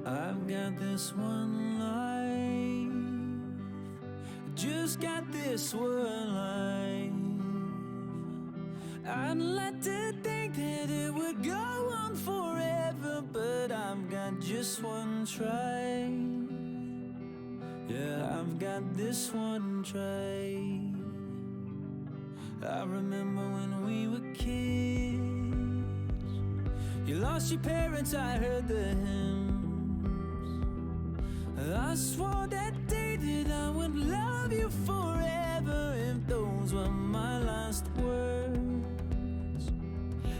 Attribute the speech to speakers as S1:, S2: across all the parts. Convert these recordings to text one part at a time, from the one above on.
S1: I've got this one life, just got this one life. I'd like to think that it would go on forever, but I've got just one try. Yeah, I've got this one try. I remember when we were kids, you lost your parents, I heard the hymns. I swore that day that I would love you forever, if those were my last words,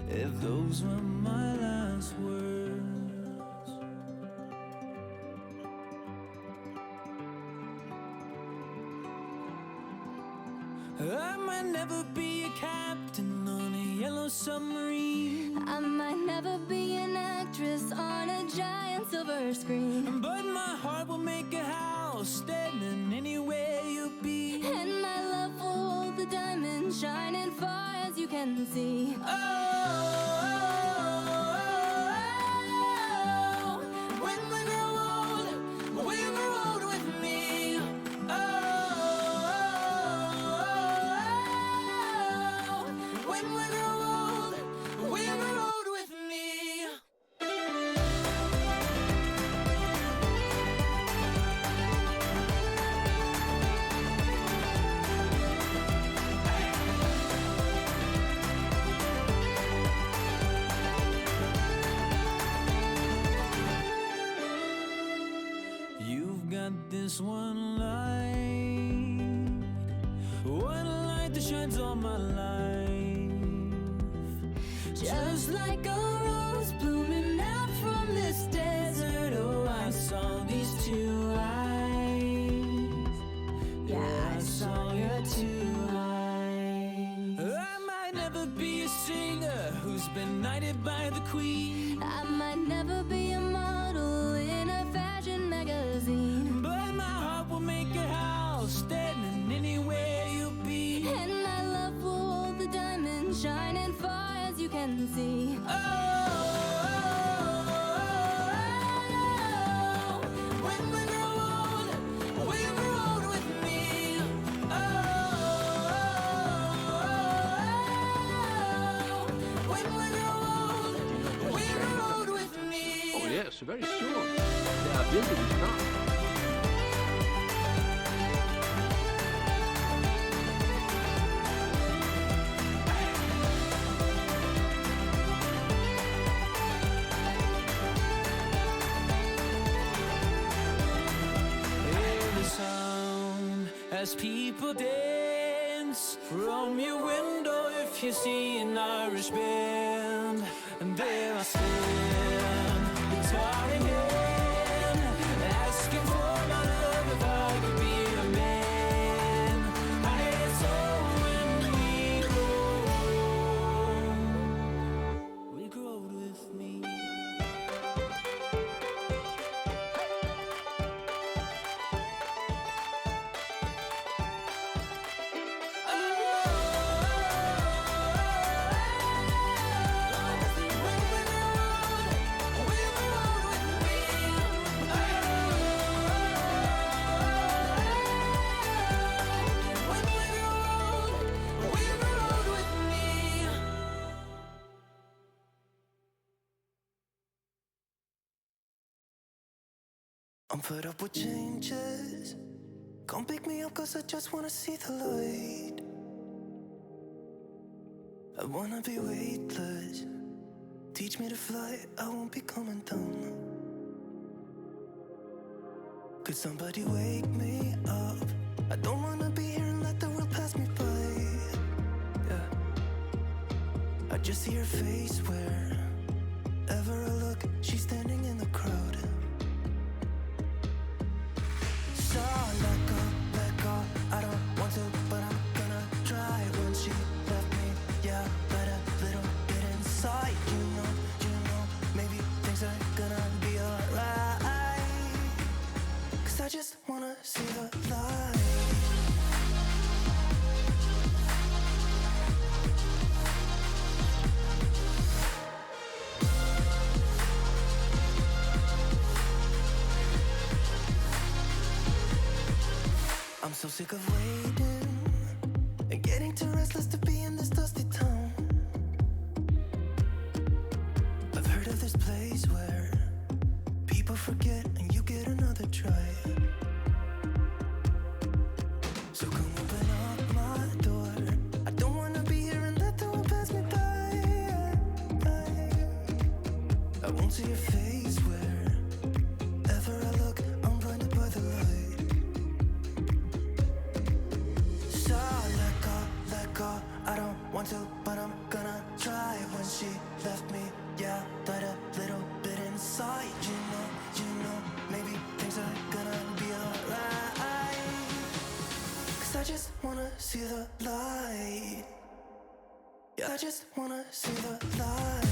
S1: if those were my last words. I might never be a captain on a yellow submarine.
S2: I might never be an actress on a giant silver screen,
S1: but my heart will make a house standing anywhere you'll be.
S2: and my love will hold the diamond shining far as you can see.
S1: When we grow old with me. When we grow old with me. You've got this one light that shines all my life.
S2: Just like a rose blooming out from this desert.
S1: Oh, I saw these two eyes. Yeah, I saw your two eyes. I might never be a singer who's been knighted by the queen.
S2: I might never be a model in a fashion magazine,
S1: but my heart will make a house standing anywhere you'll be.
S2: and my love will hold the diamond shining far as you can see.
S1: When we grow old with me. When we grow old with me.
S3: Oh yes, very sure. Their ability is not.
S1: As people dance from your window, if you see an Irish band, and there I stand, guitar in hand, asking for my love if I could be a man. It's all when we grow old with me.
S4: I'm fed up with changes. Come pick me up, cause I just wanna see the light. I wanna be weightless. Teach me to fly, I won't be coming down. Could somebody wake me up? I don't wanna be here and let the world pass me by. Yeah. I just see her face wherever I look. She's standing in the crowd. So let go, I don't want to, but I'm gonna try. When she left me, yeah, let a little bit inside. You know, maybe things are gonna be alright. Cause I just wanna see the light. So sick of waiting and getting too restless to be in this dusty town. I've heard of this place where people forget and you get another try. So come open up my door. I don't wanna be here and let the world pass me by. I won't see your face wherever I look. I'm blinded by the light. So let go. I don't want to, but I'm gonna try. When she left me, yeah, died a little bit inside. You know, maybe things are gonna be alright. 'Cause I just wanna see the light. Yeah, I just wanna see the light.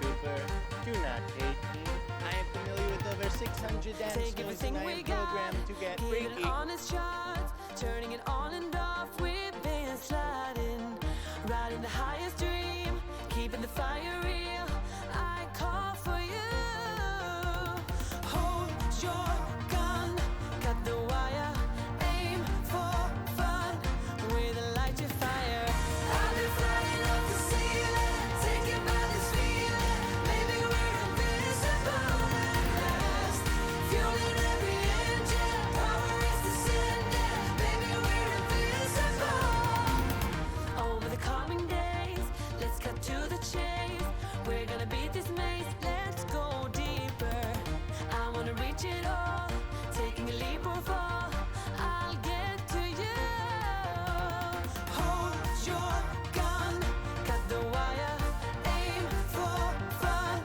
S5: Cooper, do not hate me. I am familiar with over 600 dance
S1: Take
S5: moves
S1: everything
S5: and I
S1: we
S5: am
S1: got,
S5: programmed to get
S1: give it
S5: freaky.
S1: honest shots, turning it on and off with bands sliding, riding the highest dream, keeping the fire real. I call for you. Hold your gun, cut the wire, aim for fun.
S6: with this maze, let's go deeper. I wanna reach it all, taking a leap or fall. I'll get to you. Hold your gun, cut the wire, aim for fun,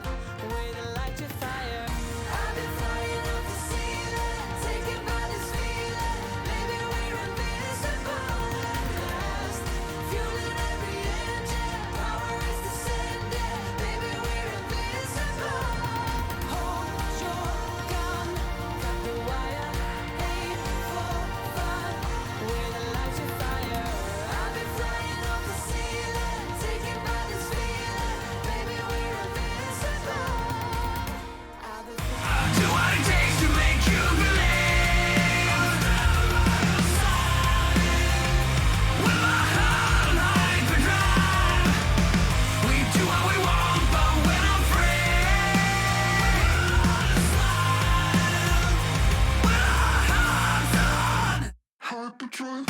S6: with a light to fire. I've been flying up the ceiling, taken by this feeling. Maybe we're invincible at last. Fueling every engine, power is descending. Maybe we're invincible. Hold your gun, cut the wire, aim for fun, with a light to fire. I've been flying up the ceiling, taken by this feeling. Maybe we're invincible. I've been
S1: Do what it takes to make you believe. With my heart like a drum, we do what we want, but we're not free. With our hearts on hyperdrive.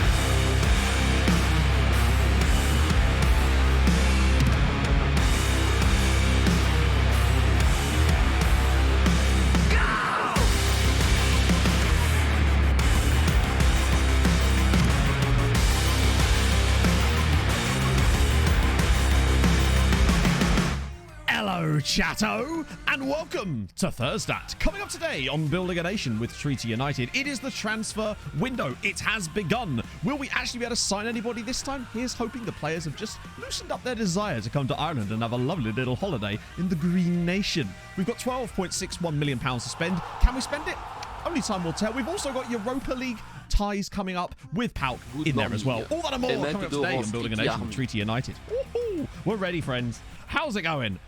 S7: Hello, chatto, and welcome to Thursdat. Coming up today on Building a Nation with Treaty United, it is the transfer window. It has begun. Will we actually be able to sign anybody this time? Here's hoping the players have just loosened up their desire to come to Ireland and have a lovely little holiday in the Green Nation. We've got £12.61 million to spend. Can we spend it? Only time will tell. We've also got Europa League ties coming up with Pauk in there as well. All that and more coming up today on Building a Nation with Treaty United. Woohoo! We're ready, friends. How's it going?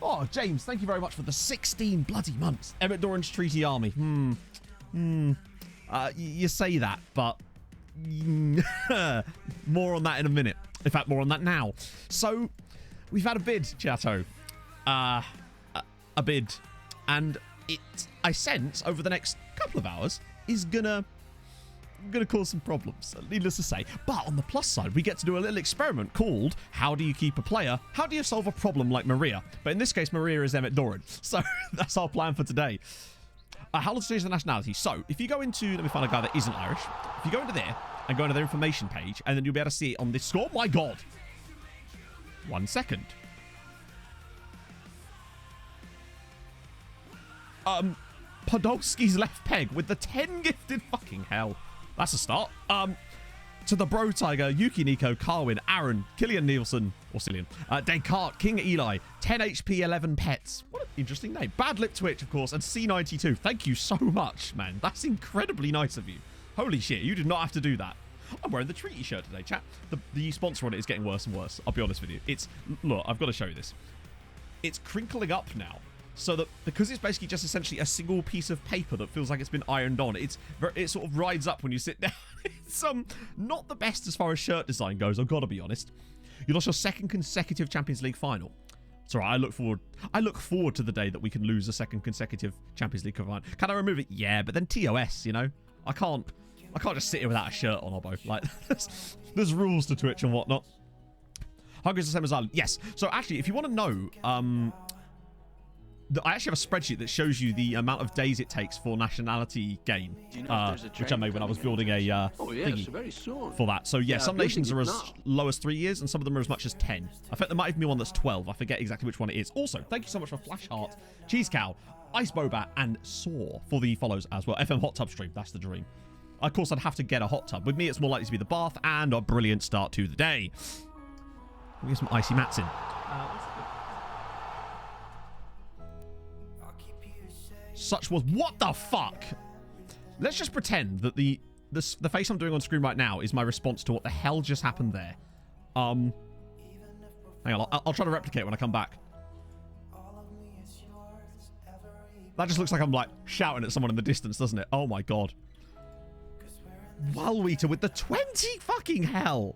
S7: Oh, James, thank you very much for the 16 bloody months. Emmett Doran's Treaty Army. You say that, but more on that in a minute. In fact, more on that now. So, we've had a bid, chatto. A bid. And it, I sense, over the next couple of hours, is gonna cause some problems, needless to say. But on the plus side, we get to do a little experiment called How Do You Keep a Player? How do you solve a problem like Maria? But in this case, Maria is Emmett Doran. So that's our plan for today. How to change the nationality. So if you go into, let me find a guy that isn't Irish. If you go into there and go into their information page, and then you'll be able to see it on this score. Oh my God. 1 second. Podolski's left peg with the 10 gifted. Fucking hell. That's a start. To the Bro Tiger, Yuki Nico, Carwin, Aaron, Killian Nielsen, or Cillian, Descartes, King Eli, 10 HP, 11 pets. What an interesting name. Bad Lip Twitch, of course, and C92. Thank you so much, man. That's incredibly nice of you. Holy shit, you did not have to do that. I'm wearing the Treaty shirt today, chat. The sponsor on it is getting worse and worse. I'll be honest with you. Look, I've got to show you this. It's crinkling up now. So that because it's basically just essentially a single piece of paper that feels like it's been ironed on, it sort of rides up when you sit down. It's not the best as far as shirt design goes, I've got to be honest. You lost your second consecutive Champions League final. It's all right, I look forward to the day that we can lose a second consecutive Champions League final. Can I remove it? Yeah, but then TOS, you know? I can't just sit here without a shirt on or both. Like there's rules to Twitch and whatnot. Hungary's the same as Ireland. Yes. So actually, if you want to know, I actually have a spreadsheet that shows you the amount of days it takes for nationality gain, which I made when I was building a thingy
S3: very soon.
S7: for that. So yeah, some nations are as low as 3 years, and some of them are as much as 10. I think there might even be one that's 12. I forget exactly which one it is. Also, thank you so much for Flash Heart, Cheese Cow, Ice Bobat, and Saw for the follows as well. FM Hot Tub stream, that's the dream. Of course, I'd have to get a hot tub. With me, it's more likely to be the bath, and a brilliant start to the day. Let me get some icy mats in. Such was what the fuck. Let's just pretend that the face I'm doing on screen right now is my response to what the hell just happened there. Hang on, I'll try to replicate when I come back. That just looks like I'm like shouting at someone in the distance, doesn't it? Oh my God. Walweeter with the 20 fucking hell.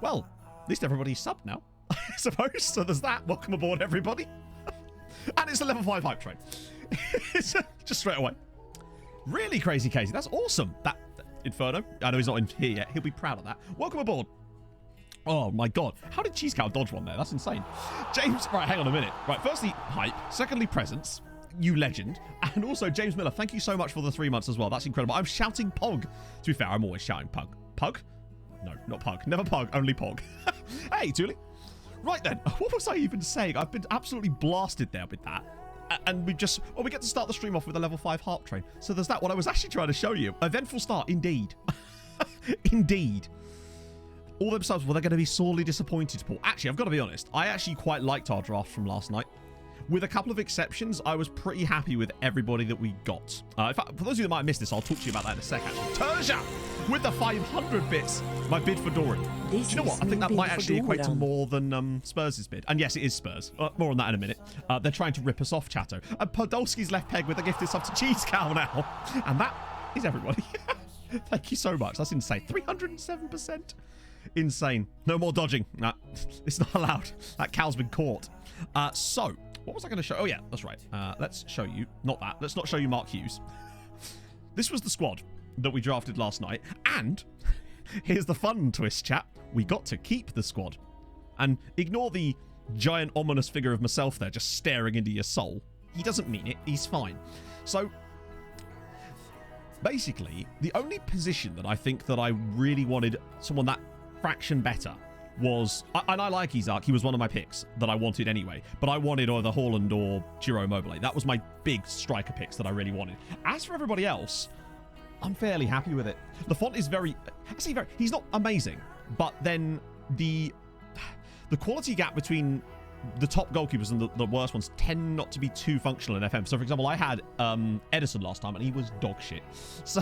S7: Well, at least everybody's subbed now, I suppose. So there's that. Welcome aboard, everybody. And it's a level 5 hype train. Just straight away. Really crazy Casey. That's awesome. That Inferno. I know he's not in here yet. He'll be proud of that. Welcome aboard. Oh my god. How did Cheese Cow dodge one there? That's insane. James, right, hang on a minute. Right, firstly, hype. Secondly, presents. You legend. And also, James Miller, thank you so much for the 3 months as well. That's incredible. I'm shouting Pog. To be fair, I'm always shouting Pug. Pug? No, not Pug. Never Pug, only Pog. Hey, Thule. Right then, what was I even saying? I've been absolutely blasted there with that. And we get to start the stream off with a level 5 Harp Train. So there's that. What I was actually trying to show you. Eventful start, indeed. Indeed. All themselves, well, they're going to be sorely disappointed, Paul. Actually, I've got to be honest. I actually quite liked our draft from last night. With a couple of exceptions, I was pretty happy with everybody that we got. In fact, for those of you that might have missed this, I'll talk to you about that in a sec, actually. Terja with the 500 bits. My bid for Doran. Do you know what? I think that might actually equate to more than Spurs' bid. And yes, it is Spurs. More on that in a minute. They're trying to rip us off, Chatto. And Podolski's left peg with a gifted sub to Cheese Cow now. And that is everybody. Thank you so much. That's insane. 307%. Insane. No more dodging. Nah, it's not allowed. That cow's been caught. So, what was I going to show? Oh, yeah, that's right. Let's show you. Not that. Let's not show you Mark Hughes. This was the squad that we drafted last night. And here's the fun twist, chat. We got to keep the squad. And ignore the giant ominous figure of myself there just staring into your soul. He doesn't mean it. He's fine. So, basically, the only position that I think that I really wanted someone that fraction better was, and I like Isaac, he was one of my picks that I wanted anyway, but I wanted either Haaland or Giro Immobile. That was my big striker picks that I really wanted. As for everybody else, I'm fairly happy with it. The font is he's not amazing, but then the quality gap between the top goalkeepers and the worst ones tend not to be too functional in FM. So for example, I had Edison last time and he was dog shit. So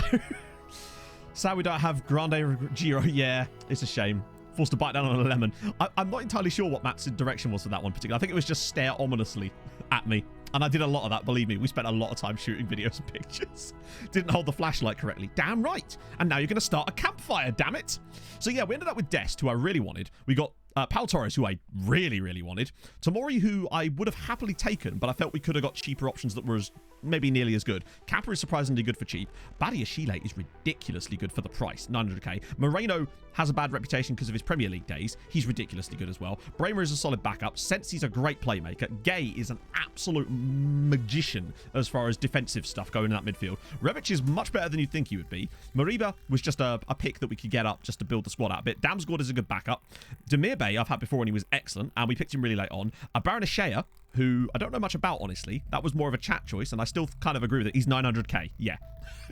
S7: sad we don't have Grande Giro. Yeah, it's a shame. Forced to bite down on a lemon. I'm not entirely sure what Matt's direction was for that one particular. I think it was just stare ominously at me. And I did a lot of that, believe me. We spent a lot of time shooting videos and pictures. Didn't hold the flashlight correctly. Damn right. And now you're going to start a campfire, damn it. So yeah, we ended up with Dest, who I really wanted. We got Pau Torres, who I really, really wanted. Tomori, who I would have happily taken, but I felt we could have got cheaper options that were maybe nearly as good. Kappa is surprisingly good for cheap. Badiashile is ridiculously good for the price, 900k. Moreno has a bad reputation because of his Premier League days. He's ridiculously good as well. Bramer is a solid backup. Sensi's a great playmaker. Gay is an absolute magician as far as defensive stuff going in that midfield. Rebic is much better than you'd think he would be. Mariba was just a pick that we could get up just to build the squad out a bit. Damsgaard is a good backup. Demir Bay I've had before and he was excellent, and we picked him really late on. Baron Ashea, who I don't know much about, honestly. That was more of a chat choice, and I still kind of agree with it. He's 900k. Yeah.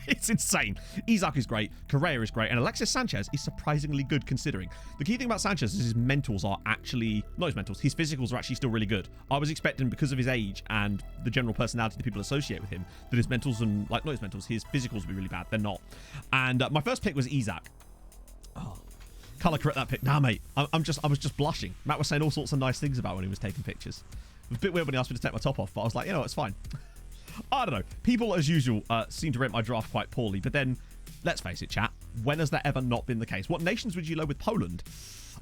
S7: It's insane. Isaac is great. Correa is great. And Alexis Sanchez is surprisingly good considering. The key thing about Sanchez is his mentals are actually... Not his mentals. His physicals are actually still really good. I was expecting, because of his age and the general personality that people associate with him, that his mentals and... Like, not his mentals. His physicals would be really bad. They're not. And my first pick was Isaac. Oh. Colour correct that pick. Nah, mate. I was just blushing. Matt was saying all sorts of nice things about when he was taking pictures. It was a bit weird when he asked me to take my top off, but I was like, you know, it's fine. I don't know. People, as usual, seem to rate my draft quite poorly, but then, let's face it, chat, when has that ever not been the case? What nations would you load with Poland?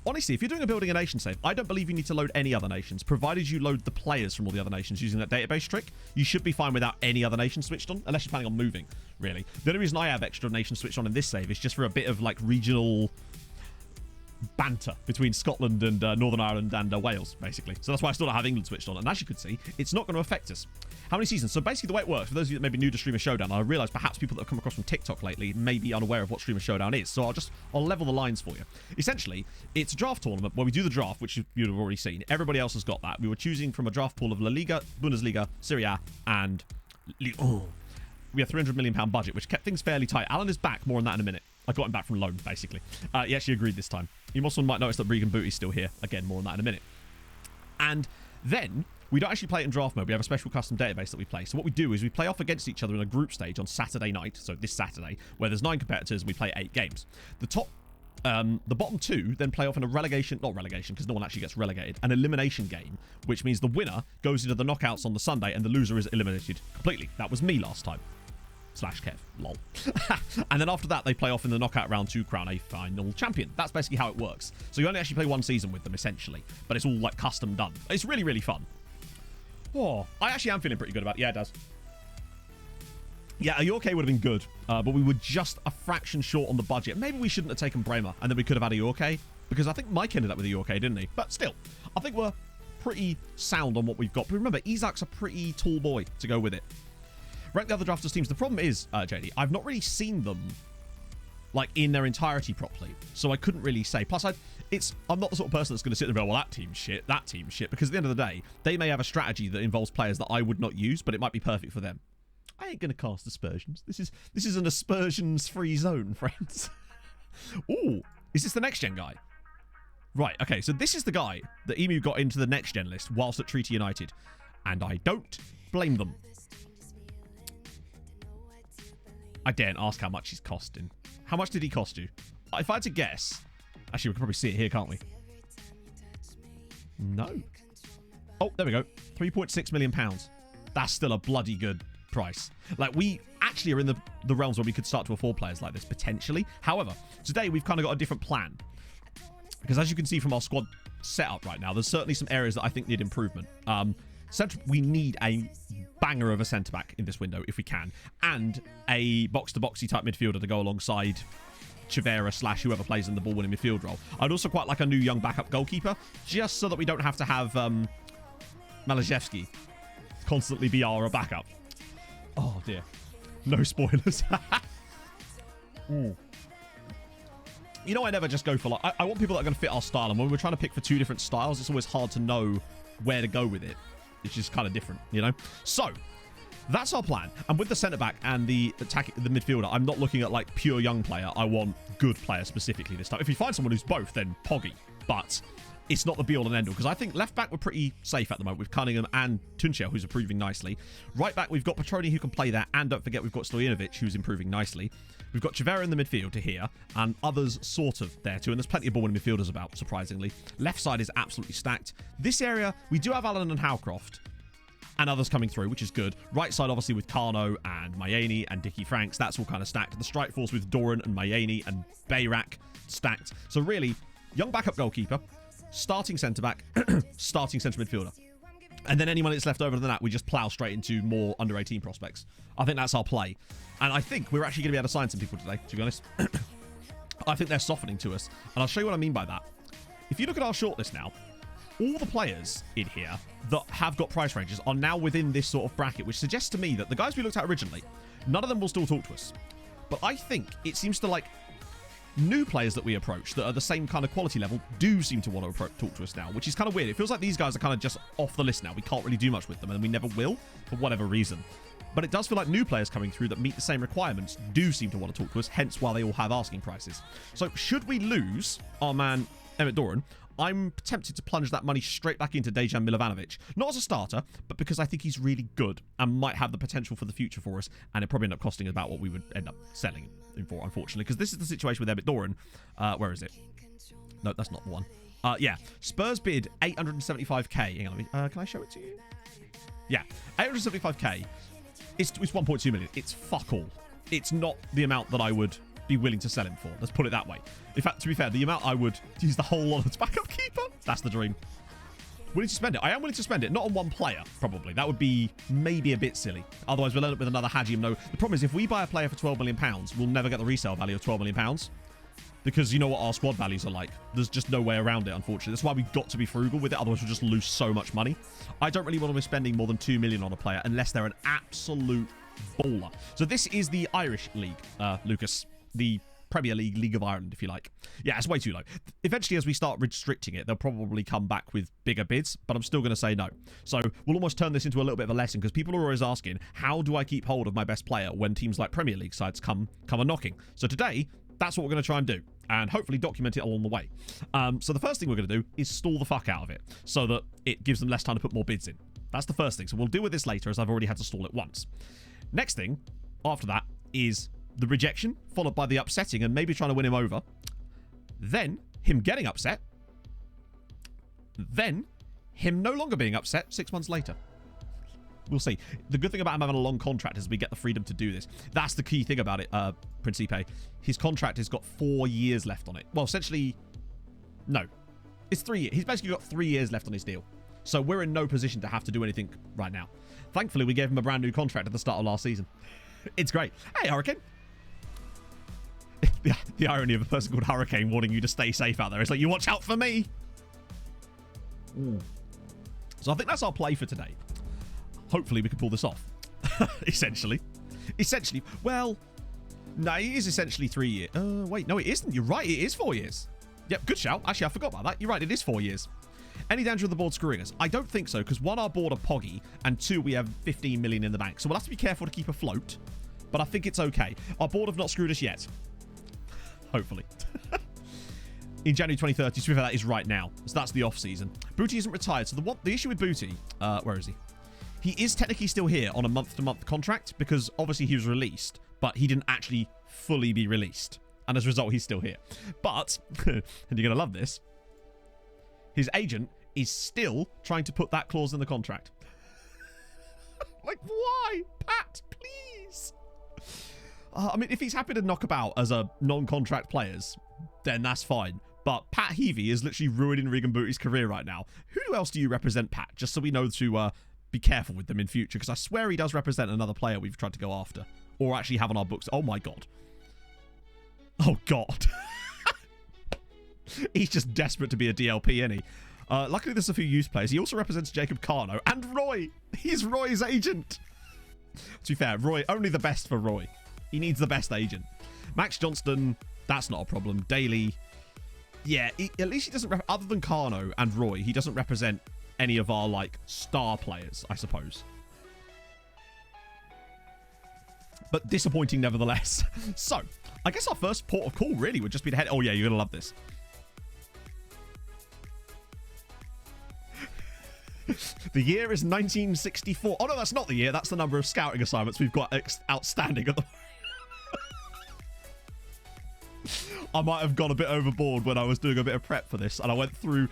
S7: Honestly, if you're doing a building a nation save, I don't believe you need to load any other nations, provided you load the players from all the other nations using that database trick. You should be fine without any other nation switched on, unless you're planning on moving, really. The only reason I have extra nations switched on in this save is just for a bit of, like, regional banter between Scotland and Northern Ireland and Wales, basically. So that's why I still don't have England switched on. And as you could see, it's not going to affect us. How many seasons? So basically the way it works, for those of you that may be new to Streamer Showdown, I realise perhaps people that have come across from TikTok lately may be unaware of what Streamer Showdown is. So I'll level the lines for you. Essentially, it's a draft tournament where we do the draft, which you'd have already seen. Everybody else has got that. We were choosing from a draft pool of La Liga, Bundesliga, Serie A, and we have £300 million budget, which kept things fairly tight. Alan is back. More on that in a minute. I got him back from loan, basically. He actually agreed this time. You also might notice that Regan Booty's still here. Again, more on that in a minute. And then, we don't actually play it in draft mode. We have a special custom database that we play. So what we do is we play off against each other in a group stage on Saturday night, so this Saturday, where there's 9 competitors and we play 8 games. The bottom 2 then play off in a not relegation, because no one actually gets relegated, an elimination game, which means the winner goes into the knockouts on the Sunday and the loser is eliminated completely. That was me last time. /Kev, lol. And then after that, they play off in the knockout round to crown a final champion. That's basically how it works. So you only actually play one season with them, essentially. But it's all, like, custom done. It's really, really fun. Oh, I actually am feeling pretty good about it. Yeah, it does. Yeah, a Yorke would have been good. But we were just a fraction short on the budget. Maybe we shouldn't have taken Bremer, and then we could have had a Yorke. because I think Mike ended up with a UK, didn't he? But still, I think we're pretty sound on what we've got. But remember, Isak's a pretty tall boy to go with it. Rank the other drafters teams. The problem is, JD, I've not really seen them like in their entirety properly, so I couldn't really say. Plus, I'm not the sort of person that's going to sit there and go, well, that team's shit, because at the end of the day, they may have a strategy that involves players that I would not use, but it might be perfect for them. I ain't going to cast aspersions. This is an aspersions-free zone, friends. Ooh, is this the next-gen guy? Right, okay, so this is the guy that Emu got into the next-gen list whilst at Treaty United, and I don't blame them. I daren't ask how much he's costing. How much did he cost you? If I had to guess... Actually, we can probably see it here, can't we? No. Oh, there we go. £3.6 million. That's still a bloody good price. Like, we actually are in the realms where we could start to afford players like this, potentially. However, today we've kind of got a different plan. Because as you can see from our squad setup right now, there's certainly some areas that I think need improvement. We need a banger of a centre-back in this window, if we can. And a box-to-boxy type midfielder to go alongside Chivera / whoever plays in the ball-winning midfield role. I'd also quite like a new young backup goalkeeper, just so that we don't have to have Malazhevsky constantly be our backup. Oh, dear. No spoilers. You know, I never just go for, like... I want people that are going to fit our style, and when we're trying to pick for two different styles, it's always hard to know where to go with it. It's just kind of different, you know? So, that's our plan. And with the centre-back and the midfielder, I'm not looking at, like, pure young player. I want good player specifically this time. If you find someone who's both, then poggy. But it's not the be-all and end-all, because I think left-back we're pretty safe at the moment with Cunningham and Tunchel, who's improving nicely. Right-back, we've got Petroni, who can play there, and don't forget we've got Stojinovic, who's improving nicely. We've got Chivera in the midfield to here, and others sort of there too, and there's plenty of ball-winning midfielders about, surprisingly. Left side is absolutely stacked. This area, we do have Allen and Howcroft, and others coming through, which is good. Right side, obviously, with Carno and Mayeni and Dickie Franks. That's all kind of stacked. The strike force with Doran and Mayeni and Bayrak stacked. So really, young backup goalkeeper, starting centre-back, starting centre midfielder. And then anyone that's left over than that, we just plough straight into more under-18 prospects. I think that's our play. And I think we're actually going to be able to sign some people today, to be honest. I think they're softening to us. And I'll show you what I mean by that. If you look at our shortlist now, all the players in here that have got price ranges are now within this sort of bracket, which suggests to me that the guys we looked at originally, none of them will still talk to us. But I think it seems to, like, new players that we approach that are the same kind of quality level do seem to want to talk to us now, which is kind of weird. It feels like these guys are kind of just off the list now. We can't really do much with them, and we never will for whatever reason. But it does feel like new players coming through that meet the same requirements do seem to want to talk to us, hence why they all have asking prices. So should we lose our man Emmett Doran, I'm tempted to plunge that money straight back into Dejan Milovanovic. Not as a starter, but because I think he's really good and might have the potential for the future for us, and it probably end up costing about what we would end up selling him for, unfortunately, because this is the situation with Emmett Doran. Where is it? No, that's not the one. Yeah, Spurs bid 875k. Hang on, can I show it to you? Yeah, 875k. It's 1.2 million. It's fuck all. It's not the amount that I would be willing to sell him for. Let's put it that way. In fact, to be fair, the amount I would use the whole lot as backup keeper, that's the dream. Willing to spend it. I am willing to spend it. Not on one player, probably. That would be maybe a bit silly. Otherwise, we'll end up with another Hajim. No, the problem is if we buy a player for £12 million, we'll never get the resale value of £12 million. Because you know what our squad values are like. There's just no way around it, unfortunately. That's why we've got to be frugal with it. Otherwise, we'll just lose so much money. I don't really want to be spending more than $2 million on a player unless they're an absolute baller. So this is the Irish League, Lucas. The Premier League, League of Ireland, if you like. Yeah, it's way too low. Eventually, as we start restricting it, they'll probably come back with bigger bids, but I'm still going to say no. So we'll almost turn this into a little bit of a lesson, because people are always asking, how do I keep hold of my best player when teams like Premier League sides come a knocking? So today, that's what we're going to try and do, and hopefully document it along the way. So the first thing we're going to do is stall the fuck out of it, so that it gives them less time to put more bids in. That's the first thing. So we'll deal with this later, as I've already had to stall it once. Next thing, after that, is the rejection, followed by the upsetting and maybe trying to win him over. Then, him getting upset. Then, him no longer being upset 6 months later. We'll see. The good thing about him having a long contract is we get the freedom to do this. That's the key thing about it, Principe. His contract has got 4 years left on it. Well, essentially, no. It's 3 years. He's basically got 3 years left on his deal. So we're in no position to have to do anything right now. Thankfully, we gave him a brand new contract at the start of last season. It's great. Hey, Hurricane. The irony of a person called Hurricane warning you to stay safe out there. It's like, you watch out for me. So I think that's our play for today. Hopefully we can pull this off. Essentially, well, no, it is essentially 3 years. Wait, no, it isn't. You're right. It is 4 years. Yep, good shout. Actually, I forgot about that. You're right. It is 4 years. Any danger of the board screwing us? I don't think so, because one, our board are poggy, and two, we have 15 million in the bank. So we'll have to be careful to keep afloat, but I think it's okay. Our board have not screwed us yet. Hopefully. In January 2030, so that is right now. So that's the off season. Booty isn't retired. So the issue with Booty, where is he? He is technically still here on a month-to-month contract because obviously he was released, but he didn't actually fully be released. And as a result, he's still here. But, and you're going to love this, his agent is still trying to put that clause in the contract. Like, why? Pat, please. I mean, if he's happy to knock about as a non-contract players, then that's fine. But Pat Heavey is literally ruining Regan Booty's career right now. Who else do you represent, Pat? Just so we know to be careful with them in future, because I swear he does represent another player we've tried to go after. Or actually have on our books. Oh my god. Oh god. He's just desperate to be a DLP, isn't he? Luckily there's a few youth players. He also represents Jacob Carno and Roy. He's Roy's agent. To be fair, Roy, only the best for Roy. He needs the best agent. Max Johnston, that's not a problem. Daly, yeah, at least he doesn't, other than Carno and Roy, he doesn't represent any of our, like, star players, I suppose. But disappointing nevertheless. So, I guess our first port of call really would just be to head... Oh, yeah, you're going to love this. The year is 1964. Oh, no, that's not the year. That's the number of scouting assignments we've got outstanding at the moment. I might have gone a bit overboard when I was doing a bit of prep for this, and I went through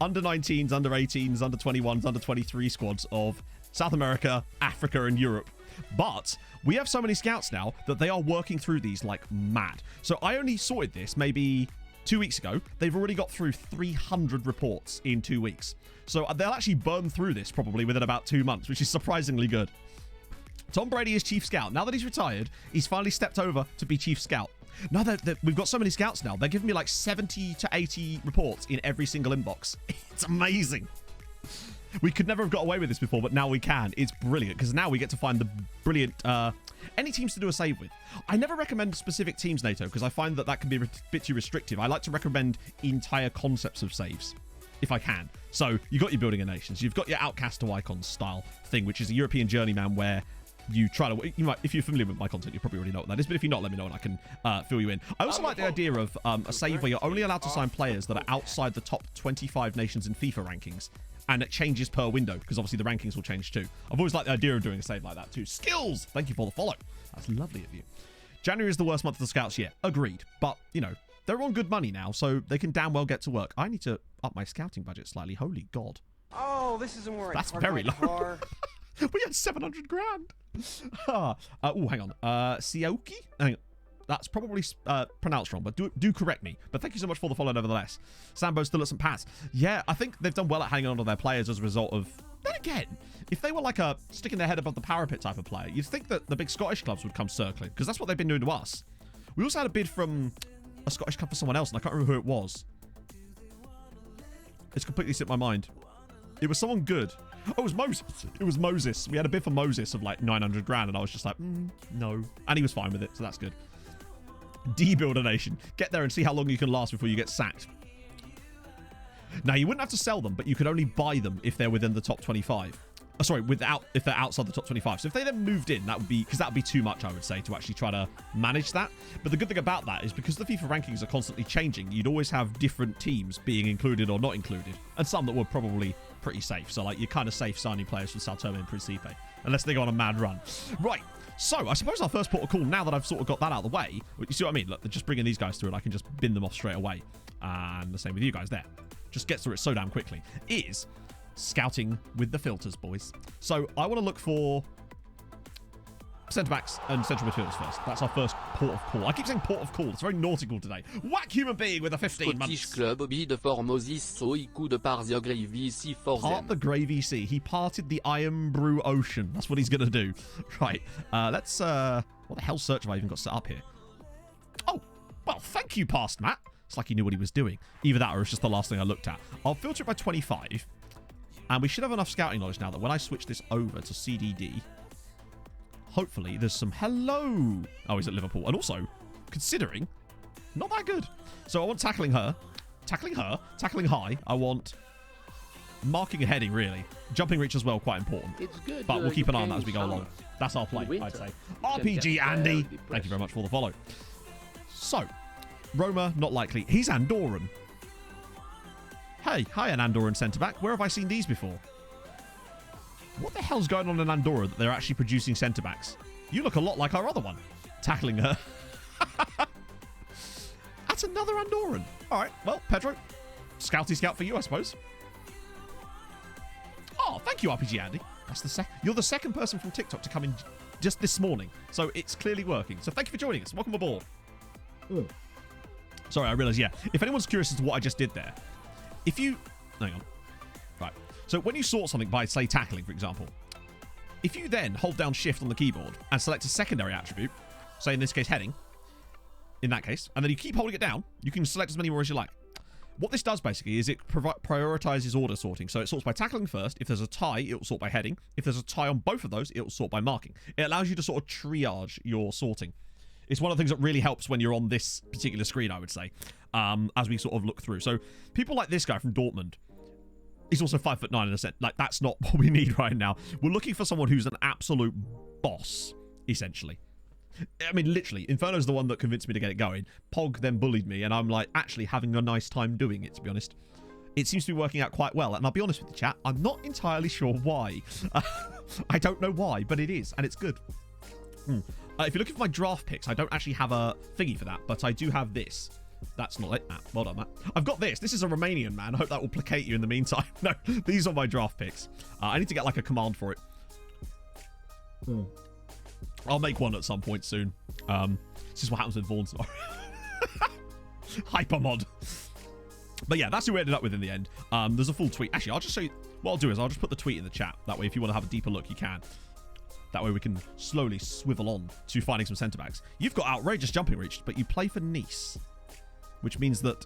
S7: under 19s, under 18s, under 21s, under 23 squads of South America, Africa, and Europe. But we have so many scouts now that they are working through these like mad. So I only sorted this maybe 2 weeks ago. They've already got through 300 reports in 2 weeks. So they'll actually burn through this probably within about 2 months, which is surprisingly good. Tom Brady is chief scout. Now that he's retired, he's finally stepped over to be chief scout. Now that we've got so many scouts now, they're giving me like 70 to 80 reports in every single inbox. It's amazing. We could never have got away with this before, but now we can. It's brilliant because now we get to find the brilliant any teams to do a save with. I never recommend specific teams, NATO, because I find that can be a bit too restrictive. I like to recommend entire concepts of saves if I can. So you've got your Building a Nations, you've got your Outcast to Icons style thing, which is a European journeyman where you try to, you might, if you're familiar with my content, you probably already know what that is, but if you're not, let me know and I can fill you in. I also like the idea of a save where you're only allowed to sign players that are outside the top 25 nations in FIFA rankings, and it changes per window, because obviously the rankings will change too. I've always liked the idea of doing a save like that too. Skills! Thank you for the follow. That's lovely of you. January is the worst month of the scouts yet. Agreed. But, you know, they're on good money now, so they can damn well get to work. I need to up my scouting budget slightly. Holy God.
S5: Oh, this isn't where
S7: that's very low. We had 700 grand. Oh, hang on. Sioki? Hang on. That's probably pronounced wrong, but do correct me. But thank you so much for the follow nevertheless. Sambo's still at St. Pat's. Yeah, I think they've done well at hanging on to their players as a result of... Then again, if they were like a sticking their head above the parapet type of player, you'd think that the big Scottish clubs would come circling, because that's what they've been doing to us. We also had a bid from a Scottish club for someone else, and I can't remember who it was. It's completely slipped my mind. It was someone good. Oh, it was Moses. It was Moses. We had a bid for Moses of like 900 grand, and I was just like, no. And he was fine with it, so that's good. Build a Nation. Get there and see how long you can last before you get sacked. Now, you wouldn't have to sell them, but you could only buy them if they're within the top 25. Sorry, if they're outside the top 25. So if they then moved in, that would be, because that would be too much, I would say, to actually try to manage that. But the good thing about that is because the FIFA rankings are constantly changing, you'd always have different teams being included or not included, and some that were probably pretty safe. So like you're kind of safe signing players from Sao Tome and Principe, unless they go on a mad run. Right. So I suppose our first port of call, now that I've sort of got that out of the way, you see what I mean? Look, they're just bringing these guys through and I can just bin them off straight away. And the same with you guys there. Just gets through it so damn quickly. Is scouting with the filters, boys. So I want to look for centre-backs and central midfielders first. That's our first port of call. I keep saying port of call. It's very nautical today. Whack human being with a 15 months.
S8: Club de Formosis soy coup de par the gravy sea for
S7: Part the gravy sea. He parted the Iron Brew Ocean. That's what he's going to do. Right. Let's... what the hell search have I even got set up here? Oh, Well, thank you, past Matt. It's like he knew what he was doing. Either that or it's just the last thing I looked at. I'll filter it by 25. And we should have enough scouting knowledge now that when I switch this over to CDD, hopefully there's some hello. Oh, he's at Liverpool. And also, considering, not that good. So I want tackling her, tackling high. I want marking and heading, really. Jumping reach as well, quite important.
S3: It's good.
S7: But we'll keep an eye on that
S3: you
S7: as we go
S3: can
S7: along. That's our play,
S3: winter.
S7: I'd say.
S3: can
S7: RPG,
S3: get
S7: Andy.
S3: very
S7: Thank you very
S3: depressed.
S7: much for the follow. So, Roma, not likely. He's Andorran. Hey, hi, an Andorran centre-back. Where have I seen these before? What the hell's going on in Andorra that they're actually producing centre-backs? You look a lot like our other one. Tackling her. That's another Andorran. All right, well, Pedro, scouty scout for you, I suppose. Oh, thank you, RPG Andy. That's you're the second person from TikTok to come in just this morning, so it's clearly working. So thank you for joining us. Welcome aboard. Sorry, I realised, yeah. If anyone's curious as to what I just did there, if you... Hang on. Right. So when you sort something by, say, tackling, for example, if you then hold down shift on the keyboard and select a secondary attribute, say in this case heading, in that case, and then you keep holding it down, you can select as many more as you like. What this does basically is it prioritizes order sorting. So it sorts by tackling first. If there's a tie, it will sort by heading. If there's a tie on both of those, it will sort by marking. It allows you to sort of triage your sorting. It's one of the things that really helps when you're on this particular screen, I would say, as we sort of look through. So people like this guy from Dortmund, he's also 5'9" in a sense. Like, that's not what we need right now. We're looking for someone who's an absolute boss, essentially. I mean, literally, Inferno's the one that convinced me to get it going. Pog then bullied me, and I'm like actually having a nice time doing it, to be honest. It seems to be working out quite well, and I'll be honest with the chat, I'm not entirely sure why. I don't know why, but it is, and it's good. If you're looking for my draft picks, I don't actually have a thingy for that, but I do have this. That's not it. Well done, Matt. I've got this. This is a Romanian man. I hope that will placate you in the meantime. No, these are my draft picks. I need to get like a command for it. I'll make one at some point soon. This is what happens with Vaughan tomorrow. Hypermod. But yeah, that's who we ended up with in the end. There's a full tweet. Actually, I'll just show you. What I'll do is I'll just put the tweet in the chat. That way, if you want to have a deeper look, you can. That way we can slowly swivel on to finding some centre-backs. You've got outrageous jumping reach, but you play for Nice. Which means that...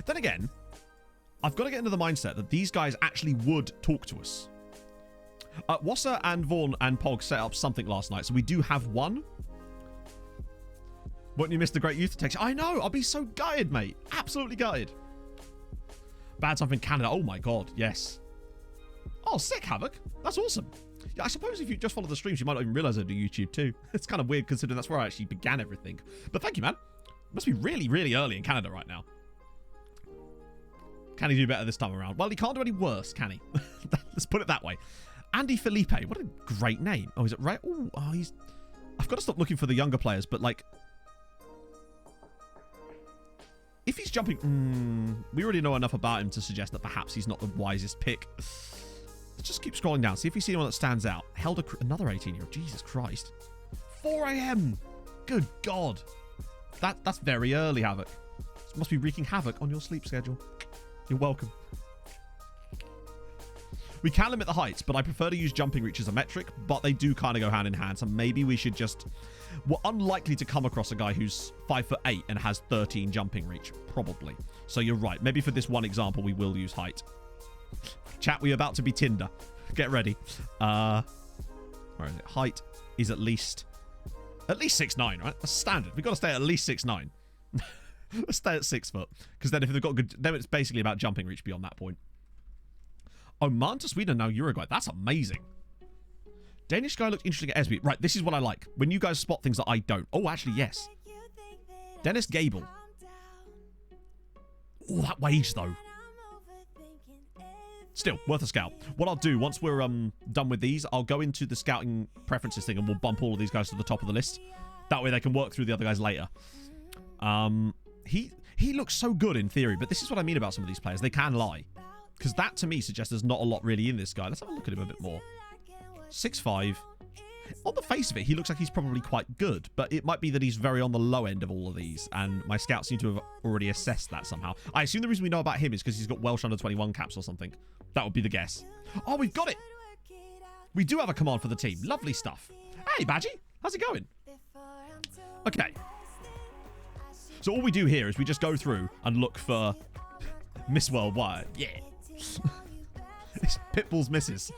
S7: Then again, I've got to get into the mindset that these guys actually would talk to us. Wasser and Vaughan and Pog set up something last night, so we do have one. Won't you miss the great youth text? I know, I'll be so gutted, mate. Absolutely gutted. Bad something Canada. Oh my god, yes. Oh, sick, Havoc. That's awesome. Yeah, I suppose if you just follow the streams, you might not even realise I do YouTube too. It's kind of weird considering that's where I actually began everything. But thank you, man. It must be really, really early in Canada right now. Can he do better this time around? Well, he can't do any worse, can he? Let's put it that way. Andy Felipe. What a great name. Oh, is it right? Oh, he's... I've got to stop looking for the younger players, but like... If he's jumping... we already know enough about him to suggest that perhaps he's not the wisest pick. Let's just keep scrolling down. See if we see anyone that stands out. Held another 18-year-old. Jesus Christ. 4 a.m. Good God. That's very early, Havoc. This must be wreaking havoc on your sleep schedule. You're welcome. We can limit the heights, but I prefer to use jumping reach as a metric, but they do kind of go hand in hand, so maybe we should just... We're unlikely to come across a guy who's 5'8" and has 13 jumping reach, probably. So you're right. Maybe for this one example, we will use height. Chat, we're about to be Tinder. Get ready. Where is it? Height is at least 6'9", right? That's standard. We've got to stay at least 6'9". Let's stay at 6 foot, because then if they've got good... Then it's basically about jumping reach beyond that point. Oman to Sweden, now Uruguay. That's amazing. Danish guy looked interesting at SB. Right, this is what I like. When you guys spot things that I don't. Oh, actually, yes. Dennis Gable. Oh, that wage, though. Still, worth a scout. What I'll do, once we're done with these, I'll go into the scouting preferences thing and we'll bump all of these guys to the top of the list. That way they can work through the other guys later. He looks so good in theory, but this is what I mean about some of these players. They can lie. Because that, to me, suggests there's not a lot really in this guy. Let's have a look at him a bit more. 6'5". On the face of it, he looks like he's probably quite good, but it might be that he's very on the low end of all of these, and my scouts seem to have already assessed that somehow. I assume the reason we know about him is because he's got Welsh under-21 caps or something. That would be the guess. Oh, we've got it! We do have a command for the team. Lovely stuff. Hey, Badgie. How's it going? Okay. So all we do here is we just go through and look for Miss Worldwide. Yeah. It's Pitbull's misses.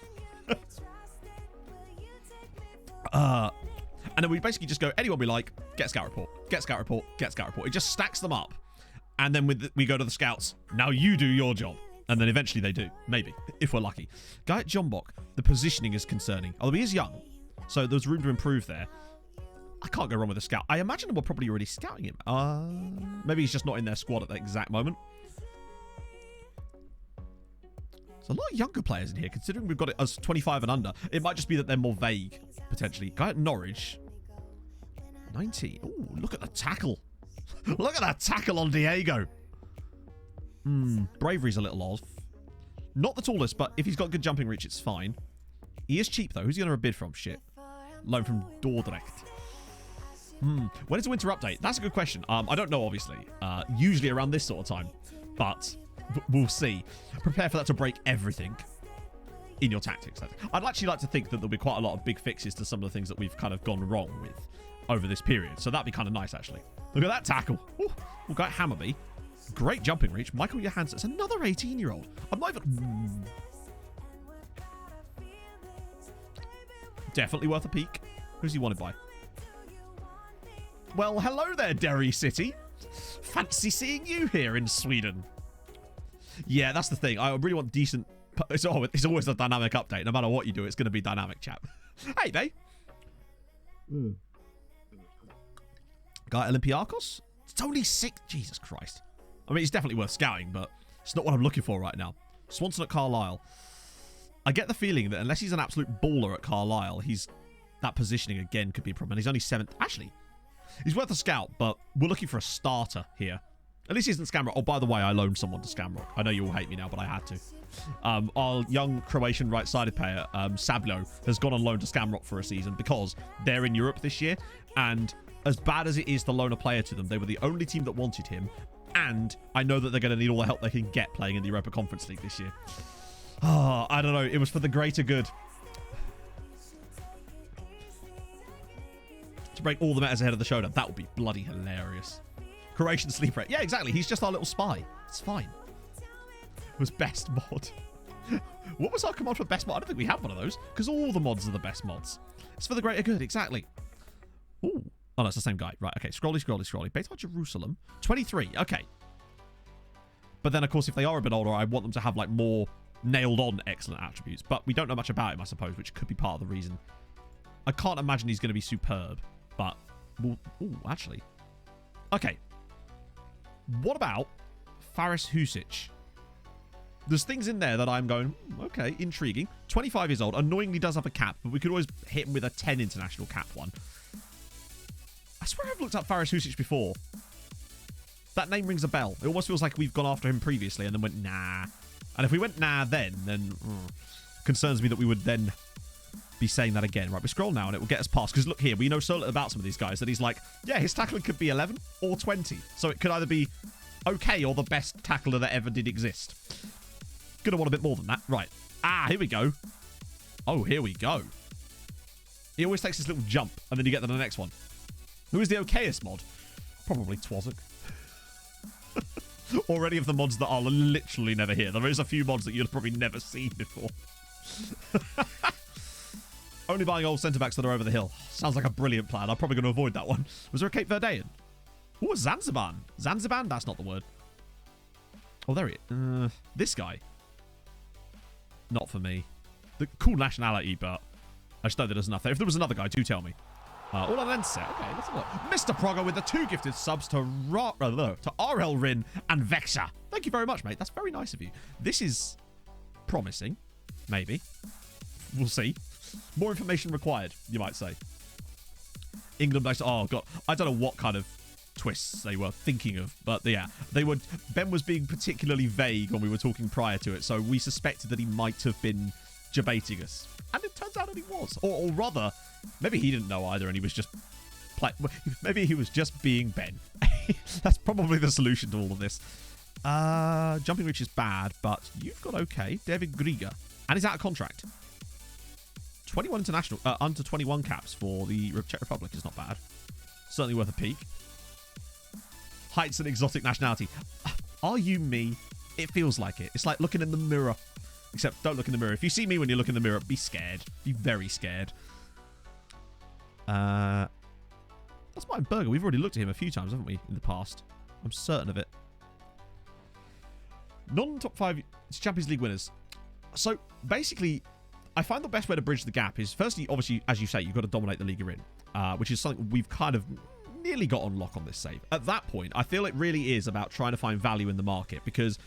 S7: And then we basically just go, anyone we like, get scout report, get scout report, get scout report. It just stacks them up. And then we go to the scouts. Now you do your job. And then eventually they do. Maybe. If we're lucky. Guy at John Bock, the positioning is concerning. Although he is young. So there's room to improve there. I can't go wrong with a scout. I imagine we're probably already scouting him. Maybe he's just not in their squad at the exact moment. There's a lot of younger players in here, considering we've got it as 25 and under. It might just be that they're more vague, potentially. Guy at Norwich. 19. Ooh, look at the tackle. Look at that tackle on Diego. Bravery's a little off. Not the tallest, but if he's got good jumping reach, it's fine. He is cheap, though. Who's he going to bid from? Shit. Loan from Dordrecht. When is the winter update? That's a good question. I don't know, obviously. Usually around this sort of time. But we'll see. Prepare for that to break everything in your tactics. I'd actually like to think that there'll be quite a lot of big fixes to some of the things that we've kind of gone wrong with over this period. So that'd be kind of nice, actually. Look at that tackle. Ooh, we've got Hammerby. Great jumping reach. Michael Johansson. It's another 18-year-old. I'm not even... Definitely worth a peek. Who's he wanted by? Well, hello there, Derry City. Fancy seeing you here in Sweden. Yeah, that's the thing. I really want decent... It's always a dynamic update. No matter what you do, it's going to be dynamic, chap. Hey, babe. Guy at Olympiakos? It's only 6... Jesus Christ. I mean, it's definitely worth scouting, but it's not what I'm looking for right now. Swanson at Carlisle. I get the feeling that unless he's an absolute baller at Carlisle, that positioning again could be a problem. And he's only 7th. Actually, he's worth a scout, but we're looking for a starter here. At least he isn't Scamrock. Oh, by the way, I loaned someone to Scamrock. I know you all hate me now, but I had to. Our young Croatian right-sided player, Sablo, has gone on loan to Scamrock for a season because they're in Europe this year. And as bad as it is to loan a player to them, they were the only team that wanted him. And I know that they're going to need all the help they can get playing in the Europa Conference League this year. Oh, I don't know. It was for the greater good. To break all the metas ahead of the showdown. That would be bloody hilarious. Croatian sleep rate. Yeah, exactly. He's just our little spy. It's fine. It was best mod. What was our command for best mod? I don't think we have one of those. Because all the mods are the best mods. It's for the greater good. Exactly. Ooh. Oh, no, it's the same guy. Right, okay. Scrolly. Beta Jerusalem. 23. Okay. But then, of course, if they are a bit older, I want them to have, like, more nailed-on excellent attributes. But we don't know much about him, I suppose, which could be part of the reason. I can't imagine he's going to be superb. But, well, ooh, actually. Okay. What about Faris Husic? There's things in there that I'm going, okay, intriguing. 25 years old. Annoyingly does have a cap, but we could always hit him with a 10 international cap one. I swear I've looked up Faris Husic before. That name rings a bell. It almost feels like we've gone after him previously and then went, nah. And if we went nah then concerns me that we would then be saying that again. Right, we scroll now and it will get us past. Because look here, we know so little about some of these guys that he's like, yeah, his tackling could be 11 or 20. So it could either be okay or the best tackler that ever did exist. Gonna want a bit more than that. Right. Ah, here we go. Oh, here we go. He always takes this little jump and then you get to the next one. Who is the okayest mod? Probably Twazak. Or any of the mods that are literally never here. There is a few mods that you've probably never seen before. Only buying old centre-backs that are over the hill. Sounds like a brilliant plan. I'm probably going to avoid that one. Was there a Cape Verdean? Oh, Zanzibar. Zanzibar? That's not the word. Oh, there he is. This guy. Not for me. The cool nationality, but I just don't think there's enough there. If there was another guy, do tell me. Olense. Okay, let's have a look. Mr. Progger with the 2 gifted subs to RL Rin and Vexa. Thank you very much, mate. That's very nice of you. This is promising. Maybe. We'll see. More information required, you might say. England based. Oh, God. I don't know what kind of twists they were thinking of. But, yeah. Ben was being particularly vague when we were talking prior to it. So we suspected that he might have been debating us. And it turns out that he was. Or rather, maybe he didn't know either and he was just... Maybe he was just being Ben. That's probably the solution to all of this. Jumping reach is bad, but you've got okay. David Griga. And he's out of contract. 21 international... under 21 caps for the Czech Republic is not bad. Certainly worth a peek. Heights and exotic nationality. Are you me? It feels like it. It's like looking in the mirror. Except don't look in the mirror. If you see me when you look in the mirror, be scared. Be very scared. That's Martin Berger. We've already looked at him a few times, haven't we, in the past? I'm certain of it. Non-top 5 Champions League winners. So, basically, I find the best way to bridge the gap is, firstly, obviously, as you say, you've got to dominate the league you're in, which is something we've kind of nearly got on lock on this save. At that point, I feel it really is about trying to find value in the market, because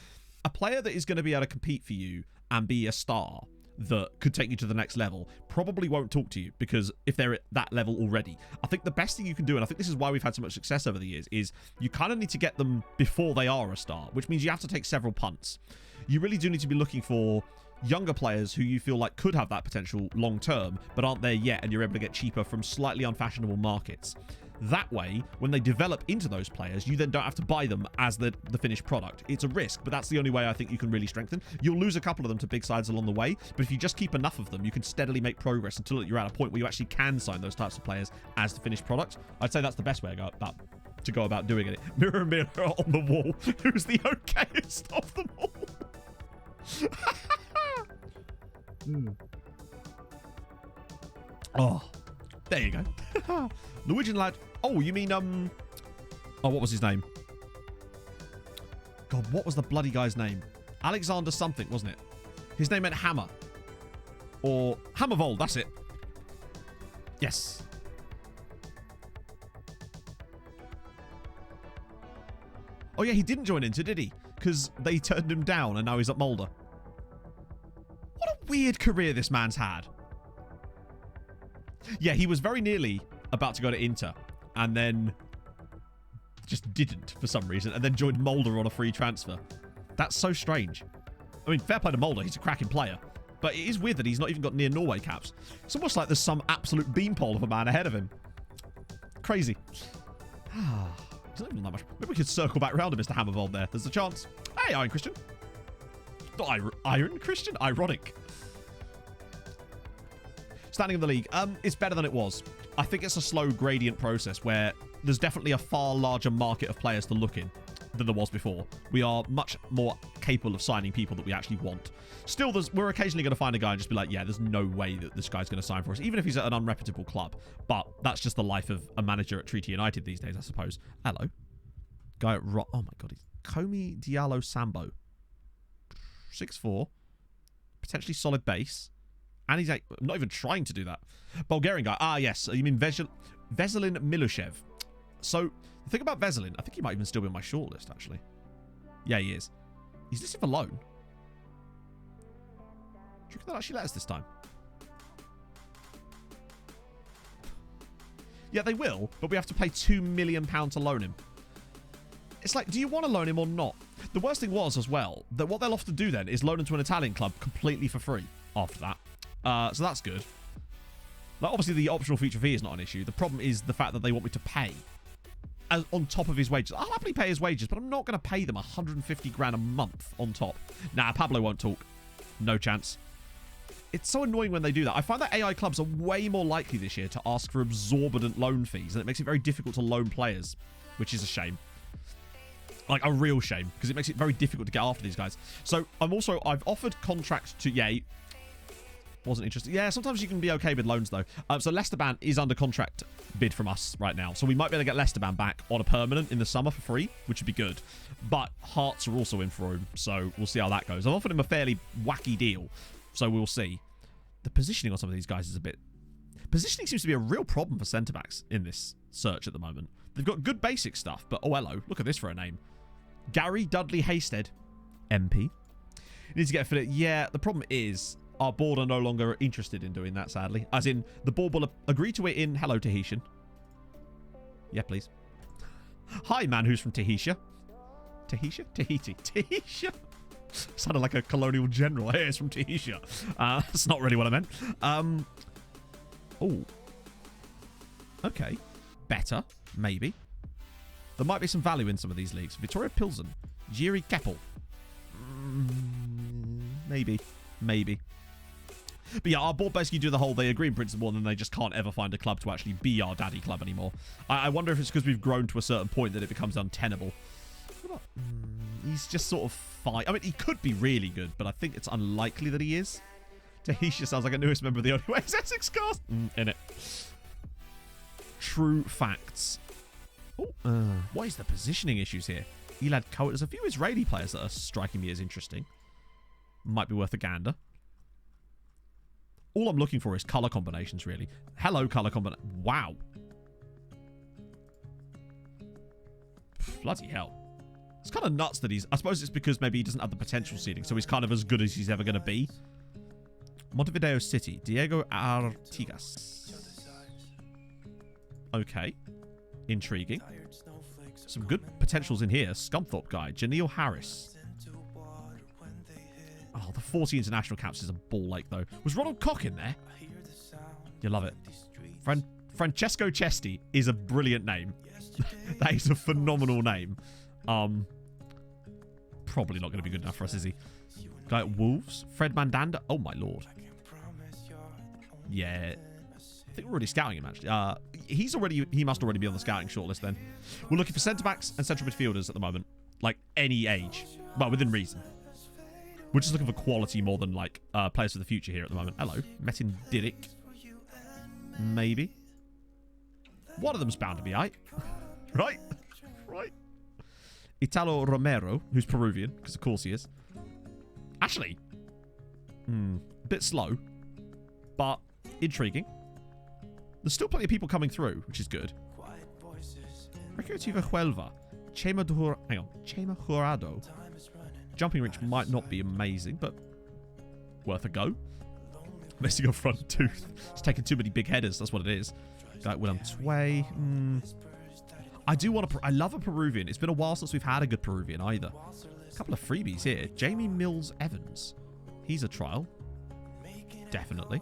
S7: a player that is going to be able to compete for you and be a star that could take you to the next level probably won't talk to you, because if they're at that level already. I think the best thing you can do, and I think this is why we've had so much success over the years, is you kind of need to get them before they are a star, which means you have to take several punts. You really do need to be looking for younger players who you feel like could have that potential long term, but aren't there yet, and you're able to get cheaper from slightly unfashionable markets. That way, when they develop into those players, you then don't have to buy them as the finished product. It's a risk, but that's the only way I think you can really strengthen. You'll lose a couple of them to big sides along the way, but if you just keep enough of them, you can steadily make progress until you're at a point where you actually can sign those types of players as the finished product. I'd say that's the best way to go about doing it. Mirror, mirror on the wall. Who's the okayest of them all? Oh, there you go. Norwegian lad. Oh, you mean, oh, what was his name? God, what was the bloody guy's name? Alexander something, wasn't it? His name meant hammer. Or Hammervold, that's it. Yes. Oh, yeah, he didn't join Inter, did he? Because they turned him down and now he's at Mulder. What a weird career this man's had. Yeah, he was very nearly about to go to Inter and then just didn't for some reason and then joined Mulder on a free transfer. That's so strange. I mean, fair play to Mulder. He's a cracking player. But it is weird that he's not even got near Norway caps. It's almost like there's some absolute beanpole of a man ahead of him. Crazy. He's not even that much. Maybe we could circle back round to Mr. Hammervold there. There's a chance. Hey, Iron Christian. Not Iron Christian? Ironic. Standing in the league. It's better than it was. I think it's a slow gradient process where there's definitely a far larger market of players to look in than there was before. We are much more capable of signing people that we actually want. Still, we're occasionally going to find a guy and just be like, yeah, there's no way that this guy's going to sign for us, even if he's at an unreputable club. But that's just the life of a manager at Treaty United these days, I suppose. Hello. Guy at oh my God, he's Komi Diallo Sambo. 6'4". Potentially solid base. And he's not even trying to do that. Bulgarian guy. Ah, yes. You mean Veselin Milushev. So, the thing about Veselin, I think he might even still be on my shortlist, actually. Yeah, he is. He's listed for loan. Do you think they'll actually let us this time? Yeah, they will, but we have to pay £2 million to loan him. It's like, do you want to loan him or not? The worst thing was, as well, that what they'll often do then is loan him to an Italian club completely for free after that. So that's good. Like, obviously, the optional feature fee is not an issue. The problem is the fact that they want me to pay on top of his wages. I'll happily pay his wages, but I'm not going to pay them 150 grand a month on top. Nah, Pablo won't talk. No chance. It's so annoying when they do that. I find that AI clubs are way more likely this year to ask for exorbitant loan fees, and it makes it very difficult to loan players, which is a shame. Like, a real shame, because it makes it very difficult to get after these guys. So, I've offered contracts to Ye. Wasn't interested. Yeah, sometimes you can be okay with loans, though. So Lesterban is under contract bid from us right now. So we might be able to get Lesterban back on a permanent in the summer for free, which would be good. But Hearts are also in for him, so we'll see how that goes. I've offered him a fairly wacky deal, so we'll see. The positioning on some of these guys is a bit... Positioning seems to be a real problem for centre-backs in this search at the moment. They've got good basic stuff, but oh, hello. Look at this for a name. Gary Dudley Hasted, MP. Needs to get a fit. Yeah, the problem is... Our board are no longer interested in doing that, sadly. As in, the board will agree to it in Hello Tahitian. Yeah, please. Hi, man who's from Tahiti. Tahiti? Tahiti. Tahiti? Sounded like a colonial general. Hey, it's from Tahiti. That's not really what I meant. Oh. Okay. Better. Maybe. There might be some value in some of these leagues. Victoria Pilsen. Jiri Keppel. Maybe. Maybe. But yeah, our board basically do the whole they agree in principle and then they just can't ever find a club to actually be our daddy club anymore. I wonder if it's because we've grown to a certain point that it becomes untenable. He's just sort of fine. I mean, he could be really good, but I think it's unlikely that he is. Tahisha sounds like a newest member of the Only Way is Essex cast. In it. True facts. Oh, what is the positioning issues here? Elad Coat. There's a few Israeli players that are striking me as interesting. Might be worth a gander. All I'm looking for is colour combinations, really. Hello, colour combination. Wow. Bloody hell. It's kind of nuts that he's... I suppose it's because maybe he doesn't have the potential seeding, so he's kind of as good as he's ever going to be. Montevideo City. Diego Artigas. Okay. Intriguing. Some good potentials in here. Scunthorpe guy. Janeel Harris. Oh, the 40 international caps is a ball ache, though. Was Ronald Koch in there? You love it. Francesco Cesti is a brilliant name. That is a phenomenal name. Probably not going to be good enough for us, is he? Guy at Wolves. Fred Mandanda. Oh, my lord. Yeah. I think we're already scouting him, actually. He must already be on the scouting shortlist, then. We're looking for centre-backs and central midfielders at the moment. Like, any age. Well, within reason. We're just looking for quality more than, like, players for the future here at the moment. Hello. Metin Didic. Maybe. One of them's bound to be aight. Right? Right. Italo Romero, who's Peruvian, because of course he is. Actually, a bit slow, but intriguing. There's still plenty of people coming through, which is good. Recreativa Huelva. Chema Jurado. Jumping reach might not be amazing, but worth a go. Messing up front tooth. It's taking too many big headers, that's what it is. Guy Willem Tway. I love a Peruvian. It's been a while since we've had a good Peruvian either. A couple of freebies here. Jamie Mills Evans. He's a trial. Definitely.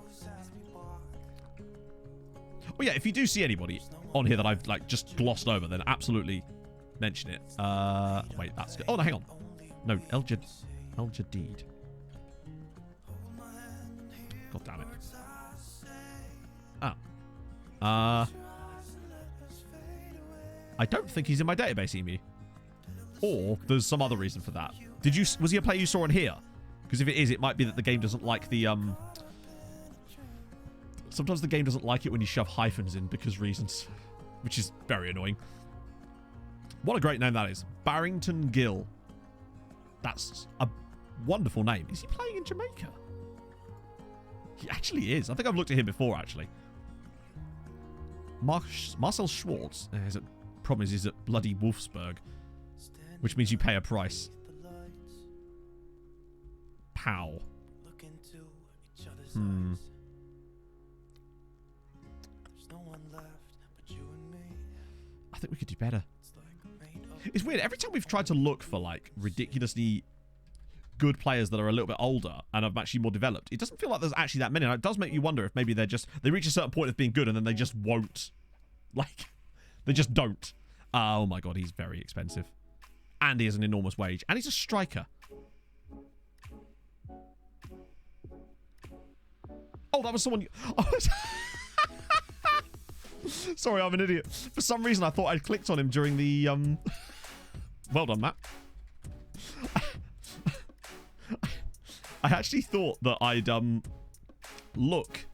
S7: Oh yeah, if you do see anybody on here that I've like just glossed over, then absolutely mention it. Wait, that's good. Oh no, hang on. No, El Jadid. God damn it. I don't think he's in my database, Emu. Or there's some other reason for that. Was he a player you saw on here? Because if it is, it might be that the game doesn't like the sometimes the game doesn't like it when you shove hyphens in because reasons, which is very annoying. What a great name that is. Barrington Gill. That's a wonderful name. Is he playing in Jamaica? He actually is. I think I've looked at him before, actually. Marcel Schwartz. Problem is he's at bloody Wolfsburg, which means you pay a price. Pow. I think we could do better. It's weird. Every time we've tried to look for like ridiculously good players that are a little bit older and are actually more developed, it doesn't feel like there's actually that many. And it does make you wonder if maybe they reach a certain point of being good and then they just won't. Like, they just don't. Oh my god, he's very expensive. And he has an enormous wage. And he's a striker. Oh, that was someone... Oh, sorry, I'm an idiot. For some reason, I thought I'd clicked on him during the... Well done, Matt. I actually thought that I'd... Look...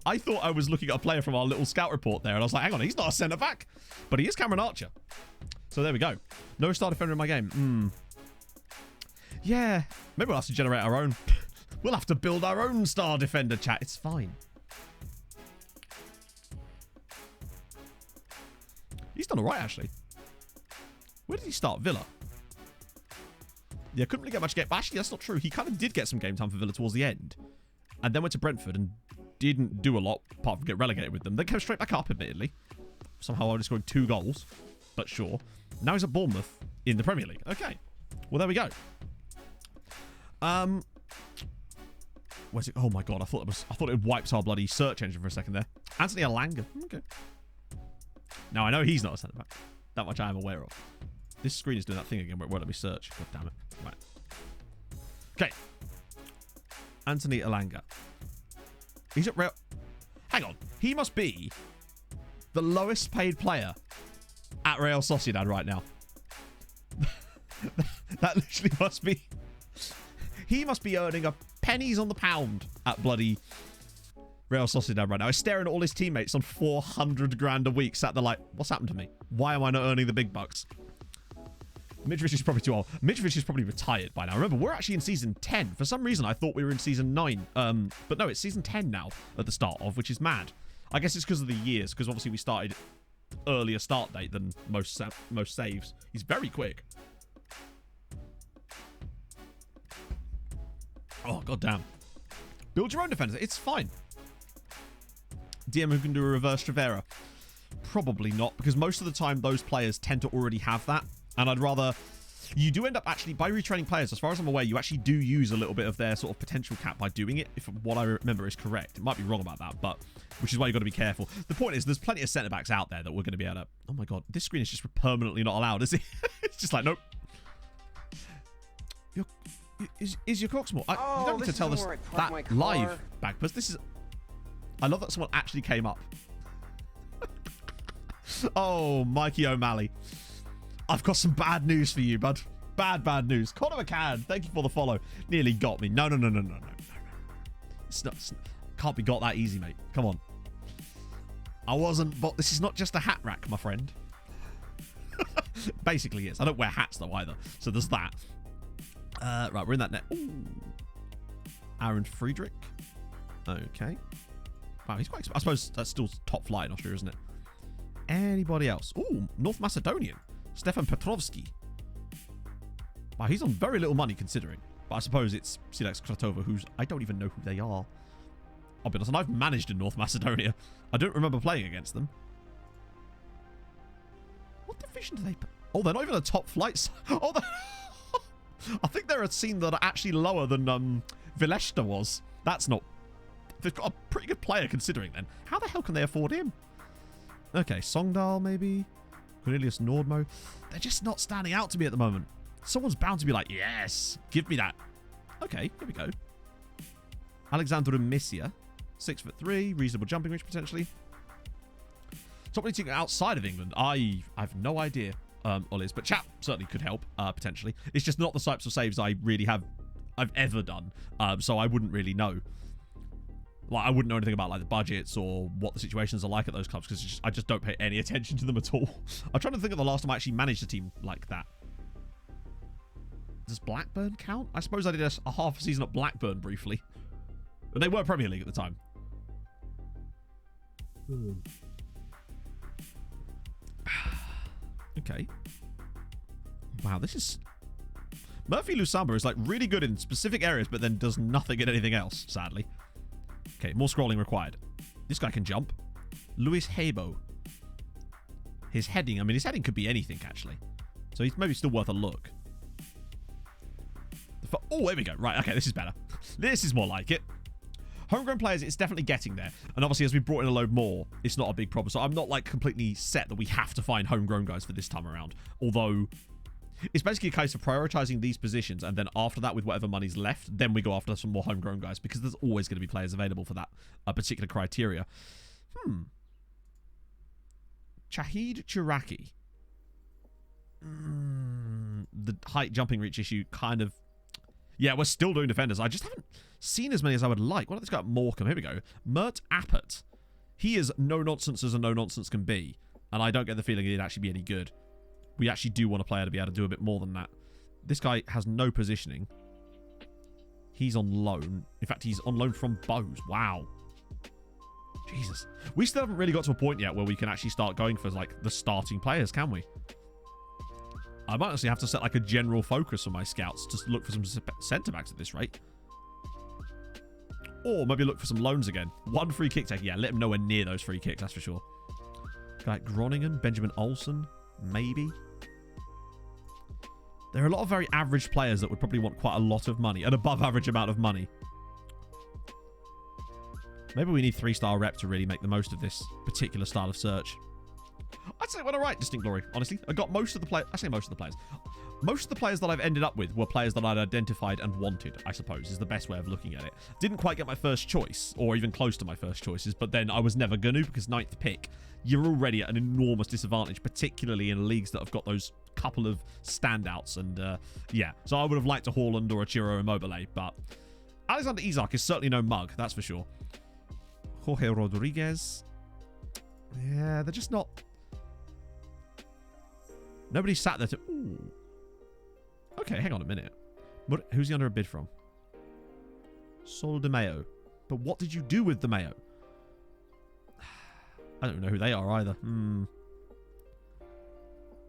S7: I thought I was looking at a player from our little scout report there, and I was like, hang on, he's not a centre-back. But he is Cameron Archer. So there we go. No star defender in my game. Yeah. Maybe we'll have to generate our own. We'll have to build our own star defender, chat. It's fine. He's done all right, actually. Where did he start? Villa. Yeah, couldn't really get much game. Actually, that's not true. He kind of did get some game time for Villa towards the end. And then went to Brentford and didn't do a lot apart from get relegated with them. Then came straight back up, admittedly. Somehow only scoring 2 goals. But sure. Now he's at Bournemouth in the Premier League. Okay. Well, there we go. Where's it? Oh my god, I thought it wiped our bloody search engine for a second there. Anthony Alanga. Okay. Now I know he's not a centre back. That much I am aware of. This screen is doing that thing again where it won't let me search. God damn it. Right. Okay. Anthony Elanga. He's at Real... Hang on. He must be the lowest paid player at Real Sociedad right now. That literally must be... He must be earning a pennies on the pound at bloody Real Sociedad right now. He's staring at all his teammates on 400 grand a week, sat there like, what's happened to me? Why am I not earning the big bucks? Mitrovic is probably too old. Mitrovic is probably retired by now. Remember, we're actually in season 10. For some reason, I thought we were in season 9. But no, it's season 10 now at the start of, which is mad. I guess it's because of the years, because obviously we started earlier start date than most saves. He's very quick. Oh, goddamn. Build your own defender. It's fine. DM who can do a reverse Trevera. Probably not, because most of the time those players tend to already have that. And I'd rather... You do end up actually, by retraining players, as far as I'm aware, you actually do use a little bit of their sort of potential cap by doing it, if what I remember is correct. It might be wrong about that, but... Which is why you've got to be careful. The point is, there's plenty of centre-backs out there that we're going to be able to... Oh my god, this screen is just permanently not allowed, is it? It's just like, nope. Is your cock small? You don't need to tell us that live, Bagpuss. This is... I love that someone actually came up. Oh, Mikey O'Malley. I've got some bad news for you, bud. Bad news. Conor McCann, thank you for the follow. Nearly got me. No. It's not, can't be got that easy, mate. Come on. I wasn't, but this is not just a hat rack, my friend. Basically, yes. I don't wear hats, though, either. So there's that. Right, we're in that net. Ooh. Aaron Friedrich. Okay. Wow, he's quite... I suppose that's still top flight in Austria, isn't it? Anybody else? Ooh, North Macedonian. Stefan Petrovski. Wow, he's on very little money considering. But I suppose it's Silex Kratova, who's... I don't even know who they are. I'll be honest, and I've managed in North Macedonia. I don't remember playing against them. What division do they... Oh, they're not even a top flight... Oh, I think they're a team that are actually lower than Vileshta was. That's not... They've got a pretty good player considering then. How the hell can they afford him? Okay, Songdal maybe. Cornelius Nordmo. They're just not standing out to me at the moment. Someone's bound to be like, yes, give me that. Okay, here we go. Alexander Misia. 6'3", reasonable jumping range potentially. Top league team outside of England. I have no idea, Ollie's, but chat certainly could help, potentially. It's just not the types of saves I've ever done, so I wouldn't really know. Like, I wouldn't know anything about like the budgets or what the situations are like at those clubs because I just don't pay any attention to them at all. I'm trying to think of the last time I actually managed a team like that. Does Blackburn count? I suppose I did a half a season at Blackburn briefly. But they were Premier League at the time. Okay. Wow, this is... Murphy Lusamba is like really good in specific areas but then does nothing in anything else, sadly. Okay, more scrolling required. This guy can jump. Luis Hebo. His heading, I mean, his heading could be anything, actually. So he's maybe still worth a look. Oh, there we go. Right, okay, this is better. This is more like it. Homegrown players, it's definitely getting there. And obviously, as we brought in a load more, it's not a big problem. So I'm not, like, completely set that we have to find homegrown guys for this time around. Although... It's basically a case of prioritizing these positions, and then after that, with whatever money's left, then we go after some more homegrown guys, because there's always going to be players available for that particular criteria. Chahid Chiraki. The height jumping reach issue kind of... Yeah, we're still doing defenders. I just haven't seen as many as I would like. What have this got? Morecambe. Here we go. Mert Appert. He is no-nonsense as a no-nonsense can be, and I don't get the feeling he'd actually be any good. We actually do want a player to be able to do a bit more than that. This guy has no positioning. He's on loan. In fact, he's on loan from Bose. Wow. Jesus. We still haven't really got to a point yet where we can actually start going for, like, the starting players, can we? I might actually have to set, like, a general focus on my scouts to look for some centre-backs at this rate. Or maybe look for some loans again. One free kick taker. Yeah, let him nowhere near those free kicks, that's for sure. Guy like Groningen, Benjamin Olsen, maybe. There are a lot of very average players that would probably want quite a lot of money, an above average amount of money. Maybe we need 3-star rep to really make the most of this particular style of search. I'd say we're all right, Distinct Glory, honestly. I got most of the players. I say most of the players. Most of the players that I've ended up with were players that I'd identified and wanted, I suppose, is the best way of looking at it. Didn't quite get my first choice, or even close to my first choices, but then I was never going to, because 9th pick, you're already at an enormous disadvantage, particularly in leagues that have got those couple of standouts. And yeah, so I would have liked a Haaland or a Ciro Immobile, but Alexander Isak is certainly no mug, that's for sure. Jorge Rodriguez. Yeah, they're just not... Nobody sat there to... Ooh. Okay, hang on a minute. Who's he under a bid from? Sol de Mayo. But what did you do with the Mayo? I don't know who they are either.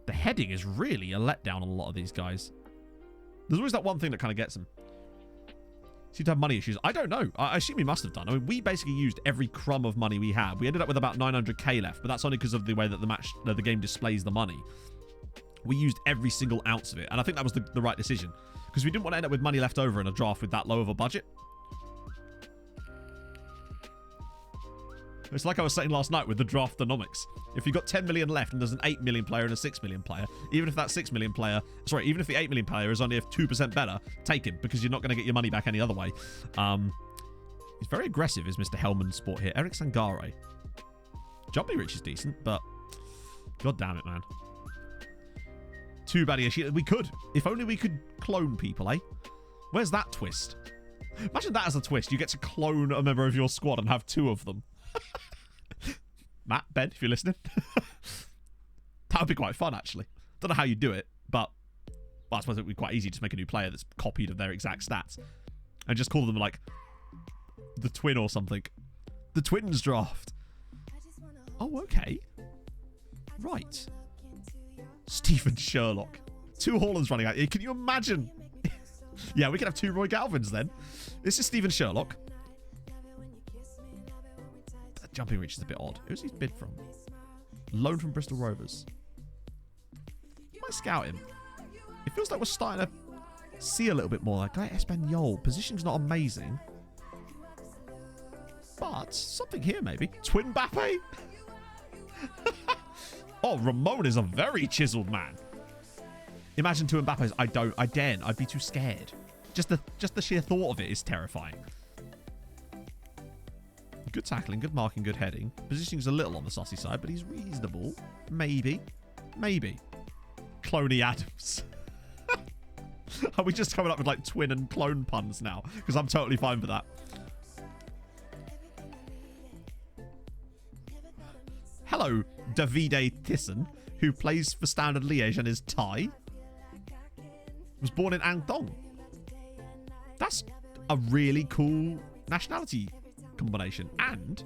S7: The heading is really a letdown on a lot of these guys. There's always that one thing that kind of gets them. Seem to have money issues. I don't know. I assume he must have done. I mean, we basically used every crumb of money we had. We ended up with about 900k left, but that's only because of the way that the game displays the money. We used every single ounce of it, and I think that was the right decision, because we didn't want to end up with money left over in a draft with that low of a budget. It's like I was saying last night with the draftonomics. If you've got 10 million left and there's an 8 million player and a 6 million player, even if that 6 million player, sorry, even if the 8 million player is only 2% better, take him, because you're not going to get your money back any other way. He's very aggressive, is Mr. Hellman Sport here. Eric Sangare. Jumpy Rich is decent, but god damn it, man. Too bad we could. If only we could clone people, eh? Where's that twist? Imagine that as a twist. You get to clone a member of your squad and have 2 of them. Matt, Ben, if you're listening. That would be quite fun, actually. Don't know how you do it, but well, I suppose it would be quite easy to make a new player that's copied of their exact stats. And just call them, like, the twin or something. The twins draft. Oh, okay. Right. Stephen Sherlock. 2 Haalands running out. Can you imagine? Yeah, we could have 2 Roy Galvins then. This is Stephen Sherlock. That jumping reach is a bit odd. Who's his bid from? Loan from Bristol Rovers. Might scout him. It feels like we're starting to see a little bit more. Like guy Espanyol. Position's not amazing. But something here maybe. Twin Mbappe? Oh, Ramon is a very chiseled man. Imagine 2 Mbappes. I daren't. I'd be too scared. Just the sheer thought of it is terrifying. Good tackling, good marking, good heading. Positioning's a little on the saucy side, but he's reasonable. Maybe. Cloney Adams. Are we just coming up with like twin and clone puns now? Because I'm totally fine with that. Hello, Davide Thyssen, who plays for Standard Liège and is Thai. Was born in Andong. That's a really cool nationality combination and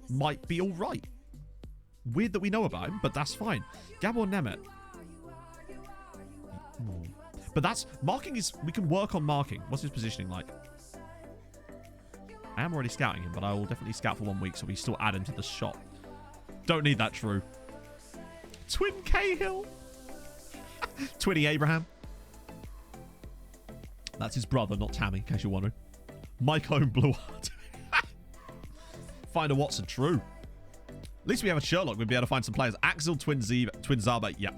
S7: might be all right. Weird that we know about him, but that's fine. Gabor Nemeth. But that's... Marking is... We can work on marking. What's his positioning like? I am already scouting him, but I will definitely scout for 1 week, so we still add him to the shop. Don't need that, true. Twin Cahill. Twinny Abraham. That's his brother, not Tammy, in case you're wondering. Mike Owen Blue Heart. Find a Watson, true. At least we have a Sherlock. We'll be able to find some players. Axel Twin Zaba, yeah.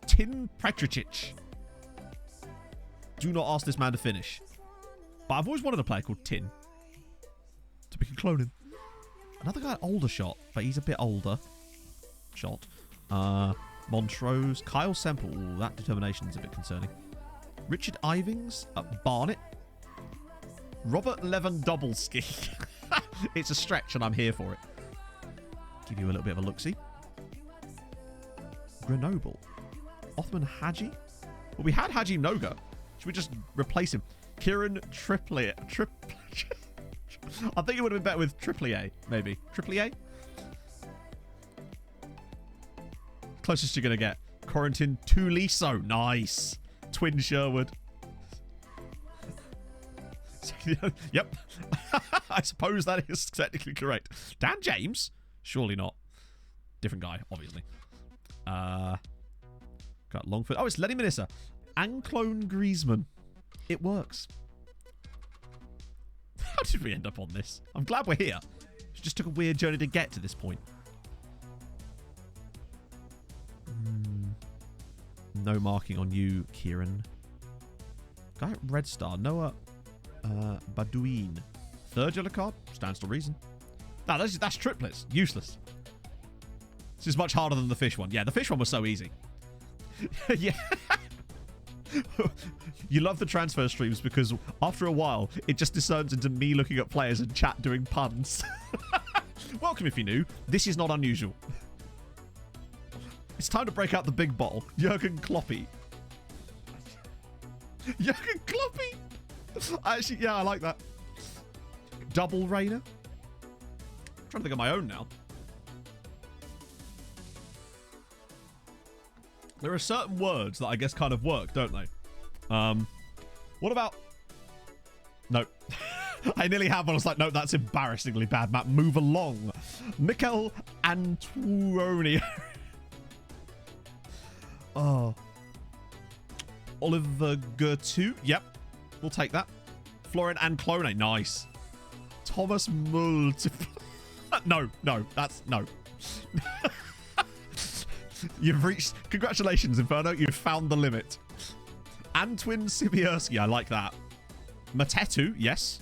S7: Tin Petricic. Do not ask this man to finish. But I've always wanted a player called Tin. So we can clone him. Another guy, older shot, but he's a bit older. Shot. Montrose. Kyle Semple. Ooh, that determination's a bit concerning. Richard Ivings. Barnett. Robert Lewandowski. It's a stretch and I'm here for it. Give you a little bit of a look-see. Grenoble. Othman Haji. Well, we had Haji Noga. Should we just replace him? Kieran Trippier. I think it would have been better with Trippier, maybe. Trippier? Closest you're going to get. Corentin Tuliso. Nice. Twin Sherwood. Yep. I suppose that is technically correct. Dan James? Surely not. Different guy, obviously. Got Longford. Oh, it's Lenny Manissa. Anclone Griezmann. It works. How did we end up on this? I'm glad we're here. It just took a weird journey to get to this point. No marking on you, Kieran. Guy at Red Star. Noah Badouin. Third yellow card. Stands to reason. No, that's triplets. Useless. This is much harder than the fish one. Yeah, the fish one was so easy. Yeah. You love the transfer streams because after a while, it just discerns into me looking at players and chat doing puns. Welcome if you're new. This is not unusual. It's time to break out the big bottle. Jurgen Kloppy. Jurgen Kloppy. Actually, yeah, I like that. Double Rainer. I'm trying to think of my own now. There are certain words that I guess kind of work, don't they? What about... No. I nearly have one. I was like, no, that's embarrassingly bad, Matt. Move along. Mikel Antuonio. Oh. Oliver Gertu. Yep. We'll take that. Florian Anclone. Nice. Thomas Multiple. No. That's... No. You've reached... Congratulations, Inferno. You've found the limit. Antwin Sibierski. I like that. Matetu. Yes.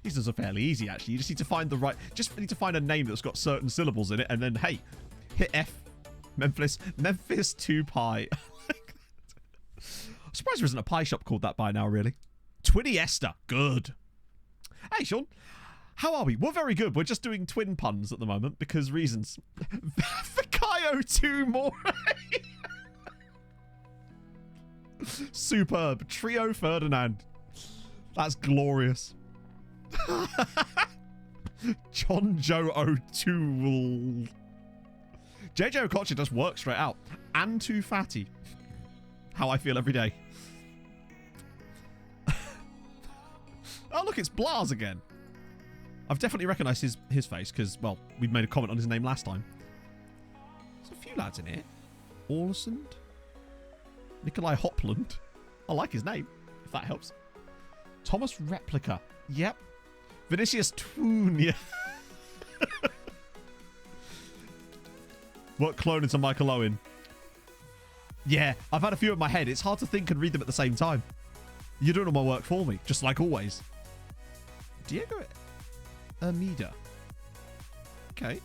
S7: These are fairly easy, actually. You just need to find the right... Just need to find a name that's got certain syllables in it. And then, hey, hit F. Memphis 2 Pi. I'm surprised there isn't a pie shop called that by now, really. Twinny Esther. Good. Hey, Sean. How are we? We're very good. We're just doing twin puns at the moment because reasons. Fikayo 2 more. Superb. Trio Ferdinand. That's glorious. John Joe O'Toole. JJ Okocha just works straight out. And too fatty. How I feel every day. Oh, look, it's Blas again. I've definitely recognised his face because, well, we made a comment on his name last time. There's a few lads in here. Orlesund. Nikolai Hopland. I like his name, if that helps. Thomas Replica. Yep. Vinicius Tunia. What clone into Michael Owen? Yeah, I've had a few in my head. It's hard to think and read them at the same time. You're doing all my work for me, just like always. Diego Amida. Okay.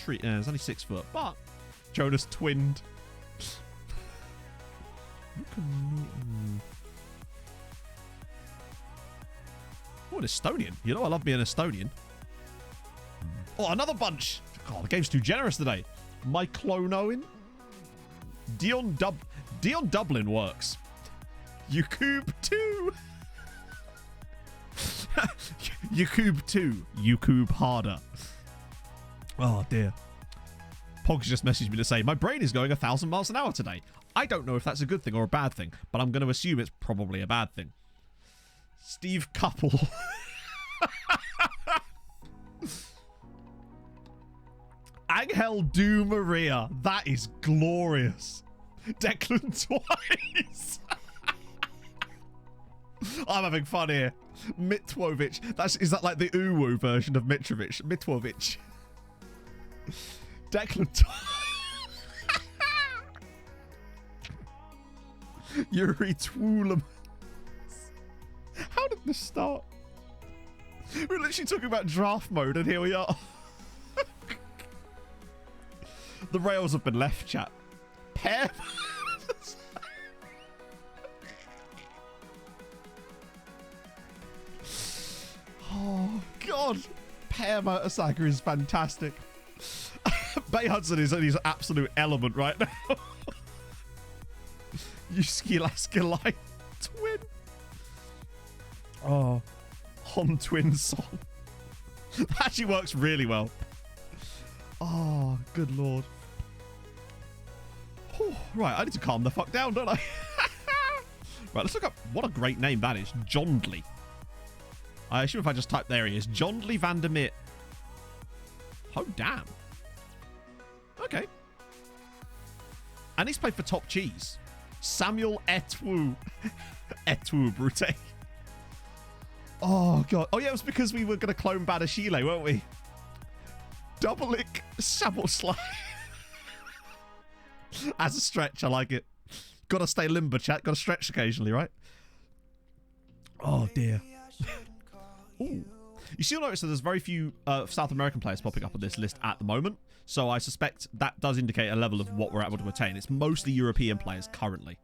S7: There's only 6 foot, but Jonas twinned. Oh, an Estonian. You know I love being an Estonian. Oh, another bunch. Oh, the game's too generous today. My clone Owen. Dion Dublin works. Yukub 2. Yukub 2. Yukub harder. Oh, dear. Pog's just messaged me to say, my brain is going 1,000 miles an hour today. I don't know if that's a good thing or a bad thing, but I'm going to assume it's probably a bad thing. Steve Couple. Angel Du Maria. That is glorious. Declan twice. I'm having fun here. Mitrovic. Is that like the Uwu version of Mitrovic? Mitrovic. Declan twice. Yuri Twulam. How did this start? We're literally talking about draft mode and here we are. The rails have been left, chat. Pear. Oh, God. Pear Motor Saga is fantastic. Bay Hudson is in his absolute element right now. Yuski Laskalite twin. Oh. Hom twin song. That actually works really well. Oh, good lord. Whew, right, I need to calm the fuck down, don't I? Right, let's look up what a great name that is. Jondley. I assume if I just type there he is. Jondley van der Meer. Oh, damn. Okay. And he's played for Top Cheese. Samuel Etwu. Etwu Brute. Oh, God. Oh, yeah, it was because we were going to clone Badashile, weren't we? Double lick. Sabot slide. As a stretch, I like it. Gotta stay limber, chat. Gotta stretch occasionally, right? Oh, dear. Ooh. You still notice that there's very few South American players popping up on this list at the moment. So I suspect that does indicate a level of what we're able to attain. It's mostly European players currently.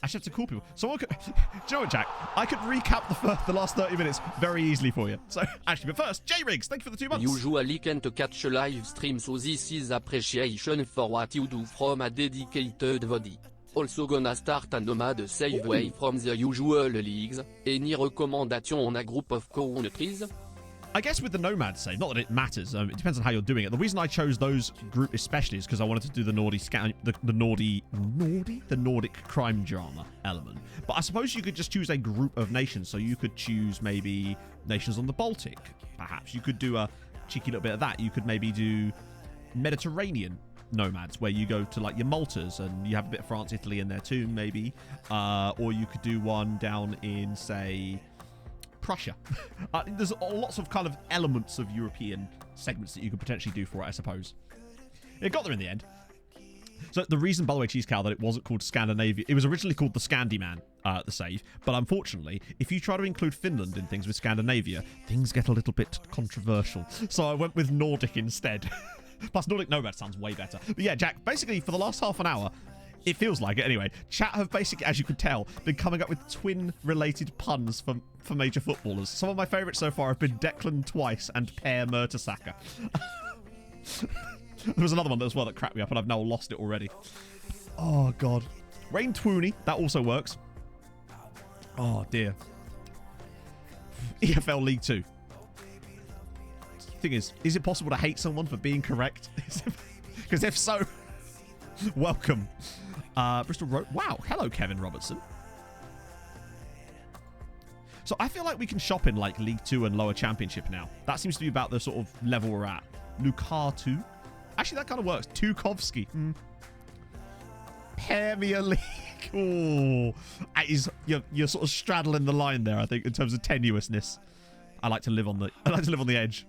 S7: Actually, that's a cool people. Someone could... Do you know what, Jack? I could recap the last 30 minutes very easily for you. So, actually, but first, J-Riggs, thank you for the 2 months.
S8: Usually can't catch live stream, so this is appreciation for what you do from a dedicated body. Also gonna start a nomad save way from the usual leagues. Any recommendation on a group of countries?
S7: I guess with the Nomad save, not that it matters, it depends on how you're doing it. The reason I chose those group especially is because I wanted to do the Nordic crime drama element. But I suppose you could just choose a group of nations. So you could choose maybe nations on the Baltic, perhaps. You could do a cheeky little bit of that. You could maybe do Mediterranean nomads, where you go to like your Maltas and you have a bit of France, Italy in there too, maybe. Or you could do one down in, say... Prussia. There's lots of kind of elements of European segments that you could potentially do for it, I suppose. It got there in the end. So the reason, by the way, Cheese Cow, that it wasn't called Scandinavia, it was originally called the Scandyman, the save. But unfortunately, if you try to include Finland in things with Scandinavia, things get a little bit controversial. So I went with Nordic instead. Plus, Nordic Nomad sounds way better. But yeah, Jack, basically for the last half an hour, it feels like it anyway, chat have basically, as you could tell, been coming up with twin-related puns for major footballers. Some of my favourites so far have been Declan Twice and Per Mertesacker. There was another one as well that cracked me up, and I've now lost it already. Oh, God. Rain Twooney, that also works. Oh, dear. EFL League 2. Thing is it possible to hate someone for being correct? Because if so, welcome. Bristol Road. Wow. Hello, Kevin Robertson. So I feel like we can shop in like League 2 and lower championship now. That seems to be about the sort of level we're at. Lukaku. Actually, that kind of works. Tukovsky. Premier League. Oh, you're sort of straddling the line there, I think, in terms of tenuousness. I like to live on the edge.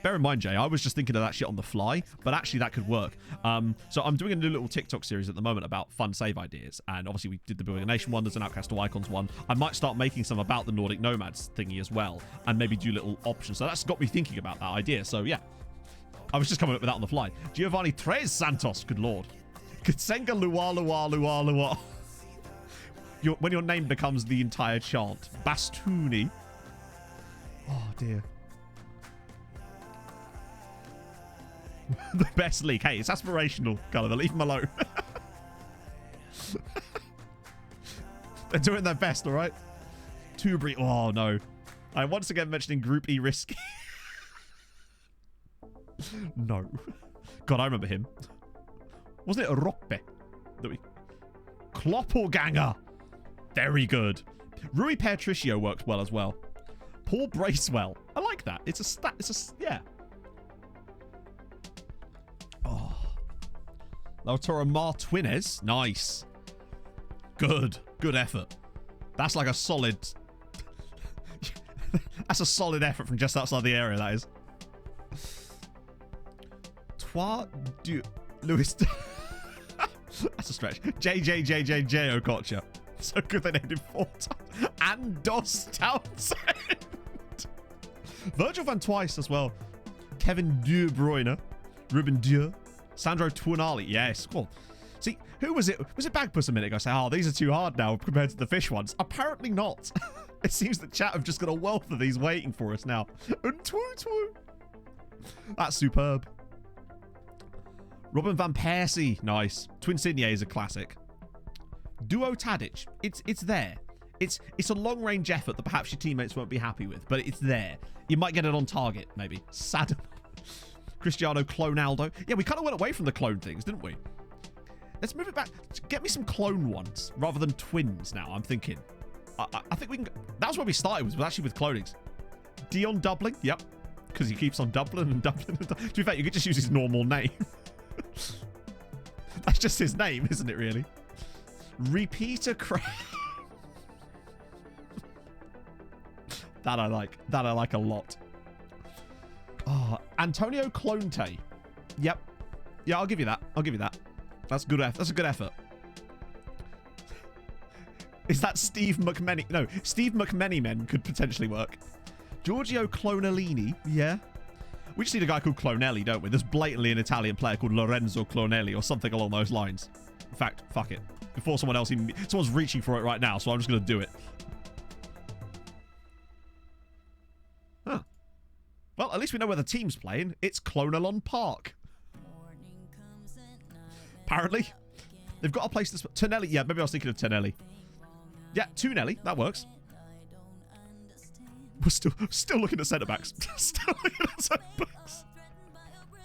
S7: Bear in mind, Jay, I was just thinking of that shit on the fly, but actually that could work. So I'm doing a new little TikTok series at the moment about fun save ideas, and obviously we did the Building a Nation one, there's an Outcast to Icons one. I might start making some about the Nordic Nomads thingy as well, and maybe do little options. So that's got me thinking about that idea. So yeah, I was just coming up with that on the fly. Giovanni Tres Santos, good lord. Kutsenga Lua Lua Lua Lua. When your name becomes the entire chant. Bastuni. Oh dear. The best league. Hey, it's aspirational, Gulliver. Leave them alone. They're doing their best, all right? Tubery. Oh, no. I'm once again mentioning Group E risky. No. God, I remember him. Wasn't it Roppe? Kloppelganger. Very good. Rui Patricio worked well as well. Paul Bracewell. I like that. It's a stat. Yeah. Oh. Lautaro Martinez. Nice. Good. Good effort. That's like a solid... That's a solid effort from just outside the area, that is. Trois du... Louis... That's a stretch. JJJJJ Okocha. So good they named him 4 times. And Dos Townsend. Virgil van Twice as well. Kevin De Bruyne. Ruben Dieu. Sandro Tuanali. Yes. Cool. See, who was it? Was it Bagpuss a minute ago? Say, oh, these are too hard now compared to the fish ones. Apparently not. It seems that chat have just got a wealth of these waiting for us now. And twoo. That's superb. Robin van Persie. Nice. Twin Sydney is a classic. Duo Tadic. It's there. It's a long-range effort that perhaps your teammates won't be happy with, but it's there. You might get it on target, maybe. Saddam. Cristiano Clonaldo. Yeah, we kind of went away from the clone things, didn't we? Let's move it back. Get me some clone ones rather than twins now, I'm thinking. I think we can... That was where we started, was actually with clonings. Dion Dublin. Yep. Because he keeps on doubling and doubling and doubling. To be fair, you could just use his normal name. That's just his name, isn't it, really? Repeater Crash. That I like. That I like a lot. Oh, Antonio Clonte. Yep. Yeah, I'll give you that. I'll give you that. That's good. That's a good effort. Is that Steve McMany? No, Steve McManymen could potentially work. Giorgio Clonellini. Yeah. We just need a guy called Clonelli, don't we? There's blatantly an Italian player called Lorenzo Clonelli or something along those lines. In fact, fuck it. Before someone else even... Someone's reaching for it right now, so I'm just going to do it. Huh. Well, at least we know where the team's playing. It's Clonelon Park. Apparently. They've got a place to... Tonelli. Yeah, maybe I was thinking of Tonelli. Yeah, Tunelli. That works. We're still looking at centre-backs. Still looking at centre-backs.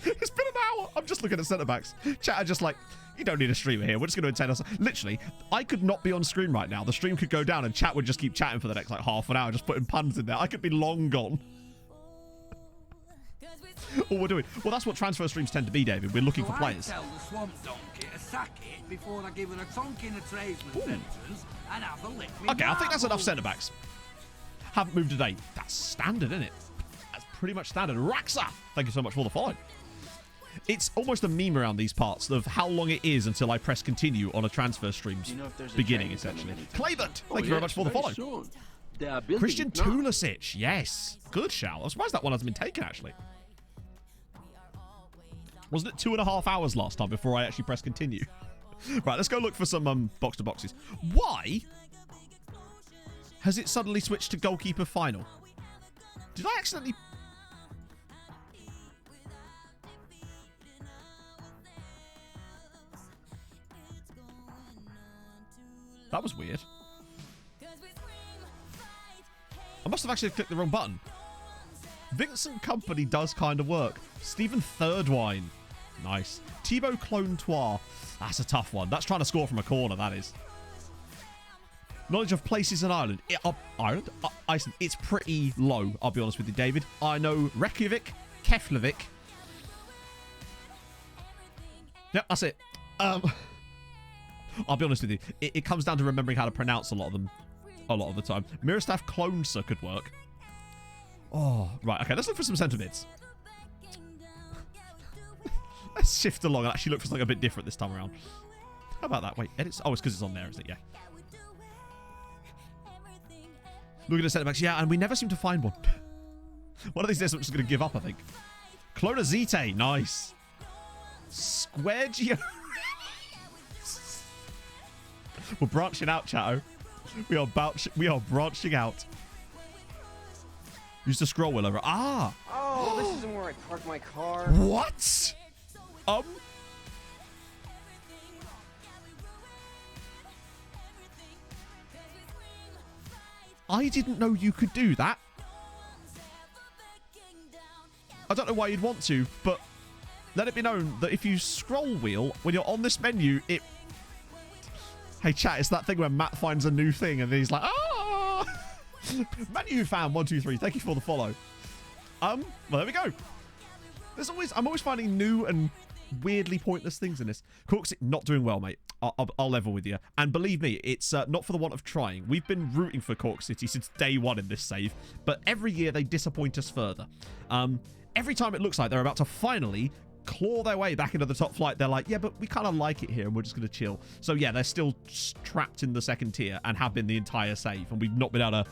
S7: It's been an hour. I'm just looking at centre-backs. Chat are just like, you don't need a streamer here. We're just going to attend us. Literally, I could not be on stream right now. The stream could go down and chat would just keep chatting for the next, like, half an hour, just putting puns in there. I could be long gone. All we're doing. Well, that's what transfer streams tend to be, David. We're looking for players.
S9: I tell the swamp donkey to sack it before I give her a tonk in a tradesman's entrance and have a lick me.
S7: Okay, I think that's enough centre-backs. Haven't moved today. That's standard, isn't it? That's pretty much standard. Raxa! Thank you so much for the follow. It's almost a meme around these parts of how long it is until I press continue on a transfer stream's beginning, essentially. Clavert! Thank you very much for the follow. Christian Tulisic. Yes. Good shout. I'm surprised that one hasn't been taken, actually. Wasn't it 2.5 hours last time before I actually pressed continue? Right, let's go look for some box-to-boxes. Why has it suddenly switched to goalkeeper final? Did I accidentally... That was weird. I must have actually clicked the wrong button. Vincent Company does kind of work. Stephen Thirdwine. Nice. Thibaut Clontois. That's a tough one. That's trying to score from a corner, that is. Knowledge of places in Ireland. Iceland. It's pretty low, I'll be honest with you, David. I know Reykjavik, Keflavik. Yep, that's it. I'll be honest with you. It comes down to remembering how to pronounce a lot of them a lot of the time. Miroslav Klonsa could work. Oh, right. Okay, let's look for some centre mids. Let's shift along and actually look for something a bit different this time around. How about that? Wait, edits. Oh, it's because it's on there, is it? Yeah. Looking at centre backs. Yeah, and we never seem to find one. One of these days I'm just going to give up, I think. Clonazite. Nice. Squaregio. We're branching out, chatto. We are branching out. Use the scroll wheel over. Ah!
S5: Oh, this isn't where I park my car.
S7: What? I didn't know you could do that. I don't know why you'd want to, but let it be known that if you scroll wheel, when you're on this menu, it... Hey, chat, it's that thing where Matt finds a new thing and then he's like, ah! Manu fan 123, thank you for the follow. Well, there we go. I'm always finding new and weirdly pointless things in this. Cork City not doing well, mate. I'll level with you. And believe me, it's not for the want of trying. We've been rooting for Cork City since day one in this save, but every year they disappoint us further. Every time it looks like they're about to finally claw their way back into the top flight, they're like, yeah, but we kind of like it here and we're just going to chill. So yeah, they're still trapped in the second tier and have been the entire save, and we've not been able to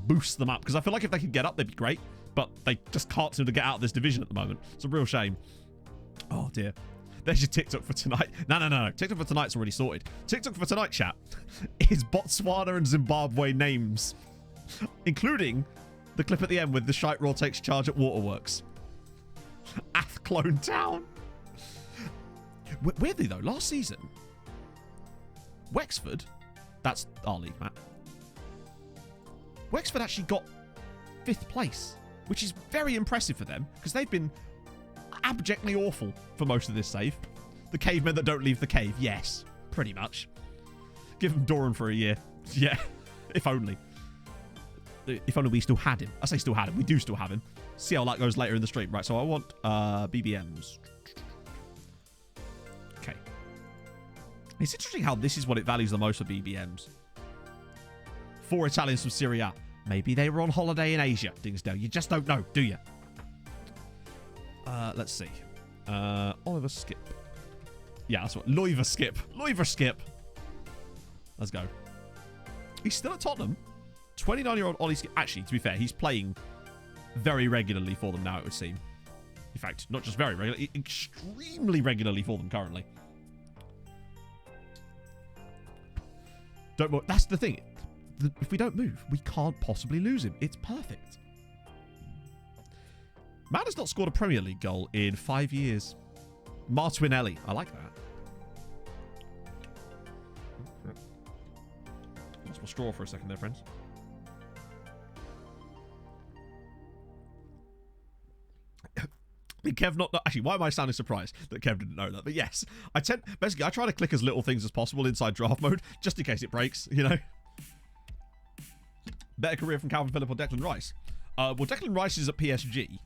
S7: boost them up, because I feel like if they could get up, they'd be great, but they just can't seem to get out of this division at the moment. It's a real shame. Oh dear. There's your TikTok for tonight. No. TikTok for tonight's already sorted. TikTok for tonight, chat, is Botswana and Zimbabwe names, including the clip at the end with the shite raw takes charge at Waterworks. Athclone Town. Weirdly though, last season, Wexford, that's our league, Matt. Wexford actually got 5th place, which is very impressive for them, because they've been abjectly awful for most of this save. The cavemen that don't leave the cave. Yes, pretty much. Give them Doran for a year. Yeah, if only. If only we still had him. I say still had him. We do still have him. See how that goes later in the stream. Right, so I want BBMs. Okay. It's interesting how this is what it values the most for BBMs. 4 Italians from Serie A. Maybe they were on holiday in Asia, Dingsdale. You just don't know, do you? Let's see. Oliver Skip. Yeah, that's what. Loiver Skip. Loiver Skip. Let's go. He's still at Tottenham. 29-year-old Ollie Skip. Actually, to be fair, he's playing very regularly for them now, it would seem. In fact, not just very regularly, extremely regularly for them currently. Don't move. That's the thing. If we don't move, we can't possibly lose him. It's perfect. Man has not scored a Premier League goal in 5 years. Martinelli. I like that. Lost my straw for a second there, friends. Kev not actually, why am I sounding surprised that Kev didn't know that? But yes, I try to click as little things as possible inside draft mode, just in case it breaks, you know. Better career from Calvin Phillips or Declan Rice. Well, Declan Rice is at PSG,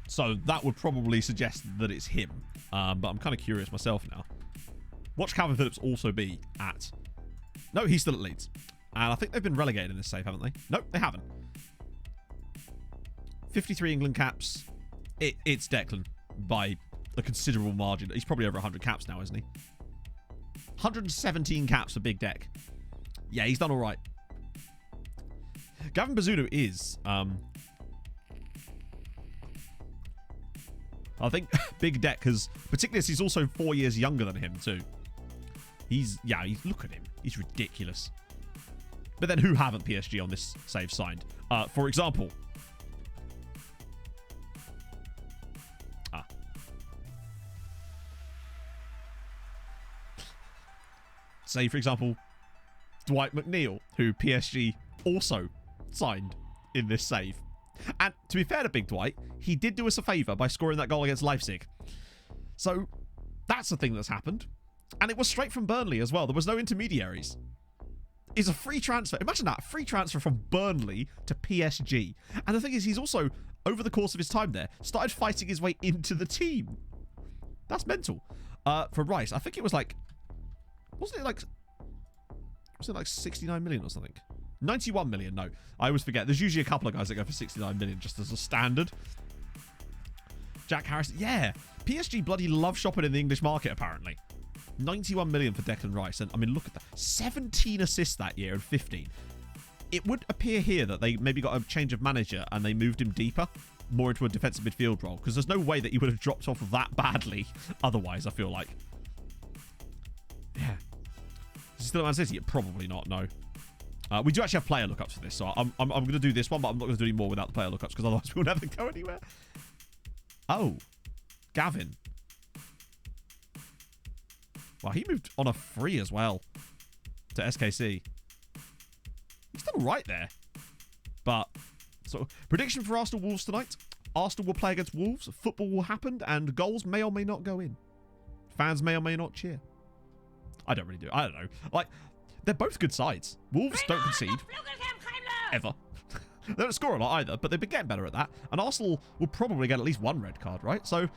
S7: so that would probably suggest that it's him. But I'm kind of curious myself now. Watch Calvin Phillips also be at... No, he's still at Leeds. And I think they've been relegated in this save, haven't they? Nope, they haven't. 53 England caps. It's Declan by a considerable margin. He's probably over 100 caps now, isn't he? 117 caps for Big Deck. Yeah, he's done all right. Gavin Bazzuto is... I think Big Deck has... Particularly as he's also 4 years younger than him, too. Look at him. He's ridiculous. But then who haven't PSG on this save signed? For example... Say, for example, Dwight McNeil, who PSG also signed in this save. And to be fair to Big Dwight, he did do us a favour by scoring that goal against Leipzig. So that's the thing that's happened. And it was straight from Burnley as well. There was no intermediaries. It's a free transfer. Imagine that. Free transfer from Burnley to PSG. And the thing is, he's also, over the course of his time there, started fighting his way into the team. That's mental. For Rice, I think it was like... Was it like 69 million or something? 91 million, no. I always forget. There's usually a couple of guys that go for 69 million just as a standard. Jack Harrison. Yeah. PSG bloody love shopping in the English market, apparently. 91 million for Declan Rice. And, I mean, look at that. 17 assists that year and 15. It would appear here that they maybe got a change of manager and they moved him deeper, more into a defensive midfield role. Because there's no way that he would have dropped off that badly otherwise, I feel like. Yeah. Is he still at Man City? Probably not, no. We do actually have player lookups for this, so I'm going to do this one, but I'm not going to do any more without the player lookups, because otherwise we'll never go anywhere. Oh. Gavin. Wow, he moved on a free as well to SKC. He's done all right there. But, so, prediction for Arsenal Wolves tonight. Arsenal will play against Wolves. Football will happen, and goals may or may not go in. Fans may or may not cheer. I don't really do. I don't know. Like, they're both good sides. Wolves don't concede. Ever. They don't score a lot either, but they've been getting better at that. And Arsenal will probably get at least one red card, right? So,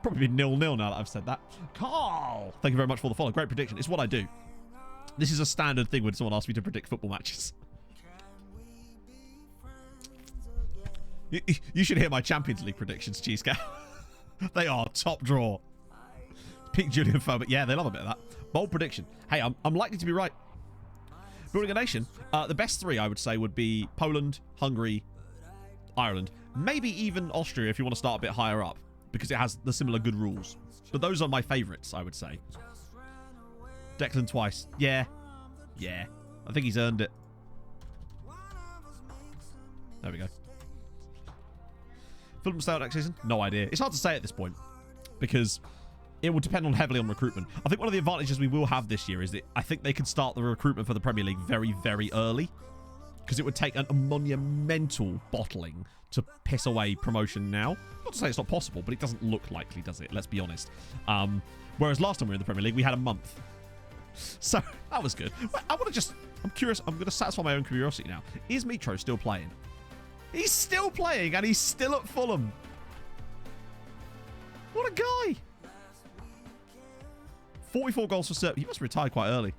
S7: probably 0-0 now that I've said that. Carl! Thank you very much for the follow. Great prediction. It's what I do. This is a standard thing when someone asks me to predict football matches. You should hear my Champions League predictions, Cheese Cow. They are top draw. Peak Julian Phobit. Yeah, they love a bit of that. Bold prediction. Hey, I'm likely to be right. Building a nation. The best three, I would say, would be Poland, Hungary, Ireland. Maybe even Austria if you want to start a bit higher up, because it has the similar good rules. But those are my favourites, I would say. Declan twice. Yeah. Yeah. I think he's earned it. There we go. Fulham start next season? No idea. It's hard to say at this point, because it will depend heavily on recruitment. I think one of the advantages we will have this year is that I think they can start the recruitment for the Premier League very, very early, because it would take a monumental bottling to piss away promotion now. Not to say it's not possible, but it doesn't look likely, does it? Let's be honest. Whereas last time we were in the Premier League, we had a month. So, that was good. I'm curious. I'm going to satisfy my own curiosity now. Is Mitro still playing? He's still playing, and he's still at Fulham. What a guy. 44 goals for Serbia. He must retire quite early.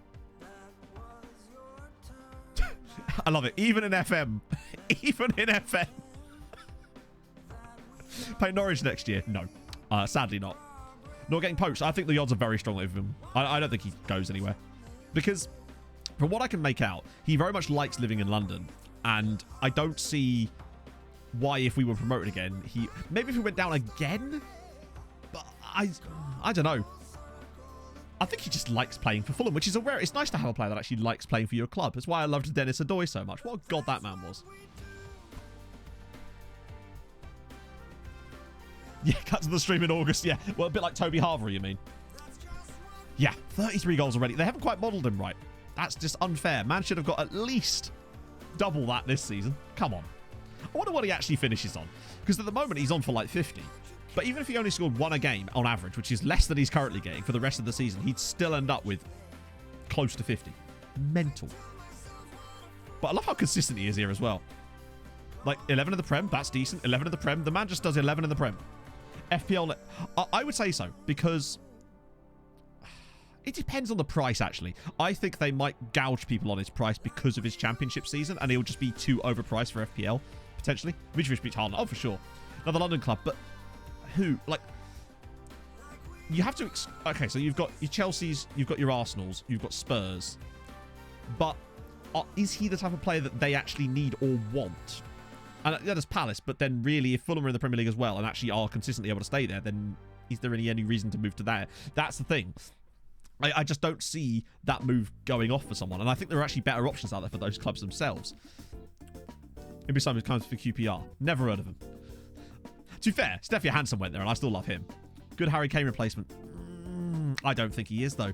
S7: I love it. Even in FM, Even in FM. Play Norwich next year? No. Sadly not. Not getting poached. I think the odds are very strong with him. I don't think he goes anywhere. Because from what I can make out, he very much likes living in London. And I don't see why, if we were promoted again, maybe if we went down again? But I don't know. I think he just likes playing for Fulham, which is a rare. It's nice to have a player that actually likes playing for your club. That's why I loved Dennis Adoy so much. What a god that man was. Yeah, cut to the stream in August. Yeah, well, a bit like Toby Harver, you mean? Yeah, 33 goals already. They haven't quite modelled him right. That's just unfair. Man should have got at least double that this season. Come on. I wonder what he actually finishes on. Because at the moment, he's on for like 50. But even if he only scored 1 a game on average, which is less than he's currently getting for the rest of the season, he'd still end up with close to 50. Mental. But I love how consistent he is here as well. Like, 11 in the Prem, that's decent. 11 in the Prem. The man just does 11 in the Prem. FPL, I would say so, because it depends on the price, actually. I think they might gouge people on his price because of his championship season, and he'll just be too overpriced for FPL, potentially. Mitrovic beats Haaland, oh, for sure. Another London club, but who? Like, you have to... Okay, so you've got your Chelseas, you've got your Arsenals, you've got Spurs, but is he the type of player that they actually need or want? And yeah, there's Palace, but then really, if Fulham are in the Premier League as well and actually are consistently able to stay there, then is there any reason to move to there? That's the thing. I just don't see that move going off for someone. And I think there are actually better options out there for those clubs themselves. Maybe someone who comes for QPR. Never heard of him. To be fair, Steffi Hansen went there, and I still love him. Good Harry Kane replacement. I don't think he is, though.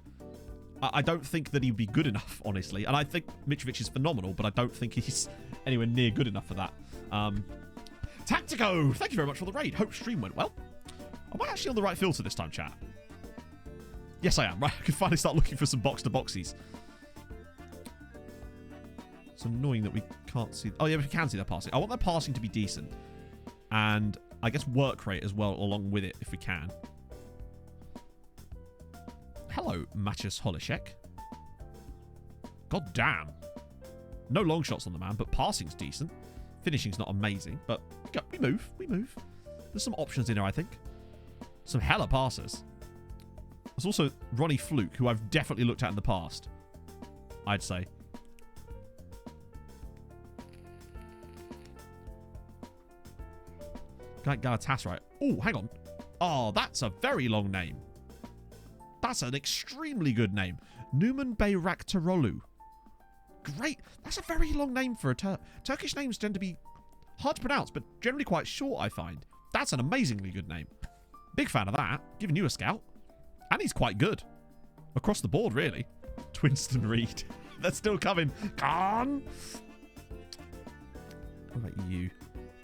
S7: I don't think that he'd be good enough, honestly. And I think Mitrovic is phenomenal, but I don't think he's anywhere near good enough for that. Tactico, thank you very much for the raid. Hope stream went well. Am I actually on the right filter this time, chat? Yes, I am. Right, I can finally start looking for some box-to-boxies. It's annoying that we can't see... Oh, yeah, we can see their passing. I want their passing to be decent. And I guess work rate as well along with it, if we can. Hello, Maciej Holishek. God damn. No long shots on the man, but passing's decent. Finishing's not amazing, but we move. We move. There's some options in there, I think. Some hella passes. There's also Ronnie Fluke, who I've definitely looked at in the past, I'd say. Galatasaray. Oh, hang on. Oh, that's a very long name. That's an extremely good name. Numan Bayraktaroglu. Great. That's a very long name for a Turkish names tend to be hard to pronounce, but generally quite short, I find. That's an amazingly good name. Big fan of that. Giving you a scout. And he's quite good. Across the board, really. Twinston Reed. They're still coming. Gone. What about you?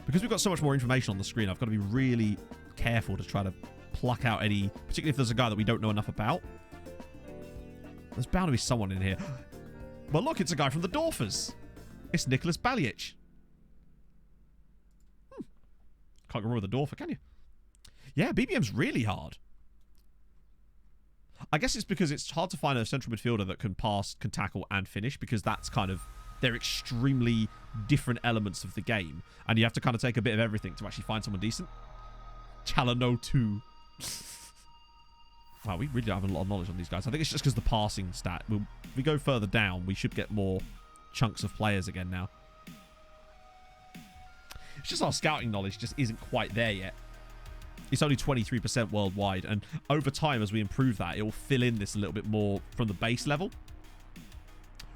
S7: Because we've got so much more information on the screen, I've got to be really careful to try to pluck out any... Particularly if there's a guy that we don't know enough about. There's bound to be someone in here. Well, look, it's a guy from the Dorfers. It's Nicholas Baljic. Can't go wrong with the Dorfer, can you? Yeah, BBM's really hard. I guess it's because it's hard to find a central midfielder that can pass, can tackle, and finish, because that's kind of... They're extremely different elements of the game, and you have to kind of take a bit of everything to actually find someone decent. Chalano 2. Wow, we really don't have a lot of knowledge on these guys. I think it's just because the passing stat. If we go further down, we should get more chunks of players again now. It's just our scouting knowledge just isn't quite there yet. It's only 23% worldwide, and over time, as we improve that, it will fill in this a little bit more from the base level.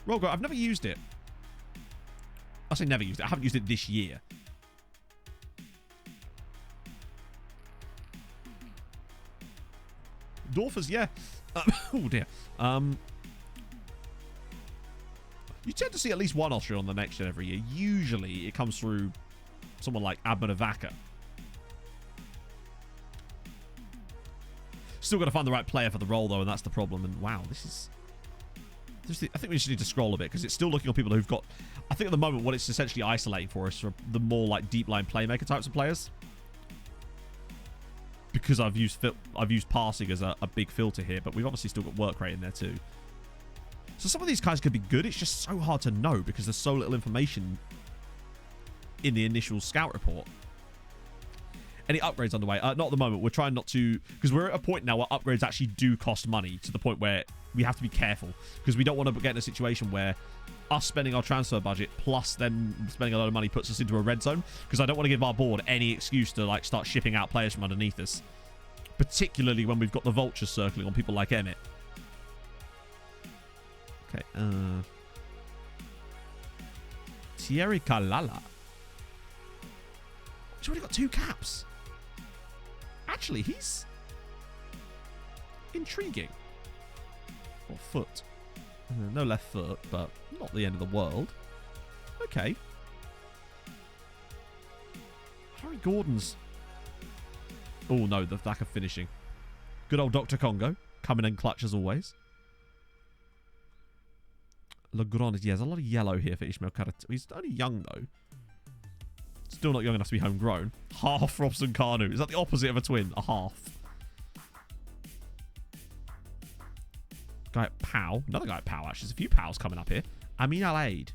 S7: Rogo, I've never used it. I say never used it. I haven't used it this year. Dorfers, yeah. Oh, dear. You tend to see at least one Austrian on the next gen every year. Usually, it comes through someone like Abmanavaka. Still got to find the right player for the role, though, and that's the problem. And wow, this is... I think we just need to scroll a bit, because it's still looking at people who've got... I think at the moment, what it's essentially isolating for us are the more like deep line playmaker types of players. Because I've used passing as a big filter here, but we've obviously still got work rate in there too. So some of these guys could be good. It's just so hard to know because there's so little information in the initial scout report. Any upgrades underway? Not at the moment. We're trying not to, because we're at a point now where upgrades actually do cost money, to the point where we have to be careful, because we don't want to get in a situation where us spending our transfer budget plus then spending a lot of money puts us into a red zone, because I don't want to give our board any excuse to like start shipping out players from underneath us, particularly when we've got the vultures circling on people like Emmett. Okay, Thierry Kalala. He's already got 2 caps. Actually, he's intriguing. Or foot. No left foot, but not the end of the world. Okay. Harry Gordon's... Oh, no, the lack of finishing. Good old Dr. Congo. Coming in clutch as always. Legrand, yeah, there's a lot of yellow here for Ismail Karate. He's only young, though. Still not young enough to be homegrown. Half Robson Kanu. Is that the opposite of a twin? A half. Guy at Pow. Another guy at Pow, actually. There's a few Pows coming up here. Amin Al-Aid.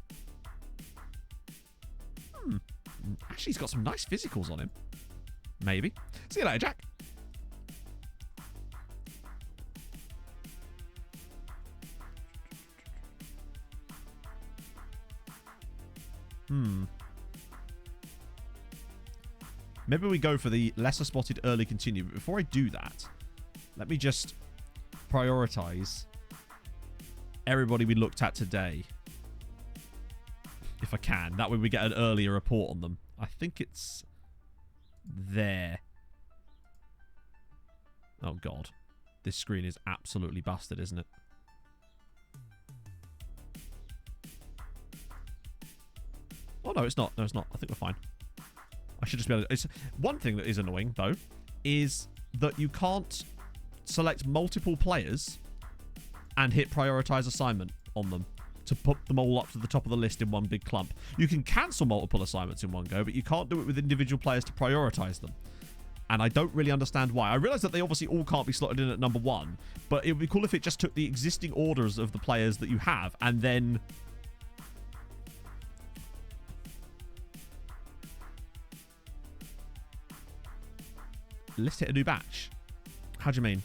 S7: Actually, he's got some nice physicals on him. Maybe. See you later, Jack. Maybe we go for the lesser spotted early continue. But before I do that, let me just prioritize everybody we looked at today. If I can. That way we get an earlier report on them. I think it's there. Oh, God. This screen is absolutely busted, isn't it? Oh, no, it's not. No, it's not. I think we're fine. I should just be able to... It's, one thing that is annoying, though, is that you can't select multiple players and hit prioritize assignment on them to put them all up to the top of the list in one big clump. You can cancel multiple assignments in one go, but you can't do it with individual players to prioritize them. And I don't really understand why. I realize that they obviously all can't be slotted in at number 1, but it would be cool if it just took the existing orders of the players that you have and then... Let's hit a new batch. How do you mean?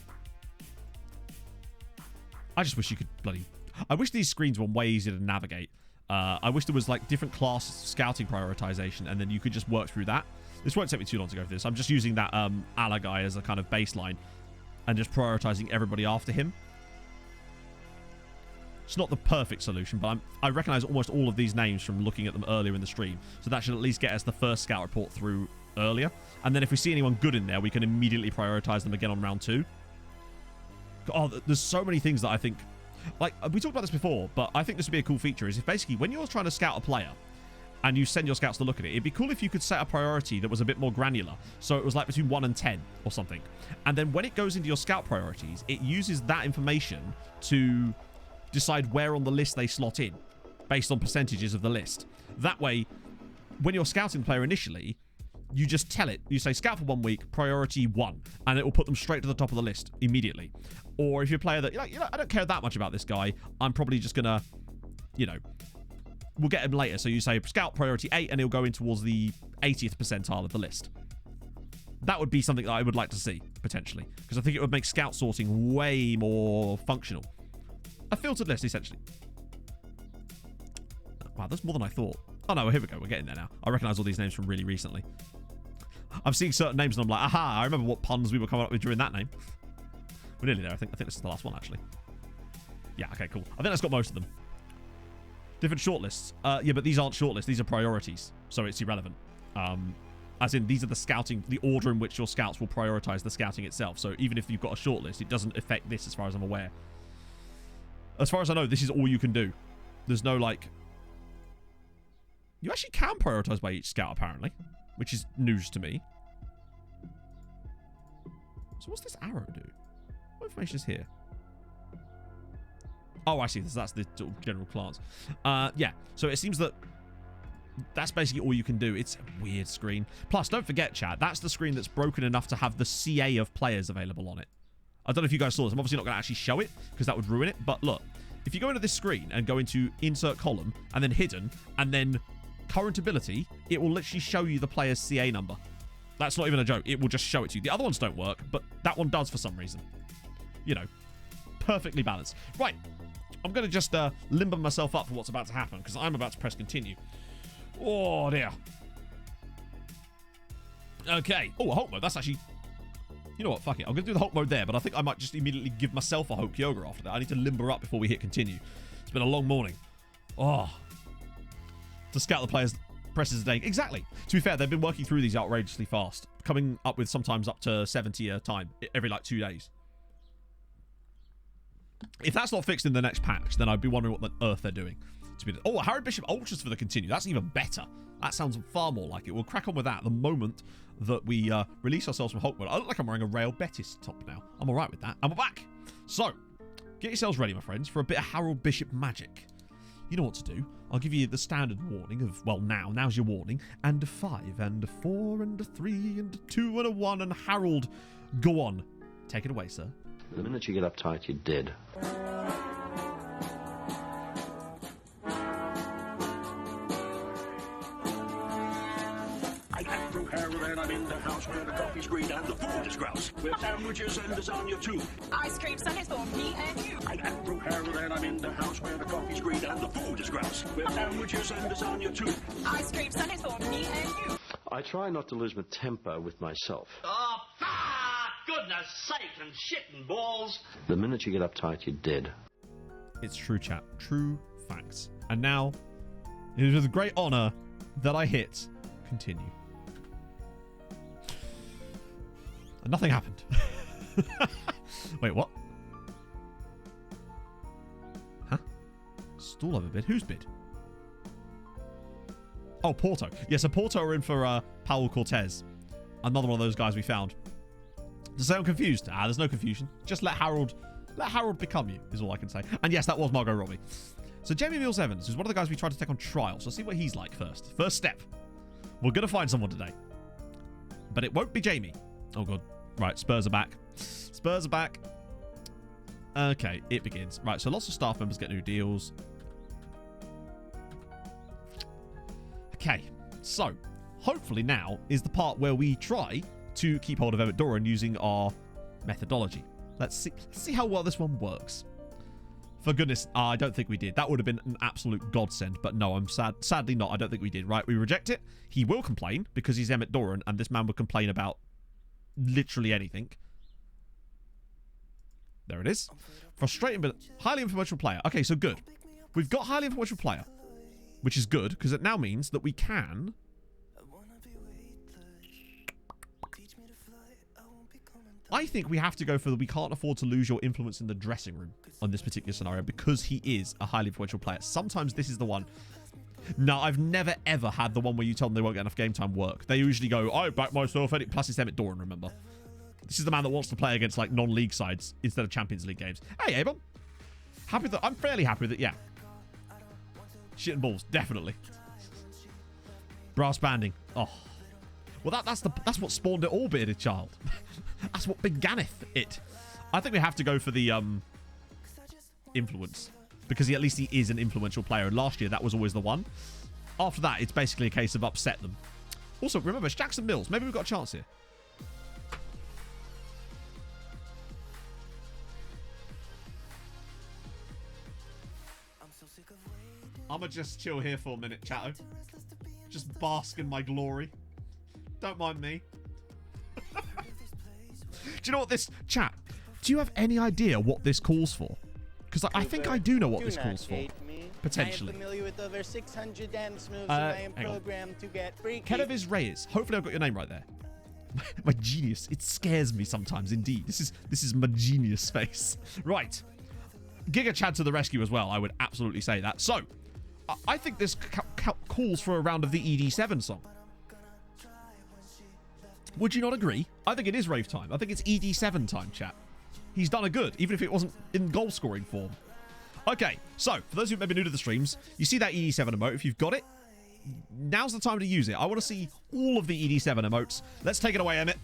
S7: I just wish you could bloody... I wish these screens were way easier to navigate. I wish there was like different class scouting prioritization and then you could just work through that. This won't take me too long to go through this. I'm just using that Ala guy as a kind of baseline and just prioritizing everybody after him. It's not the perfect solution, but I recognize almost all of these names from looking at them earlier in the stream. So that should at least get us the first scout report through earlier. And then if we see anyone good in there, we can immediately prioritize them again on round 2. Oh, there's so many things that I think... Like, we talked about this before, but I think this would be a cool feature, is if basically when you're trying to scout a player and you send your scouts to look at it, it'd be cool if you could set a priority that was a bit more granular. So it was like between 1 and 10 or something. And then when it goes into your scout priorities, it uses that information to decide where on the list they slot in based on percentages of the list. That way, when you're scouting the player initially, you just tell it. You say scout for 1 week, priority 1, and it will put them straight to the top of the list immediately. Or if you're a player that, you're like, I don't care that much about this guy, I'm probably just going to, we'll get him later. So you say scout priority 8, and he'll go in towards the 80th percentile of the list. That would be something that I would like to see, potentially, because I think it would make scout sorting way more functional. A filtered list, essentially. Wow, that's more than I thought. Oh, no, here we go. We're getting there now. I recognize all these names from really recently. I'm seeing certain names, and I'm like, aha, I remember what puns we were coming up with during that name. We're nearly there. I think this is the last one, actually. Yeah, okay, cool. I think that's got most of them. Different shortlists. Yeah, but these aren't shortlists. These are priorities, so it's irrelevant. As in, these are the scouting, the order in which your scouts will prioritize the scouting itself. So even if you've got a shortlist, it doesn't affect this as far as I'm aware. As far as I know, this is all you can do. There's no, like... You actually can prioritize by each scout, apparently, which is news to me. So what's this arrow do? What information is here? Oh, I see. That's the general class. Yeah, so it seems that that's basically all you can do. It's a weird screen. Plus, don't forget, chat, that's the screen that's broken enough to have the CA of players available on it. I don't know if you guys saw this. I'm obviously not going to actually show it because that would ruin it. But look, if you go into this screen and go into insert column and then hidden and then current ability, it will literally show you the player's CA number. That's not even a joke. It will just show it to you. The other ones don't work, but that one does for some reason. You know, perfectly balanced. Right. I'm going to just limber myself up for what's about to happen, because I'm about to press continue. Oh, dear. Okay. Oh, a Hulk mode. That's actually... You know what? Fuck it. I'm going to do the Hulk mode there, but I think I might just immediately give myself a Hulk yoga after that. I need to limber up before we hit continue. It's been a long morning. Oh. To scout the players' presses a day. Exactly. To be fair, they've been working through these outrageously fast, coming up with sometimes up to 70 a time every, like, 2 days. If that's not fixed in the next patch, then I'd be wondering what the earth they're doing. Oh, Harry Bishop Ultras for the continue. That's even better. That sounds far more like it. We'll crack on with that the moment that we release ourselves from Hulk mode. I look like I'm wearing a Rail Betis top now. I'm all right with that. And we're back. So, get yourselves ready, my friends, for a bit of Harold Bishop magic. You know what to do. I'll give you the standard warning of, well, now's your warning. And a 5, and a 4, and a 3, and a 2, and a 1, and Harold, go on. Take it away, sir.
S10: The minute you get uptight, you're dead.
S11: And I'm in the house where the coffee's green and the food is grouse. With sandwiches and lasagna too.
S6: Ice cream sundaes for me and you.
S11: I'm Andrew Harold and I'm in the house where the coffee's green and the food is grouse. With sandwiches and lasagna too.
S6: Ice cream sundaes for me and you.
S10: I try not to lose my temper with myself.
S12: Oh, goodness sake and shit and balls.
S10: The minute you get uptight, you're dead.
S7: It's true, chat. True facts. And now, it is with great honor that I hit continue. And nothing happened. Wait, what? Huh? Stall over bid? Whose bid? Oh, Porto. Yeah, so Porto are in for Paul Cortez. Another one of those guys we found. To say I'm confused? There's no confusion. Just let Harold become you, is all I can say. And yes, that was Margot Robbie. So Jamie Mills Evans is one of the guys we tried to take on trial. So see what he's like first. First step. We're going to find someone today. But it won't be Jamie. Oh, God. Right, Spurs are back. Spurs are back. Okay, it begins. Right, so lots of staff members get new deals. Okay, so hopefully now is the part where we try to keep hold of Emmett Doran using our methodology. Let's see how well this one works. For goodness, I don't think we did. That would have been an absolute godsend, but no, I'm sadly not. I don't think we did. Right, we reject it. He will complain because he's Emmett Doran, and this man would complain about literally anything. There it is. Frustrating, but highly influential player. Okay, so good. We've got highly influential player, which is good because it now means that we can... I think we have to go for the we can't afford to lose your influence in the dressing room on this particular scenario because he is a highly influential player. Sometimes this is the one. No, I've never ever had the one where you tell them they won't get enough game time work. They usually go, I back myself, plus it's Emmett Doran, remember. This is the man that wants to play against like non-league sides instead of Champions League games. Hey, Abel. Happy that I'm fairly happy with it, yeah. Shit and balls, definitely. Brass banding. Oh. Well, that's what spawned it all, bearded child. That's what beganeth it. I think we have to go for the influence. Because at least he is an influential player. And last year, that was always the one. After that, it's basically a case of upset them. Also, remember, it's Jackson Mills. Maybe we've got a chance here. I'ma just chill here for a minute, chatto. Just bask in my glory. Don't mind me. Do you know what this... Chat, do you have any idea what this calls for? Because I think I do know what this calls for. Potentially.
S5: I am familiar with over 600 dance moves and I am programmed to get freaky.
S7: Keneviz Reyes. Hopefully I've got your name right there. My genius. It scares me sometimes, indeed. This is my genius face. Right. Giga Chad to the rescue as well. I would absolutely say that. So, I think this calls for a round of the ED7 song. Would you not agree? I think it is rave time. I think it's ED7 time, chat. He's done a good, even if it wasn't in goal-scoring form. Okay, so, for those who may be new to the streams, you see that ED7 emote. If you've got it, now's the time to use it. I want to see all of the ED7 emotes. Let's take it away, Emmett.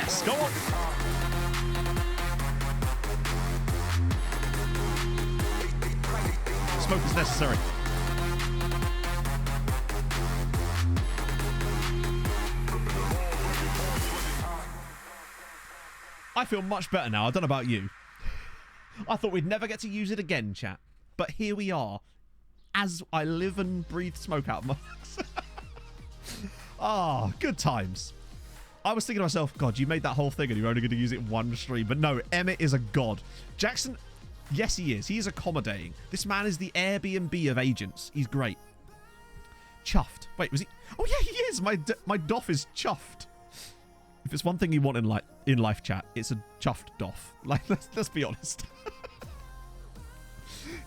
S7: Yes, go on. Smoke is necessary. I feel much better now. I don't know about you. I thought we'd never get to use it again, chat. But here we are. As I live and breathe smoke out of my lungs. Ah, good times. I was thinking to myself, God, you made that whole thing and you're only going to use it one stream. But no, Emmett is a god. Jackson, yes, he is. He is accommodating. This man is the Airbnb of agents. He's great. Chuffed. Wait, was he? Oh, yeah, he is. My doff is chuffed. If it's one thing you want in life chat, it's a chuffed doff. Like, let's be honest.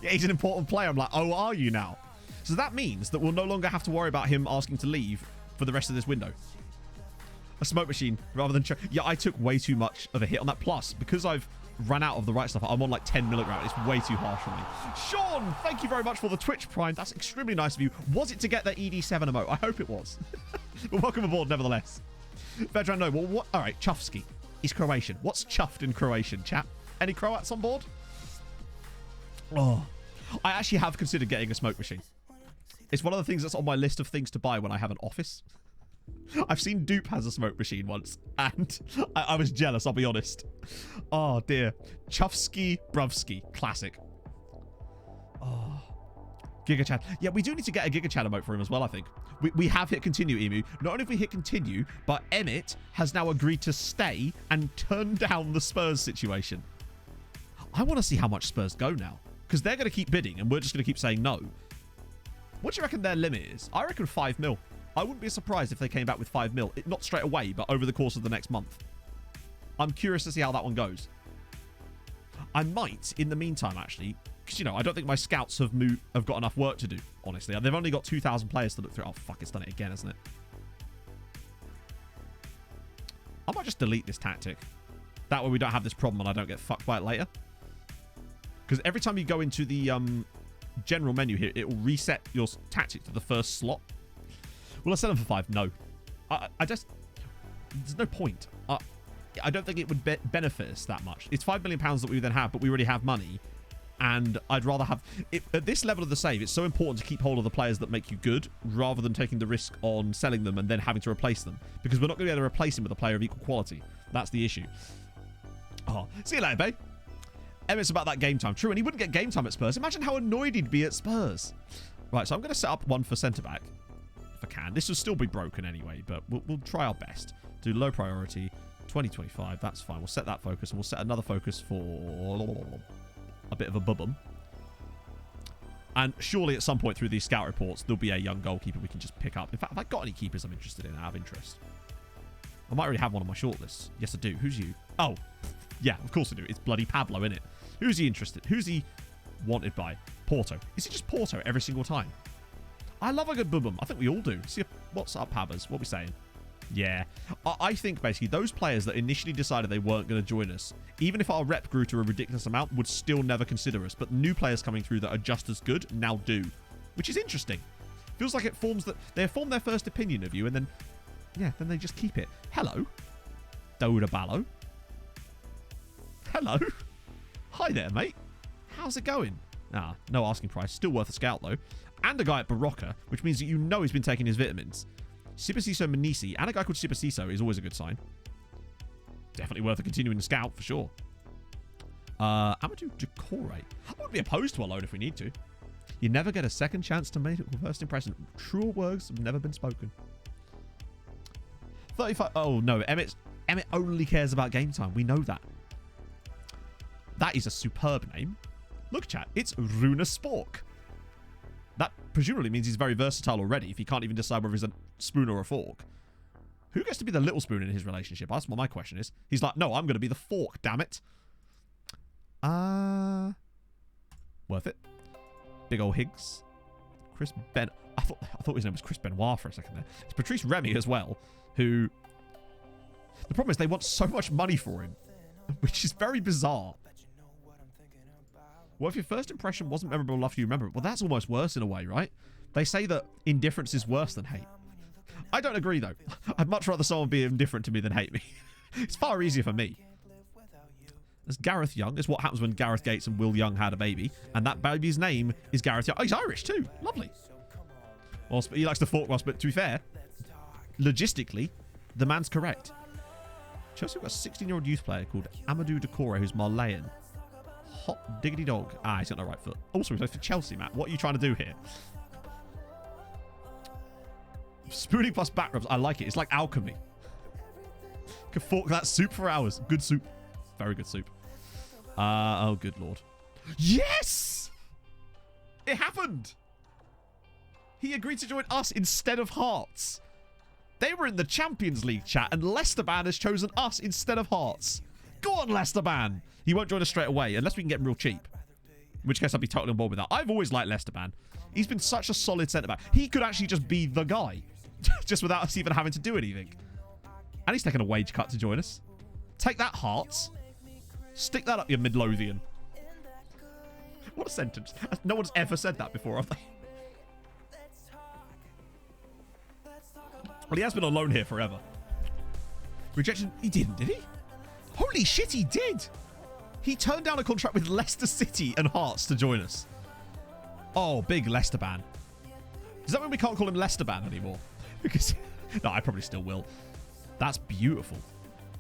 S7: Yeah, he's an important player. I'm like, oh, are you now? So that means that we'll no longer have to worry about him asking to leave for the rest of this window. A smoke machine rather than... Yeah, I took way too much of a hit on that. Plus, because I've run out of the right stuff, I'm on like 10 milligrams. It's way too harsh for me. Sean, thank you very much for the Twitch Prime. That's extremely nice of you. Was it to get the ED7 emote? I hope it was. But welcome aboard nevertheless. Vedran, no. Well, what? All right, Chuffsky. He's Croatian. What's chuffed in Croatian, chat? Any Croats on board? Oh, I actually have considered getting a smoke machine. It's one of the things that's on my list of things to buy when I have an office. I've seen Dupe has a smoke machine once, and I was jealous, I'll be honest. Oh, dear. Chuffsky Bruvsky. Classic. Oh. Giga Chat. Yeah, we do need to get a Giga Chat emote for him as well, I think. We have hit continue, Emu. Not only have we hit continue, but Emmett has now agreed to stay and turn down the Spurs situation. I want to see how much Spurs go now, because they're going to keep bidding, and we're just going to keep saying no. What do you reckon their limit is? I reckon 5 mil. I wouldn't be surprised if they came back with 5 mil. Not straight away, but over the course of the next month. I'm curious to see how that one goes. I might, in the meantime, actually, because, you know, I don't think my scouts have got enough work to do, honestly. They've only got 2,000 players to look through. Oh, fuck, it's done it again, hasn't it? I might just delete this tactic. That way we don't have this problem and I don't get fucked by it later. Because every time you go into the general menu here, it will reset your tactic to the first slot. Will I sell them for 5? No. I just... There's no point. I don't think it would benefit us that much. It's £5 million that we then have, but we already have money. And I'd rather have... At this level of the save, it's so important to keep hold of the players that make you good, rather than taking the risk on selling them and then having to replace them. Because we're not going to be able to replace him with a player of equal quality. That's the issue. Oh, see you later, babe. Emmett's about that game time. True, and he wouldn't get game time at Spurs. Imagine how annoyed he'd be at Spurs. Right, so I'm going to set up one for centre-back. If I can. This will still be broken anyway, but we'll try our best. Do low priority, 2025. That's fine. We'll set that focus, and we'll set another focus for a bit of a bubbum. And surely at some point through these scout reports, there'll be a young goalkeeper we can just pick up. In fact, have I got any keepers I'm interested in out of interest? I might already have one on my shortlist. Yes, I do. Who's you? Oh, yeah, of course I do. It's bloody Pablo, innit? Who's he interested? Who's he wanted by? Porto. Is it just Porto every single time? I love a good boom. I think we all do. See, what's up, Pabbers? What are we saying? Yeah. I think, basically, those players that initially decided they weren't going to join us, even if our rep grew to a ridiculous amount, would still never consider us. But new players coming through that are just as good now do. Which is interesting. Feels like it forms that they form their first opinion of you, and then, yeah, then they just keep it. Hello. Doda Ballo. Hello. Hi there, mate. How's it going? Ah, no asking price. Still worth a scout, though. And a guy at Barocca, which means that you know he's been taking his vitamins. Sipasiso Manisi and a guy called Sipasiso is always a good sign. Definitely worth a continuing scout, for sure. Amadou Decore. I wouldn't be opposed to a loan if we need to. You never get a second chance to make a first impression. Truer words have never been spoken. 35. Oh, no. Emmett only cares about game time. We know that. That is a superb name. Look, chat. It's Runa Spork. That presumably means he's very versatile already if he can't even decide whether he's a spoon or a fork. Who gets to be the little spoon in his relationship? That's what my question is. He's like, no, I'm going to be the fork, damn it. Worth it. Big old Higgs. Chris Ben... I thought his name was Chris Benoit for a second there. It's Patrice Remy as well, who... The problem is they want so much money for him, which is very bizarre. Well, if your first impression wasn't memorable after you remember it, well, that's almost worse in a way, right? They say that indifference is worse than hate. I don't agree, though. I'd much rather someone be indifferent to me than hate me. It's far easier for me. There's Gareth Young. It's what happens when Gareth Gates and Will Young had a baby. And that baby's name is Gareth Young. Oh, he's Irish too. Lovely. Well, he likes to fork whilst, but to be fair, logistically, the man's correct. Chelsea have got a 16-year-old youth player called Amadou Decore who's Marleyan. Hot diggity dog. Ah, he's got no right foot. Also, he plays for Chelsea, Matt. What are you trying to do here? Spooning plus back rubs. I like it. It's like alchemy. Could fork that soup for hours. Good soup. Very good soup. Oh, good lord. Yes! It happened! He agreed to join us instead of Hearts. They were in the Champions League chat, and Leicesterban has chosen us instead of Hearts. Go on, Leicesterban! He won't join us straight away, unless we can get him real cheap. In which case, I'd be totally on board with that. I've always liked Leicesterban. He's been such a solid centre-back. He could actually just be the guy. Just without us even having to do anything. And he's taken a wage cut to join us. Take that, Hearts. Stick that up your Midlothian. What a sentence. No one's ever said that before, have they? Well, he has been on loan here forever. Rejection? He didn't, did he? Holy shit, he did! He turned down a contract with Leicester City and Hearts to join us. Oh, big Leicesterban. Does that mean we can't call him Leicesterban anymore? Because... no, I probably still will. That's beautiful.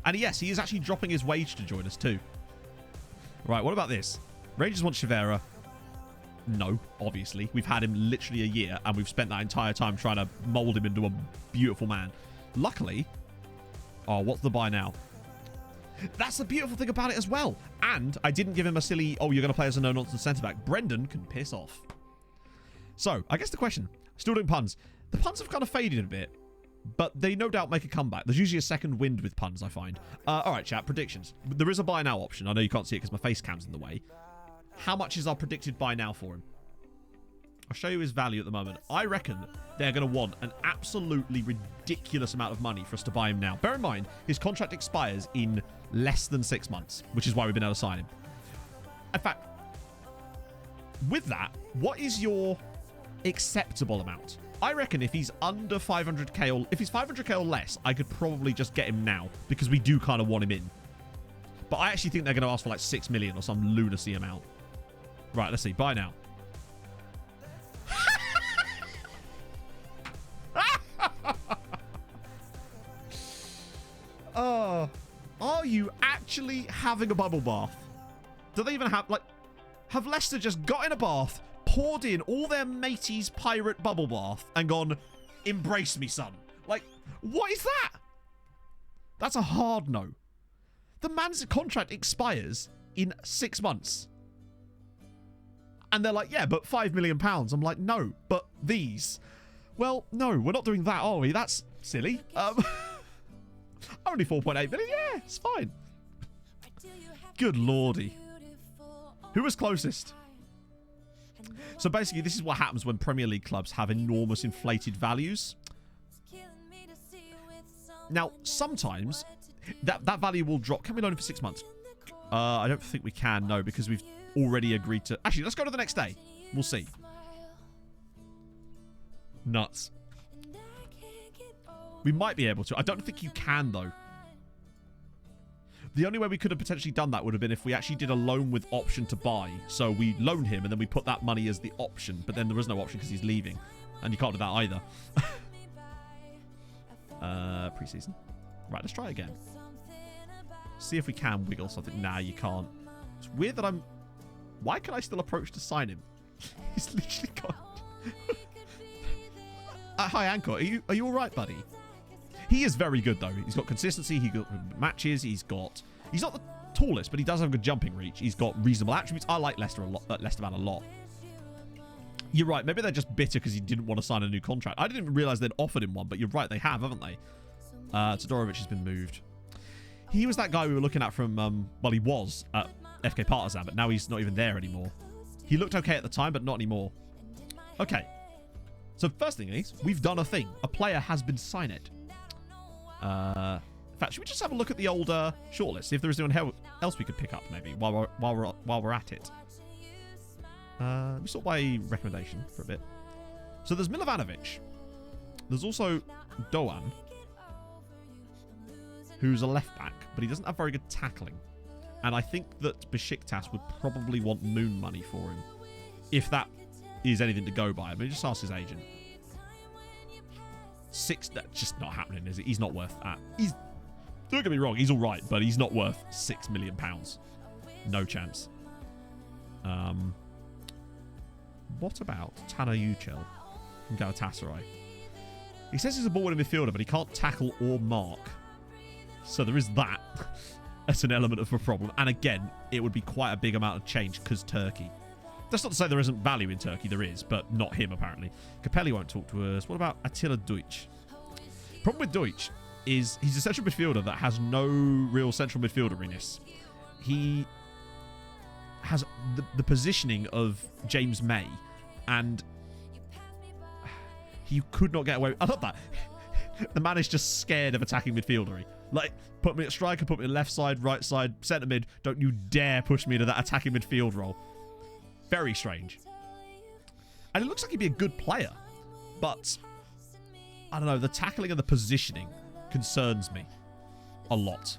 S7: And yes, he is actually dropping his wage to join us too. Right, what about this? Rangers want Chivera. No, obviously. We've had him literally a year, and we've spent that entire time trying to mould him into a beautiful man. Luckily... oh, what's the buy now? That's the beautiful thing about it as well. And I didn't give him a silly, oh, you're going to play as a no-nonsense centre-back. Brendan can piss off. So, I guess the question, still doing puns. The puns have kind of faded a bit, but they no doubt make a comeback. There's usually a second wind with puns, I find. All right, chat, predictions. There is a buy now option. I know you can't see it because my face cam's in the way. How much is our predicted buy now for him? I'll show you his value at the moment. I reckon they're going to want an absolutely ridiculous amount of money for us to buy him now. Bear in mind, his contract expires in less than 6 months, which is why we've been able to sign him. In fact, with that, what is your acceptable amount? I reckon if he's under 500k or if he's 500k or less, I could probably just get him now because we do kind of want him in. But I actually think they're going to ask for like 6 million or some lunacy amount. Right, let's see. Buy now. Are you actually having a bubble bath? Do they even have, like, have Leicester just got in a bath, poured in all their mateys pirate bubble bath, and gone, embrace me, son? Like, what is that? That's a hard no. The man's contract expires in 6 months. And they're like, yeah, but £5 million. I'm like, no, but these. Well, no, we're not doing that, are we? That's silly. Only 4.8 million. Yeah, it's fine. Good lordy. Who was closest? So basically, this is what happens when Premier League clubs have enormous inflated values. Now, sometimes that value will drop. Can we loan him for 6 months? I don't think we can, no, because we've already agreed to... Actually, let's go to the next day. We'll see. Nuts. We might be able to. I don't think you can, though. The only way we could have potentially done that would have been if we actually did a loan with option to buy. So we loaned him, and then we put that money as the option. But then there was no option because he's leaving. And you can't do that either. Pre-season. Right, let's try again. See if we can wiggle something. Nah, you can't. It's weird that I'm... Why can I still approach to sign him? He's literally gone. Hi, Anchor. Are you all right, buddy? He is very good, though. He's got consistency. He got matches. He's not the tallest, but he does have good jumping reach. He's got reasonable attributes. I like Leicesterman a lot. You're right. Maybe they're just bitter because he didn't want to sign a new contract. I didn't even realize they'd offered him one, but you're right. They have, haven't they? Todorovic has been moved. He was that guy we were looking at from, well, he was at FK Partizan, but now he's not even there anymore. He looked okay at the time, but not anymore. Okay. So first thing is, we've done a thing. A player has been signed. In fact, should we just have a look at the old shortlist, see if there is anyone else we could pick up, maybe while we're at it. We sort by recommendation for a bit. So there's Milovanovic. There's also Doan. who's a left back, but he doesn't have very good tackling. And I think that Besiktas would probably want moon money for him, if that is anything to go by. I mean, just ask his agent. That's just not happening, is it? He's not worth that. Don't get me wrong, he's all right, but he's not worth £6 million. No chance. What about Tana Yücel from Galatasaray? He says he's a ball-winning midfielder, but he can't tackle or mark. So there is that as an element of a problem. And again, it would be quite a big amount of change because Turkey. That's not to say there isn't value in Turkey. There is, but not him, apparently. Capelli won't talk to us. What about Attila Deutsch? Problem with Deutsch is he's a central midfielder that has no real central midfielder-iness. He has the positioning of James May, and he could not get away. I love that. The man is just scared of attacking midfieldery. Like, put me at striker, put me at left side, right side, centre mid. Don't you dare push me into that attacking midfield role. Very strange. And it looks like he'd be a good player, but I don't know. The tackling and the positioning concerns me a lot.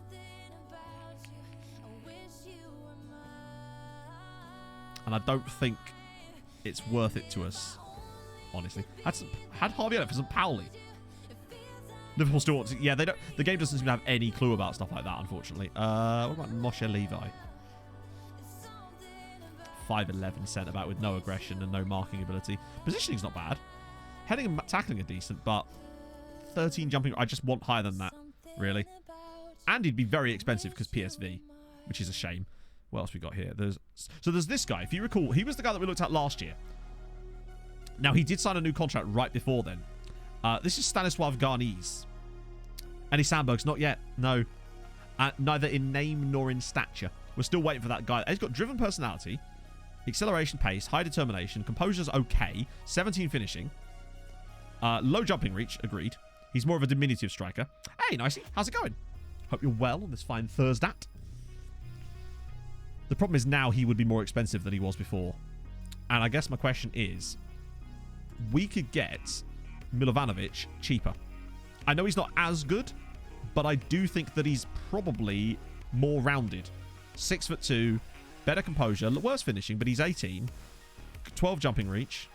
S7: And I don't think it's worth it to us, honestly. Had Harvey Elliott for St. Pauli. Liverpool still want to... Yeah, they don't... The game doesn't seem to have any clue about stuff like that, unfortunately. What about Moshe Levi? 5'11" centre-back with no aggression and no marking ability. Positioning's not bad. Heading and tackling are decent, but 13 jumping... I just want higher than that, really. And he'd be very expensive because PSV, which is a shame. What else we got here? There's this guy. If you recall, he was the guy that we looked at last year. Now, he did sign a new contract right before then. This is Stanislav Garniz. Any Sandbergs? Not yet. No. Neither in name nor in stature. We're still waiting for that guy. He's got driven personality, acceleration, pace, high determination, composure's okay, 17 finishing, low jumping reach, agreed. He's more of a diminutive striker. Hey, nicey. How's it going? Hope you're well on this fine Thursday. The problem is now he would be more expensive than he was before. And I guess my question is, we could get Milovanovic cheaper. I know he's not as good, but I do think that he's probably more rounded. 6'2", better composure, worse finishing, but he's 18. 12 jumping reach.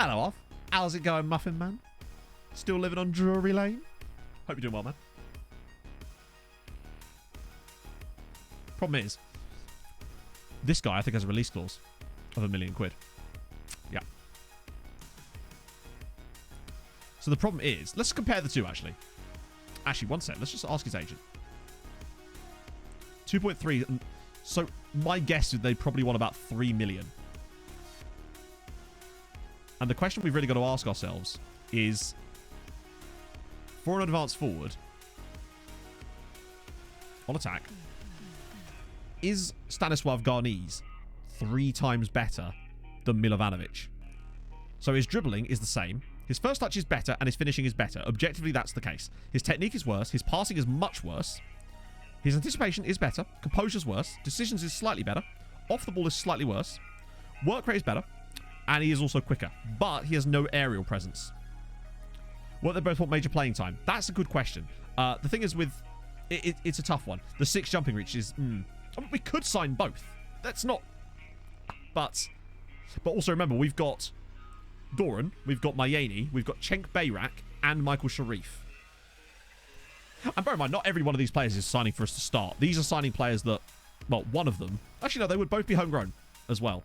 S7: Hello, Off. How's it going, Muffin Man? Still living on Drury Lane? Hope you're doing well, man. Problem is, this guy I think has a release clause of £1 million. Yeah. So the problem is, let's compare the two, actually. Actually, one sec. Let's just ask his agent. 2.3. So my guess is they probably want about 3 million. And the question we've really got to ask ourselves is, for an advanced forward, on attack, is Stanislav Garniz 3 times better than Milovanovic? So his dribbling is the same. His first touch is better and his finishing is better. Objectively, that's the case. His technique is worse. His passing is much worse. His anticipation is better. Composure's worse. Decisions is slightly better. Off the ball is slightly worse. Work rate is better. And he is also quicker. But he has no aerial presence. What they both want major playing time? That's a good question. The thing is with... It's a tough one. The 6 jumping reach is... I mean, we could sign both. That's not... But also remember, we've got Doran, we've got Mayeni, we've got Cenk Bayrak, and Michael Sharif. And bear in mind, not every one of these players is signing for us to start. These are signing players that... Well, one of them... Actually, no, they would both be homegrown as well.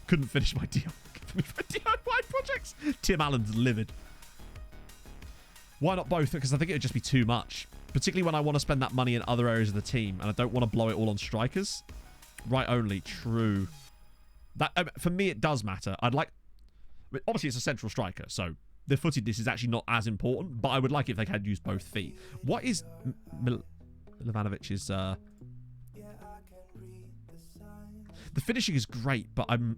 S7: Couldn't finish my DIY projects. Tim Allen's livid. Why not both? Because I think it would just be too much. Particularly when I want to spend that money in other areas of the team. And I don't want to blow it all on strikers. Right only. True. That for me, it does matter. I'd like... Obviously, it's a central striker. So the footedness is actually not as important. But I would like it if they had used both feet. What is Milovanovic's... The finishing is great, but I'm...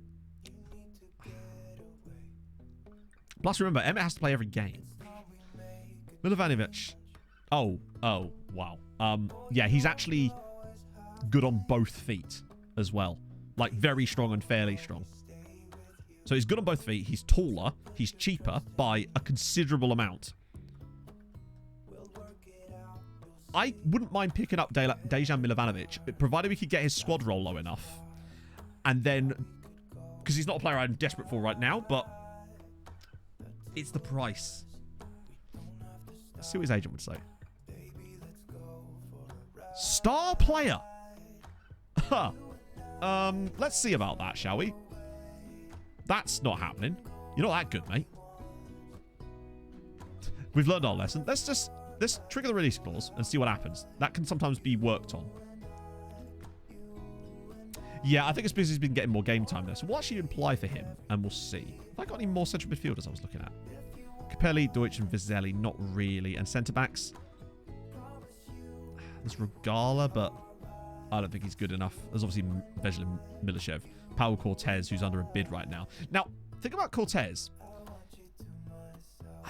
S7: Plus, remember, Emmett has to play every game. Milovanovic. Oh, wow. Yeah, he's actually good on both feet as well. Like, very strong and fairly strong. So he's good on both feet. He's taller. He's cheaper by a considerable amount. I wouldn't mind picking up Dejan Milovanovic, provided we could get his squad roll low enough. And then, because he's not a player I'm desperate for right now, but it's the price. Let's see what his agent would say. Star player. Huh. Let's see about that, shall we? That's not happening. You're not that good, mate. We've learned our lesson. Let's trigger the release clause and see what happens. That can sometimes be worked on. Yeah, I think it's because he's been getting more game time there. So we'll actually apply for him, and we'll see. Have I got any more central midfielders I was looking at? Capelli, Deutsch, and Vizelli, not really. And centre-backs? There's Regala, but I don't think he's good enough. There's obviously Vezhlin Milishev. Paul Cortez, who's under a bid right now. Now, think about Cortez.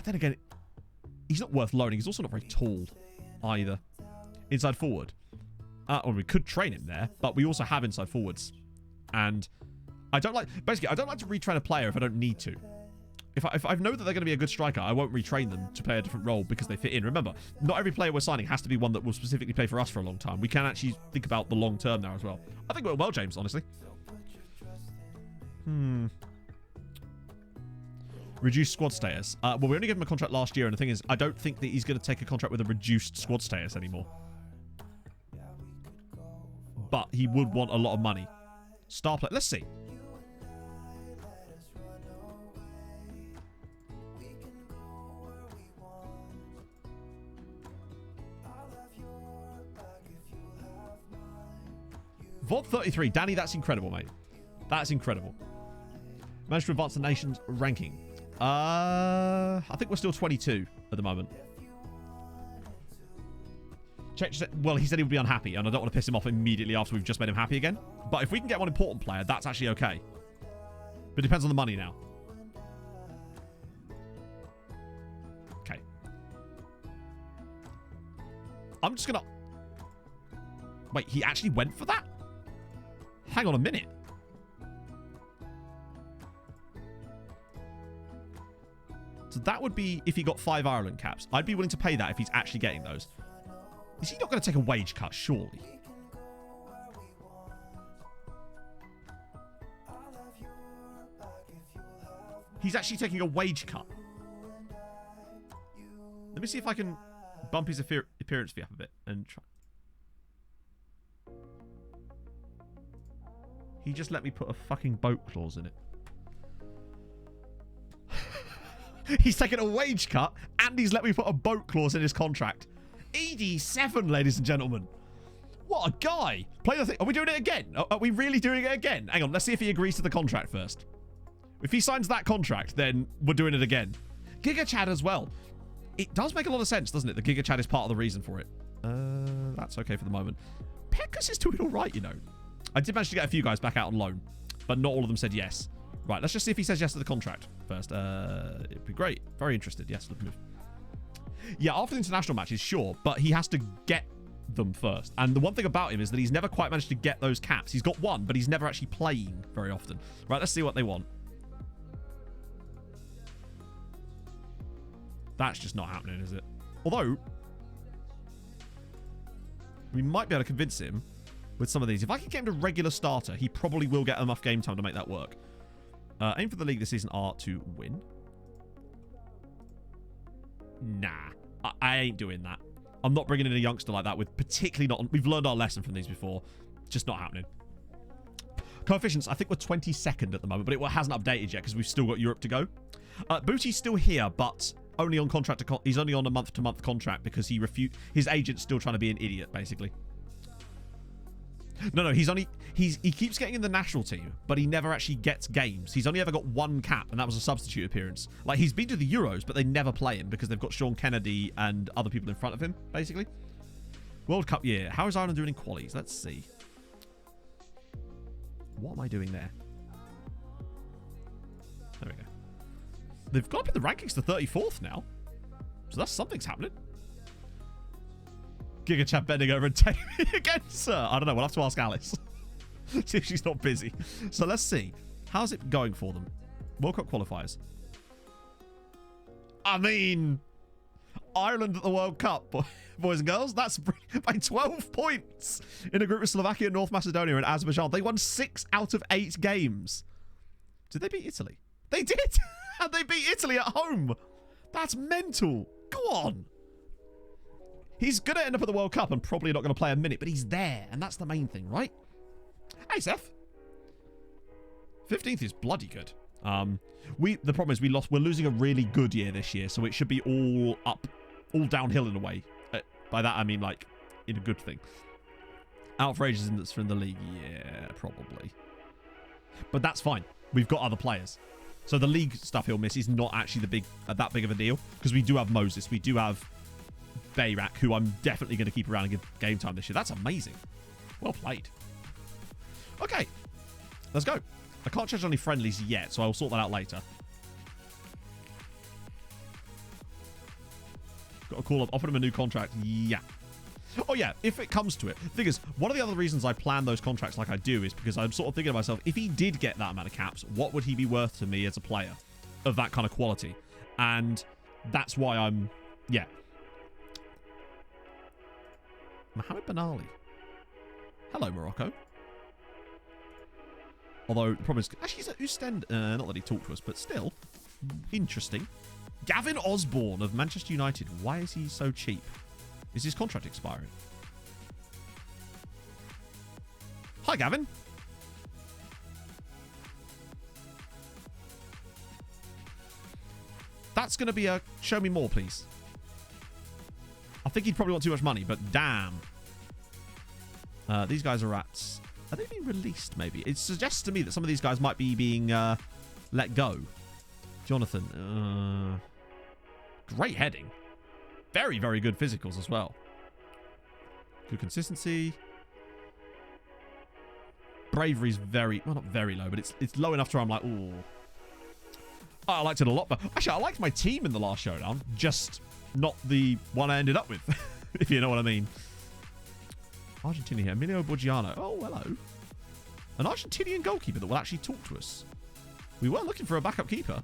S7: Then again, he's not worth loaning. He's also not very tall either. Inside forward. Or we could train him there, but we also have inside forwards. And I don't like... Basically, I don't like to retrain a player if I don't need to. If I know that they're going to be a good striker, I won't retrain them to play a different role because they fit in. Remember, not every player we're signing has to be one that will specifically play for us for a long time. We can actually think about the long term now as well. I think it went well, James, honestly. Reduced squad status. Well, we only gave him a contract last year, and the thing is, I don't think that he's going to take a contract with a reduced squad status anymore. But he would want a lot of money. Star player. Let's see. VOD 33. Danny, that's incredible, mate. That's incredible. Managed to advance the nation's ranking. I think we're still 22 at the moment. Well, he said he would be unhappy, and I don't want to piss him off immediately after we've just made him happy again. But if we can get one important player, that's actually okay. But it depends on the money now. Okay. I'm just going to... Wait, he actually went for that? Hang on a minute. So that would be if he got 5 Ireland caps. I'd be willing to pay that if he's actually getting those. Is he not going to take a wage cut, surely? He's actually taking a wage cut. Let me see if I can bump his appearance fee up a bit and try. He just let me put a fucking boat clause in it. He's taken a wage cut and he's let me put a boat clause in his contract. ED7, ladies and gentlemen. What a guy. Play the thing. Are we doing it again? Are we really doing it again? Hang on. Let's see if he agrees to the contract first. If he signs that contract, then we're doing it again. Giga Chad as well. It does make a lot of sense, doesn't it? The Giga Chad is part of the reason for it. That's okay for the moment. Pekkas is doing all right, you know. I did manage to get a few guys back out on loan, but not all of them said yes. Right, let's just see if he says yes to the contract first. It'd be great. Very interested. Yes, look move. Yeah, after the international matches, sure, but he has to get them first. And the one thing about him is that he's never quite managed to get those caps. He's got one, but he's never actually playing very often. Right, let's see what they want. That's just not happening, is it? Although, we might be able to convince him with some of these. If I can get him to regular starter, he probably will get enough game time to make that work. Aim for the league this season are to win. Nah, I ain't doing that. I'm not bringing in a youngster like that with particularly not... We've learned our lesson from these before. Just not happening. Coefficients, I think we're 22nd at the moment, but it hasn't updated yet because we've still got Europe to go. Booty's still here, but only on contract. He's only on a month-to-month contract because his agent's still trying to be an idiot, basically. No, he keeps getting in the national team, but he never actually gets games. He's only ever got one cap, and that was a substitute appearance. Like, he's been to the Euros, but they never play him because they've got Sean Kennedy and other people in front of him, basically. World Cup year. How is Ireland doing in qualies? Let's see. What am I doing there? There we go. They've got up in the rankings to 34th now. So something's happening. Giga Chat bending over and taking me again, sir. I don't know. We'll have to ask Alice. See if she's not busy. So let's see. How's it going for them? World Cup qualifiers. I mean, Ireland at the World Cup, boys and girls. That's by 12 points in a group of Slovakia, North Macedonia, and Azerbaijan. They won 6 out of 8 games. Did they beat Italy? They did! And they beat Italy at home. That's mental. Go on. He's going to end up at the World Cup and probably not going to play a minute, but he's there, and that's the main thing, right? Hey, Seth. 15th is bloody good. The problem is we're losing a really good year this year, so it should be all up, all downhill in a way. By that I mean like in a good thing. Outrageous from the league, yeah, probably. But that's fine. We've got other players, so the league stuff he'll miss is not actually that big of a deal because we do have Moses, we do have Bayrak, who I'm definitely going to keep around and give game time this year. That's amazing. Well played. Okay, let's go. I can't change any friendlies yet, so I'll sort that out later. Got a call up, offered him a new contract. Yeah. Oh, yeah, if it comes to it. Thing is, one of the other reasons I plan those contracts like I do is because I'm sort of thinking to myself, if he did get that amount of caps, what would he be worth to me as a player of that kind of quality? And that's why I'm, yeah. Mohamed Ben Ali. Hello, Morocco. Although, the problem is, actually, he's at Ostend. Not that he talked to us, but still. Interesting. Gavin Osborne of Manchester United. Why is he so cheap? Is his contract expiring? Hi, Gavin. That's going to be a show me more, please. I think he'd probably want too much money, but damn. These guys are at... Are they being released, maybe? It suggests to me that some of these guys might be being let go. Jonathan. Great heading. Very, very good physicals as well. Good consistency. Bravery's very... Well, not very low, but it's low enough to where I'm like, ooh. I liked it a lot, but... Actually, I liked my team in the last showdown. Just not the one I ended up with, if you know what I mean. Argentina here. Emilio Borgiano. Oh, hello. An Argentinian goalkeeper that will actually talk to us. We were looking for a backup keeper.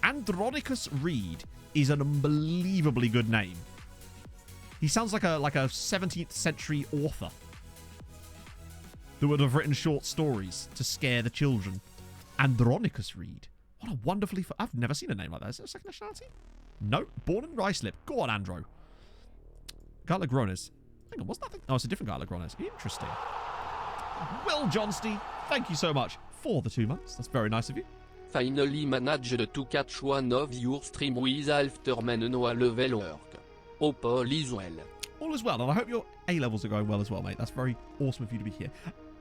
S7: Andronicus Reed is an unbelievably good name. He sounds like a 17th century author that would have written short stories to scare the children. Andronicus Reed. What a wonderfully... I've never seen a name like that. Is it a second nationality? No. Born in Ruislip. Go on, Andro. Guy Lagrones. Hang on, what's that thing? Oh, it's a different Guy Lagrones. Interesting. Will Johnsty, thank you so much for the 2 months. That's very nice of you.
S8: Finally managed to catch one of your stream with after no level work. Hope all is well.
S7: All is well, and I hope your A-levels are going well as well, mate. That's very awesome of you to be here.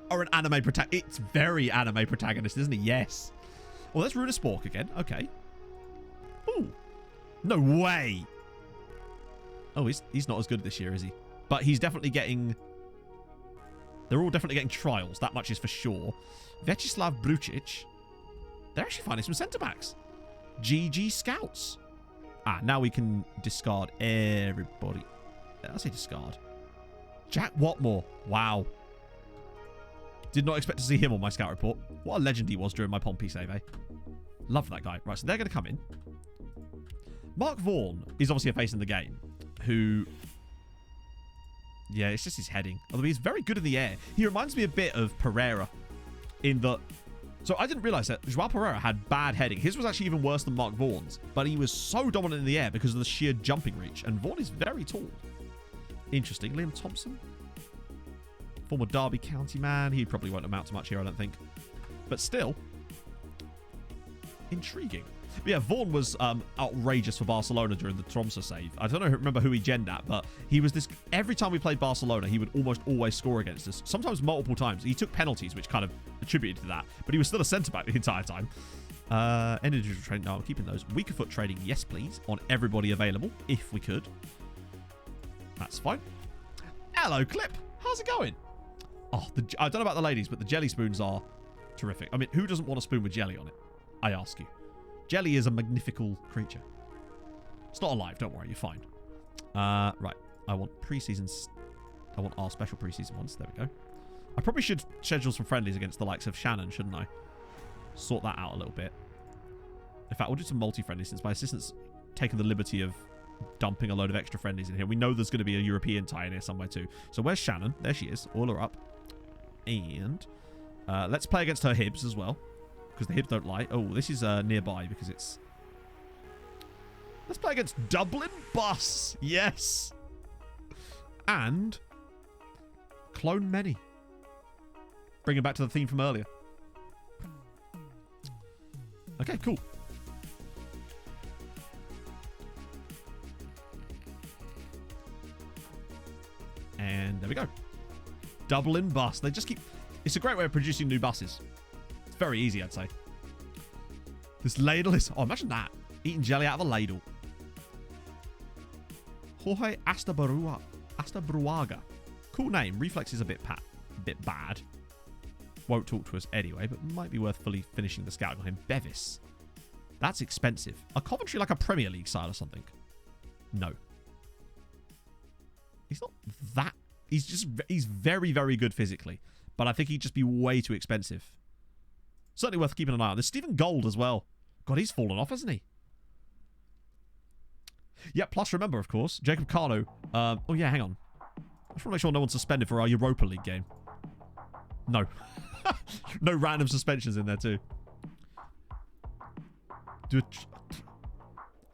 S7: Or an anime protagonist. It's very anime protagonist, isn't it? Yes. Oh, there's Runa Spork again. Okay. Ooh. No way. Oh, he's not as good this year, is he? But he's definitely getting... They're all definitely getting trials. That much is for sure. Vyacheslav Brucic. They're actually finding some centre-backs. GG Scouts. Ah, now we can discard everybody. I say discard. Jack Watmore. Wow. Did not expect to see him on my scout report. What a legend he was during my Pompey save, eh? Love that guy. Right, so they're going to come in. Mark Vaughan is obviously a face in the game who... Yeah, it's just his heading. Although he's very good in the air. He reminds me a bit of Pereira in the... So I didn't realise that Joao Pereira had bad heading. His was actually even worse than Mark Vaughan's. But he was so dominant in the air because of the sheer jumping reach. And Vaughan is very tall. Interesting. Liam Thompson. Former Derby County man. He probably won't amount to much here, I don't think. But still. Intriguing. But yeah, Vaughan was outrageous for Barcelona during the Tromsø save. I don't remember who he genned at, but he was this... Every time we played Barcelona, he would almost always score against us. Sometimes multiple times. He took penalties, which kind of attributed to that. But he was still a centre-back the entire time. Individual training. No, I'm keeping those. Weaker foot trading, yes, please. On everybody available, if we could. That's fine. Hello, Clip. How's it going? Oh, I don't know about the ladies, but the jelly spoons are terrific. I mean, who doesn't want a spoon with jelly on it? I ask you. Jelly is a magnifical creature. It's not alive, don't worry, you're fine. Right, I want pre-seasons. I want our special pre-season ones. There we go. I probably should schedule some friendlies against the likes of Shannon, shouldn't I? Sort that out a little bit. In fact, we'll do some multi-friendly since my assistant's taken the liberty of dumping a load of extra friendlies in here. We know there's going to be a European tie in here somewhere too. So where's Shannon? There she is. All her up. And let's play against her Hibs as well, because the Hibs don't lie. Oh, this is nearby because it's... Let's play against Dublin Bus. Yes. And Clone Many. Bring it back to the theme from earlier. Okay, cool. And there we go. Dublin Bus. They just keep... It's a great way of producing new buses. It's very easy, I'd say. This ladle is... Oh, imagine that. Eating jelly out of a ladle. Jorge Astabruaga. Cool name. Reflex is a bit bad. Won't talk to us anyway, but might be worth fully finishing the scouting on him. Bevis. That's expensive. A Coventry like a Premier League side or something? No. He's not that... He's very, very good physically. But I think he'd just be way too expensive. Certainly worth keeping an eye on. There's Stephen Gold as well. God, he's fallen off, hasn't he? Yeah, plus remember, of course, Jacob Carlo. Oh, yeah, hang on. I just want to make sure no one's suspended for our Europa League game. No. No random suspensions in there, too.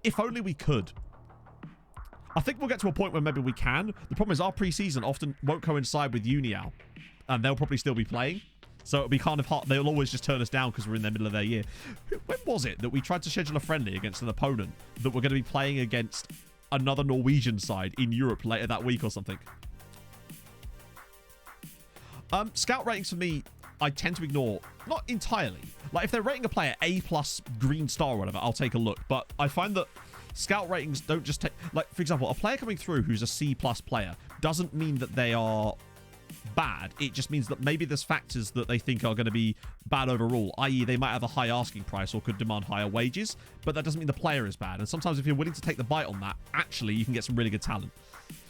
S7: If only we could. I think we'll get to a point where maybe we can. The problem is our pre-season often won't coincide with Unial. And they'll probably still be playing. So it'll be kind of hard. They'll always just turn us down because we're in the middle of their year. When was it that we tried to schedule a friendly against an opponent that we're going to be playing against another Norwegian side in Europe later that week or something? Scout ratings for me, I tend to ignore. Not entirely. Like, if they're rating a player A+ green star or whatever, I'll take a look. But I find that scout ratings don't just take... Like, for example, a player coming through who's a C+ player doesn't mean that they are bad. It just means that maybe there's factors that they think are going to be bad overall, i.e. they might have a high asking price or could demand higher wages, but that doesn't mean the player is bad. And sometimes if you're willing to take the bite on that, actually you can get some really good talent.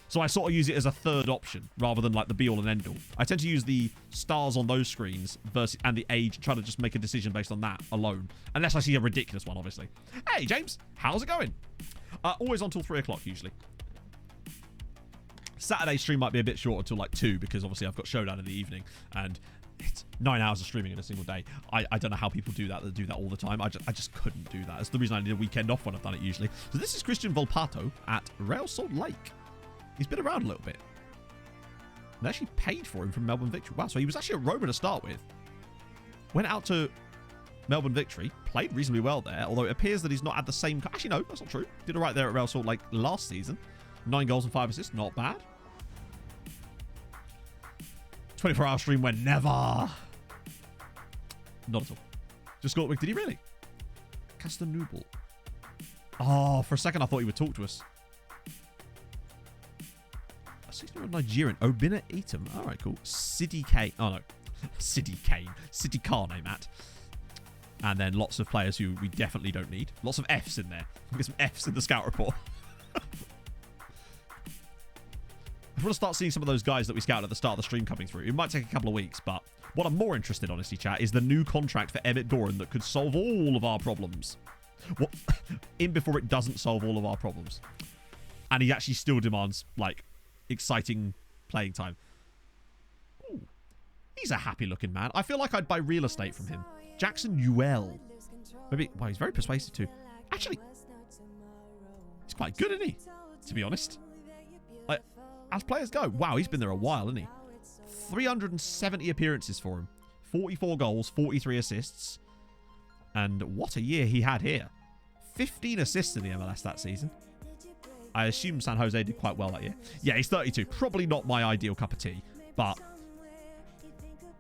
S7: So I sort of use it as a third option rather than like the be all and end all. I tend to use the stars on those screens versus and the age, try to just make a decision based on that alone, unless I see a ridiculous one, obviously. Hey James, how's it going? Always on till 3 o'clock usually. Saturday stream might be a bit shorter until like 2 because obviously I've got Showdown in the evening and it's 9 hours of streaming in a single day. I don't know how people do that all the time. I just couldn't do that. That's the reason I need a weekend off when I've done it usually. So this is Christian Volpato at Real Salt Lake. He's been around a little bit. They actually paid for him from Melbourne Victory. Wow, so he was actually at Roma to start with. Went out to Melbourne Victory. Played reasonably well there, although it appears that he's not had the same... Actually, no, that's not true. Did all right there at Real Salt Lake last season. 9 goals and 5 assists. Not bad. 24-hour stream went never. Not at all. Just got... Did he really? Castanuble. Oh, for a second I thought he would talk to us. 16-year-old Nigerian. Obina Eatum. All right, cool. City Kane. Oh, no. City Kane. City Kane, Matt. And then lots of players who we definitely don't need. Lots of Fs in there. We'll get some Fs in the scout report. I want to start seeing some of those guys that we scouted at the start of the stream coming through. It might take a couple of weeks, but what I'm more interested in, honestly, chat, is the new contract for Emmett Doran that could solve all of our problems. What? In before it doesn't solve all of our problems. And he actually still demands, like, exciting playing time. Ooh, he's a happy looking man. I feel like I'd buy real estate from him. Jackson Uel. Maybe, well, he's very persuasive too. Actually, he's quite good, isn't he? To be honest. Like, as players go, wow, he's been there a while, isn't he? 370 appearances for him. 44 goals, 43 assists. And what a year he had here. 15 assists in the MLS that season. I assume San Jose did quite well that year. Yeah, he's 32. Probably not my ideal cup of tea, but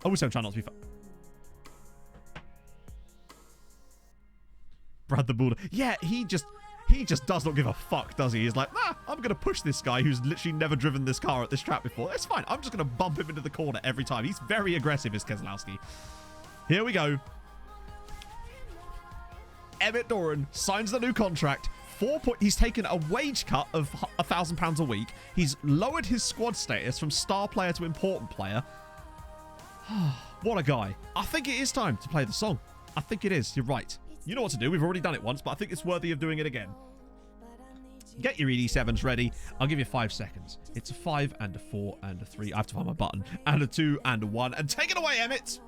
S7: also I'm trying not to be Brad the Builder. Yeah, he just does not give a fuck, does he? He's like, nah, I'm going to push this guy who's literally never driven this car at this track before. It's fine. I'm just going to bump him into the corner every time. He's very aggressive, is Keselowski. Here we go. Emmett Doran signs the new contract. He's taken a wage cut of £1,000 a week. He's lowered his squad status from star player to important player. What a guy. I think it is time to play the song. I think it is. You're right. You know what to do. We've already done it once, but I think it's worthy of doing it again. Get your ED7s ready. I'll give you 5 seconds. It's a 5 and a 4 and a 3. I have to find my button. And a 2 and a 1. And take it away, Emmett.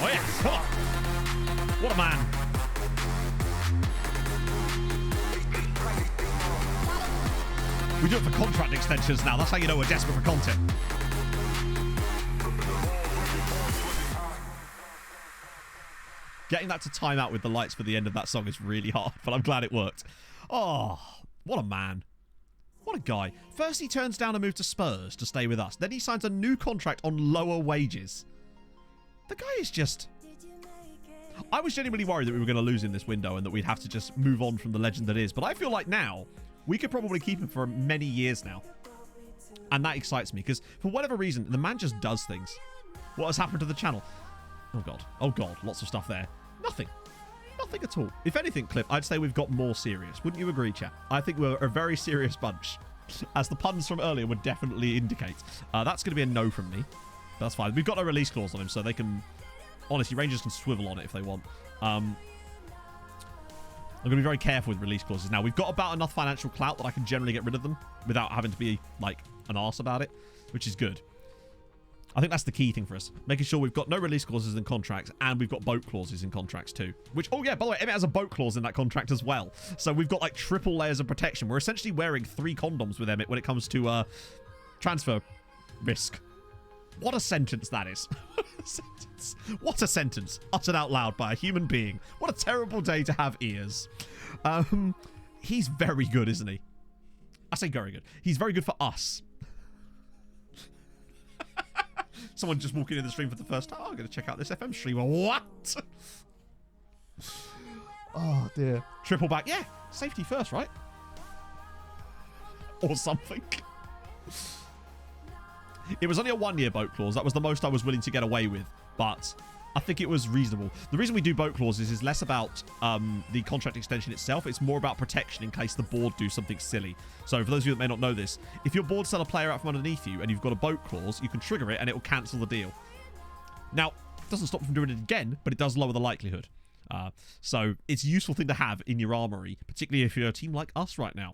S7: Oh, yeah. Come on. What a man. We do it for contract extensions now. That's how you know we're desperate for content. Getting that to time out with the lights for the end of that song is really hard, but I'm glad it worked. Oh, what a man. What a guy. First he turns down a move to Spurs to stay with us. Then he signs a new contract on lower wages. The guy is just... I was genuinely worried that we were going to lose in this window and that we'd have to just move on from the legend that is. But I feel like now... we could probably keep him for many years now. And that excites me, because for whatever reason, the man just does things. What has happened to the channel? Oh, God. Oh, God. Lots of stuff there. Nothing. Nothing at all. If anything, Clip, I'd say we've got more serious. Wouldn't you agree, chat? I think we're a very serious bunch, as the puns from earlier would definitely indicate. That's going to be a no from me. That's fine. We've got no release clause on him, so they can... honestly, Rangers can swivel on it if they want. I'm going to be very careful with release clauses. Now, we've got about enough financial clout that I can generally get rid of them without having to be, like, an arse about it, which is good. I think that's the key thing for us. Making sure we've got no release clauses in contracts, and we've got boat clauses in contracts too. Which, oh yeah, by the way, Emmett has a boat clause in that contract as well. So we've got, like, triple layers of protection. We're essentially wearing 3 condoms with Emmett when it comes to transfer risk. What a sentence that is. What a sentence. What a sentence. Uttered out loud by a human being. What a terrible day to have ears. He's very good, isn't he? I say very good. He's very good for us. Someone just walking in the stream for the first time. Oh, I'm going to check out this FM streamer. What? Oh, dear. Triple back. Yeah. Safety first, right? Or something. It was only a 1-year boat clause. That was the most I was willing to get away with, but I think it was reasonable. The reason we do boat clauses is less about the contract extension itself. It's more about protection in case the board do something silly. So for those of you that may not know this, if your board sell a player out from underneath you and you've got a boat clause, you can trigger it and it will cancel the deal. Now, it doesn't stop you from doing it again, but it does lower the likelihood. So it's a useful thing to have in your armory, particularly if you're a team like us right now.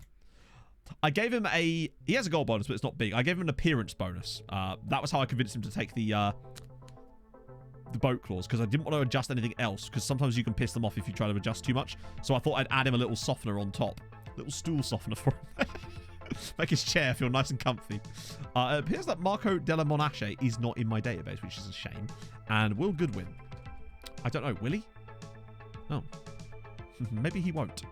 S7: I gave him he has a goal bonus, but it's not big. I gave him an appearance bonus. That was how I convinced him to take the boat clause, because I didn't want to adjust anything else, because sometimes you can piss them off if you try to adjust too much. So I thought I'd add him a little softener on top. Little stool softener for him. Make his chair feel nice and comfy. It appears that Marco Della Monache is not in my database, which is a shame. And Will Goodwin. I don't know. Will he? Oh. Maybe he won't.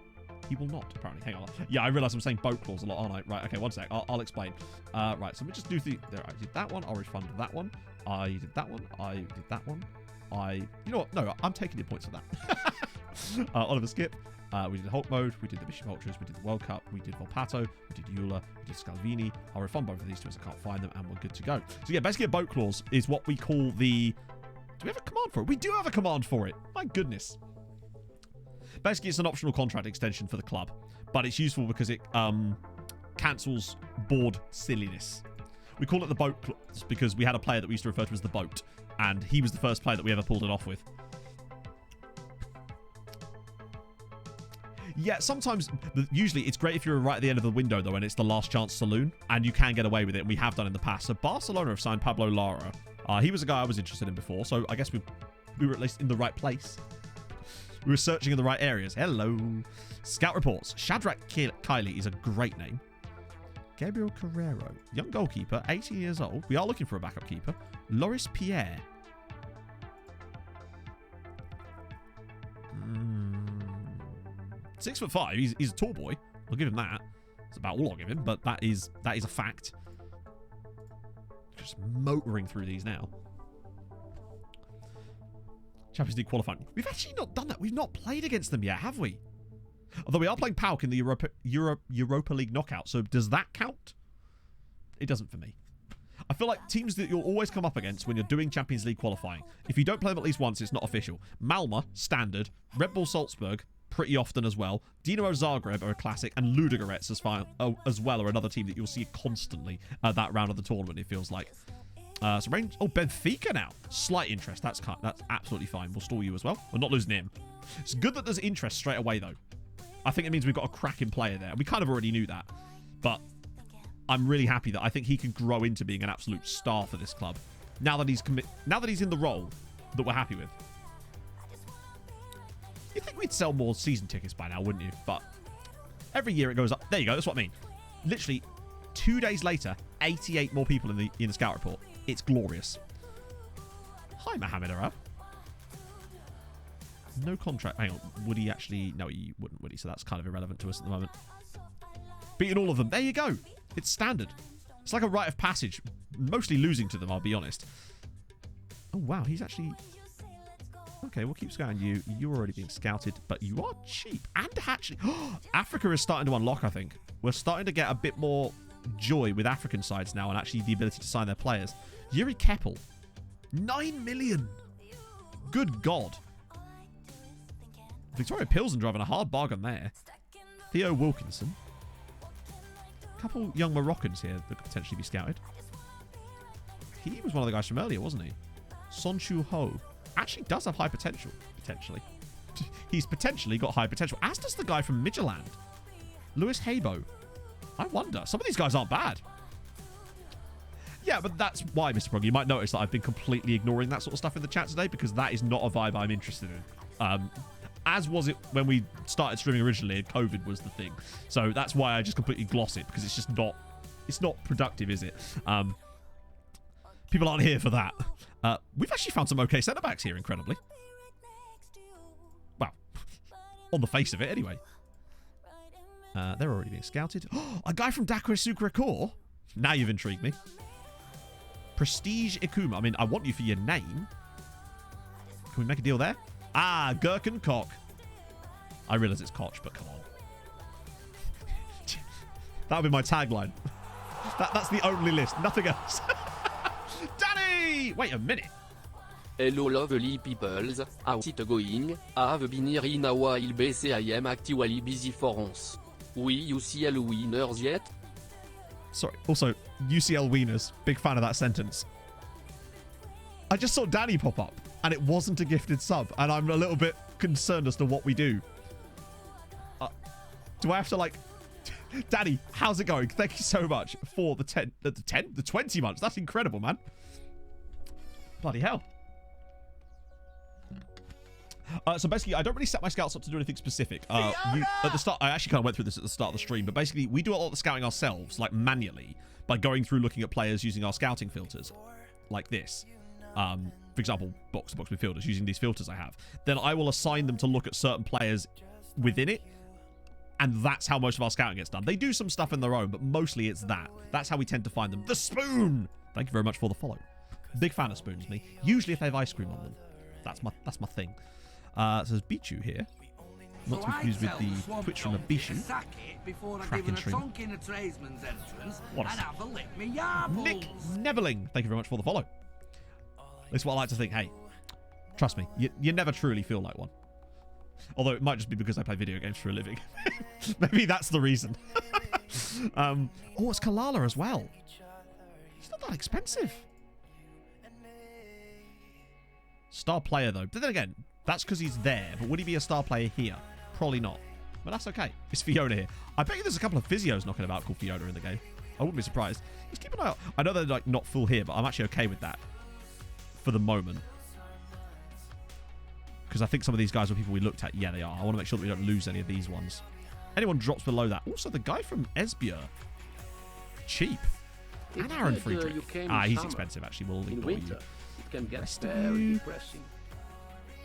S7: He will not, apparently. Hang on. Yeah, I realise I'm saying boat clause a lot, aren't I? Right, okay, one sec. I'll explain. Right, so let me just do there. I did that one. I'll refund that one. I did that one. I did that one. You know what? No, I'm taking your points for that. Oliver Skip. We did Hulk mode. We did the Bishop Ultras. We did the World Cup. We did Volpato. We did Euler. We did Scalvini. I'll refund both of these two as I can't find them, and we're good to go. So yeah, basically a boat clause is what we call the... Do we have a command for it? We do have a command for it. My goodness. Basically, it's an optional contract extension for the club, but it's useful because it cancels board silliness. We call it the boat clause because we had a player that we used to refer to as the boat, and he was the first player that we ever pulled it off with. Yeah, sometimes, usually it's great if you're right at the end of the window, though, and it's the last chance saloon, and you can get away with it, and we have done in the past. So Barcelona have signed Pablo Lara. He was a guy I was interested in before, so I guess we were at least in the right place. We were searching in the right areas. Hello. Scout reports. Shadrach Kiley is a great name. Gabriel Carrero. Young goalkeeper, 18 years old. We are looking for a backup keeper. Loris Pierre. 6'5". He's a tall boy. I'll give him that. That's about all I'll give him, but that is a fact. Just motoring through these now. Champions League qualifying. We've actually not done that. We've not played against them yet, have we? Although we are playing PAOK in the Europa League knockout. So does that count? It doesn't for me. I feel like teams that you'll always come up against when you're doing Champions League qualifying, if you don't play them at least once, it's not official. Malmö, standard. Red Bull Salzburg, pretty often as well. Dinamo Zagreb are a classic, and Ludogorets as well are another team that you'll see constantly at that round of the tournament, it feels like. So range. Oh, Benfica now. Slight interest. That's absolutely fine. We'll stall you as well. We're not losing him. It's good that there's interest straight away, though. I think it means we've got a cracking player there. We kind of already knew that. But I'm really happy that I think he can grow into being an absolute star for this club. Now that he's in the role that we're happy with. You'd think we'd sell more season tickets by now, wouldn't you? But every year it goes up. There you go. That's what I mean. Literally 2 days later, 88 more people in the scout report. It's glorious. Hi, Mohamed Arab. No contract. Hang on. Would he actually... No, he wouldn't, would he? So that's kind of irrelevant to us at the moment. Beating all of them. There you go. It's standard. It's like a rite of passage. Mostly losing to them, I'll be honest. Oh, wow. He's actually... Okay, we'll keep scouting you. You're already being scouted, but you are cheap. And actually... Africa is starting to unlock, I think. We're starting to get a bit more joy with African sides now and actually the ability to sign their players. Yuri Keppel. 9 million. Good God. Victoria Pilsen driving a hard bargain there. Theo Wilkinson. A couple young Moroccans here that could potentially be scouted. He was one of the guys from earlier, wasn't he? Son Chu Ho. Actually does have high potential. Potentially. He's potentially got high potential. As does the guy from Midtjylland. Lewis Habo. I wonder. Some of these guys aren't bad. Yeah, but that's why, Mr. Prog, you might notice that I've been completely ignoring that sort of stuff in the chat today because that is not a vibe I'm interested in. As was it when we started streaming originally and COVID was the thing. So that's why I just completely gloss it because it's just not... It's not productive, is it? People aren't here for that. We've actually found some okay centre-backs here, incredibly. Well, on the face of it, anyway. They're already being scouted. A guy from Dakar Sucre. Now you've intrigued me. Prestige Ikuma. I mean, I want you for your name. Can we make a deal there? Ah, Gherkin Cock. I realise it's Koch, but come on. That would be my tagline. That's the only list. Nothing else. Danny! Wait a minute.
S8: Hello lovely peoples, how's it going? I have been here in a while but I am actually busy for once. We UCL winners yet?
S7: Sorry. Also, UCL wieners. Big fan of that sentence. I just saw Danny pop up, and it wasn't a gifted sub, and I'm a little bit concerned as to what we do. Do I have to, like... Danny, how's it going? Thank you so much for the 20 months. That's incredible, man. Bloody hell. So basically, I don't really set my scouts up to do anything specific. At the start, I actually kind of went through this at the start of the stream, but basically, we do a lot of the scouting ourselves, like manually, by going through looking at players using our scouting filters, like this. For example, box-to-box midfielders, using these filters I have. Then I will assign them to look at certain players within it, and that's how most of our scouting gets done. They do some stuff in their own, but mostly it's that. That's how we tend to find them. The Spoon! Thank you very much for the follow. Big fan of spoons, me. Usually if they have ice cream on them. That's my thing. It says Bichu here. Not to be confused with the Twitch from a Bishu. Cracking stream. What a Nick Neveling. Thank you very much for the follow. This is what I like to think. Hey, trust me, you never truly feel like one. Although it might just be because I play video games for a living. Maybe that's the reason. Oh, it's Kalala as well. He's not that expensive. Star player, though. But then again, that's because he's there. But would he be a star player here? Probably not. But that's okay. It's Fiona here. I bet you there's a couple of physios knocking about called Fiona in the game. I wouldn't be surprised. Just keep an eye out. I know they're like not full here, but I'm actually okay with that for the moment. Because I think some of these guys are people we looked at. Yeah, they are. I want to make sure that we don't lose any of these ones. Anyone drops below that. Also, the guy from Esbjerg. Cheap. And Aaron Friedrich. He's expensive, actually. We'll ignore you.
S3: It can get very depressing.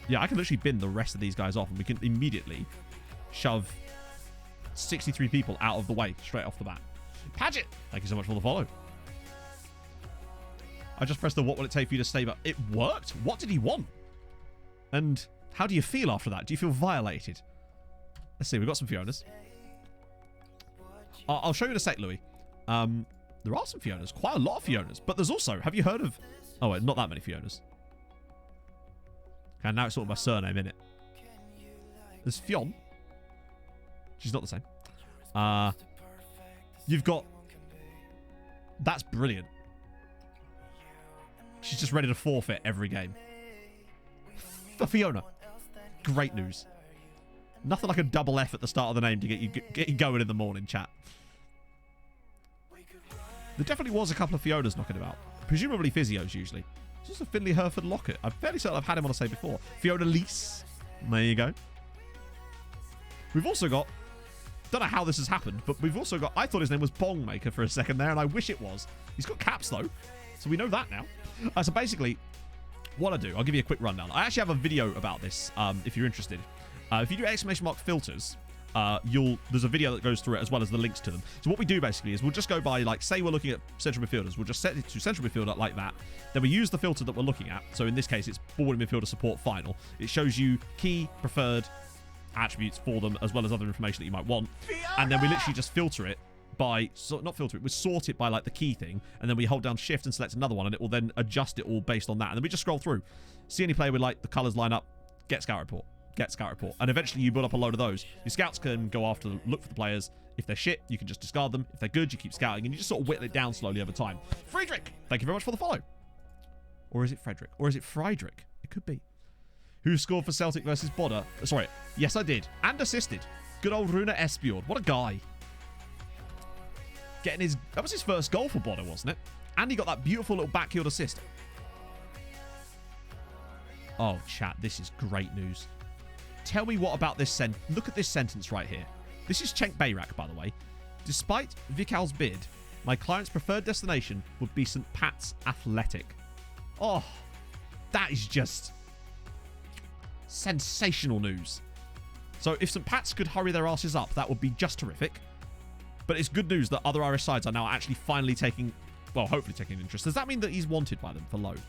S7: Yeah, I can literally bin the rest of these guys off, and we can immediately shove 63 people out of the way straight off the bat. Paget, thank you so much for the follow. I just pressed the what will it take for you to stay, but it worked. What did he want? And how do you feel after that? Do you feel violated? Let's see, we've got some Fionas. I'll show you in a sec, Louis. There are some Fionas. Quite a lot of Fionas. But there's also... Have you heard of... Oh, wait. Not that many Fionas. Okay, now it's sort of my surname, innit? There's Fionn. She's not the same. You've got... That's brilliant. She's just ready to forfeit every game. For Fiona. Great news. Nothing like a double F at the start of the name to get you going in the morning, chat. There definitely was a couple of Fionas knocking about. Presumably physios, usually. It's just a Finley Hereford Lockett. I'm fairly certain I've had him on a say before. Fiona Lease. There you go. We've also got... Don't know how this has happened, but we've also got... I thought his name was Bongmaker for a second there, and I wish it was. He's got caps, though. So we know that now. So basically, what I do... I'll give you a quick rundown. I actually have a video about this, if you're interested. If you do ! Filters... there's a video that goes through it as well as the links to them. So what we do basically is we'll just go by, like, say we're looking at central midfielders. We'll just set it to central midfielder like that. Then we use the filter that we're looking at. So in this case, it's forward midfielder support final. It shows you key, preferred attributes for them as well as other information that you might want. And then we literally just filter it by... not filter it, we sort it by, like, the key thing. And then we hold down shift and select another one. And it will then adjust it all based on that. And then we just scroll through. See any player we like, the colours line up, get scout report. Get scout report, and eventually you build up a load of those. Your scouts can go after, look for the players. If they're shit, you can just discard them. If they're good, you keep scouting, and you just sort of whittle it down slowly over time. Friedrich, thank you very much for the follow. Or is it Frederick? Or is it Friedrich? It could be. Who scored for Celtic versus Bodder? Sorry, yes I did, and assisted. Good old Runa Esbjord. What a guy. Getting his... That was his first goal for Bodder, wasn't it? And he got that beautiful little backheel assist. Oh, chat, this is great news. Tell me what about this sentence. Look at this sentence right here. This is Cenk Bayrak, by the way. Despite Vikal's bid, my client's preferred destination would be St. Pat's Athletic. Oh, that is just sensational news. So if St. Pat's could hurry their asses up, that would be just terrific. But it's good news that other Irish sides are now actually finally taking, well, hopefully taking an interest. Does that mean that he's wanted by them for loan?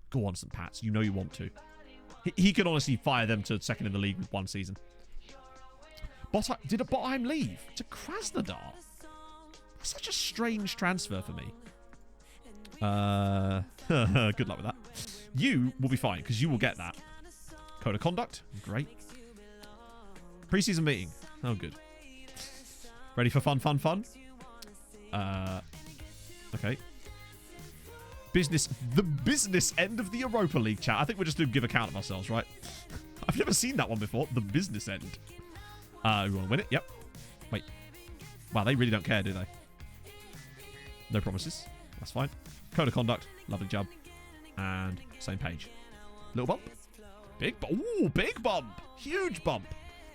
S7: Go on, St. Pat's. You know you want to. He can honestly fire them to second in the league with one season. Did a Bottheim leave to Krasnodar? That's such a strange transfer for me. Good luck with that. You will be fine, because you will get that. Code of conduct. Great. Pre-season meeting. Oh, good. Ready for fun? Okay. The business end of the Europa League, chat. I think we're just doing give account of ourselves, right? I've never seen that one before. The business end. We want to win it? Yep. Wait. Wow, they really don't care, do they? No promises. That's fine. Code of conduct. Lovely job. And same page. Little bump. Big bump. Ooh, big bump. Huge bump.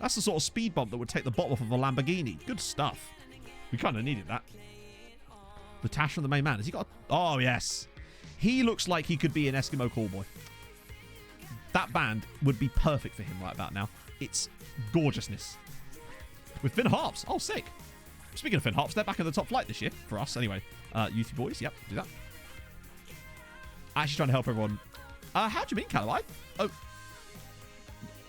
S7: That's the sort of speed bump that would take the bottom off of a Lamborghini. Good stuff. We kind of needed that. The Tash from the main man. Has he got... Oh, yes. He looks like he could be an Eskimo callboy. That band would be perfect for him right about now. It's gorgeousness. With Finn Harps. Oh, sick. Speaking of Finn Harps, they're back in the top flight this year. For us, anyway. Youthy boys. Yep, do that. Actually trying to help everyone. How do you mean, Callum? Oh.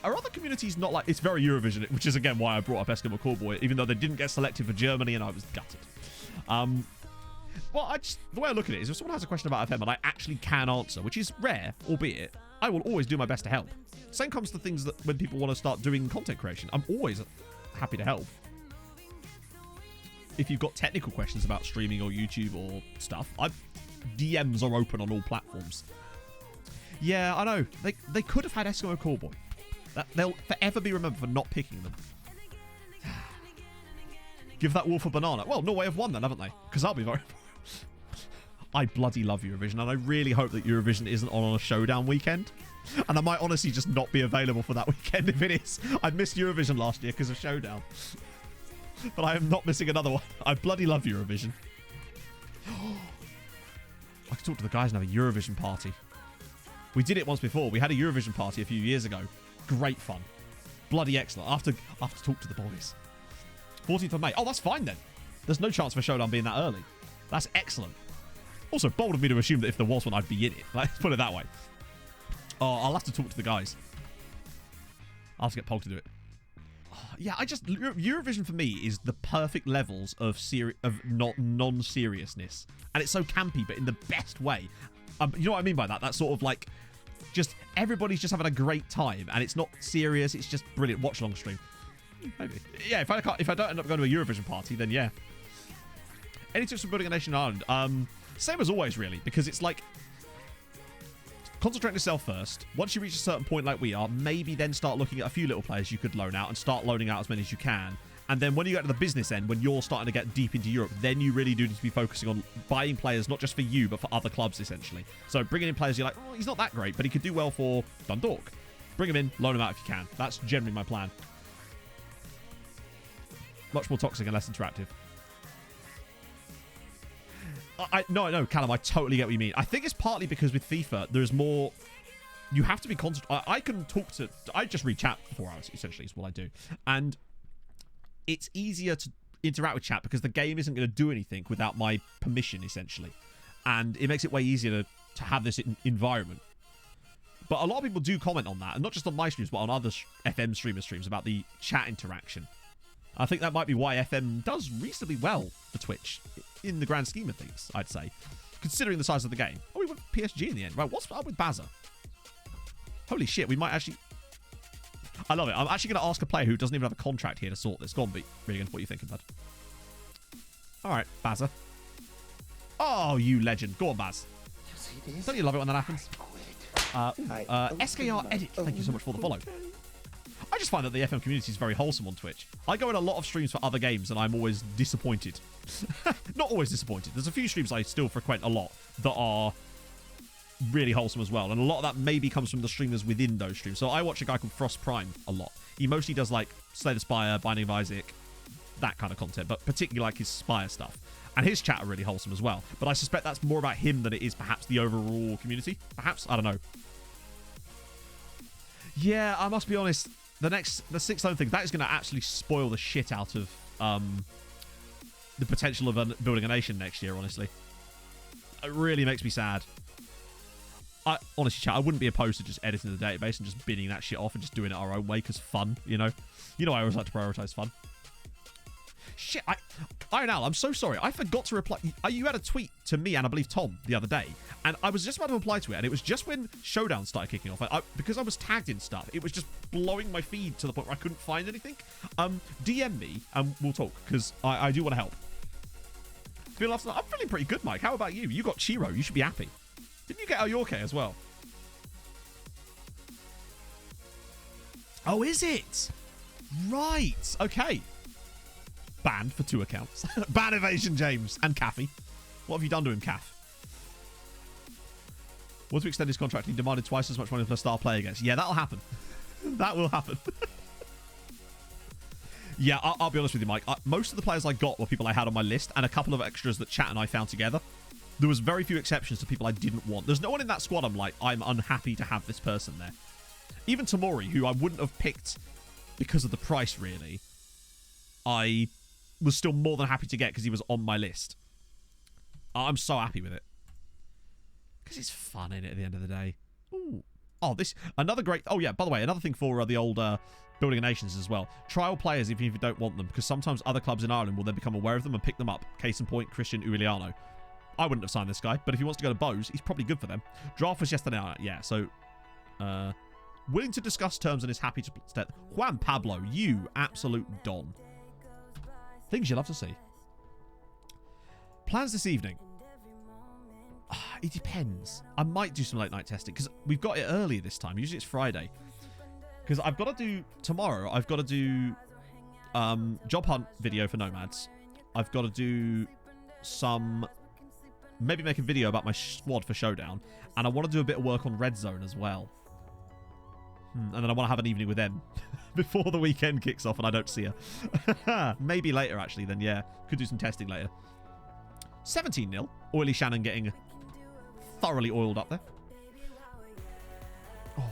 S7: Are other communities not like... It's very Eurovision, which is, again, why I brought up Eskimo callboy, even though they didn't get selected for Germany and I was gutted. Well, the way I look at it is if someone has a question about FM and I actually can answer, which is rare, albeit, I will always do my best to help. Same comes to things that when people want to start doing content creation. I'm always happy to help. If you've got technical questions about streaming or YouTube or stuff, DMs are open on all platforms. Yeah, I know. They could have had Eskimo Callboy. They'll forever be remembered for not picking them. Give that wolf a banana. Well, Norway have won then, haven't they? Because I'll be very... I bloody love Eurovision, and I really hope that Eurovision isn't on a Showdown weekend. And I might honestly just not be available for that weekend if it is. I missed Eurovision last year because of Showdown. But I am not missing another one. I bloody love Eurovision. I could talk to the guys and have a Eurovision party. We did it once before. We had a Eurovision party a few years ago. Great fun. Bloody excellent. I have to talk to the boys. 14th of May. Oh, that's fine then. There's no chance for Showdown being that early. That's excellent. Also, bold of me to assume that if there was one, I'd be in it. Let's put it that way. Oh, I'll have to talk to the guys. I'll have to get Pog to do it. Yeah, Eurovision for me is the perfect levels of non-seriousness, and it's so campy, but in the best way. You know what I mean by that? That's sort of like just everybody's just having a great time, and it's not serious. It's just brilliant. Watch along stream. Maybe. Yeah, if I don't end up going to a Eurovision party, then yeah. Any tips for building a nation in Ireland? Same as always, really, because it's like concentrate on yourself first. Once you reach a certain point like we are, maybe then start looking at a few little players you could loan out and start loaning out as many as you can. And then when you get to the business end, when you're starting to get deep into Europe, then you really do need to be focusing on buying players, not just for you, but for other clubs, essentially. So bringing in players you're like, oh, he's not that great, but he could do well for Dundalk. Bring him in, loan him out if you can. That's generally my plan. Much more toxic and less interactive. No, Callum, I totally get what you mean. I think it's partly because with FIFA, there's more... You have to be concentrated. I can talk to... I just read chat for 4 hours, essentially, is what I do. And it's easier to interact with chat because the game isn't going to do anything without my permission, essentially. And it makes it way easier to have this environment. But a lot of people do comment on that, and not just on my streams, but on other FM streams about the chat interaction. I think that might be why FM does reasonably well for Twitch in the grand scheme of things, I'd say, considering the size of the game. Oh, we went PSG in the end. Right, what's up with Bazza? Holy shit, we might actually... I love it. I'm actually going to ask a player who doesn't even have a contract here to sort this. Go on, Regan, what are you thinking, bud? All right, Bazza. Oh, you legend. Go on, Baz. Don't you love it when that happens? SKR Edit, thank you so much for the follow. I just find that the FM community is very wholesome on Twitch. I go in a lot of streams for other games and I'm always disappointed. Not always disappointed. There's a few streams I still frequent a lot that are really wholesome as well. And a lot of that maybe comes from the streamers within those streams. So I watch a guy called Frost Prime a lot. He mostly does like Slay the Spire, Binding of Isaac, that kind of content, but particularly like his Spire stuff. And his chat are really wholesome as well. But I suspect that's more about him than it is perhaps the overall community. Perhaps? I don't know. Yeah, I must be honest. The 6 zone thing, that is going to actually spoil the shit out of the potential of building a nation next year, honestly. It really makes me sad. Honestly, chat, I wouldn't be opposed to just editing the database and just binning that shit off and just doing it our own way because fun, you know? You know I always like to prioritize fun. Shit, Iron Owl, I'm so sorry. I forgot to reply. You had a tweet to me and I believe Tom the other day, and I was just about to reply to it, and it was just when Showdown started kicking off. Because I was tagged in stuff, it was just blowing my feed to the point where I couldn't find anything. DM me and we'll talk, because I do want to help. I'm feeling pretty good, Mike. How about you? You got Chiro. You should be happy. Didn't you get Ayorke as well? Oh, is it? Right. Okay. Banned for 2 accounts. Ban evasion, James. And Caffey. What have you done to him, Caff? Want to extend his contract? He demanded twice as much money for a star player against. Yeah, that'll happen. That will happen. Yeah, I'll be honest with you, Mike. Most of the players I got were people I had on my list and a couple of extras that chat and I found together. There was very few exceptions to people I didn't want. There's no one in that squad I'm like, I'm unhappy to have this person there. Even Tamori, who I wouldn't have picked because of the price, really, I was still more than happy to get because he was on my list. I'm so happy with it. Because it's fun, in it, at the end of the day. Ooh. Oh, another great... Oh, yeah, by the way, another thing for the old Building of Nations as well. Trial players even if you don't want them, because sometimes other clubs in Ireland will then become aware of them and pick them up. Case in point, Christian Uiliano. I wouldn't have signed this guy, but if he wants to go to Bose, he's probably good for them. Draft was yesterday night. Yeah, so... willing to discuss terms and is happy to... Juan Pablo, you absolute don. Things you love to see. Plans this evening. It depends. I might do some late night testing because we've got it early this time. Usually it's Friday. Because I've got to do... Tomorrow, I've got to do job hunt video for Nomads. I've got to do some... Maybe make a video about my squad for Showdown. And I want to do a bit of work on Red Zone as well. And then I want to have an evening with them before the weekend kicks off and I don't see her. Maybe later, actually, then, yeah. Could do some testing later. 17-0. Oily Shannon getting thoroughly oiled up there. Oh.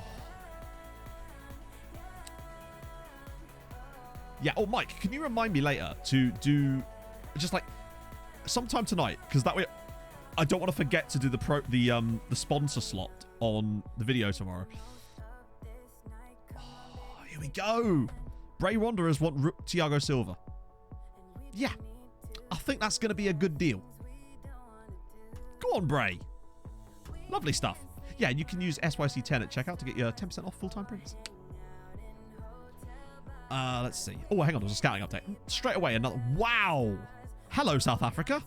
S7: Yeah, oh, Mike, can you remind me later to do just, like, sometime tonight? Because that way I don't want to forget to do the sponsor slot on the video tomorrow. Oh, here we go. Bray Wanderers want Thiago Silva. Yeah, I think that's going to be a good deal. Go on, Bray. Lovely stuff. Yeah, you can use SYC10 at checkout to get your 10% off full-time prints. Let's see. Oh, hang on. There was a scouting update. Straight away, another... Wow. Hello, South Africa.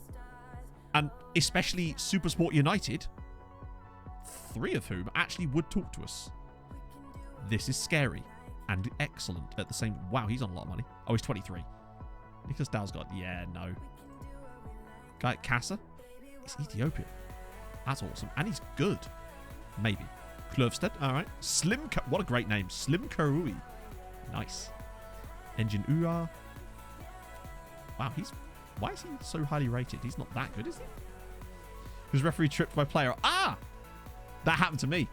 S7: And especially Supersport United. 3 of whom actually would talk to us. This is scary and excellent at the same... Wow, he's on a lot of money. Oh, he's 23. Nicholas Dalsgaard. Yeah, no. Guy at Casa. It's Ethiopia. That's awesome. And he's good. Maybe. Klövsted. All right. Slim... What a great name. Slim Karui. Nice. Engine Ua. Wow, he's... Why is he so highly rated? He's not that good, is he? Who's referee tripped by player? Ah! That happened to me.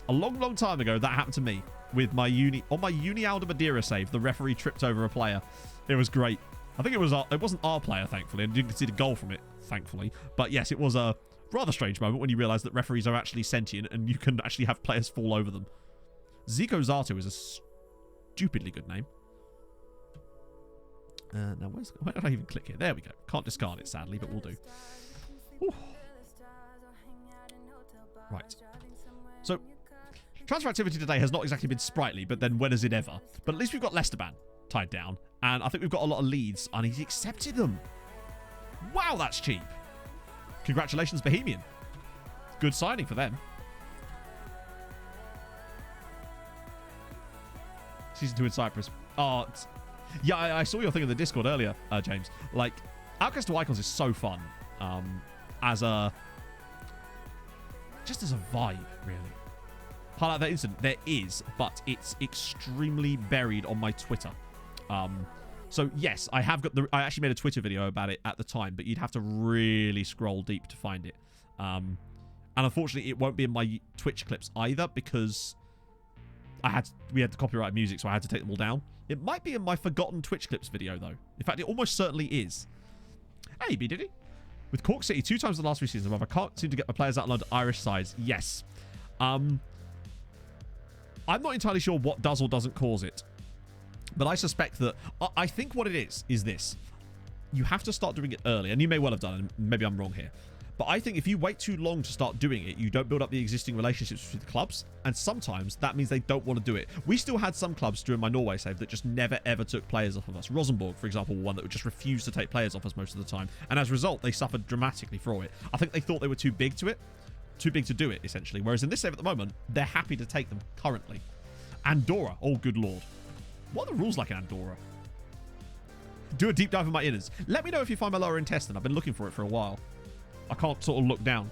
S7: A long, long time ago, that happened to me. With my on my Uni Alda Madeira save, the referee tripped over a player. It was great. I think it wasn't our player, thankfully, and you didn't see the goal from it, thankfully. But yes, it was a rather strange moment when you realise that referees are actually sentient and you can actually have players fall over them. Zico Zato is a stupidly good name. Now, where did I even click here? There we go. Can't discard it, sadly, but we'll do. Ooh. Right. So, transfer activity today has not exactly been sprightly, but then when has it ever? But at least we've got Lesteban tied down, and I think we've got a lot of leads, and he's accepted them. Wow, that's cheap. Congratulations, Bohemian. Good signing for them. Season 2 in Cyprus. Oh, yeah, I saw your thing in the Discord earlier, James. Like, Outcast to Icons is so fun. Just as a vibe, really. Highlight that incident. There is, but it's extremely buried on my Twitter. So yes, I actually made a Twitter video about it at the time, but you'd have to really scroll deep to find it. And unfortunately, it won't be in my Twitch clips either because we had the copyright music, so I had to take them all down. It might be in my forgotten Twitch clips video though. In fact, it almost certainly is. Hey, B Diddy. With Cork City 2 times the last 3 seasons, I can't seem to get my players out of Irish sides. Yes. I'm not entirely sure what does or doesn't cause it. But I suspect that... I think what it is this. You have to start doing it early. And you may well have done, and maybe I'm wrong here. But I think if you wait too long to start doing it, you don't build up the existing relationships with the clubs. And sometimes that means they don't want to do it. We still had some clubs during my Norway save that just never ever took players off of us. Rosenborg, for example, one that would just refuse to take players off us most of the time. And as a result, they suffered dramatically for it. I think they thought they were too big to do it, essentially. Whereas in this save at the moment, they're happy to take them currently. Andorra. Oh, good lord. What are the rules like in Andorra? Do a deep dive in my innards. Let me know if you find my lower intestine. I've been looking for it for a while. I can't sort of look down.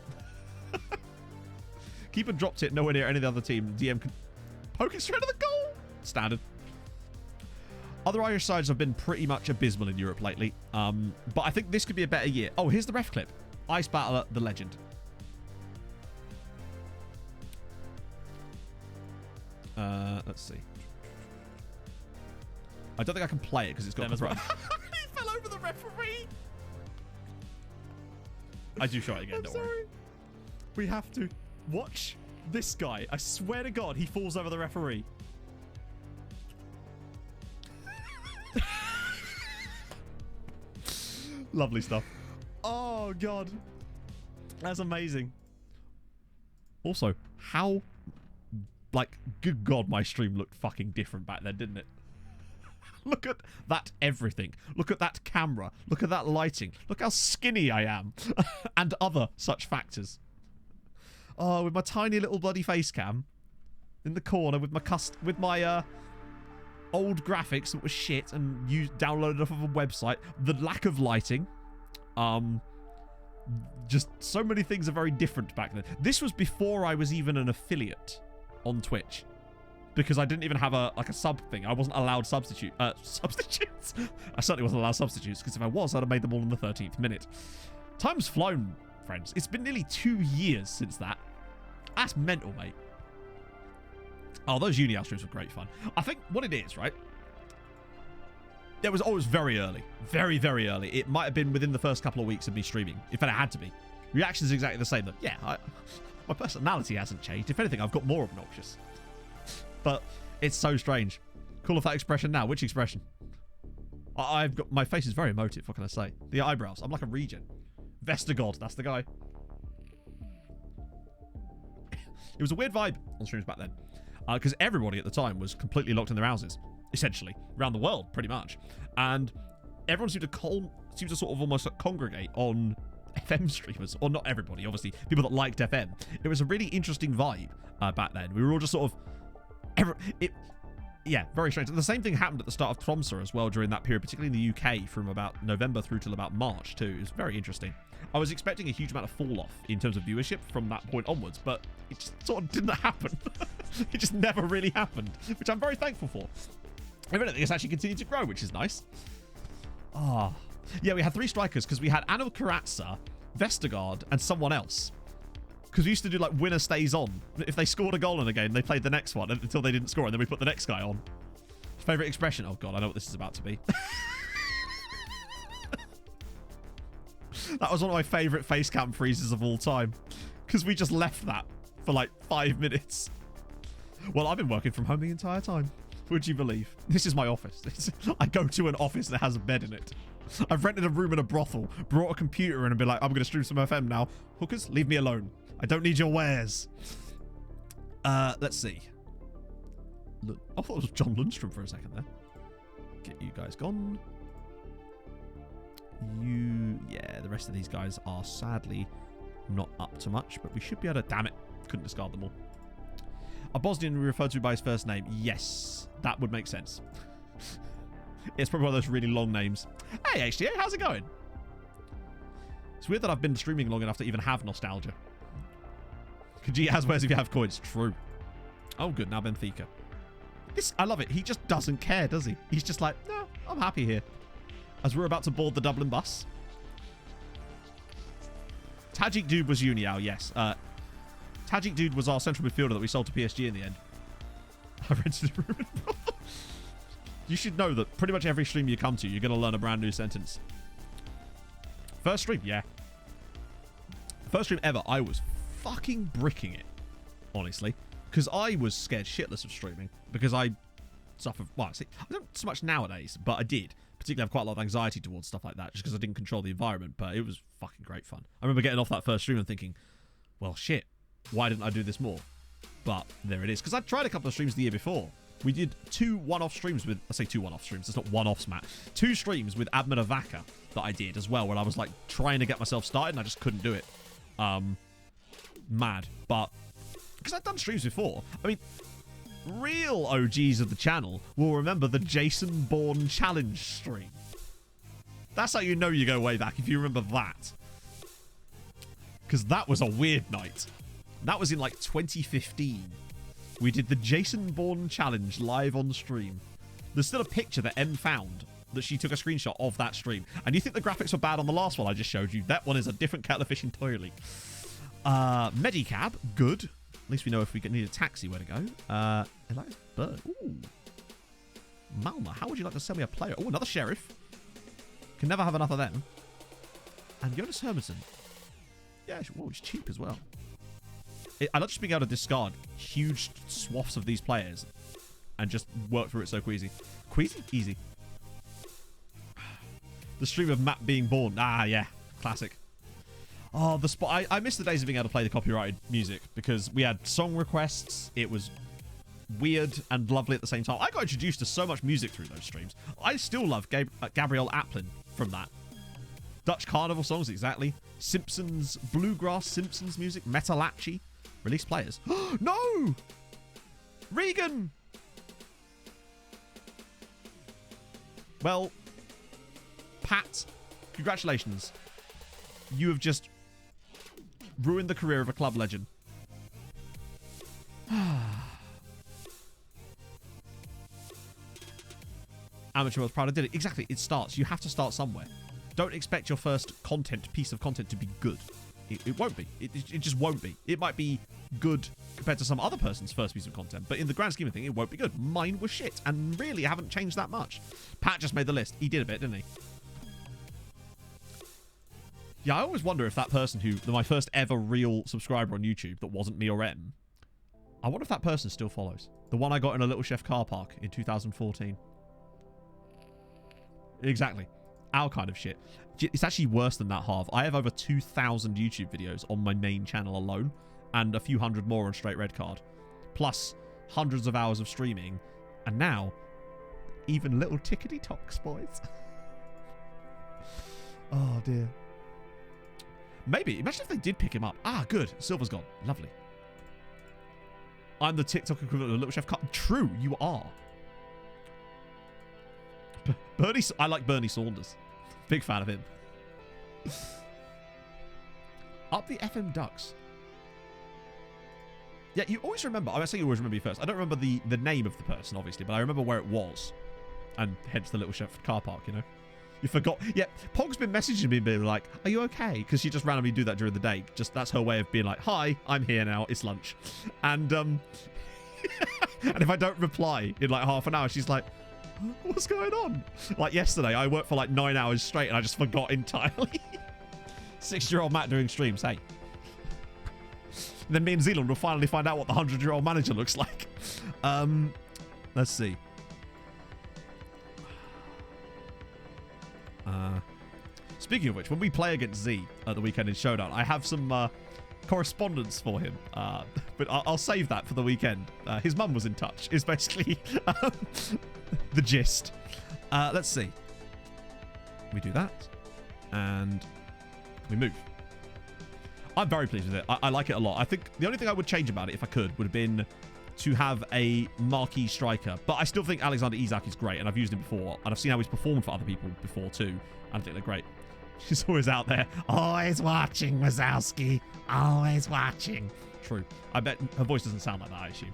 S7: Keep a dropped it nowhere near any of the other team. DM can poke it straight to the goal. Standard. Other Irish sides have been pretty much abysmal in Europe lately. But I think this could be a better year. Oh, here's the ref clip. Ice Battler, the legend. Let's see. I don't think I can play it because it's got copyright. He fell over the referee. I do show it again, don't worry. We have to watch this guy. I swear to God, he falls over the referee. Lovely stuff. Oh, God. That's amazing. Also, how... Like, good God, my stream looked fucking different back then, didn't it? Look at that everything. Look at that camera. Look at that lighting. Look how skinny I am. And other such factors. Oh, with my tiny little bloody face cam in the corner with my old graphics that was shit and you downloaded off of a website. The lack of lighting. Just so many things are very different back then. This was before I was even an affiliate on Twitch. Because I didn't even have a sub thing. I wasn't allowed substitutes. I certainly wasn't allowed substitutes, because if I was, I'd have made them all in the 13th minute. Time's flown, friends. It's been nearly 2 years since that. That's mental, mate. Oh, those Uni streams were great fun. I think what it is, right? It was always very early. Very, very early. It might have been within the first couple of weeks of me streaming. In fact, it had to be. Reaction's exactly the same. Though. Yeah, my personality hasn't changed. If anything, I've got more obnoxious. But it's so strange. Call of that expression now. Which expression? I've got... My face is very emotive. What can I say? The eyebrows. I'm like a regen. Vestergaard. That's the guy. It was a weird vibe on streams back then. Because everybody at the time was completely locked in their houses. Essentially. Around the world, pretty much. And everyone seemed to sort of almost congregate on FM streamers. Or not everybody, obviously. People that liked FM. It was a really interesting vibe back then. We were all just sort of... Yeah, very strange. And the same thing happened at the start of Tromsø as well during that period, particularly in the UK from about November through till about March too. It was very interesting. I was expecting a huge amount of fall off in terms of viewership from that point onwards, but it just sort of didn't happen. It just never really happened, which I'm very thankful for. If anything, it's actually continued to grow, which is nice. Ah, yeah, we had 3 strikers because we had Anil Karatsa, Vestergaard, and someone else. Because we used to do like winner stays on. If they scored a goal in a game, they played the next one until they didn't score, and then we put the next guy on. Favorite expression? Oh god, I know what this is about to be. That was one of my favorite face cam freezes of all time. Because we just left that for like 5 minutes. Well, I've been working from home the entire time. Would you believe? This is my office. I go to an office that has a bed in it. I've rented a room in a brothel, brought a computer in and be like, I'm going to stream some FM now. Hookers, leave me alone. I don't need your wares. Let's see. Look, I thought it was John Lundstrom for a second there. Get you guys gone. Yeah, the rest of these guys are sadly not up to much, but we should be able to... Damn it. Couldn't discard them all. A Bosnian referred to by his first name. Yes, that would make sense. It's probably one of those really long names. Hey, HTA, how's it going? It's weird that I've been streaming long enough to even have nostalgia. Khajiit has wares if you have coins. True. Oh, good. Now Benfica. I love it. He just doesn't care, does he? He's just like, no, I'm happy here. As we're about to board the Dublin bus. Tajik Dude was Uniao, yes. Tajik Dude was our central midfielder that we sold to PSG in the end. I rented a room. You should know that pretty much every stream you come to, you're going to learn a brand new sentence. First stream, yeah. First stream ever, I was fucking bricking it, honestly. Because I was scared shitless of streaming. Because I suffer... Well, see, I don't so much nowadays, but I did. Particularly have quite a lot of anxiety towards stuff like that, just because I didn't control the environment, but it was fucking great fun. I remember getting off that first stream and thinking, well, shit, why didn't I do this more? But there it is. Because I tried a couple of streams the year before. We did 2 one-off streams with... I say 2 one-off streams. It's not one-offs, Matt. 2 streams with Admin Avaka that I did as well, where I was, like, trying to get myself started, and I just couldn't do it. Mad. But... Because I've done streams before. I mean... Real OGs of the channel will remember the Jason Bourne challenge stream. That's how you know you go way back, if you remember that. Because that was a weird night. That was in like 2015. We did the Jason Bourne challenge live on stream. There's still a picture that M found that she took a screenshot of that stream. And you think the graphics were bad on the last one I just showed you. That one is a different kettle of fish entirely. Medicab, good. At least we know if we need a taxi, where to go. Elias Bird. Ooh. Malma, how would you like to sell me a player? Oh, another sheriff. Can never have enough of them. And Jonas Hermansen. Yeah, whoa, it's cheap as well. I love just being able to discard huge swaths of these players and just work through it so queasy. Queasy? Easy. The stream of Matt being born. Ah, yeah. Classic. Oh, the spot. I miss the days of being able to play the copyrighted music because we had song requests. It was weird and lovely at the same time. I got introduced to so much music through those streams. I still love Gabrielle Aplin from that. Dutch Carnival songs, exactly. Simpsons, Bluegrass Simpsons music. Metalachi. Release players. No! Regan! Well, Pat, congratulations. You have just ruined the career of a club legend. Amateur was proud I did it. Exactly, it starts. You have to start somewhere. Don't expect your first piece of content to be good. It won't be. It just won't be. It might be good compared to some other person's first piece of content, but in the grand scheme of things, it won't be good. Mine was shit, and really haven't changed that much. Pat just made the list. He did a bit, didn't he? Yeah, I always wonder if that person my first ever real subscriber on YouTube that wasn't me or M, I wonder if that person still follows. The one I got in a Little Chef car park in 2014. Exactly. Our kind of shit. It's actually worse than that, Harv. I have over 2,000 YouTube videos on my main channel alone, and a few hundred more on Straight Red Card. Plus hundreds of hours of streaming, and now even little tickety tocks, boys. Oh dear. Maybe. Imagine if they did pick him up. Ah, good. Silver's gone. Lovely. I'm the TikTok equivalent of Little Chef Cut. True, you are. Bernie. I like Bernie Saunders. Big fan of him. Up the FM Ducks. Yeah, you always remember. I say you always remember you first. I don't remember the name of the person, obviously, but I remember where it was. And hence the Little Chef car park, you know. You forgot. Yeah, Pog's been messaging me being like, are you okay? Because she just randomly do that during the day. Just that's her way of being like, hi, I'm here now. It's lunch. And and if I don't reply in like half an hour, she's like, what's going on? Like yesterday, I worked for like 9 hours straight and I just forgot entirely. 6-year-old Matt doing streams. Hey. And then me and Zealand will finally find out what the 100-year-old manager looks like. Let's see. Speaking of which, when we play against Z at the weekend in Showdown, I have some correspondence for him, but I'll save that for the weekend. His mum was in touch, is basically the gist. Let's see. We do that, and we move. I'm very pleased with it. I like it a lot. I think the only thing I would change about it, if I could, would have been to have a marquee striker. But I still think Alexander Isak is great, and I've used him before, and I've seen how he's performed for other people before too. I think they're great. She's always out there. Always watching, Wazowski. Always watching. True. I bet her voice doesn't sound like that, I assume.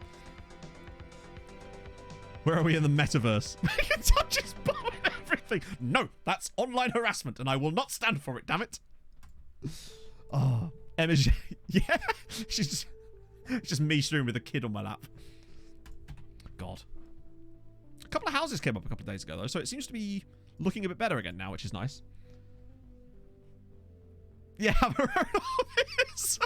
S7: Where are we in the metaverse? He can touch his bum and everything. No, that's online harassment, and I will not stand for it, damn it. Oh, Emma. Yeah. She's just me streaming with a kid on my lap. God. A couple of houses came up a couple of days ago, though, so it seems to be looking a bit better again now, which is nice. Yeah, have our own office.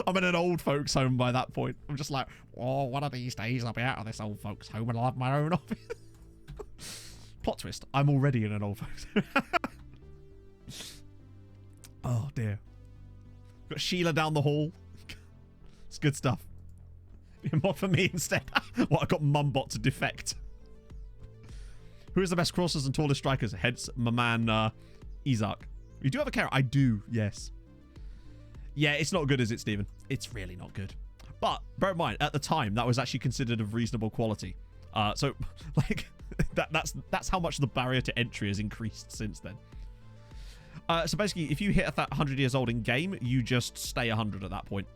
S7: I'm in an old folks home by that point. I'm just like, oh, one of these days I'll be out of this old folks home and I'll have my own office. Plot twist. I'm already in an old folks home. Oh, dear. Got Sheila down the hall. It's good stuff. Be a mod for me instead. What, I got Mumbot to defect. Who is the best crossers and tallest strikers? Hence my man Isak. You do have a carrot? I do, yes. Yeah, it's not good, is it, Stephen? It's really not good. But bear in mind, at the time, that was actually considered of reasonable quality. So, like, that's how much the barrier to entry has increased since then. So basically, if you hit 100 years old in game, you just stay 100 at that point.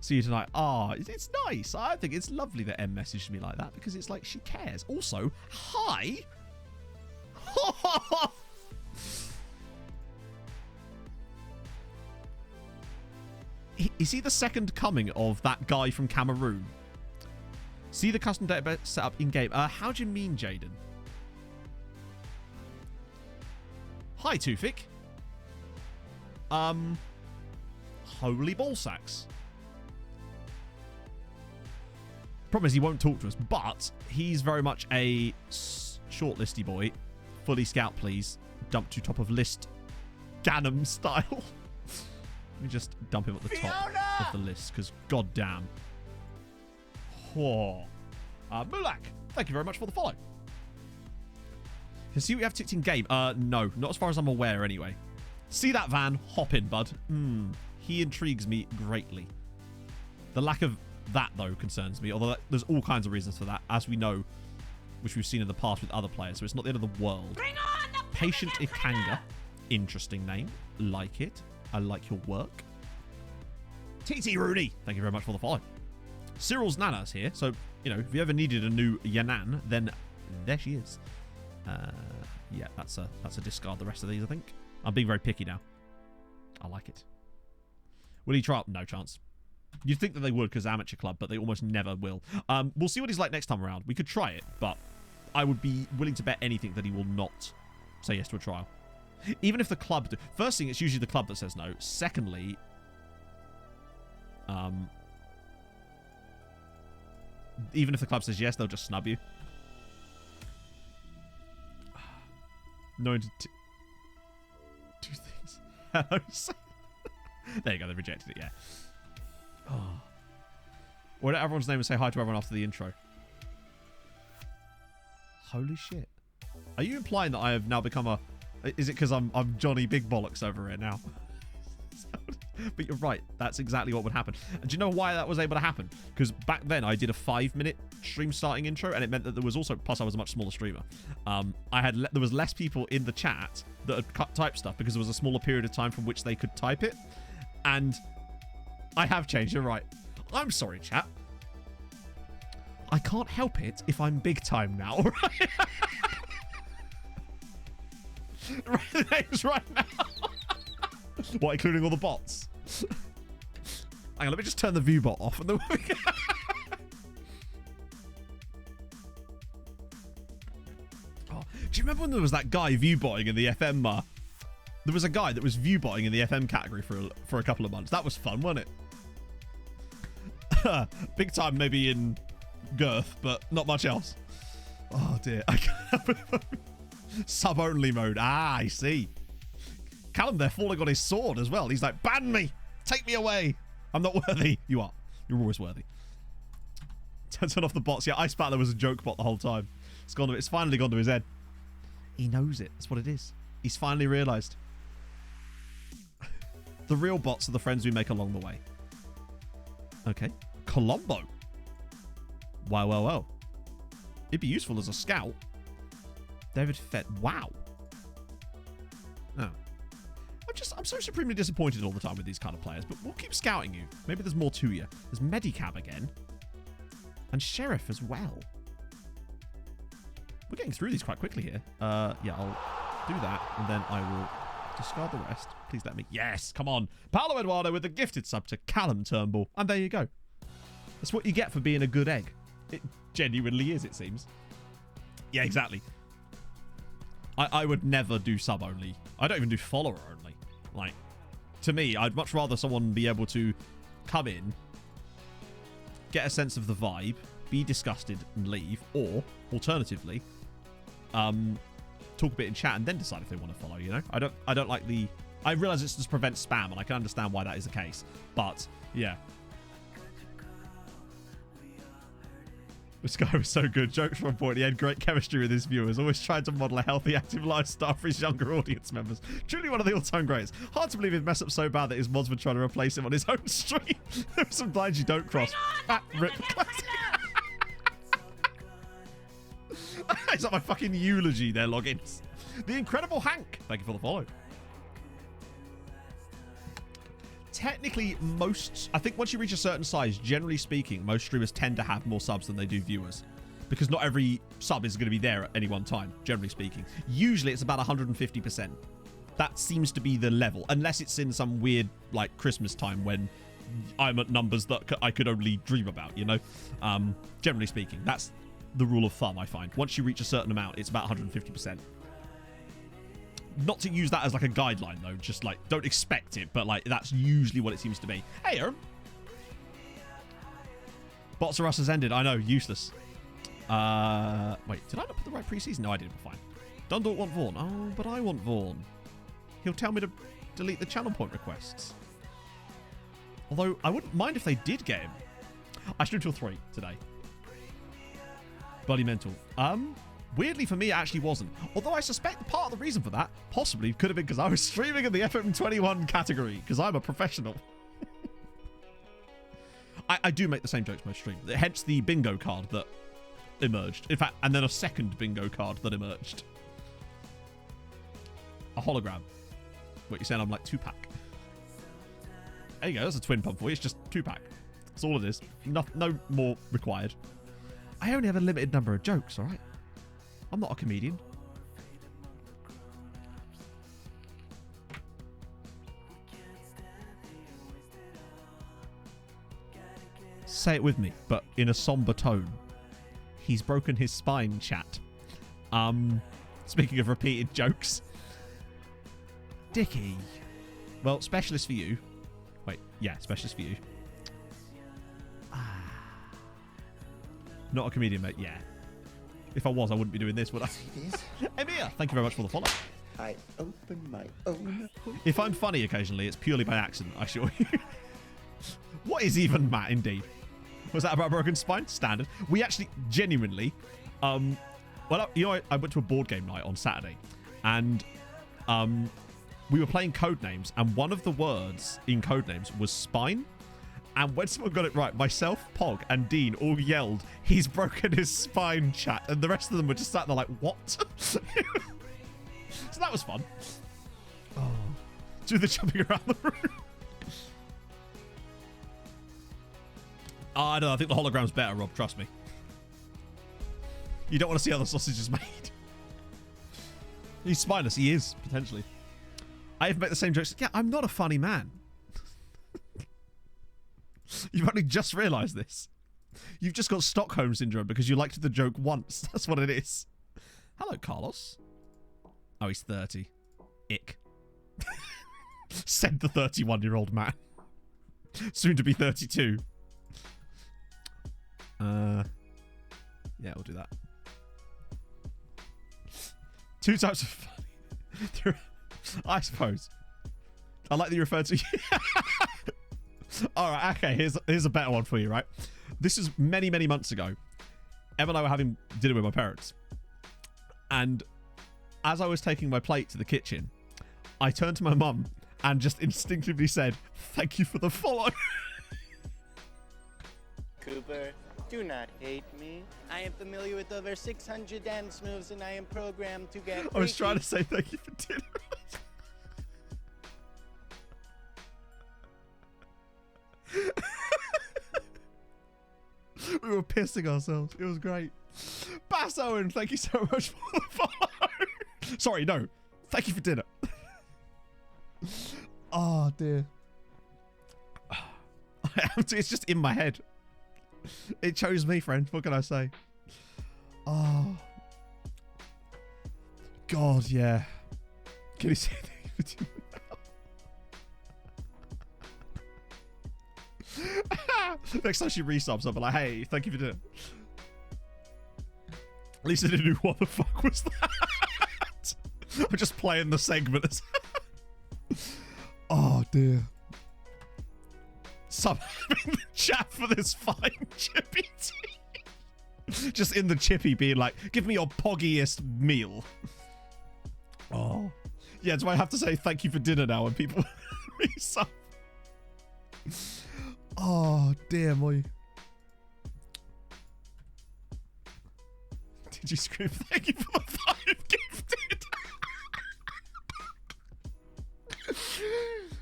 S7: See you tonight. Ah, it's nice. I think it's lovely that Em messaged me like that because it's like she cares. Also, hi. Is he the second coming of that guy from Cameroon? See the custom database set up in game. How do you mean, Jaden? Hi, Tufik. Holy ballsacks. Problem is he won't talk to us, but he's very much a shortlisty boy. Fully scout, please. Dump to top of list. Ganem style. Let me just dump him at the top of the list, because goddamn. Oh. Mulak, thank you very much for the follow. You see what you have ticked in game? No, not as far as I'm aware anyway. See that van? Hop in, bud. He intrigues me greatly. The lack of that, though, concerns me, although there's all kinds of reasons for that, as we know, which we've seen in the past with other players, so it's not the end of the world. Bring on the Patient Ikanga. Interesting name. Like it. I like your work. TT Rooney, thank you very much for the follow. Cyril's Nana's here, so, you know, if you ever needed a new Yanan, then there she is. Yeah, that's a discard the rest of these, I think. I'm being very picky now. I like it. Will he try up? No chance. You'd think that they would because amateur club, but they almost never will. We'll see what he's like next time around. We could try it, but I would be willing to bet anything that he will not say yes to a trial. Even if the club do. First thing, it's usually the club that says no. Secondly, Even if the club says yes, they'll just snub you. No, two things. There you go, they rejected it, yeah. Oh. Why don't everyone's name and say hi to everyone after the intro? Holy shit. Are you implying that I have now become a... Is it because I'm Johnny Big Bollocks over here now? But you're right. That's exactly what would happen. And do you know why that was able to happen? Because back then I did a 5-minute stream starting intro, and it meant that there was also... Plus, I was a much smaller streamer. There was less people in the chat that had typed stuff because there was a smaller period of time from which they could type it. And I have changed. You're right. I'm sorry, chat. I can't help it if I'm big time now, right? Right now. What, including all the bots? Hang on, let me just turn the view bot off. And then oh, do you remember when there was that guy view botting in the FM? There was a guy that was view botting in the FM category for a couple of months. That was fun, wasn't it? Big time maybe in girth, but not much else. Oh dear. I can't sub-only mode. Ah, I see. Callum there falling on his sword as well. He's like, ban me! Take me away! I'm not worthy. You are. You're always worthy. Turn off the bots. Yeah, I spat there was a joke bot the whole time. It's finally gone to his head. He knows it. That's what it is. He's finally realised. The real bots are the friends we make along the way. Okay. Colombo. Wow, well, well. It'd be useful as a scout. David Fett. Wow. Oh. I'm so supremely disappointed all the time with these kind of players, but we'll keep scouting you. Maybe there's more to you. There's Medicab again. And Sheriff as well. We're getting through these quite quickly here. Yeah, I'll do that, and then I will discard the rest. Please let me. Yes, come on. Paolo Eduardo with a gifted sub to Callum Turnbull. And there you go. That's what you get for being a good egg. It genuinely is, it seems. Yeah, exactly. I would never do sub only. I don't even do follower only. Like, to me, I'd much rather someone be able to come in, get a sense of the vibe, be disgusted and leave, or alternatively, talk a bit in chat and then decide if they want to follow, you know? I don't like the... I realise it's to prevent spam, and I can understand why that is the case. But, yeah. This guy was so good. Jokes from point. He had great chemistry with his viewers. Always tried to model a healthy, active lifestyle for his younger audience members. Truly one of the all-time greats. Hard to believe he'd mess up so bad that his mods were trying to replace him on his own stream. There are some lines you don't cross. Rip. It's like my fucking eulogy, their logins. The Incredible Hank. Thank you for the follow. Technically, I think once you reach a certain size, generally speaking, most streamers tend to have more subs than they do viewers. Because not every sub is going to be there at any one time, generally speaking. Usually, it's about 150%. That seems to be the level. Unless it's in some weird, like, Christmas time when I'm at numbers that I could only dream about, you know? Generally speaking, that's the rule of thumb, I find. Once you reach a certain amount, it's about 150%. Not to use that as like a guideline though, just like don't expect it, but like that's usually what it seems to be. Hey Aaron. Bots are us has ended. I know, useless. Wait, did I not put the right preseason? No, I didn't. Fine. Dundalk want Vaughn. Oh, but I want Vaughn. He'll tell me to delete the channel point requests. Although I wouldn't mind if they did get him. I streamed till 3 today. Bloody mental. Weirdly for me, it actually wasn't. Although I suspect part of the reason for that possibly could have been because I was streaming in the FM21 category, because I'm a professional. I do make the same jokes most stream. Hence the bingo card that emerged. In fact, and then a second bingo card that emerged. A hologram. What, you're saying I'm like 2-pack? There you go, that's a twin pump for you. It's just 2-pack. That's all it is. No more required. I only have a limited number of jokes, alright? I'm not a comedian. Say it with me, but in a somber tone. He's broken his spine, chat. Speaking of repeated jokes. Dickie. Well, specialist for you. Wait, yeah, specialist for you. Not a comedian, mate. Yeah. If I was, I wouldn't be doing this, would I? Emir, thank you very much for the follow.
S13: I open my own.
S7: If I'm funny occasionally, it's purely by accident, I assure you. What is even Matt, indeed? Was that about broken spine? Standard. We actually, genuinely, well, you know, I went to a board game night on Saturday, and we were playing Codenames, and one of the words in Codenames was spine. And when someone got it right, myself, Pog, and Dean all yelled, "He's broken his spine, chat." And the rest of them were just sat there like, what? So that was fun. Oh. Do the jumping around the room. Oh, I don't know. I think the hologram's better, Rob. Trust me. You don't want to see how the sausage is made. He's spineless. He is, potentially. I have made the same jokes. Yeah, I'm not a funny man. You've only just realised this. You've just got Stockholm Syndrome because you liked the joke once. That's what it is. Hello, Carlos. Oh, he's 30. Ick. Said the 31-year-old man. Soon to be 32. Yeah, we'll do that. 2 types of funny. I suppose. I like that you referred to... All right, okay, here's a better one for you, right? This is many, many months ago. Em and I were having dinner with my parents. And as I was taking my plate to the kitchen, I turned to my mum and just instinctively said, "Thank you for the follow."
S5: Cooper, do not hate me. I am familiar with over 600 dance moves and I am programmed to get...
S7: I was trying to say thank you for dinner. We were pissing ourselves. It was great. Bass Owen, thank you so much for the follow. Sorry, no. Thank you for dinner. Oh, dear. It's just in my head. It chose me, friend. What can I say? Oh. God, yeah. Can you say thank you for dinner now? Next time she resubs, I'll be like, "Hey, thank you for dinner." At least I didn't know what the fuck was that. I'm just playing the segment. Oh, dear. Sub in the chat for this fine chippy tea. Just in the chippy being like, "Give me your poggiest meal." Oh. Yeah, do I have to say thank you for dinner now when people resub? Oh, dear me. Did you scream thank you for the 5 gifted?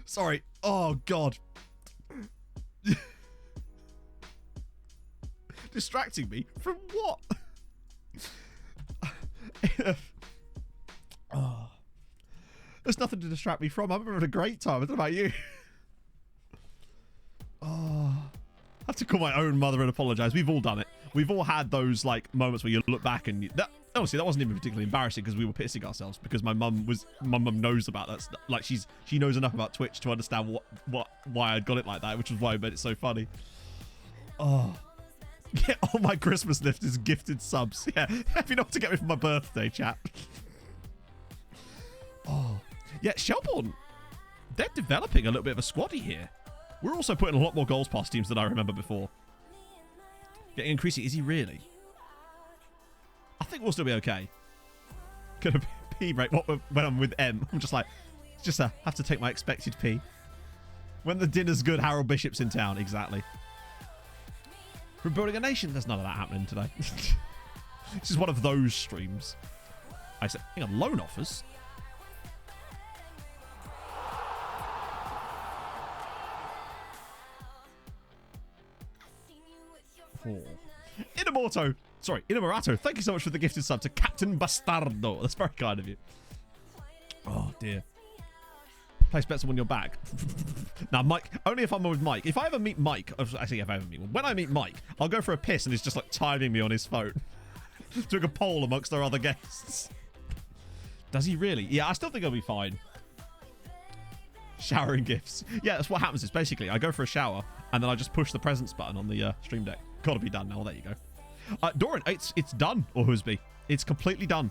S7: Sorry. Oh, God. Distracting me? From what? Oh. There's nothing to distract me from. I'm having a great time. What about you? Oh, I have to call my own mother and apologise. We've all done it. We've all had those like moments where you look back and honestly, that wasn't even particularly embarrassing because we were pissing ourselves because my mum knows about that. Like she knows enough about Twitch to understand why I'd got it like that, which is why I made it so funny. Oh, yeah. All my Christmas list is gifted subs. Yeah, happy not to get me for my birthday, chat. Oh, yeah, Shelbourne. They're developing a little bit of a squaddy here. We're also putting a lot more goals past teams than I remember before. Getting increasing. Is he really? I think we'll still be okay. Gonna pee break. When I'm with M, I'm just like, have to take my expected pee. When the dinner's good, Harold Bishop's in town. Exactly. We're building a nation. There's none of that happening today. This is one of those streams. I said, hang on, loan offers. Inamorato, thank you so much for the gifted sub to Captain Bastardo. That's very kind of you. Oh, dear. Place bets on your back. Now, Mike, only if I'm with Mike. If I ever meet Mike, actually, if I ever meet one, when I meet Mike, I'll go for a piss and he's just like timing me on his phone. Doing a poll amongst our other guests. Does he really? Yeah, I still think I'll be fine. Showering gifts. Yeah, that's what happens. Is basically I go for a shower and then I just push the presents button on the stream deck. Gotta be done now. There you go. Doran, it's done, or Husby. It's completely done.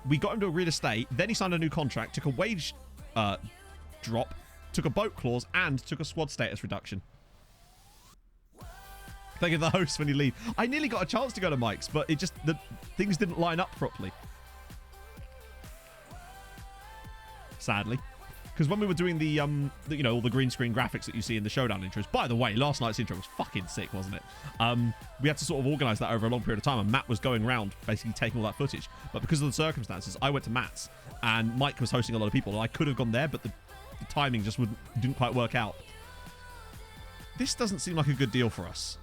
S7: We got him to agree to stay. Then he signed a new contract, took a wage drop, took a boat clause, and took a squad status reduction. Thank you to the host when you leave. I nearly got a chance to go to Mike's, but the things didn't line up properly. Sadly. Because when we were doing the all the green screen graphics that you see in the Showdown intros, by the way, last night's intro was fucking sick, wasn't it? We had to sort of organise that over a long period of time, and Matt was going around basically taking all that footage. But because of the circumstances, I went to Matt's, and Mike was hosting a lot of people, and I could have gone there, but the timing just didn't quite work out. This doesn't seem like a good deal for us,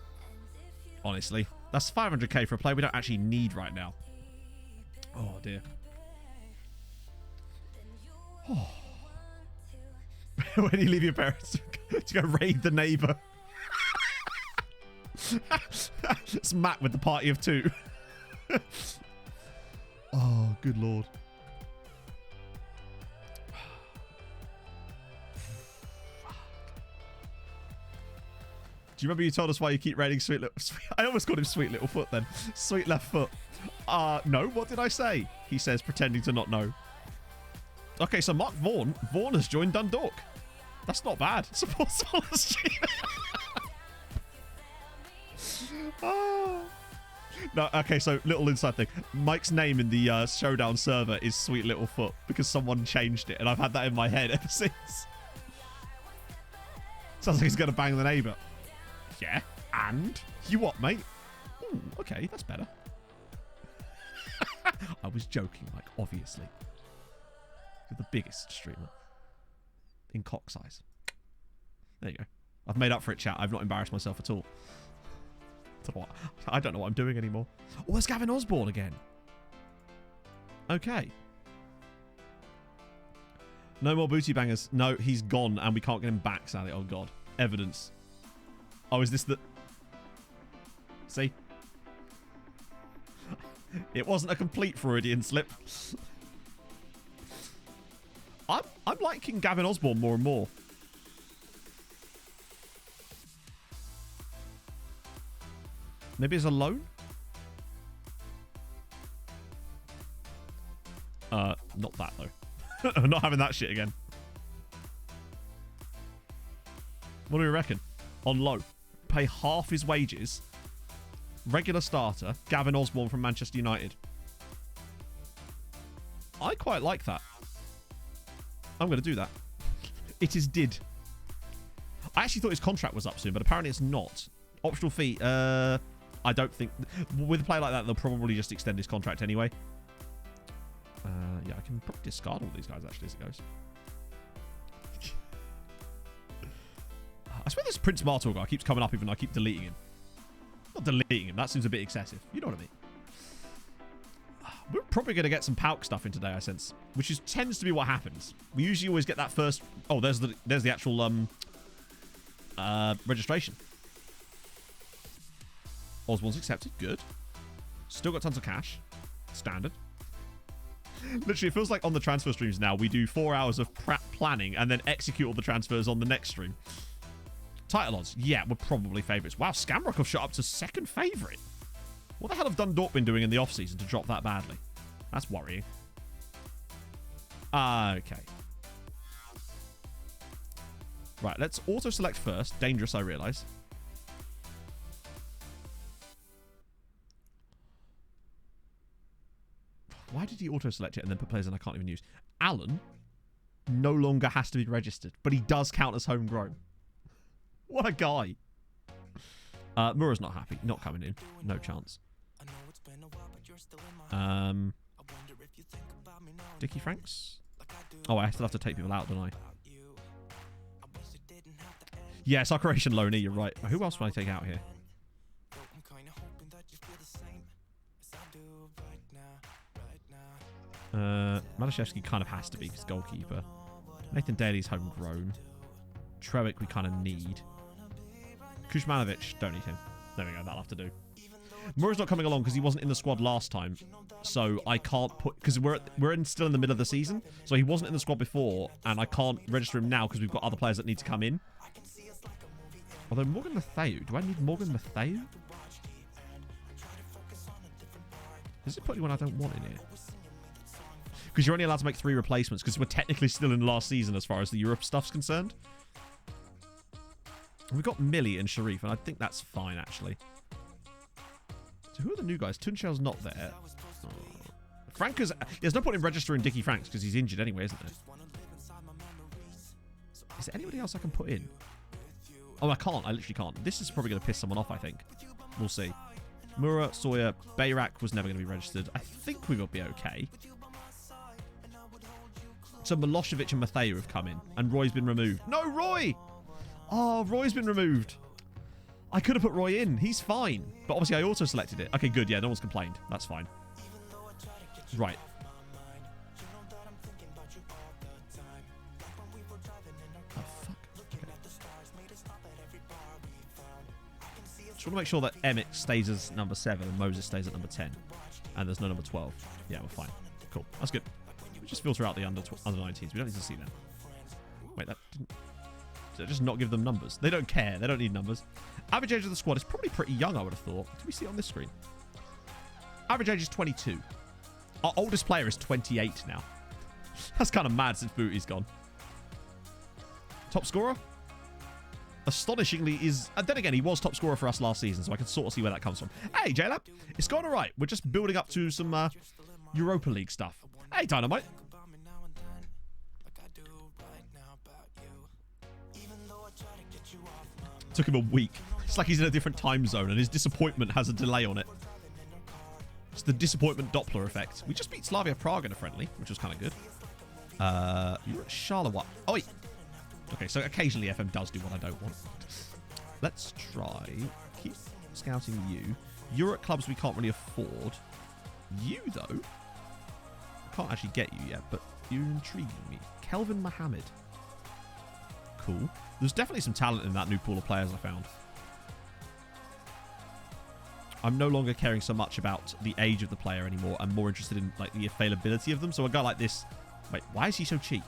S7: honestly. That's 500k for a play we don't actually need right now. Oh, dear. Oh. When you leave your parents to go raid the neighbour. It's Matt with the party of two. Oh, good lord. Do you remember you told us why you keep raiding Sweet Little... I almost called him Sweet Little Foot then. Sweet Left Foot. No, what did I say? He says, pretending to not know. Okay, so Mark Vaughan has joined Dundalk. That's not bad. Support Solace. Oh. No, okay, so little inside thing. Mike's name in the Showdown server is Sweet Little Foot because someone changed it, and I've had that in my head ever since. Sounds like he's going to bang the neighbour. Yeah, and? You what, mate? Ooh, okay, that's better. I was joking, Mike, obviously. You're the biggest streamer in cock size. There you go. I've made up for it, chat. I've not embarrassed myself at all. I don't know what I'm doing anymore. Oh, there's Gavin Osborne again. Okay. No more booty bangers. No, he's gone and we can't get him back, Sally. Oh, God. Evidence. Oh, is this the... See? It wasn't a complete Freudian slip. I'm liking Gavin Osborne more and more. Maybe it's a loan? Not that, though. I'm not having that shit again. What do we reckon? On loan. Pay half his wages. Regular starter. Gavin Osborne from Manchester United. I quite like that. I'm going to do that. It is did. I actually thought his contract was up soon, but apparently it's not. Optional fee. I don't think... With a play like that, they'll probably just extend his contract anyway. Yeah, I can probably discard all these guys, actually, as it goes. I swear this Prince Martel guy keeps coming up even though I keep deleting him. Not deleting him. That seems a bit excessive. You know what I mean? We're probably going to get some Pauk stuff in today, I sense. Which tends to be what happens. We usually always get that first... Oh, there's the actual registration. Osborne's accepted. Good. Still got tons of cash. Standard. Literally, it feels like on the transfer streams now, we do 4 hours of planning and then execute all the transfers on the next stream. Title odds. Yeah, we're probably favourites. Wow, Scamrock have shot up to second favourite. What the hell have Dundalk been doing in the off-season to drop that badly? That's worrying. Okay. Right, let's auto-select first. Dangerous, I realise. Why did he auto-select it and then put players in I can't even use? Alan no longer has to be registered, but he does count as homegrown. What a guy. Mura's not happy. Not coming in. No chance. Dickie Franks? Oh, I still have to take people out, don't I? Yeah, it's our Croatian loanee, you're right. Who else would I take out here? Malashevsky kind of has to be his goalkeeper. Nathan Daly's homegrown. Trewick we kind of need. Kuzmanovic, don't need him. There we go, that'll have to do. Mura's not coming along because he wasn't in the squad last time. So I can't put... Because we're still in the middle of the season. So he wasn't in the squad before. And I can't register him now because we've got other players that need to come in. Although Morgan Matheu... Do I need Morgan Matheu? Does it put anyone I don't want in here? Because you're only allowed to make 3 replacements because we're technically still in last season as far as the Europe stuff's concerned. And we've got Millie and Sharif, and I think that's fine, actually. So who are the new guys? Tunchel's not there. Oh. Franca's... There's no point in registering Dickie Franks because he's injured anyway, isn't there? Is there anybody else I can put in? Oh, I can't. I literally can't. This is probably going to piss someone off, I think. We'll see. Mura, Sawyer, Bayrak was never going to be registered. I think we will be okay. So Milosevic and Matheu have come in, and Roy's been removed. No, Roy! Oh, Roy's been removed. I could have put Roy in. He's fine. But obviously I auto-selected it. Okay, good. Yeah, no one's complained. That's fine. Right. Oh, fuck. Okay. Just want to make sure that Emmett stays as number 7 and Moses stays at number 10. And there's no number 12. Yeah, we're fine. Cool. That's good. We just filter out the under 19s. We don't need to see them. Wait, that didn't... Did I just not give them numbers? They don't care. They don't need numbers. Average age of the squad is probably pretty young, I would have thought. Do we see it on this screen? Average age is 22. Our oldest player is 28 now. That's kind of mad since Booty's gone. Top scorer? Astonishingly is... And then again, he was top scorer for us last season, so I can sort of see where that comes from. Hey, J-Lab. It's going all right. We're just building up to some Europa League stuff. Hey, Dynamite. Took him a week. It's like he's in a different time zone and his disappointment has a delay on it. It's the disappointment Doppler effect. We just beat Slavia Prague in a friendly, which was kind of good. You're at Charleroi. Oh, wait. Okay, so occasionally FM does do what I don't want. Let's try. Keep scouting you. You're at clubs we can't really afford. You, though, can't actually get you yet, but you're intriguing me. Kelvin Mohammed. Cool. There's definitely some talent in that new pool of players I found. I'm no longer caring so much about the age of the player anymore. I'm more interested in like the availability of them. So a guy like this... Wait, why is he so cheap?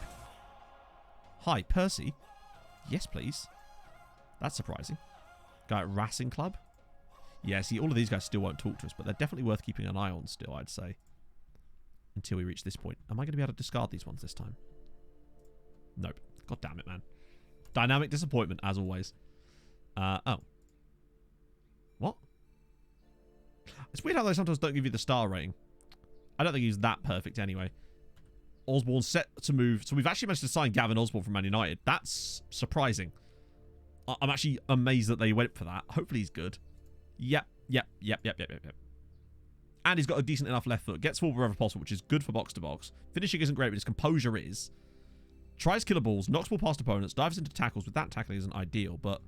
S7: Hi, Percy. Yes, please. That's surprising. Guy at Racing Club. Yeah, see, all of these guys still won't talk to us, but they're definitely worth keeping an eye on still, I'd say. Until we reach this point. Am I going to be able to discard these ones this time? Nope. God damn it, man. Dynamic disappointment, as always. Oh. What? It's weird how they sometimes don't give you the star rating. I don't think he's that perfect anyway. Osborne set to move. So we've actually managed to sign Gavin Osborne from Man United. That's surprising. I'm actually amazed that they went for that. Hopefully he's good. Yep. And he's got a decent enough left foot. Gets forward wherever possible, which is good for box to box. Finishing isn't great, but his composure is. Tries killer balls, knocks ball past opponents, dives into tackles. With that tackling isn't ideal, but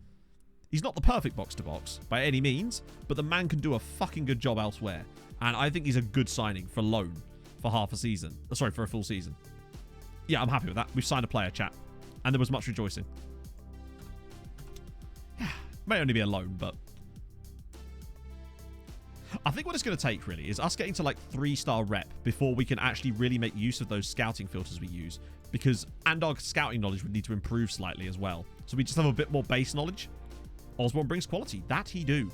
S7: he's not the perfect box to box by any means, but the man can do a fucking good job elsewhere. And I think he's a good signing for loan for half a season. Sorry, for a full season. Yeah, I'm happy with that. We've signed a player, chat. And there was much rejoicing. Yeah, may only be a loan, but I think what it's going to take really is us getting to like 3-star rep before we can actually really make use of those scouting filters we use. And our scouting knowledge would need to improve slightly as well. So we just have a bit more base knowledge. Osborne brings quality. That he do.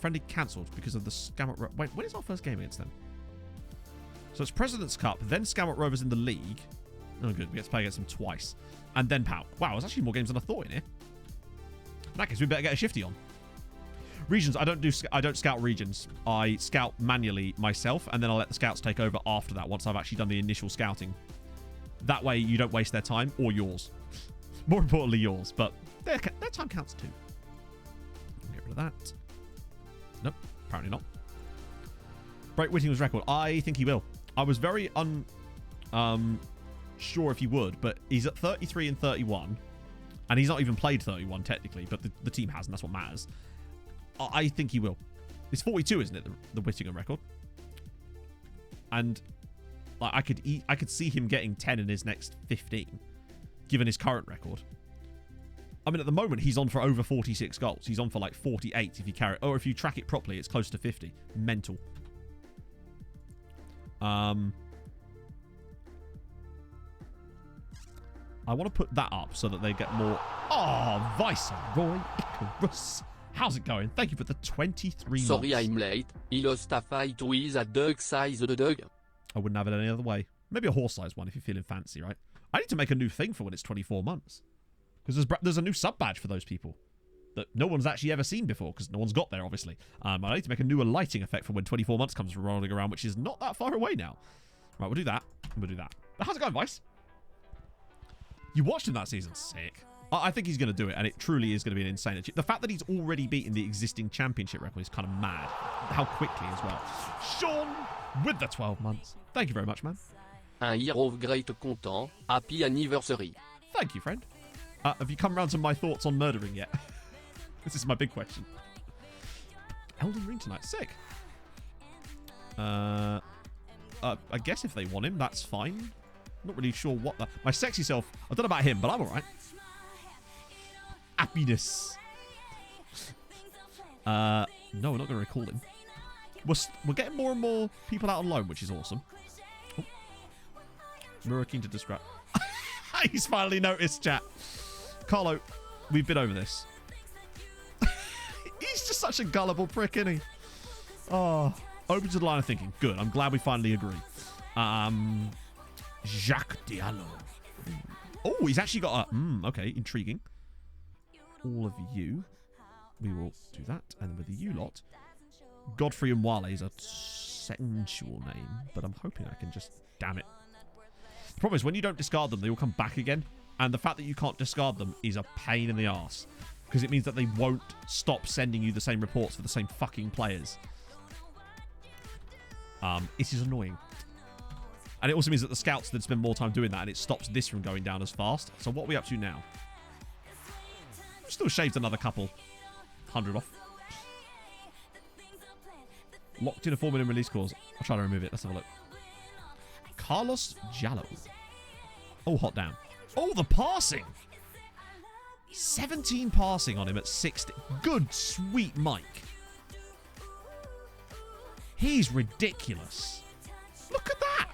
S7: Friendly cancelled because of the Scammot... Wait, when is our first game against them? So it's President's Cup, then Scammot Rovers in the league. Oh, good. We get to play against them twice. And then PAL. Wow, there's actually more games than I thought in here. In that case, we better get a shifty on. Regions, I don't scout regions. I scout manually myself, and then I'll let the scouts take over after that once I've actually done the initial scouting. That way, you don't waste their time or yours. More importantly, yours. But their time counts too. Get rid of that. Nope, apparently not. Break Whittingham's record. I think he will. I was very sure if he would, but he's at 33 and 31, and he's not even played 31 technically, but the team has, and that's what matters. I think he will. It's 42, isn't it? The Whittingham record. And like, I could see him getting 10 in his next 15, given his current record. I mean, at the moment, he's on for over 46 goals. He's on for like 48 if you carry it. Or if you track it properly, it's close to 50. Mental. I want to put that up so that they get more... Oh, Viceroy Icarus. How's it going? Thank you for the 23
S8: Sorry
S7: months.
S8: I'm late. He lost a fight with a dog size the dog.
S7: I wouldn't have it any other way. Maybe a horse-sized one if you're feeling fancy, right? I need to make a new thing for when it's 24 months. Because there's a new sub-badge for those people that no one's actually ever seen before, because no one's got there, obviously. I need to make a newer lighting effect for when 24 months comes rolling around, which is not that far away now. Right, we'll do that. And we'll do that. How's it going, Vice? You watched him that season. Sick. I think he's going to do it, and it truly is going to be an insane achievement. The fact that he's already beaten the existing championship record is kind of mad. How quickly as well. Sean, with the 12 months. Thank you very much, man.
S8: Un hero of great content. Happy anniversary.
S7: Thank you, friend. Have you come around to my thoughts on murdering yet? This is my big question. Elden Ring tonight. Sick. I guess if they want him, that's fine. Not really sure what the... My sexy self... I don't know about him, but I'm alright. Happiness. No, we're not going to recall him. We're getting more and more people out on loan, which is awesome. Oh. Murakeen to describe... He's finally noticed, chat. Carlo, we've been over this. He's just such a gullible prick, isn't he? Oh, open to the line of thinking. Good. I'm glad we finally agree. Jacques Diallo. Oh, he's actually got a... okay, intriguing. All of you. We will do that. And with the you lot, Godfrey and Wale is a sensual name, but I'm hoping I can just... Damn it. The problem is, when you don't discard them, they will come back again. And the fact that you can't discard them is a pain in the arse. Because it means that they won't stop sending you the same reports for the same fucking players. It is annoying. And it also means that the scouts then spend more time doing that, and it stops this from going down as fast. So what are we up to now? Still shaved another couple 100 off. Locked in a 4-minute release clause. I'll try to remove it. Let's have a look. Carlos Jallo. Oh, hot damn. Oh, the passing. 17 passing on him at 60. Good, sweet Mike. He's ridiculous. Look at that.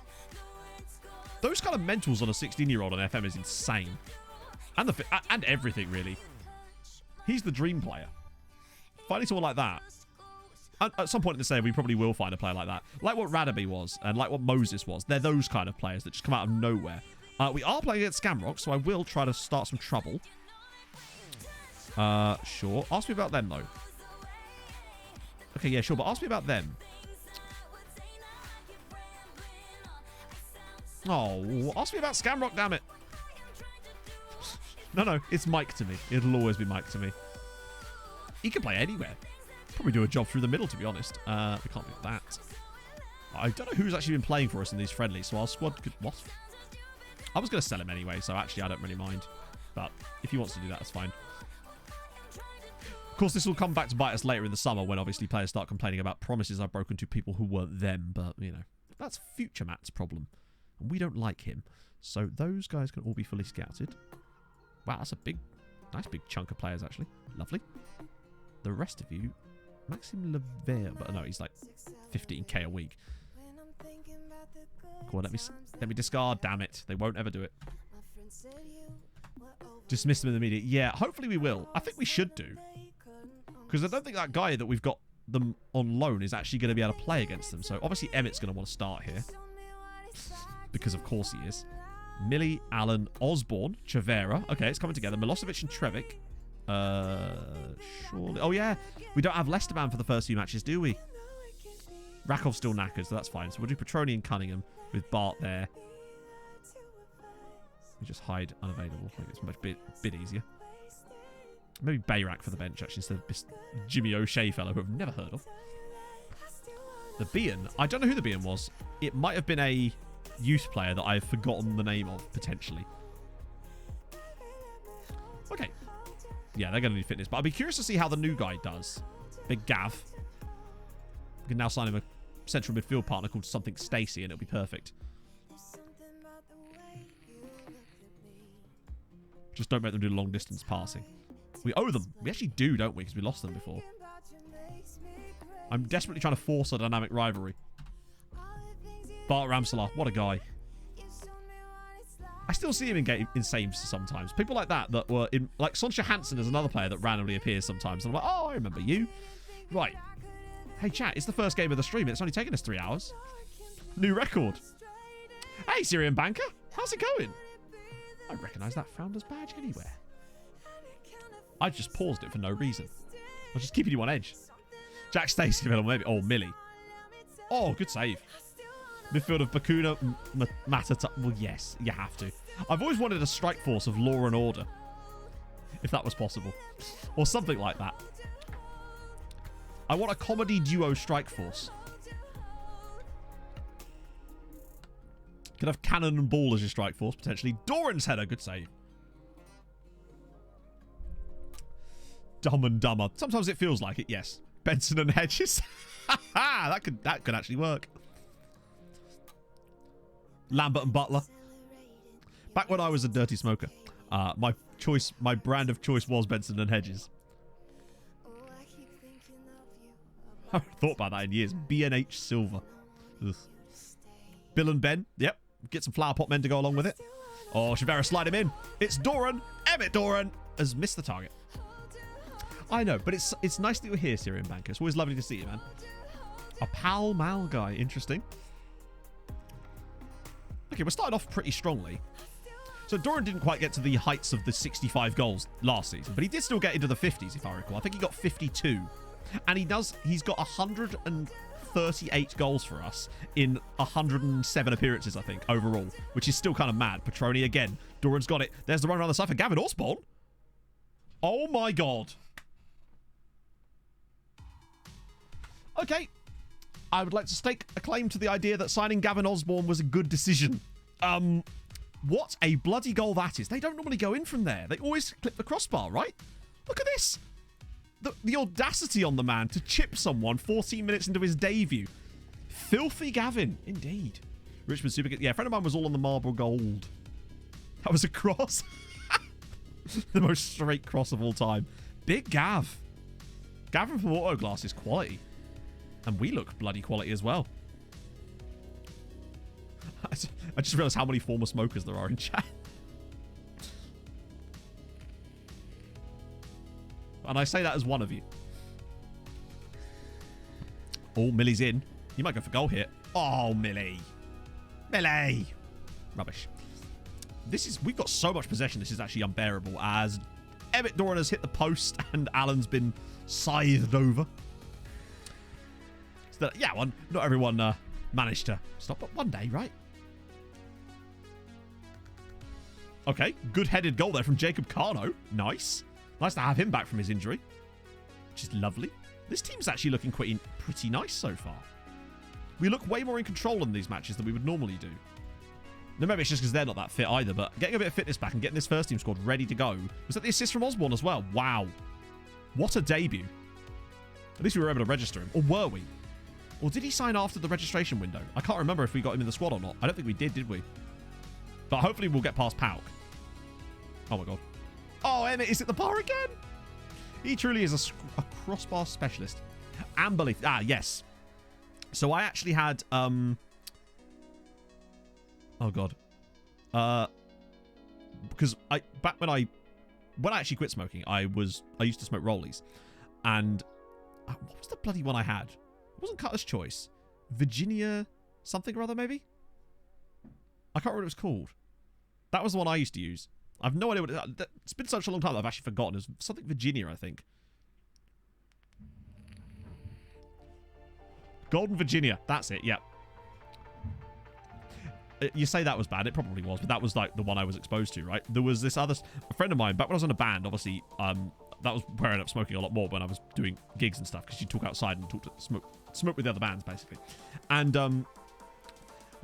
S7: Those kind of mentals on a 16-year-old on FM is insane. And everything, really. He's the dream player. Finding someone like that. At some point in the save, we probably will find a player like that. Like what Radaby was, and like what Moses was. They're those kind of players that just come out of nowhere. We are playing against Scamrock, so I will try to start some trouble. Sure. Ask me about them, though. Okay, yeah, sure, but ask me about them. Oh, ask me about Scamrock, damn it. No, it's Mike to me. It'll always be Mike to me. He can play anywhere. Probably do a job through the middle, to be honest. We can't do that. I don't know who's actually been playing for us in these friendlies, so our squad could... What? I was going to sell him anyway, so actually I don't really mind. But if he wants to do that, that's fine. Of course, this will come back to bite us later in the summer when obviously players start complaining about promises I've broken to people who weren't them. But, you know, that's future Matt's problem. And we don't like him. So those guys can all be fully scouted. Wow, that's a nice big chunk of players, actually. Lovely. The rest of you... Maxime Levere, but no, he's like 15k a week. Come on, let me discard. Damn it, they won't ever do it. Dismiss them in the media. Yeah, hopefully we will. I think we should do, because I don't think that guy that we've got them on loan is actually going to be able to play against them. So obviously Emmett's going to want to start here, because of course he is. Millie, Allen, Osborne, Chavera. Okay, it's coming together. Milosevic and Trevic. Surely. Oh yeah, we don't have Lesterman for the first few matches, do we? Rakov's still knackered, so that's fine. So we'll do Petroni and Cunningham with Bart there. We just hide unavailable. I think it's much bit easier. Maybe Bayrak for the bench actually instead of this Jimmy O'Shea fellow who I've never heard of. The Bean. I don't know who the Bean was. It might have been a youth player that I've forgotten the name of potentially. Okay. Yeah, they're going to need fitness. But I'd be curious to see how the new guy does. Big Gav. We can now sign him a central midfield partner called something Stacey, and it'll be perfect. Just don't make them do long distance passing. We owe them. We actually do, don't we? Because we lost them before. I'm desperately trying to force a dynamic rivalry. Bart Ramsalar, what a guy. I still see him in saves sometimes. People like that were in, like Sonja Hansen is another player that randomly appears sometimes. And I'm like, oh, I remember you. Right. Hey, chat, it's the first game of the stream. It's only taken us 3 hours. New record. Hey, Syrian Banker. How's it going? I recognise that Founder's badge anywhere. I just paused it for no reason. I was just keeping you on edge. Jack Stacey, maybe. Oh, Millie. Oh, good save. Midfield of Bakuna, Matata. Well, yes, you have to. I've always wanted a strike force of law and order. If that was possible. Or something like that. I want a comedy duo strike force. Could have Cannon and Ball as your strike force, potentially. Doran's header, good save. Dumb and Dumber. Sometimes it feels like it, yes. Benson and Hedges. that could actually work. Lambert and Butler. Back when I was a dirty smoker, my brand of choice was Benson and Hedges. I haven't thought about that in years. BNH Silver. Ugh. Bill and Ben. Yep. Get some flower pot men to go along with it. Oh, Shavera slide him in. It's Doran. Emmett Doran has missed the target. I know, but it's nice that you're here, Syrian Banker. It's always lovely to see you, man. A Pal Mal guy. Interesting. Okay, we're starting off pretty strongly. So Doran didn't quite get to the heights of the 65 goals last season, but he did still get into the 50s, if I recall. I think he got 52. And he's got 138 goals for us in 107 appearances, I think, overall, which is still kind of mad. Petroni again. Doran's got it. There's the run around the side for Gavin Osborne. Oh my god. Okay. I would like to stake a claim to the idea that signing Gavin Osborne was a good decision. What a bloody goal that is. They don't normally go in from there. They always clip the crossbar, right? Look at this. The audacity on the man to chip someone 14 minutes into his debut. Filthy Gavin, indeed. Richmond super good. Yeah, a friend of mine was all on the marble gold. That was a cross. The most straight cross of all time. Big Gav. Gavin from Autoglass is quality. And we look bloody quality as well. I just realised how many former smokers there are in chat. And I say that as one of you. Oh, Millie's in. You might go for goal here. Oh, Millie. Millie. Rubbish. We've got so much possession, this is actually unbearable, as Emmett Doran has hit the post and Alan's been scythed over. So that, yeah, not everyone managed to stop, but one day, right? Okay, good-headed goal there from Jacob Carno. Nice. Nice to have him back from his injury, which is lovely. This team's actually looking pretty nice so far. We look way more in control in these matches than we would normally do. Now, maybe it's just because they're not that fit either, but getting a bit of fitness back and getting this first team squad ready to go. Was that the assist from Osborne as well? Wow. What a debut. At least we were able to register him. Or were we? Or did he sign after the registration window? I can't remember if we got him in the squad or not. I don't think we did we? But hopefully we'll get past Pauk. Oh my god. Oh, Emmett is at the bar again. He truly is a crossbar specialist. Amberleaf. Ah, yes. So I actually had... Oh, God. Because back when I actually quit smoking, I used to smoke rollies. And what was the bloody one I had? It wasn't Cutler's Choice. Virginia something or other, maybe? I can't remember what it was called. That was the one I used to use. I've no idea what it's been such a long time that I've actually forgotten. It was something Virginia, I think. Golden Virginia. That's it, yeah. You say that was bad. It probably was, but that was like the one I was exposed to, right? There was this a friend of mine, back when I was in a band, obviously, that was where I ended up smoking a lot more when I was doing gigs and stuff, because you talk outside and smoke with the other bands, basically. And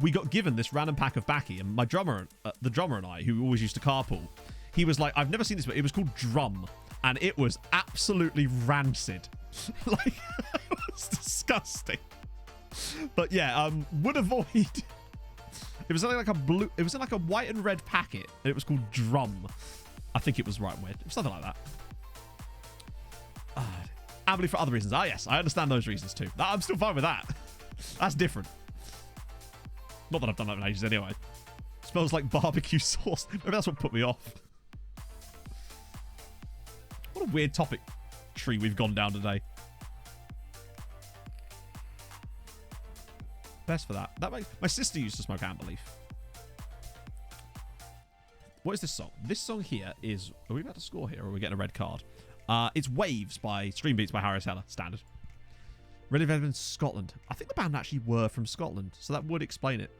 S7: we got given this random pack of Baccy, and my drummer, the drummer and I, who always used to carpool, he was like, I've never seen this, but it was called Drum, and it was absolutely rancid. Like, it was disgusting. But yeah, would avoid... It was like it was in like a white and red packet, and it was called Drum. I think it was right weird. It was something like that. Ambly for other reasons. Ah, yes, I understand those reasons too. I'm still fine with that. That's different. Not that I've done that in ages anyway. Smells like barbecue sauce. Maybe that's what put me off. What a weird topic tree we've gone down today. Best for that. My sister used to smoke amber leaf. What is this song? This song here is... Are we about to score here or are we getting a red card? It's Waves by Stream Beats by Harris Heller. Standard. Ready for Evidence, Scotland. I think the band actually were from Scotland, so that would explain it.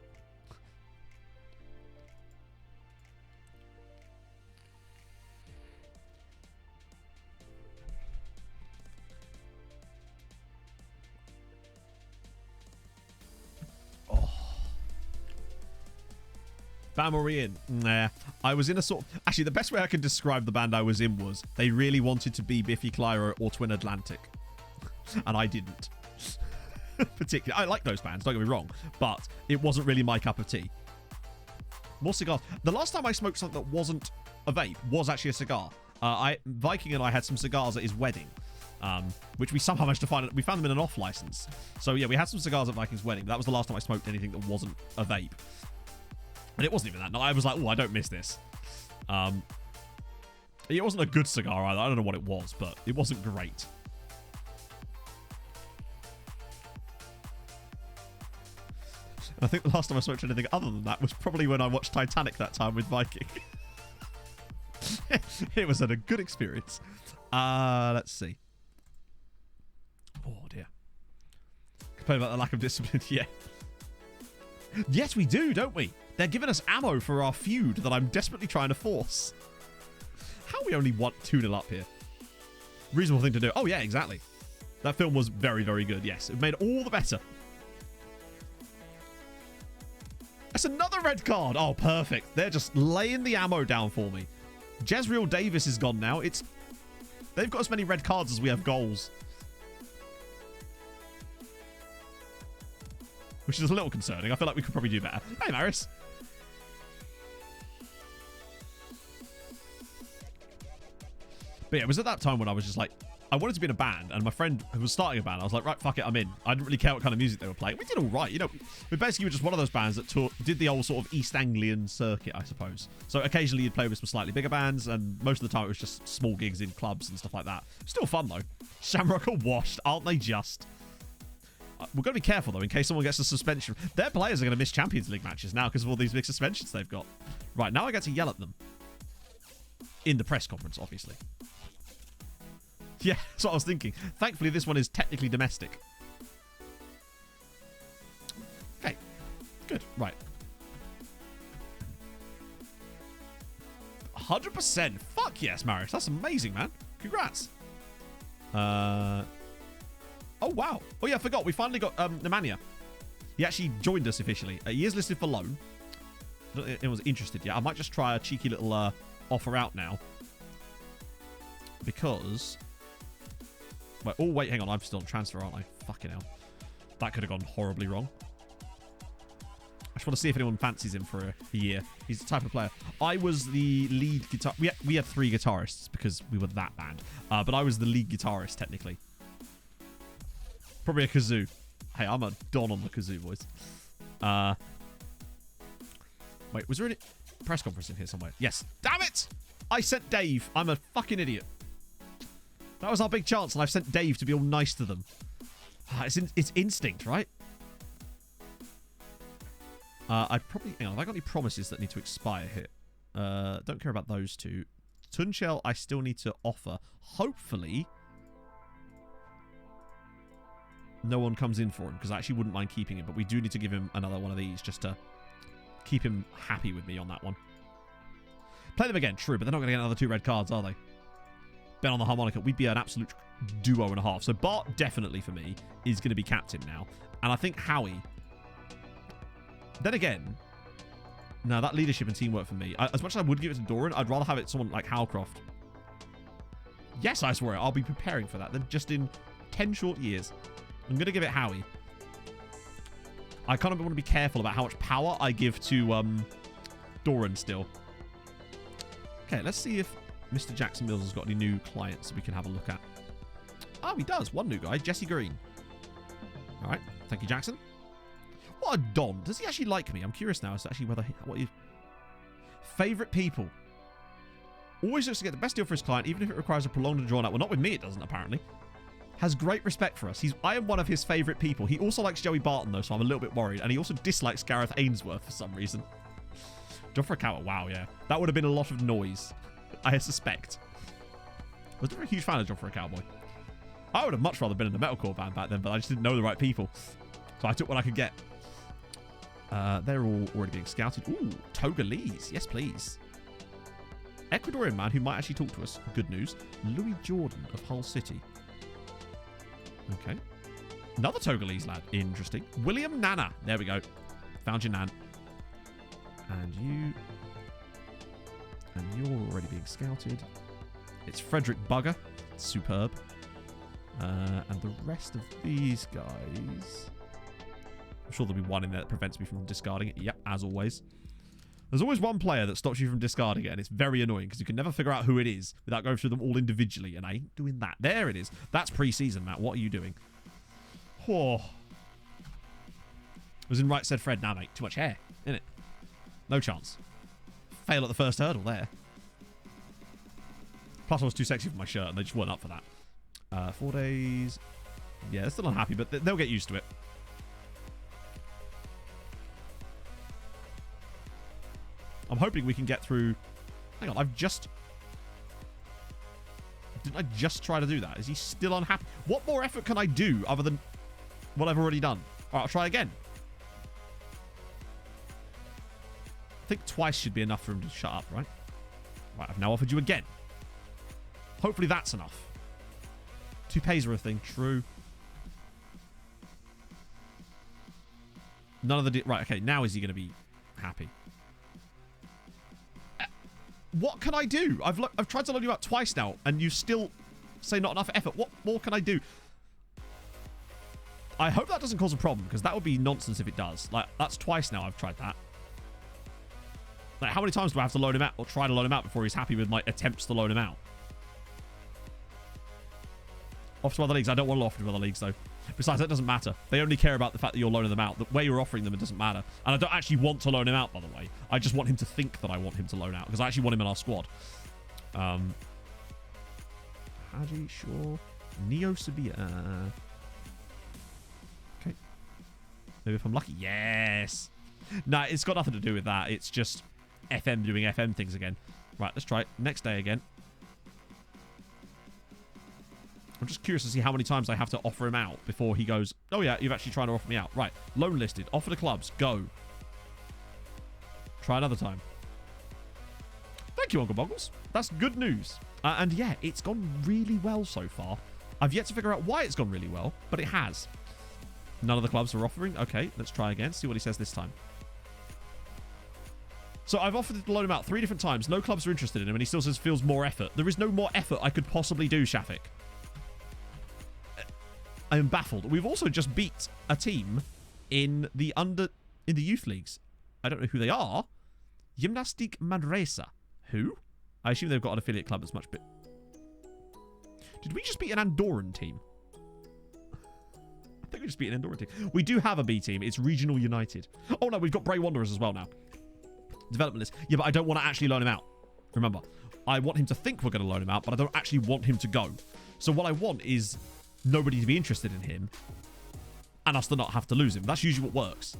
S7: Band were we in? Nah. I was in a sort of... Actually, the best way I can describe the band I was in was they really wanted to be Biffy Clyro or Twin Atlantic. And I didn't. Particularly. I like those bands, don't get me wrong. But it wasn't really my cup of tea. More cigars. The last time I smoked something that wasn't a vape was actually a cigar. Viking and I had some cigars at his wedding. Which we somehow managed to find. We found them in an off license. So yeah, we had some cigars at Viking's wedding. That was the last time I smoked anything that wasn't a vape. And it wasn't even that. No, I was like, oh, I don't miss this. It wasn't a good cigar either. I don't know what it was, but it wasn't great. And I think the last time I smoked anything other than that was probably when I watched Titanic that time with Viking. It was a good experience. Let's see. Oh, dear. Complain about the lack of discipline. Yeah. Yes, we do, don't we? They're giving us ammo for our feud that I'm desperately trying to force. How are we only 2-0 up here? Reasonable thing to do. Oh, yeah, exactly. That film was very, very good. Yes, it made all the better. That's another red card. Oh, perfect. They're just laying the ammo down for me. Jezreel Davis is gone now. They've got as many red cards as we have goals. Which is a little concerning. I feel like we could probably do better. Hey, Maris. But yeah, it was at that time when I was just like, I wanted to be in a band, and my friend who was starting a band, I was like, right, fuck it, I'm in. I didn't really care what kind of music they were playing. We did all right, you know. We basically were just one of those bands that did the old sort of East Anglian circuit, I suppose. So occasionally you'd play with some slightly bigger bands, and most of the time it was just small gigs in clubs and stuff like that. Still fun, though. Shamrock are washed, aren't they just? We've got to be careful, though, in case someone gets a suspension. Their players are going to miss Champions League matches now because of all these big suspensions they've got. Right, now I get to yell at them. In the press conference, obviously. Yeah, that's what I was thinking. Thankfully, this one is technically domestic. Okay, good. Right. 100%. Fuck yes, Maris. That's amazing, man. Congrats. Oh, wow. Oh, yeah, I forgot. We finally got Nemanja. He actually joined us officially. He is listed for loan. I don't think anyone's interested yet. I might just try a cheeky little offer out now. Because... Wait, oh, wait, hang on. I'm still on transfer, aren't I? Fucking hell. That could have gone horribly wrong. I just want to see if anyone fancies him for a year. He's the type of player. I was the lead guitar... We had 3 guitarists because we were that band. But I was the lead guitarist, technically. Probably a kazoo. Hey, I'm a don on the kazoo, boys. Wait, was there any press conference in here somewhere? Yes. Damn it! I sent Dave. I'm a fucking idiot. That was our big chance, and I've sent Dave to be all nice to them. It's instinct, right? I'd probably... Hang on, have I got any promises that need to expire here? Don't care about those two. Tunchel, I still need to offer. Hopefully... no one comes in for him, because I actually wouldn't mind keeping him, but we do need to give him another one of these just to keep him happy with me on that one. Play them again, true, but they're not going to get another 2 red cards, are they? Ben on the harmonica, we'd be an absolute duo and a half. So Bart, definitely for me, is going to be captain now. And I think Howie... Then again... No, that leadership and teamwork for me. As much as I would give it to Doran, I'd rather have it someone like Howcroft. Yes, I swear, I'll be preparing for that. Then just in 10 short years. I'm going to give it Howie. I kind of want to be careful about how much power I give to Doran still. Okay, let's see if Mr. Jackson Mills has got any new clients we can have a look at. Oh, he does. One new guy, Jesse Green. All right. Thank you, Jackson. What a don. Does he actually like me? I'm curious now as to actually Favorite people. Always looks to get the best deal for his client, even if it requires a prolonged and drawn out. Well, not with me, it doesn't, apparently. Has great respect for us. I am one of his favorite people. He also likes Joey Barton, though, so I'm a little bit worried. And he also dislikes Gareth Ainsworth for some reason. Joffrey Cowell, wow, yeah. That would have been a lot of noise, I suspect. I was never a huge fan of Joffrey Cowboy. I would have much rather been in a metalcore band back then, but I just didn't know the right people. So I took what I could get. They're all already being scouted. Ooh, Togolese. Yes, please. Ecuadorian man who might actually talk to us. Good news. Louis Jordan of Hull City. Okay. Another Togolese lad. Interesting. William Nana. There we go. Found your nan. And you. And you're already being scouted. It's Frederick Bugger. Superb. And the rest of these guys. I'm sure there'll be one in there that prevents me from discarding it. Yep, as always. There's always one player that stops you from discarding it, and it's very annoying because you can never figure out who it is without going through them all individually, and I ain't doing that. There it is. That's pre-season, Matt. What are you doing? Oh. Was in right, said Fred. Nah, mate. Too much hair, innit? No chance. Fail at the first hurdle there. Plus, I was too sexy for my shirt, and they just weren't up for that. 4 days. Yeah, they're still unhappy, but they'll get used to it. I'm hoping we can get through... Hang on, Didn't I just try to do that? Is he still unhappy? What more effort can I do other than what I've already done? Alright, I'll try again. I think twice should be enough for him to shut up, right? Right, I've now offered you again. Hopefully that's enough. Toupees are a thing. True. None of the... Right, okay, now is he going to be happy? What can I do? I've tried to loan you out twice now, and you still say not enough effort. What more can I do? I hope that doesn't cause a problem, because that would be nonsense if it does. Like, that's twice now I've tried that. Like, how many times do I have to loan him out, or try to loan him out before he's happy with my attempts to loan him out? Off to other leagues. I don't want to offer to other leagues, though. Besides, that doesn't matter. They only care about the fact that you're loaning them out. The way you're offering them, it doesn't matter. And I don't actually want to loan him out, by the way. I just want him to think that I want him to loan out, because I actually want him in our squad. Haji, sure. Neo Sevilla. Okay. Maybe if I'm lucky. Yes. Nah, it's got nothing to do with that. It's just FM doing FM things again. Right, let's try it. Next day again. I'm just curious to see how many times I have to offer him out before he goes, oh yeah, you've actually trying to offer me out. Right, loan listed, offer to clubs, go. Try another time. Thank you, Uncle Boggles. That's good news. And yeah, it's gone really well so far. I've yet to figure out why it's gone really well, but it has. None of the clubs are offering. Okay, let's try again, see what he says this time. So I've offered to loan him out 3 different times. No clubs are interested in him, and he still says feels more effort. There is no more effort I could possibly do, Shafik. I am baffled. We've also just beat a team in the youth leagues. I don't know who they are. Gimnastic Manresa. Who? I assume they've got an affiliate club that's much bit. Did we just beat an Andorran team? I think we just beat an Andorran team. We do have a B team. It's Regional United. Oh no, we've got Bray Wanderers as well now. Development list. Yeah, but I don't want to actually loan him out. Remember, I want him to think we're going to loan him out, but I don't actually want him to go. So what I want is nobody to be interested in him and us to not have to lose him. That's usually what works.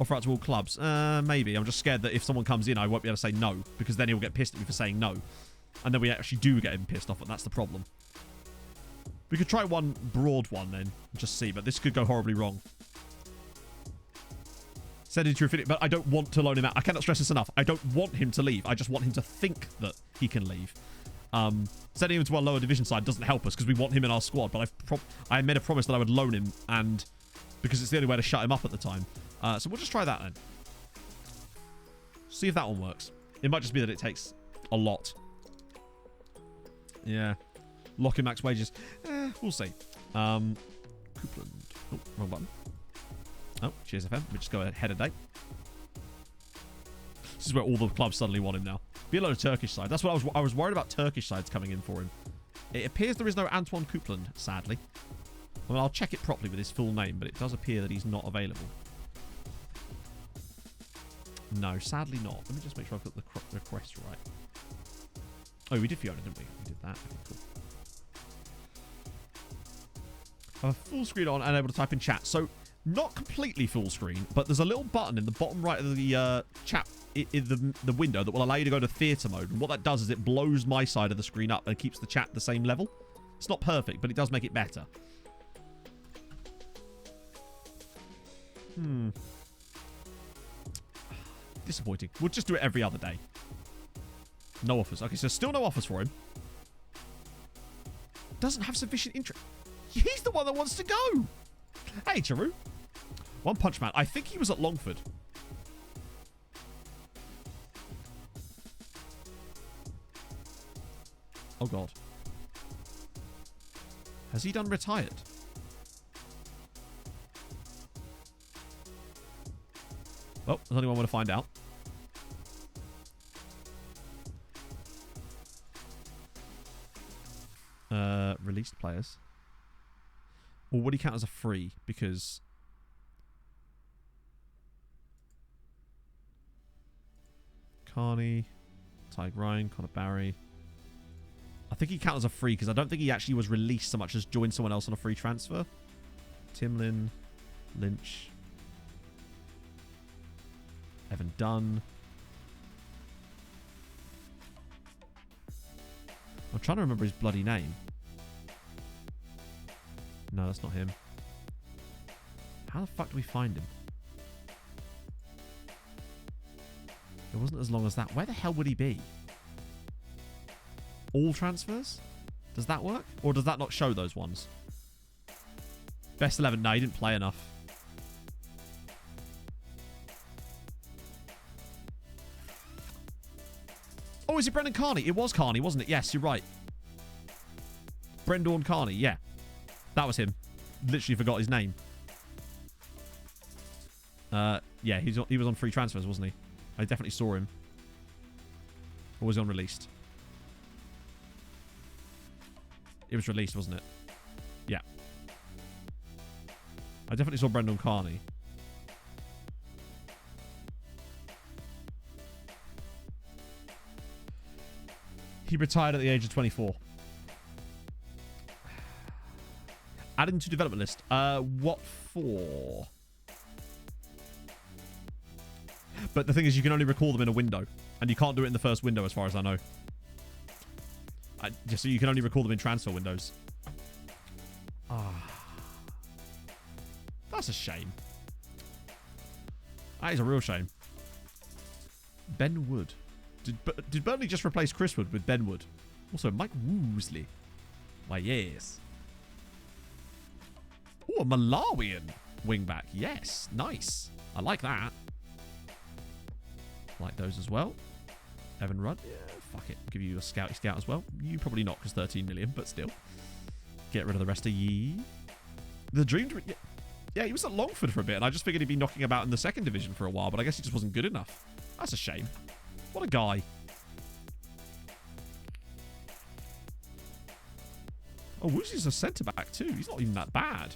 S7: Offer out to all clubs. Maybe. I'm just scared that if someone comes in, I won't be able to say no, because then he'll get pissed at me for saying no. And then we actually do get him pissed off, and that's the problem. We could try one broad one then, just see, but this could go horribly wrong. Send it to your affiliate, but I don't want to loan him out. I cannot stress this enough. I don't want him to leave. I just want him to think that he can leave. Sending him to our lower division side doesn't help us because we want him in our squad, but I made a promise that I would loan him, and because it's the only way to shut him up at the time. So we'll just try that then. See if that one works. It might just be that it takes a lot. Yeah. Lock in max wages. We'll see. Coupland. Oh, wrong button. Oh, cheers FM. We'll just go ahead a day. This is where all the clubs suddenly want him now. Be a lot of Turkish side. That's what I was worried about, Turkish sides coming in for him. It appears there is no Antoine Coupland, sadly. I mean, I'll check it properly with his full name, but it does appear that he's not available. No, sadly not. Let me just make sure I've got the request right. Oh, we did Fiona, didn't we? We did that. Okay, cool. I have a full screen on and able to type in chat. So, not completely full screen, but there's a little button in the bottom right of the chat in the window that will allow you to go to theatre mode. And what that does is it blows my side of the screen up and keeps the chat the same level. It's not perfect, but it does make it better. Disappointing. We'll just do it every other day. No offers. Okay, so still no offers for him. Doesn't have sufficient interest. He's the one that wants to go. Hey, Charu. One Punch Man. I think he was at Longford. Oh, God. Has he done retired? Oh, there's only one way to find out. Released players. Or would he count as a free? Because Carney, Ty Ryan, Connor Barry. I think he counts as a free because I don't think he actually was released so much as joined someone else on a free transfer. Timlin, Lynch, Evan Dunn. I'm trying to remember his bloody name. No, that's not him. How the fuck do we find him? It wasn't as long as that. Where the hell would he be? All transfers? Does that work? Or does that not show those ones? Best 11. No, he didn't play enough. Oh, is it Brendan Carney? It was Carney, wasn't it? Yes, you're right. Brendan Carney, yeah. That was him. Literally forgot his name. Yeah, he was on free transfers, wasn't he? I definitely saw him. Or was he on released? It was released, wasn't it? Yeah. I definitely saw Brendan Carney. He retired at the age of 24. Adding to development list. What for? But the thing is, you can only recall them in a window. And you can't do it in the first window, as far as I know. Just so you can only recall them in transfer windows. That's a shame. That is a real shame. Ben Wood. Did Burnley just replace Chris Wood with Ben Wood? Also, Mike Woosley. Why, yes. Oh, a Malawian wingback. Yes, nice. I like that. I like those as well. Evan Rudd. Yeah, fuck it. Give you a scouty scout as well. You probably not, because 13 million, but still. Get rid of the rest of ye. The Dream... Yeah, he was at Longford for a bit, and I just figured he'd be knocking about in the second division for a while, but I guess he just wasn't good enough. That's a shame. What a guy. Oh, Woozy's a centre-back too. He's not even that bad.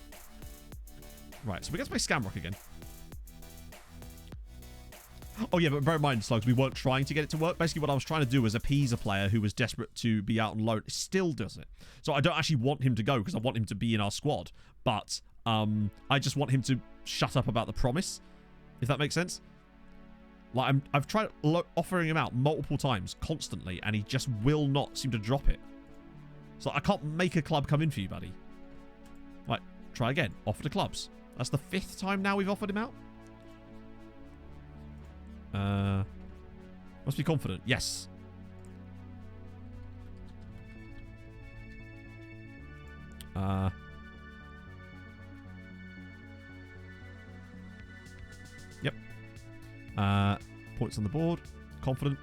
S7: Right, so we get to play Scamrock again. Oh, yeah, but bear in mind, Slugs, we weren't trying to get it to work. Basically, what I was trying to do was appease a player who was desperate to be out on loan. It still does it. So I don't actually want him to go because I want him to be in our squad. But I just want him to shut up about the promise, if that makes sense. Like, I've tried offering him out multiple times, constantly, and he just will not seem to drop it. So I can't make a club come in for you, buddy. Like, try again. Offer to clubs. That's the 5th time now we've offered him out. Must be confident. Yes. Yep. Points on the board. Confident.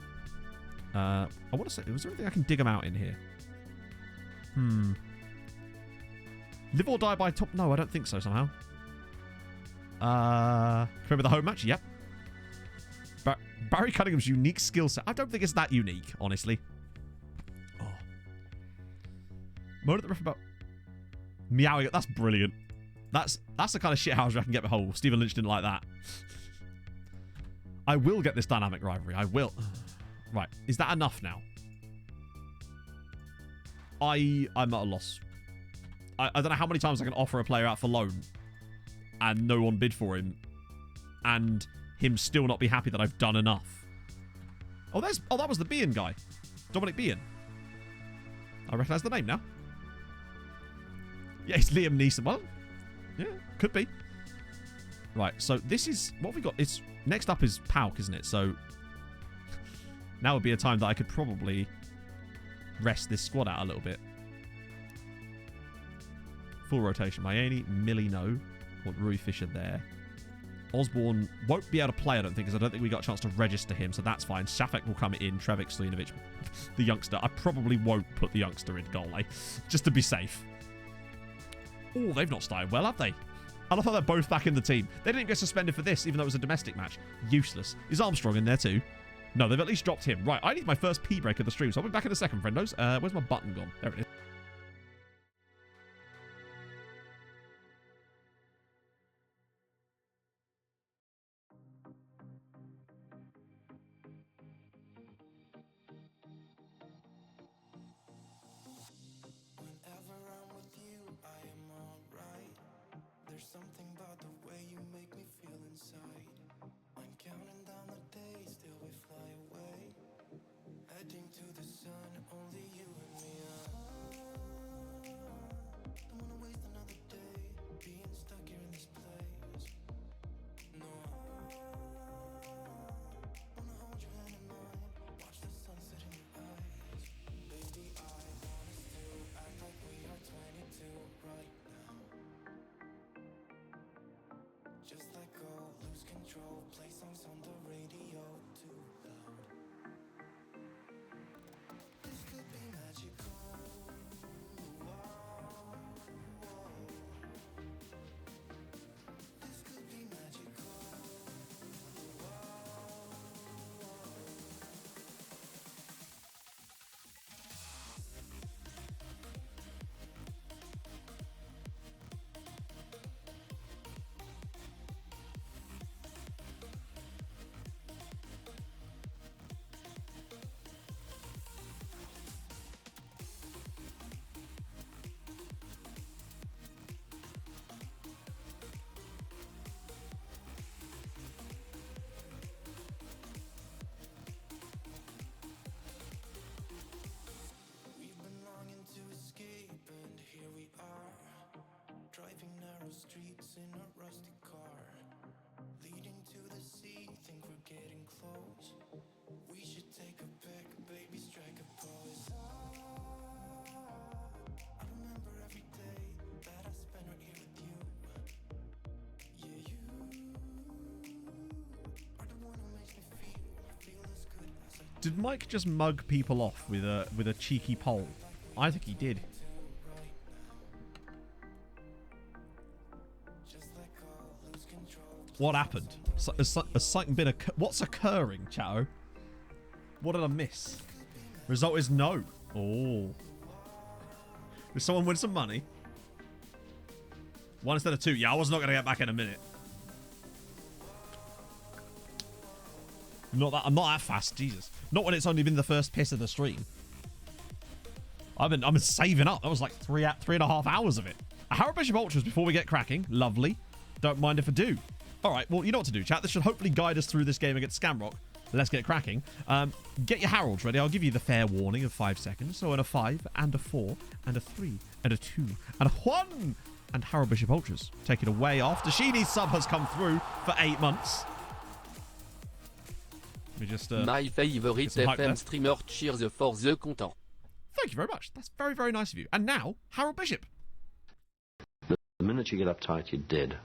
S7: I want to say, was there anything I can dig him out in here? Live or die by top? No, I don't think so somehow. Remember the home match? Yep. Barry Cunningham's unique skill set. I don't think it's that unique, honestly. Oh. Moan at the ref about meowing. That's brilliant. That's the kind of shithouser I can get behind. Stephen Lynch didn't like that. I will get this dynamic rivalry. I will. Right. Is that enough now? I'm at a loss. I don't know how many times I can offer a player out for loan and no one bid for him and him still not be happy that I've done enough. Oh, that was the Bean guy. Dominic Bean. I recognise the name now. Yeah, it's Liam Neeson. Well, yeah, could be. Right, so this is... What have we got? It's next up is Pauk, isn't it? So now would be a time that I could probably rest this squad out a little bit. Full rotation. Mayeni, Millie, no. Want Rui Fisher there. Osborne won't be able to play, I don't think, because I don't think we got a chance to register him, so that's fine. Shafak will come in. Trevic, Stojanovic, the youngster. I probably won't put the youngster in goal, just to be safe. Oh, they've not started well, have they? I thought they're both back in the team. They didn't get suspended for this, even though it was a domestic match. Useless. Is Armstrong in there too? No, they've at least dropped him. Right, I need my first P break of the stream, so I'll be back in a second, friendos. Where's my button gone? There it is.
S4: Whenever I'm with you, I am alright. There's something about the way you make me feel inside. I'm counting down the days till we fly away. Heading to the sun, only you and me. Don't wanna waste another day being stuck here in this place. No, wanna hold your hand in mine, watch the sunset in your eyes. Baby, I want us to act like we are 22 right now. Just let go, lose control, play songs on the radio too loud. This could be magical. Whoa. This could be magical. We've been longing to escape, and here we are, driving narrow streets in a rusty car, leading to the sea. Think we're getting close. We should take a pic, baby, strike a pose. I remember every day that I spent right here with you. Yeah, you are the one who makes me feel as good as I
S7: Did Mike just mug people off with a cheeky poll? I think he did. What happened? What's occurring, Chao? What did I miss? Result is no. Oh. Did someone win some money? 1 instead of 2. Yeah, I was not going to get back in a minute. I'm not that fast, Jesus. Not when it's only been the first piss of the stream. I've been saving up. That was like 3.5 hours of it. A Harrow Bishop Ultras before we get cracking. Lovely. Don't mind if I do. All right, well, you know what to do, chat. This should hopefully guide us through this game against Scamrock. Let's get cracking. Get your Heralds ready. I'll give you the fair warning of 5 seconds. So, in a 5, and a 4, and a 3, and a 2, and a 1. And Harrow Bishop Ultras. Take it away after Sheeny's sub has come through for 8 months. Let me just,
S8: My favorite FM streamer, cheers for the content.
S7: Thank you very much. That's very, very nice of you. And now, Harrow Bishop.
S10: The minute you get uptight, you're dead.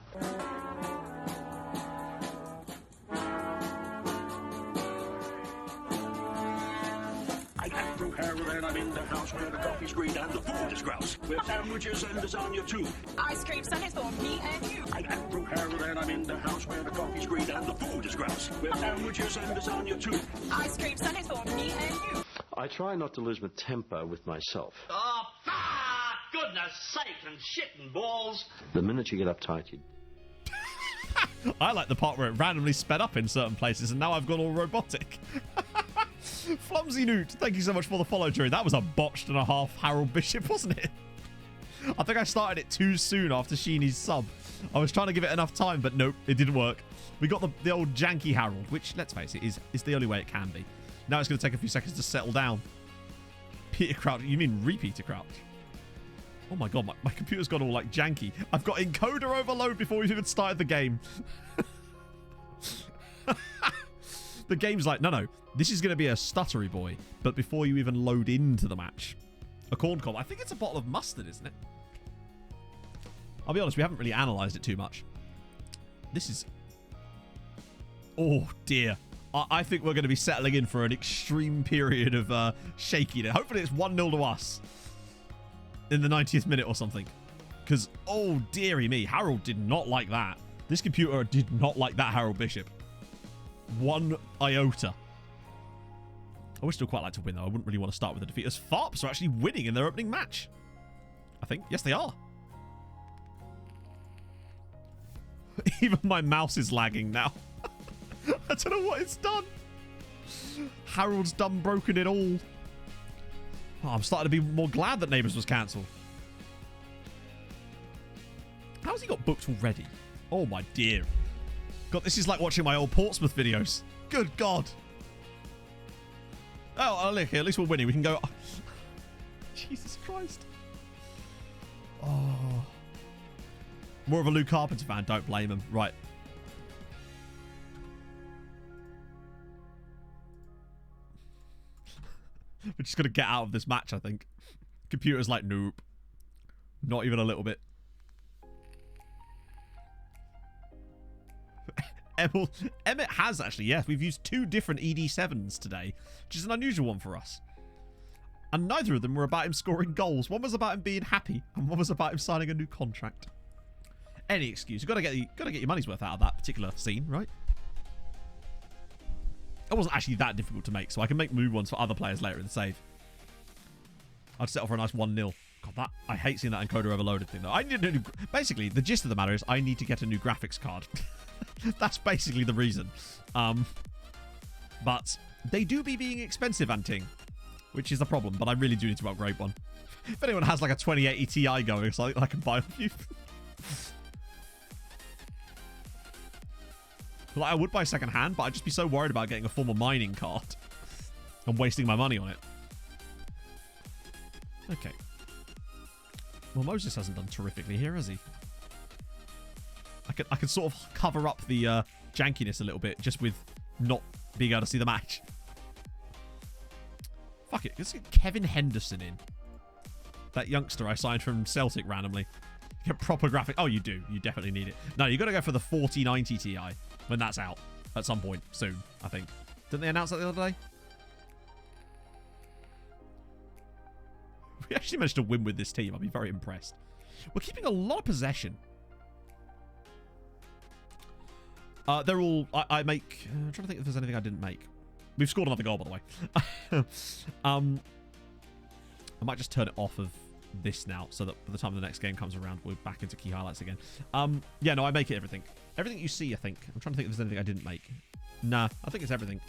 S11: And I'm in the house where the coffee's green and the food is grouse. With sandwiches and lasagna too.
S6: Ice cream sundaes for me and you.
S11: I'm Andrew Harrell and I'm in the house where the coffee's green and the food is grouse. With sandwiches and lasagna too.
S6: Ice cream sundaes for me and you.
S10: I try not to lose my temper with myself.
S12: Oh, goodness sake and shit and balls.
S10: The minute you get uptight, you...
S7: I like the part where it randomly sped up in certain places, and now I've gone all robotic. Flumsy Newt, thank you so much for the follow, Jerry. That was a botched and a half Harold Bishop, wasn't it? I think I started it too soon after Sheenie's sub. I was trying to give it enough time, but nope, it didn't work. We got the old janky Harold, which, let's face it, is the only way it can be. Now it's going to take a few seconds to settle down. Peter Crouch. You mean Repeater Crouch? Oh my god, my computer's got all like janky. I've got encoder overload before we've even started the game. The game's like, no, this is going to be a stuttery boy, but before you even load into the match. A corn cob. I think it's a bottle of mustard, isn't it? I'll be honest, we haven't really analysed it too much. This is... Oh, dear. I think we're going to be settling in for an extreme period of shakiness. Hopefully it's 1-0 to us in the 90th minute or something. Because, oh, dearie me, Harold did not like that. This computer did not like that Harold Bishop. 1 iota. I would still quite like to win, though. I wouldn't really want to start with a defeat. As Farps are actually winning in their opening match. I think. Yes, they are. Even my mouse is lagging now. I don't know what it's done. Harold's done broken it all. Oh, I'm starting to be more glad that Neighbours was cancelled. How's he got booked already? Oh, my dear. God, this is like watching my old Portsmouth videos. Good God. Oh, look, at least we're winning. We can go... Jesus Christ. Oh. More of a Lou Carpenter fan. Don't blame him. Right. We're just going to get out of this match, I think. Computer's like, nope. Not even a little bit. Emmett has actually, yes. We've used 2 different ED7s today, which is an unusual one for us. And neither of them were about him scoring goals. One was about him being happy, and one was about him signing a new contract. Any excuse. You've got to get your money's worth out of that particular scene, right? It wasn't actually that difficult to make, so I can make move ones for other players later in the save. I'd settle for a nice 1-0. God, I hate seeing that encoder overloaded thing, though. I need a new... Basically, the gist of the matter is I need to get a new graphics card. That's basically the reason. But they do be being expensive, Anting, which is a problem, but I really do need to upgrade one. If anyone has like a 2080 Ti going, so I can buy a few. Like, I would buy second hand, but I'd just be so worried about getting a former mining card and wasting my money on it. Okay. Well, Moses hasn't done terrifically here, has he? I could sort of cover up the jankiness a little bit just with not being able to see the match. Fuck it. Let's get Kevin Henderson in. That youngster I signed from Celtic randomly. Get proper graphic. Oh, you do. You definitely need it. No, you got to go for the 4090 Ti when that's out at some point soon, I think. Didn't they announce that the other day? We actually managed to win with this team. I'll be very impressed. We're keeping a lot of possession. They're all... I make... I'm trying to think if there's anything I didn't make. We've scored another goal, by the way. I might just turn it off of this now so that by the time the next game comes around, we're back into key highlights again. Yeah, no, I make it everything. Everything you see, I think. I'm trying to think if there's anything I didn't make. Nah, I think it's everything.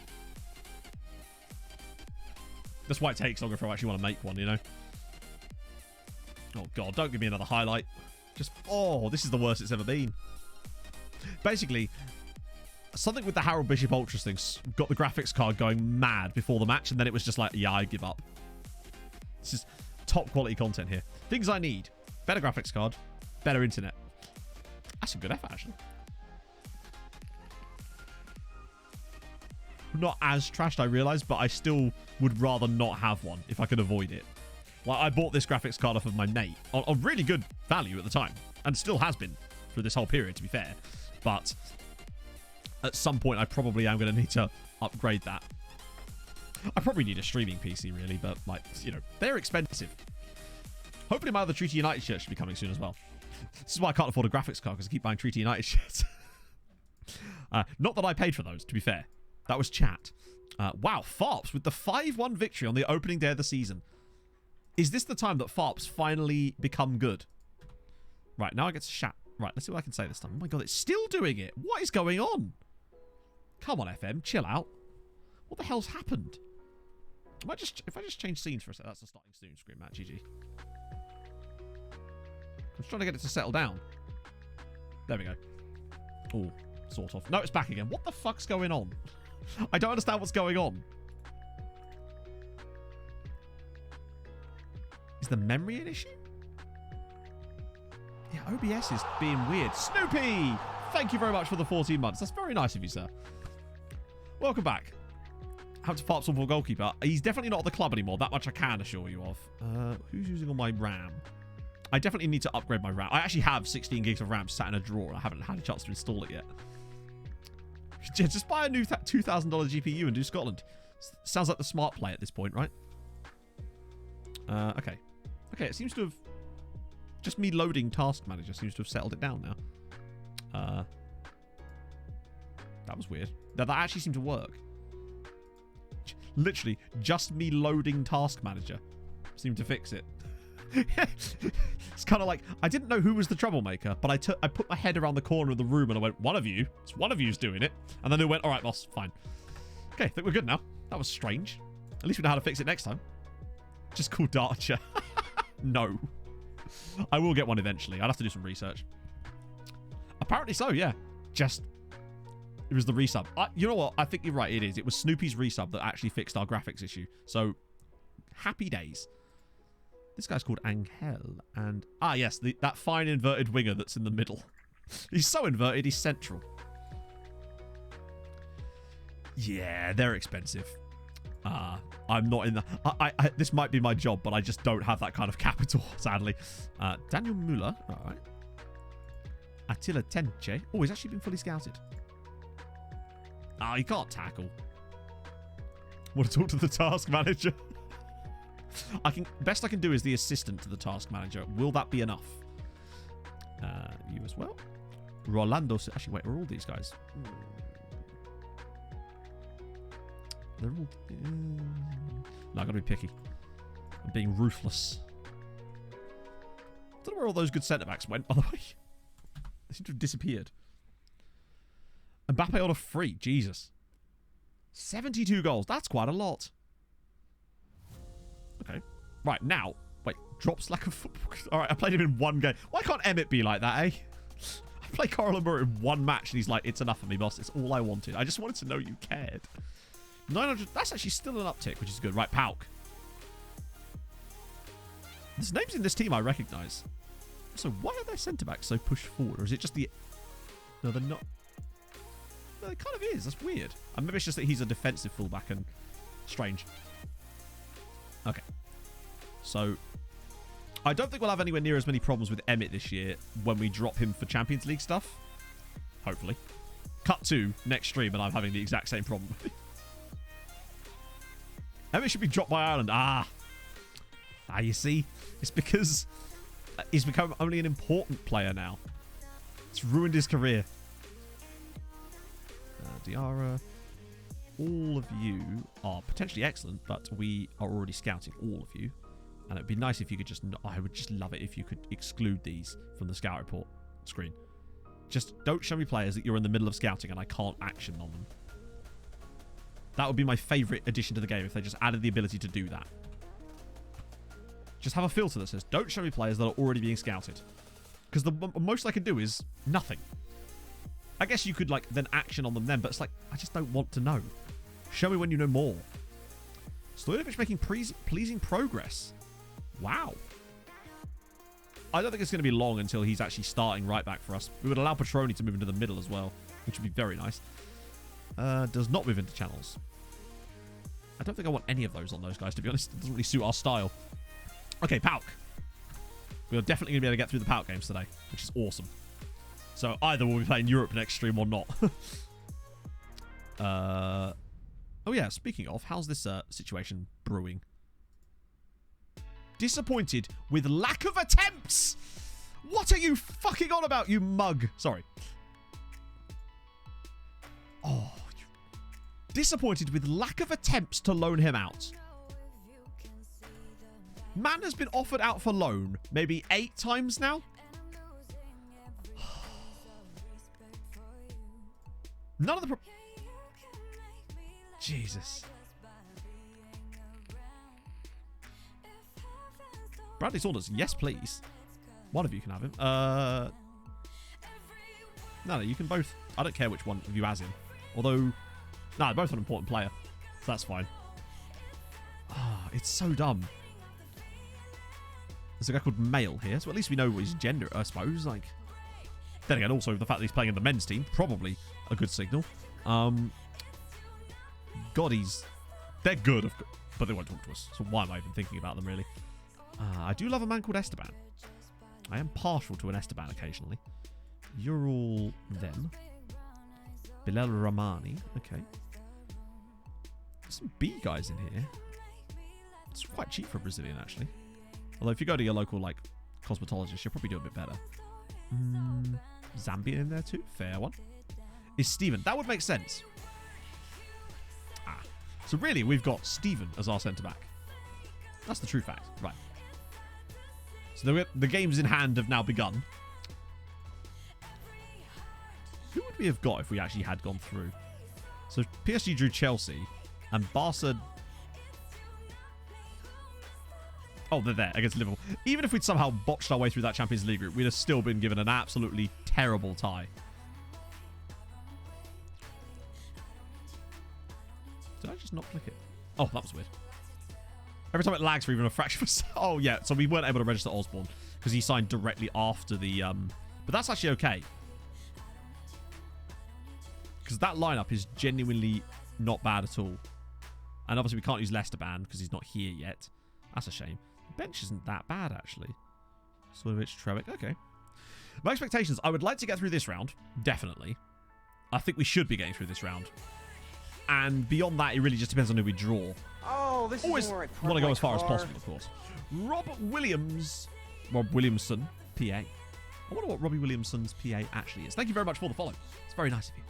S7: That's why it takes longer if I actually want to make one, you know? Oh, God, don't give me another highlight. Just... Oh, this is the worst it's ever been. Basically... Something with the Harold Bishop Ultras thing got the graphics card going mad before the match, and then it was just like, yeah, I give up. This is top quality content here. Things I need. Better graphics card. Better internet. That's a good effort, actually. Not as trashed, I realise, but I still would rather not have one if I could avoid it. Like, I bought this graphics card off of my mate on really good value at the time, and still has been through this whole period, to be fair. But... at some point, I probably am going to need to upgrade that. I probably need a streaming PC, really, but, like, you know, they're expensive. Hopefully my other Treaty United shirt should be coming soon as well. This is why I can't afford a graphics card, because I keep buying Treaty United shirts. Not that I paid for those, to be fair. That was chat. Wow, Farps with the 5-1 victory on the opening day of the season. Is this the time that Farps finally become good? Right, now I get to Right, let's see what I can say this time. Oh my god, it's still doing it. What is going on? Come on, FM, chill out. What the hell's happened? If I just change scenes for a sec, that's the starting soon screen, Matt. GG. I'm just trying to get it to settle down. There we go. Oh, sort of. No, it's back again. What the fuck's going on? I don't understand what's going on. Is the memory an issue? Yeah, OBS is being weird. Snoopy! Thank you very much for the 14 months. That's very nice of you, sir. Welcome back. How to fart for goalkeeper. He's definitely not at the club anymore. That much I can assure you of. Who's using all my RAM? I definitely need to upgrade my RAM. I actually have 16 gigs of RAM sat in a drawer. I haven't had a chance to install it yet. Just buy a new $2,000 GPU and do Scotland. Sounds like the smart play at this point, right? Okay. Okay, it seems to have... Just me loading Task Manager seems to have settled it down now. That was weird. That actually seemed to work. Literally, just me loading Task Manager seemed to fix it. It's kind of like, I didn't know who was the troublemaker, but I put my head around the corner of the room and I went, one of you. It's one of you's doing it. And then it went, all right, boss, fine. Okay, I think we're good now. That was strange. At least we know how to fix it next time. Just called Darcher. No. I will get one eventually. I'll have to do some research. Apparently so, yeah. Just... It was the resub. You know what? I think you're right. It is. It was Snoopy's resub that actually fixed our graphics issue. So, happy days. This guy's called Angel. And, yes, that fine inverted winger that's in the middle. He's so inverted, he's central. Yeah, they're expensive. I'm not in the... this might be my job, but I just don't have that kind of capital, sadly. Daniel Muller. All right. Attila Tenche. Oh, he's actually been fully scouted. He can't tackle. Want to talk to the task manager? Best I can do is the assistant to the task manager. Will that be enough? You as well. Rolando. Actually, wait, are all these guys? They're all... No, I gotta be picky. I'm being ruthless. I don't know where all those good centre-backs went, by the way. They seem to have disappeared. Mbappe on a free. Jesus. 72 goals. That's quite a lot. Okay. Right, now. Wait. Drops like a football... Alright, I played him in one game. Why can't Emmett be like that, eh? I played Carl Murray in one match and he's like, it's enough for me, boss. It's all I wanted. I just wanted to know you cared. 900... That's actually still an uptick, which is good. Right, Pauk. There's names in this team I recognise. So why are their centre-backs so pushed forward? Or is it just the... No, they're not... No, it kind of is. That's weird. And maybe it's just that he's a defensive fullback and strange. Okay. So, I don't think we'll have anywhere near as many problems with Emmett this year when we drop him for Champions League stuff. Hopefully. Cut to next stream and I'm having the exact same problem with him. Emmett should be dropped by Ireland. You see? It's because he's become only an important player now. It's ruined his career. Diarra. All of you are potentially excellent, but we are already scouting all of you. And it would be nice if you could just... I would just love it if you could exclude these from the scout report screen. Just don't show me players that you're in the middle of scouting and I can't action on them. That would be my favourite addition to the game if they just added the ability to do that. Just have a filter that says, don't show me players that are already being scouted. Because the most I can do is nothing. I guess you could, like, then action on them then, but it's like, I just don't want to know. Show me when you know more. Stojanovic making pleasing progress. Wow. I don't think it's going to be long until he's actually starting right back for us. We would allow Petroni to move into the middle as well, which would be very nice. Does not move into channels. I don't think I want any of those on those guys, to be honest. It doesn't really suit our style. Okay, Pauk. We are definitely going to be able to get through the Pauk games today, which is awesome. So either we'll be playing Europe next stream or not. Oh yeah, speaking of, how's this situation brewing? Disappointed with lack of attempts! What are you fucking on about, you mug? Sorry. Oh. Disappointed with lack of attempts to loan him out. Man has been offered out for loan maybe 8 times now. None of the... Jesus. Bradley Saunders, yes, please. One of you can have him. No, you can both. I don't care which one of you has him. Although, no, they're both an important player. So that's fine. Ah, it's so dumb. There's a guy called Male here, so at least we know his gender, I suppose. Like, then again, also the fact that he's playing in the men's team, probably a good signal. God, they're good, but they won't talk to us. So why am I even thinking about them, really? I do love a man called Esteban. I am partial to an Esteban occasionally. You're all them. Bilal Rahmani. Okay. There's some B guys in here. It's quite cheap for a Brazilian, actually. Although if you go to your local, like, cosmetologist, you'll probably do a bit better. Zambia in there too? Fair one. Is Steven. That would make sense. So really, we've got Steven as our centre-back. That's the true fact. Right. So the games in hand have now begun. Who would we have got if we actually had gone through? So PSG drew Chelsea and Barca... Oh, they're there against Liverpool. Even if we'd somehow botched our way through that Champions League group, we'd have still been given an absolutely terrible tie. Did I just not click it? Oh, that was weird. Every time it lags for even a fraction of a second. Oh, yeah. So we weren't able to register Osborne because he signed directly after the... But that's actually okay. Because that lineup is genuinely not bad at all. And obviously we can't use Esteban because he's not here yet. That's a shame. The bench isn't that bad, actually. Slovic, Trevick. Okay. My expectations, I would like to get through this round. Definitely. I think we should be getting through this round. And beyond that, it really just depends on who we draw.
S14: Oh, this
S7: Always
S14: is where I
S7: want
S14: park
S7: to go
S14: my
S7: as far as
S14: car.
S7: possible, of course. Rob Williamson, PA. I wonder what Robbie Williamson's PA actually is. Thank you very much for the follow. It's very nice of you.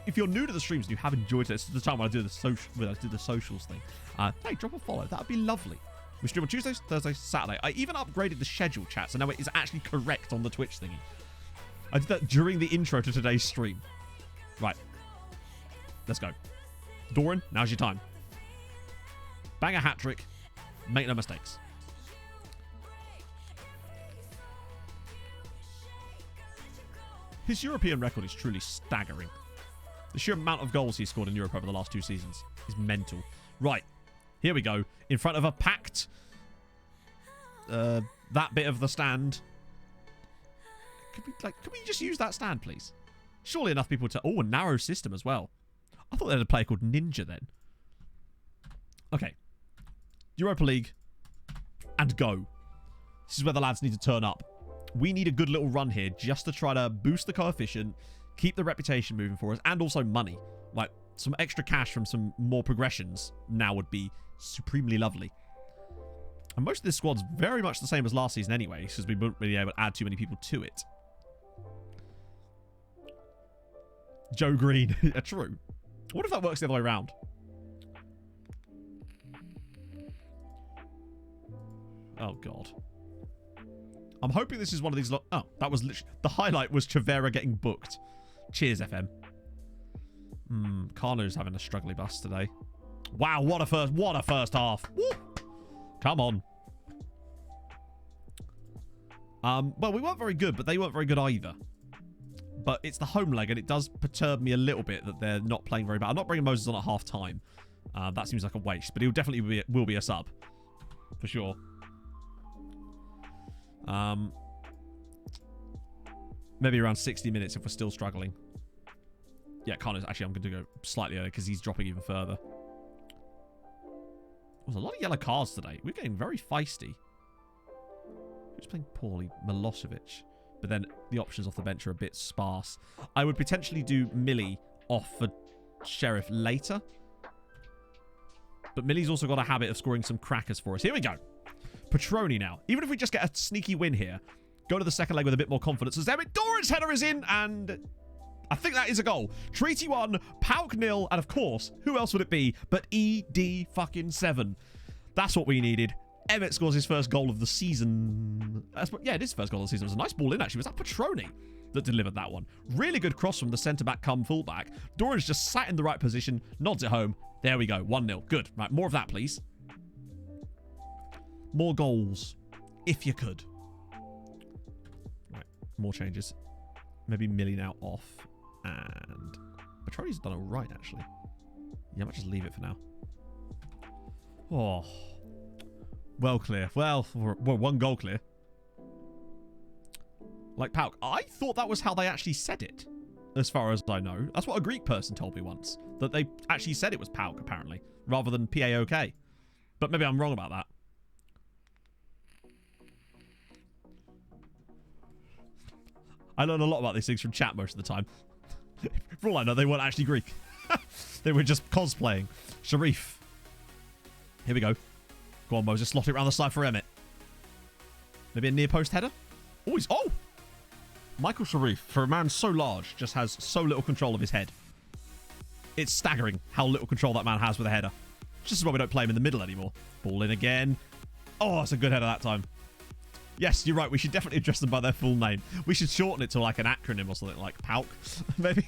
S7: If you're new to the streams and you have enjoyed it, this is the time when I do the socials thing. Hey, drop a follow. That would be lovely. We stream on Tuesdays, Thursdays, Saturday. I even upgraded the schedule chat, so now it is actually correct on the Twitch thingy. I did that during the intro to today's stream. Right. Let's go. Doran, now's your time. Bang a hat-trick. Make no mistakes. His European record is truly staggering. The sheer amount of goals he's scored in Europe over the last 2 seasons is mental. Right. Here we go. In front of a packed... that bit of the stand. Could we just use that stand, please? Surely enough people to... Oh, a narrow system as well. I thought they had a player called Ninja then. Okay. Europa League. And go. This is where the lads need to turn up. We need a good little run here just to try to boost the coefficient, keep the reputation moving for us, and also money. Like, some extra cash from some more progressions now would be supremely lovely. And most of this squad's very much the same as last season anyway, because we wouldn't really be able to add too many people to it. Joe Green. True. What if that works the other way around? Oh, God. I'm hoping this is one of these... Oh, that was literally... The highlight was Chavera getting booked. Cheers, FM. Carno's having a struggly bus today. Wow, what a first half. Woo! Come on. Well, we weren't very good, but they weren't very good either. But it's the home leg, and it does perturb me a little bit that they're not playing very bad. I'm not bringing Moses on at half-time. That seems like a waste, but he'll definitely will be a sub. For sure. Maybe around 60 minutes if we're still struggling. Yeah, Carlos. Actually, I'm going to go slightly earlier because he's dropping even further. There's a lot of yellow cards today. We're getting very feisty. Who's playing poorly? Milosevic. But then the options off the bench are a bit sparse. I would potentially do Millie off for Sheriff later. But Millie's also got a habit of scoring some crackers for us. Here we go. Petroni now. Even if we just get a sneaky win here, go to the second leg with a bit more confidence. As Emmett Doran's header is in, and I think that is a goal. Treaty 1, Pauk 0, and of course, who else would it be but ED fucking 7? That's what we needed. Emmett scores his first goal of the season. Yeah, it is first goal of the season. It was a nice ball in, actually. Was that Petroni that delivered that one? Really good cross from the centre-back come full-back. Doran's just sat in the right position, nods it home. There we go, 1-0. Good. Right, more of that, please. More goals, if you could. Right, more changes. Maybe Millie now off. And Petroni's done it right, actually. Yeah, I might just leave it for now. Oh. Well clear. Well, we're 1 goal clear. Like Pauk. I thought that was how they actually said it, as far as I know. That's what a Greek person told me once. That they actually said it was Pauk, apparently, rather than P-A-O-K. But maybe I'm wrong about that. I learn a lot about these things from chat most of the time. For all I know, they weren't actually Greek. They were just cosplaying. Sharif. Here we go. Go on, Moses. Slot it around the side for Emmett. Maybe a near post header? Oh, he's... Oh! Michael Sharif, for a man so large, just has so little control of his head. It's staggering how little control that man has with a header. This is why we don't play him in the middle anymore. Ball in again. Oh, that's a good header that time. Yes, you're right. We should definitely address them by their full name. We should shorten it to like an acronym or something like PAUK, maybe.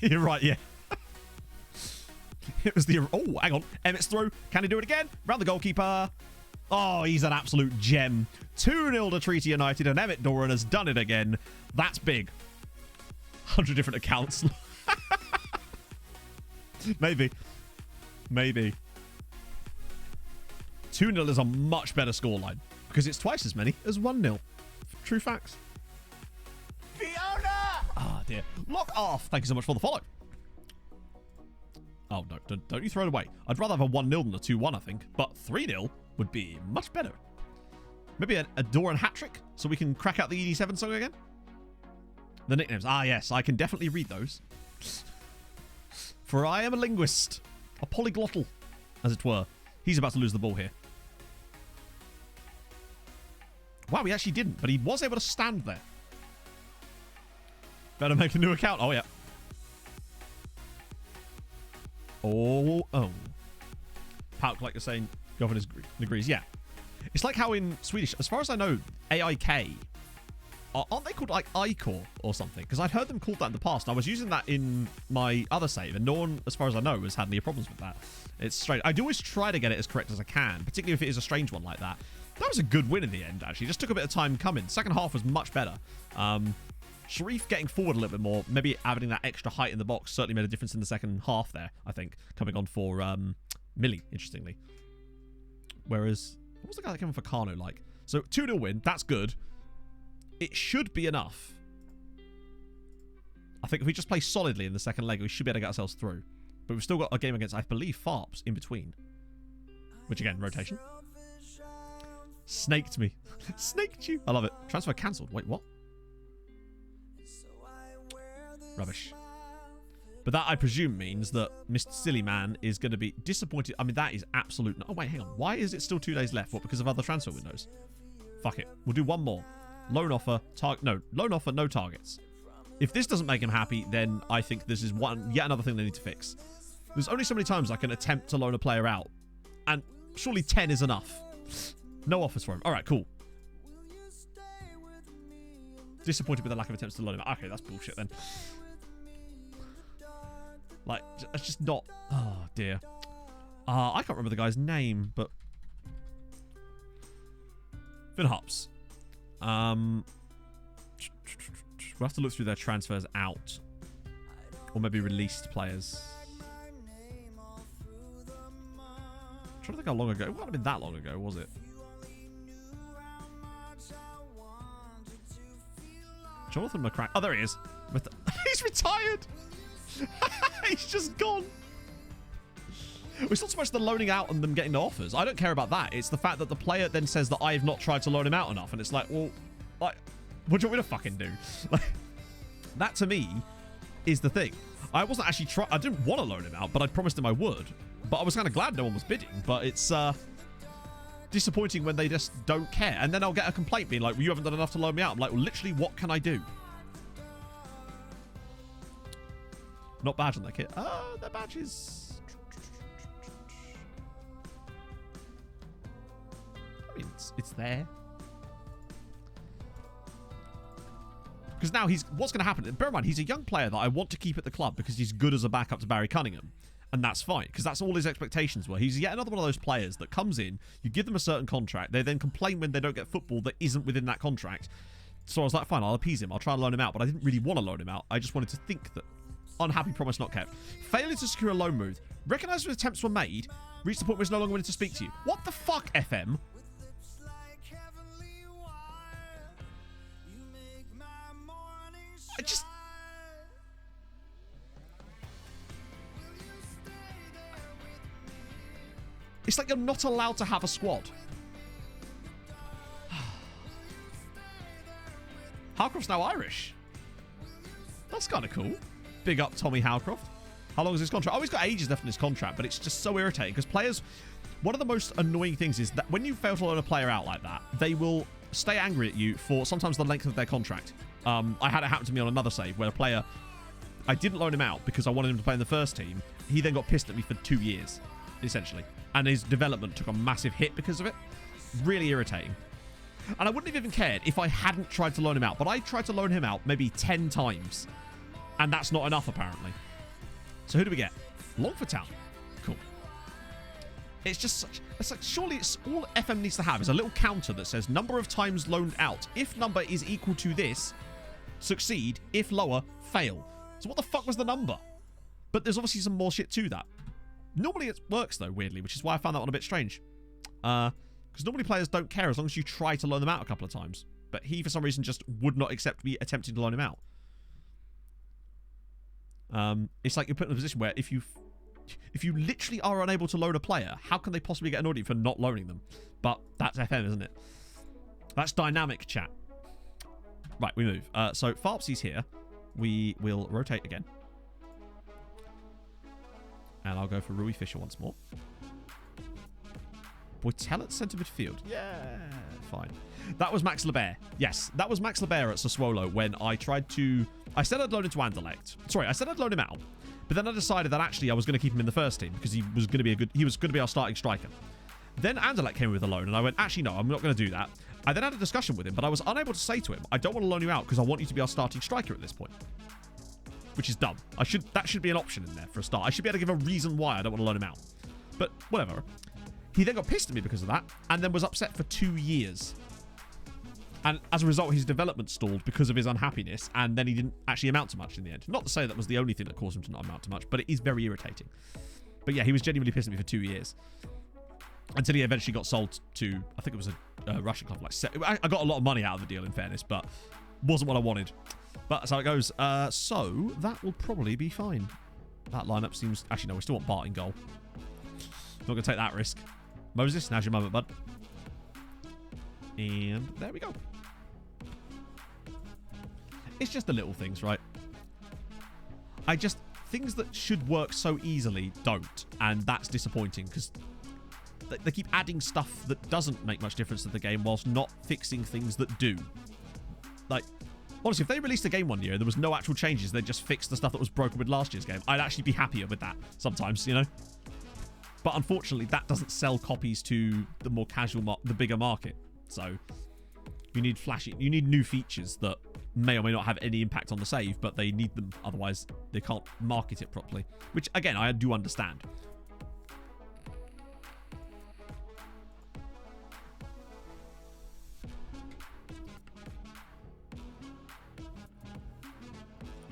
S7: You're right, yeah. It was the... Oh, hang on. Emmett's through. Can he do it again? Round the goalkeeper. Oh, he's an absolute gem. 2-0 to Treaty United, and Emmett Doran has done it again. That's big. 100 different accounts. Maybe. Maybe. 2-0 is a much better scoreline, because it's twice as many as 1-0. True facts.
S5: Fiona!
S7: Ah, dear. Lock off. Thank you so much for the follow. Oh, no. Don't you throw it away. I'd rather have a 1-0 than a 2-1, I think. But 3-0 would be much better. Maybe a Doran hat-trick, so we can crack out the ED7 song again? The nicknames. Ah, yes. I can definitely read those. For I am a linguist. A polyglottal, as it were. He's about to lose the ball here. Wow, he actually didn't, but he was able to stand there. Better make a new account. Oh, yeah. Oh. Pauk, like you're saying, governors agrees. Yeah. It's like how in Swedish, as far as I know, AIK, aren't they called like ICOR or something? Because I'd heard them called that in the past. And I was using that in my other save, and no one, as far as I know, has had any problems with that. It's strange. I do always try to get it as correct as I can, particularly if it is a strange one like that. That was a good win in the end, actually. Just took a bit of time coming. Second half was much better. Sharif getting forward a little bit more, maybe adding that extra height in the box certainly made a difference in the second half there, I think, coming on for Millie, interestingly. Whereas, what was the guy that came on for Kano like? So, 2-0 win, that's good. It should be enough. I think if we just play solidly in the second leg, we should be able to get ourselves through. But we've still got a game against, I believe, Farps in between. Which, again, rotation. Snaked me. Snaked you. I love it. Transfer cancelled. Wait, what? Rubbish. But that, I presume, means that Mr. Silly Man is going to be disappointed. I mean, that is absolute... Oh, wait, hang on. Why is it still 2 days left? What, because of other transfer windows? Fuck it. We'll do one more. Loan offer, loan offer, no targets. If this doesn't make him happy, then I think this is yet another thing they need to fix. There's only so many times I can attempt to loan a player out. And surely 10 is enough. No offers for him. All right, cool. Disappointed with the lack of attempts to loan him out. Okay, that's bullshit then. Like, it's just not... Oh, dear. I can't remember the guy's name, but... Finhops. We'll have to look through their transfers out. Or maybe released players. I'm trying to think how long ago. It wouldn't have been that long ago, was it? Jonathan McCrack. Oh, there he is. He's retired. He's just gone. It's not so much the loaning out and them getting the offers. I don't care about that. It's the fact that the player then says that I've not tried to loan him out enough. And it's like, well, like, what do you want me to fucking do? Like, that to me is the thing. I wasn't actually I didn't want to loan him out, but I promised him I would. But I was kind of glad no one was bidding. But it's disappointing when they just don't care. And then I'll get a complaint being like, well, you haven't done enough to loan me out. I'm like, well, literally, what can I do? Not badge on that kit. Their badge is... it's there. Because now what's going to happen? Bear in mind, he's a young player that I want to keep at the club because he's good as a backup to Barry Cunningham. And that's fine, because that's all his expectations were. He's yet another one of those players that comes in, you give them a certain contract, they then complain when they don't get football that isn't within that contract. So I was like, fine, I'll appease him. I'll try and loan him out. But I didn't really want to loan him out. I just wanted to think that unhappy promise not kept. Failure to secure a loan move. Recognize when attempts were made. Reached the point where it's no longer willing to speak to you. What the fuck, FM? I just... It's like you're not allowed to have a squad. Howcroft's now Irish. That's kind of cool. Big up Tommy Howcroft. How long is his contract? Oh, he's got ages left in his contract, but it's just so irritating because players... One of the most annoying things is that when you fail to loan a player out like that, they will stay angry at you for sometimes the length of their contract. I had it happen to me on another save where a player... I didn't loan him out because I wanted him to play in the first team. He then got pissed at me for 2 years, essentially. And his development took a massive hit because of it. Really irritating. And I wouldn't have even cared if I hadn't tried to loan him out. But I tried to loan him out maybe 10 times. And that's not enough, apparently. So who do we get? Longford Town. Cool. It's just such... It's like, surely it's all FM needs to have is a little counter that says number of times loaned out. If number is equal to this, succeed. If lower, fail. So what the fuck was the number? But there's obviously some more shit to that. Normally it works, though, weirdly, which is why I found that one a bit strange. Because normally players don't care as long as you try to loan them out a couple of times. But he, for some reason, just would not accept me attempting to loan him out. It's like you're put in a position where if you literally are unable to loan a player, how can they possibly get annoyed at you for not loaning them? But that's FM, isn't it? That's dynamic, chat. Right, we move. So Farpsy's here. We will rotate again. And I'll go for Rui Fisher once more. Boytel at centre midfield. Yeah, fine. That was Max Lebert. Yes, that was Max Lebert at Sassuolo when I tried to... I said I'd loan him to Anderlecht. Sorry, I said I'd loan him out. But then I decided that actually I was going to keep him in the first team because he was going to be our starting striker. Then Anderlecht came with a loan and I went, actually, no, I'm not going to do that. I then had a discussion with him, but I was unable to say to him, I don't want to loan you out because I want you to be our starting striker at this point. Which is dumb. That should be an option in there for a start. I should be able to give a reason why I don't want to loan him out. But whatever. He then got pissed at me because of that, and then was upset for 2 years. And as a result, his development stalled because of his unhappiness, and then he didn't actually amount to much in the end. Not to say that was the only thing that caused him to not amount to much, but it is very irritating. But yeah, he was genuinely pissed at me for 2 years. Until he eventually got sold to, I think it was a Russian club. I got a lot of money out of the deal, in fairness, but wasn't what I wanted. But that's how it goes. So that will probably be fine. That lineup seems... Actually, no, we still want Bart in goal. Not going to take that risk. Moses, now's your moment, bud. And there we go. It's just the little things, right? Things that should work so easily don't. And that's disappointing because they keep adding stuff that doesn't make much difference to the game whilst not fixing things that do. Like... Honestly, if they released a game one year and there was no actual changes, they just fixed the stuff that was broken with last year's game, I'd actually be happier with that sometimes, you know? But unfortunately, that doesn't sell copies to the more casual, the bigger market. So you need you need new features that may or may not have any impact on the save, but they need them. Otherwise, they can't market it properly. Which, again, I do understand.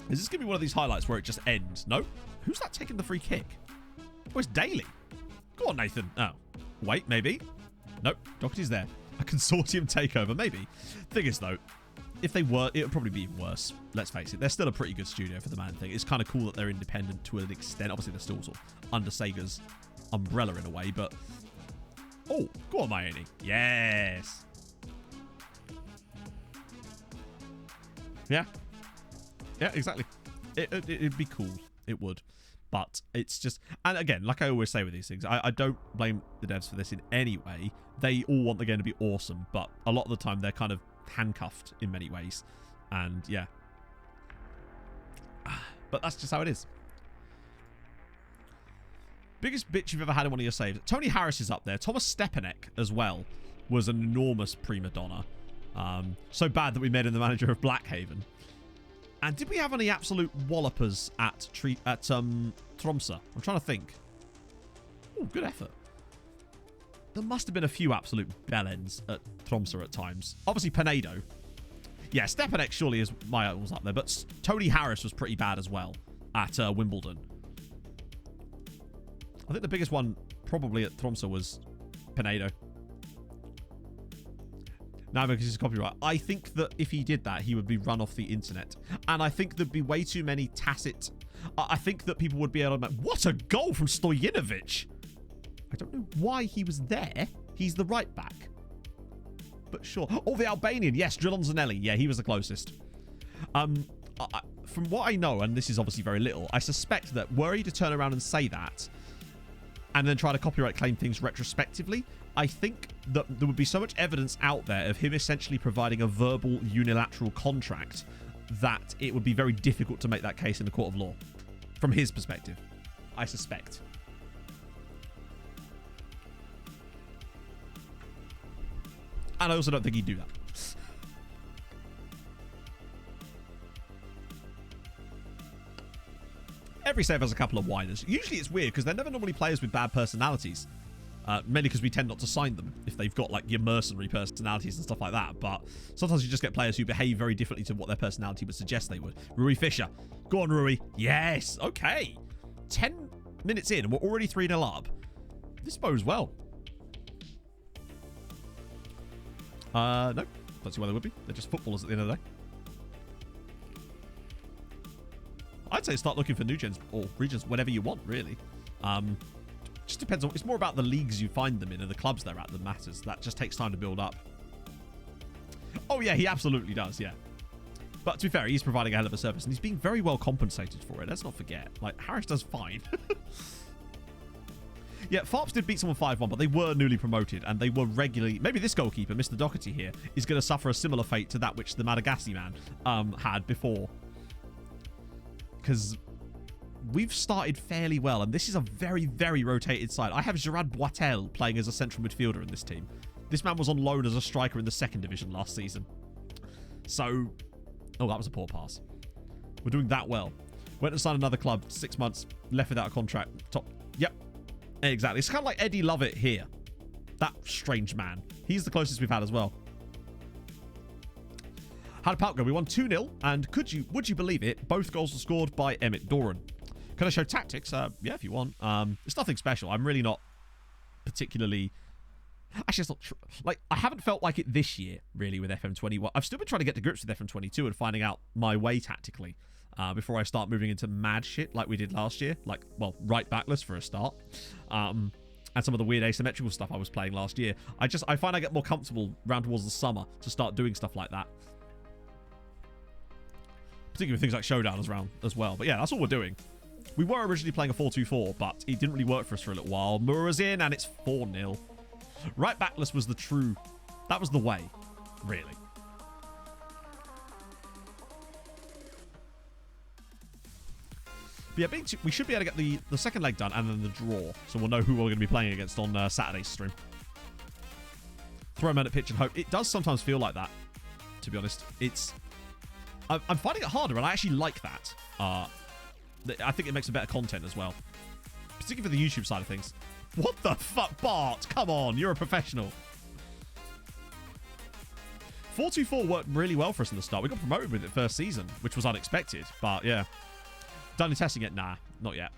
S7: Is this going to be one of these highlights where it just ends? No? Who's that taking the free kick? Oh, it's Daly. Go on, Nathan. Oh. Wait, maybe. Nope. Doherty's there. A consortium takeover, maybe. Thing is, though, if they were, it would probably be even worse. Let's face it. They're still a pretty good studio for the Man thing. It's kind of cool that they're independent to an extent. Obviously, they're still sort of under Sega's umbrella in a way, but... Oh, go on, Miami. Yes. Yeah. Yeah, exactly. It'd be cool. It would. But it's just... And again, like I always say with these things, I don't blame the devs for this in any way. They all want the game to be awesome, but a lot of the time they're kind of handcuffed in many ways. And yeah. But that's just how it is. Biggest bitch you've ever had in one of your saves. Tony Harris is up there. Thomas Stepanek as well. was an enormous prima donna. So bad that we made him the manager of Blackhaven. And did we have any absolute wallopers at Tromsø? I'm trying to think. Oh, good effort. There must have been a few absolute bellends at Tromsø at times. Obviously, Penedo. Yeah, Stepanek surely is my idols up there, but Tony Harris was pretty bad as well at Wimbledon. I think the biggest one probably at Tromsø was Penedo. No, because it's copyright. I think that if he did that, he would be run off the internet. And I think there'd be way too many tacit... I think that people would be able to... What a goal from Stojinovic! I don't know why he was there. He's the right back. But sure. Oh, the Albanian. Yes, Drilon Zanelli. Yeah, he was the closest. From what I know, and this is obviously very little, I suspect that were he to turn around and say that, and then try to copyright claim things retrospectively, I think that there would be so much evidence out there of him essentially providing a verbal unilateral contract that it would be very difficult to make that case in the court of law. From his perspective, I suspect. And I also don't think he'd do that. Every save has a couple of whiners. Usually it's weird because they're never normally players with bad personalities. Mainly because we tend not to sign them if they've got like your mercenary personalities and stuff like that. But sometimes you just get players who behave very differently to what their personality would suggest they would. Rui Fisher. Go on, Rui. Yes. Okay. 10 minutes in and we're already 3-0 up. This bodes well. No. Don't see why they would be. They're just footballers at the end of the day. I'd say start looking for new gens or regions whenever you want, really. Just depends on... It's more about the leagues you find them in and the clubs they're at that matters. That just takes time to build up. Oh, yeah, he absolutely does, yeah. But to be fair, he's providing a hell of a service and he's being very well compensated for it. Let's not forget. Like, Harris does fine. Yeah, Farps did beat someone 5-1, but they were newly promoted and they were regularly... Maybe this goalkeeper, Mr. Doherty here, is going to suffer a similar fate to that which the Madagassi man had before. Because we've started fairly well, and this is a very, very rotated side. I have Gerard Boitel playing as a central midfielder in this team. This man was on loan as a striker in the 2nd division last season. So... Oh, that was a poor pass. We're doing that well. Went and signed another club, 6 months, left without a contract. Top. Yep. Exactly. It's kind of like Eddie Lovett here. That strange man. He's the closest we've had as well. How did Palp go? We won 2-0, and would you believe it, both goals were scored by Emmett Doran. Can I show tactics? Yeah, if you want. It's nothing special. I'm really not particularly... Actually, it's not true. Like, I haven't felt like it this year, really, with FM21. I've still been trying to get to grips with FM22 and finding out my way tactically before I start moving into mad shit like we did last year. Like, well, right backless for a start. And some of the weird asymmetrical stuff I was playing last year. I find I get more comfortable around towards the summer to start doing stuff like that. Particularly with things like Showdown as well. But yeah, that's all we're doing. We were originally playing a 4-2-4, but it didn't really work for us for a little while. Mura's in, and it's 4-0. Right backless was the true... That was the way, really. But yeah, we should be able to get the second leg done and then the draw. So we'll know who we're going to be playing against on Saturday's stream. Throw a man at pitch and hope. It does sometimes feel like that, to be honest. I'm finding it harder, and I actually like that. I think it makes a better content as well. Particularly for the YouTube side of things. What the fuck, Bart? Come on, you're a professional. 4-2-4 worked really well for us in the start. We got promoted with it first season, which was unexpected. But yeah. Done any testing yet? Nah, not yet.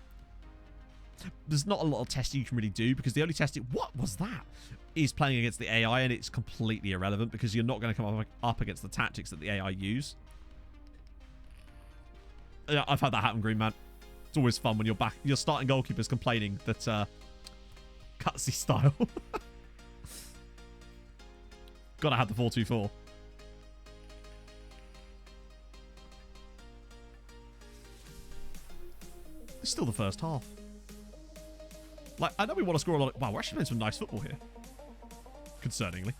S7: There's not a lot of testing you can really do because the only testing... What was that? Is playing against the AI, and it's completely irrelevant because you're not going to come up against the tactics that the AI use. Yeah, I've had that happen, Green Man. It's always fun when you're starting goalkeepers complaining that cutsy style. Gotta have the 4-2-4. It's still the first half. Like, I know we want to score a lot of... Wow, we're actually playing some nice football here. Concerningly.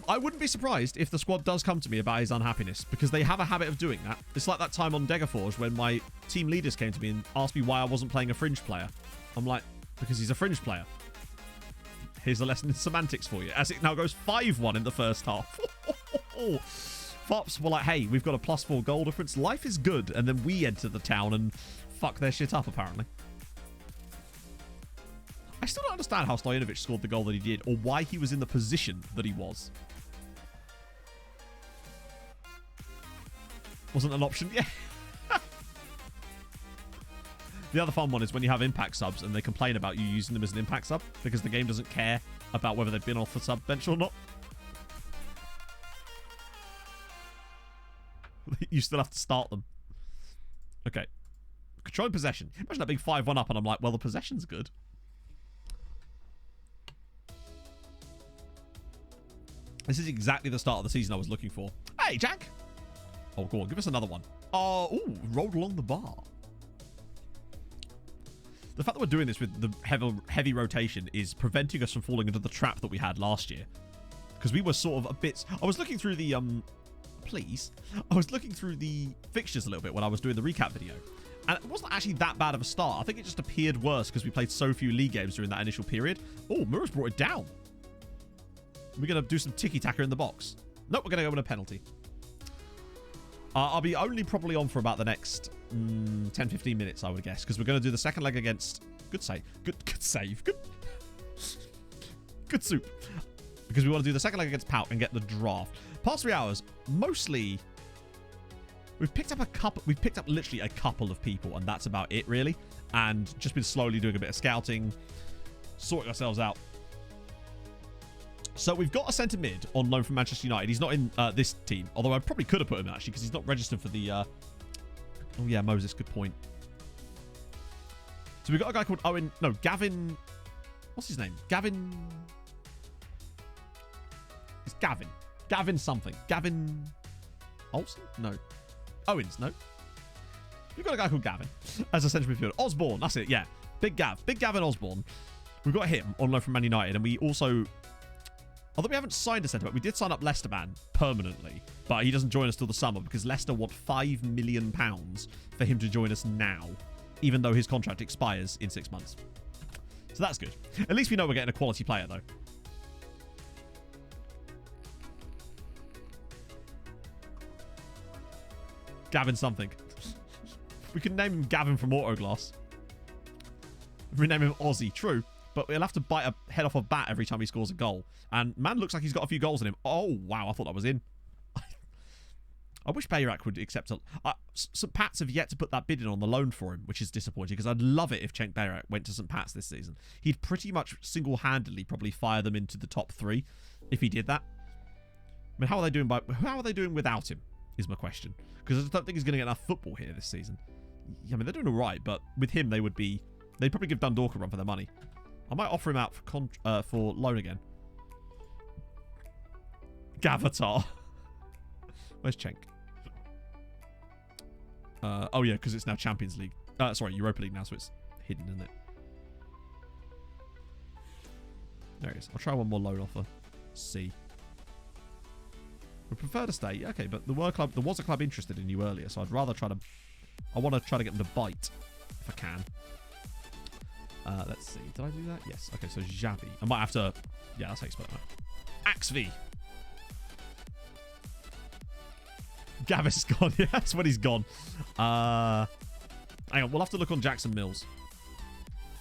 S7: I wouldn't be surprised if the squad does come to me about his unhappiness, because they have a habit of doing that. It's like that time on Degaforge when my team leaders came to me and asked me why I wasn't playing a fringe player. I'm like, because he's a fringe player. Here's a lesson in semantics for you, as it now goes 5-1 in the first half. Fops were like, hey, we've got a +4 goal difference. Life is good. And then we enter the town and fuck their shit up, apparently. I still don't understand how Stojanovic scored the goal that he did, or why he was in the position that he was. Wasn't an option? Yeah. The other fun one is when you have impact subs and they complain about you using them as an impact sub because the game doesn't care about whether they've been off the sub bench or not. You still have to start them. Okay. Controlling possession. Imagine that being 5-1 up and I'm like, well, the possession's good. This is exactly the start of the season I was looking for. Hey, Jack! Oh, go on. Give us another one. Oh, ooh, rolled along the bar. The fact that we're doing this with the heavy rotation is preventing us from falling into the trap that we had last year. Because we were sort of a bit... I was looking through the... Please. I was looking through the fixtures a little bit when I was doing the recap video. And it wasn't actually that bad of a start. I think it just appeared worse because we played so few league games during that initial period. Oh, Mura's brought it down. We're going to do some tiki-taka in the box. Nope, we're going to go with a penalty. I'll be only probably on for about the next 10-15 minutes, I would guess, because we're going to do the second leg against... Good save. Good save. Good soup. Because we want to do the second leg against Pout and get the draft. Past 3 hours, mostly... We've picked up literally a couple of people, and that's about it, really. And just been slowly doing a bit of scouting, sorting ourselves out. So we've got a centre mid on loan from Manchester United. He's not in this team, although I probably could have put him in, actually, because he's not registered for the... Oh, yeah, Moses, good point. So we've got a guy called Owen... No, Gavin... What's his name? Gavin... It's Gavin. Gavin something. Gavin... Olsen? No. Owens, no. We've got a guy called Gavin as a central midfielder. Osborne, that's it, yeah. Big Gavin Osborne. We've got him on loan from Man United, and we also... Although we haven't signed a centre-back, we did sign up Leicester Man permanently, but he doesn't join us till the summer because Leicester want £5 million for him to join us now, even though his contract expires in 6 months. So that's good. At least we know we're getting a quality player, though. Gavin something. We could name him Gavin from Autoglass. Rename him Aussie. True. But we'll have to bite a head off a bat every time he scores a goal. And man looks like he's got a few goals in him. Oh, wow. I thought that was in. I wish Bayrak would accept a... St. Pat's have yet to put that bid in on the loan for him, which is disappointing because I'd love it if Cenk Bayrak went to St. Pat's this season. He'd pretty much single-handedly probably fire them into the top 3 if he did that. I mean, how are they doing without him is my question. Because I don't think he's going to get enough football here this season. I mean, they're doing all right, but with him, they'd probably give Dundalk a run for their money. I might offer him out for loan again. Gavatar. Where's Cenk? Oh, yeah, because it's now Champions League. Sorry, Europa League now, so it's hidden, isn't it? There it is. I'll try one more loan offer. C. We prefer to stay. Okay, but there was a club interested in you earlier, so I'd rather try to... I want to try to get them to bite, if I can. Let's see. Did I do that? Yes. Okay, so Xavi. I might have to... Yeah, that's how you spell it now. Axv. Gavis gone. Yeah, that's when he's gone. Hang on. We'll have to look on Jackson Mills.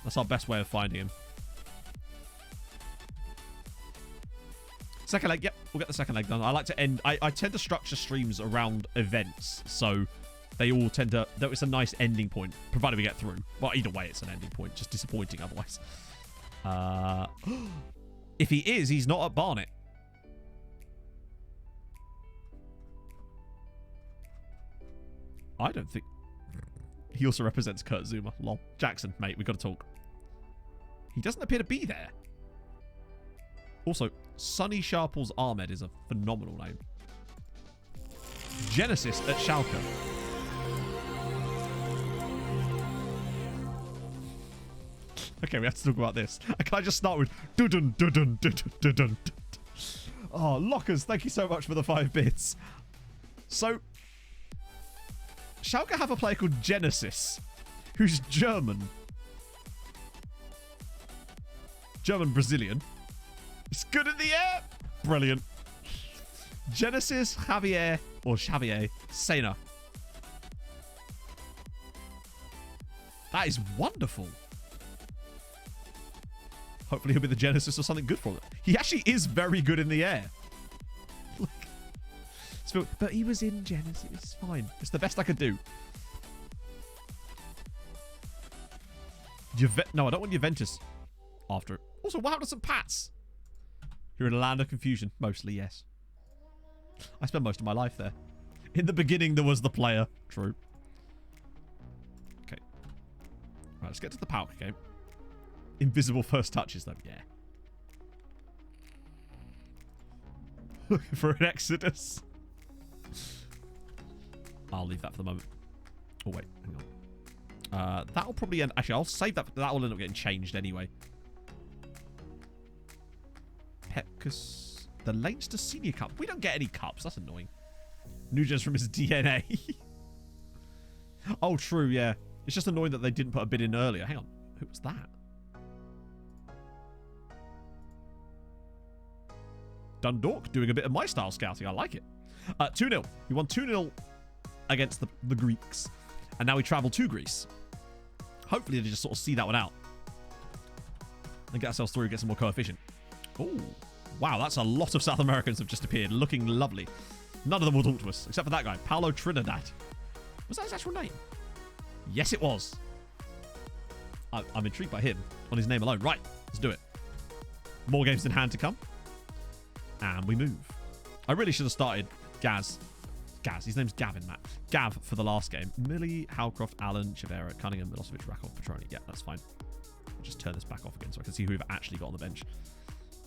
S7: That's our best way of finding him. Second leg. Yep, we'll get the second leg done. I like to end... I tend to structure streams around events, so... They all tend to... It's a nice ending point, provided we get through. Well, either way, it's an ending point. Just disappointing otherwise. If he is, he's not at Barnet. I don't think... He also represents Kurt Zuma. Lol. Jackson, mate, we've got to talk. He doesn't appear to be there. Also, Sonny Sharples Ahmed is a phenomenal name. Genesis at Schalke. Okay, we have to talk about this. Can I just start with... Dun, dun, dun, dun, dun, dun. Oh, Lockers, thank you so much for the 5 bits. So, Schalke have a player called Genesis, who's German. German-Brazilian. It's good in the air. Brilliant. Genesis, Javier, or Xavier, Sena. That is wonderful. Hopefully he'll be the Genesis or something good for it. He actually is very good in the air. Look. But he was in Genesis. It's fine. It's the best I could do. No, I don't want Juventus after it. Also, what happened to St. Pat's? You're in a land of confusion. Mostly, yes. I spent most of my life there. In the beginning, there was the player. True. Okay. Right, let's get to the Pauk game. Invisible first touches, though. Yeah. Looking for an Exodus. I'll leave that for the moment. Oh, wait. Hang on. That'll probably end... Actually, I'll save that. That will end up getting changed anyway. Pepkus. The Leinster Senior Cup. We don't get any cups. That's annoying. Nugent's from his DNA. Oh, true, yeah. It's just annoying that they didn't put a bid in earlier. Hang on. Who was that? Dundalk doing a bit of my style scouting. I like it. 2-0. We won 2-0 against the Greeks. And now we travel to Greece. Hopefully they just sort of see that one out. And get ourselves through, get some more coefficient. Oh, wow. That's a lot of South Americans have just appeared. Looking lovely. None of them will talk to us, except for that guy. Paulo Trinidad. Was that his actual name? Yes, it was. I'm intrigued by him on his name alone. Right, let's do it. More games in hand to come. And we move. I really should have started Gaz. His name's Gavin, Matt. Gav for the last game. Millie, Howcroft, Allen, Chavera, Cunningham, Milosevic, Rakov, Petroni. Yeah, that's fine. I'll just turn this back off again so I can see who we've actually got on the bench.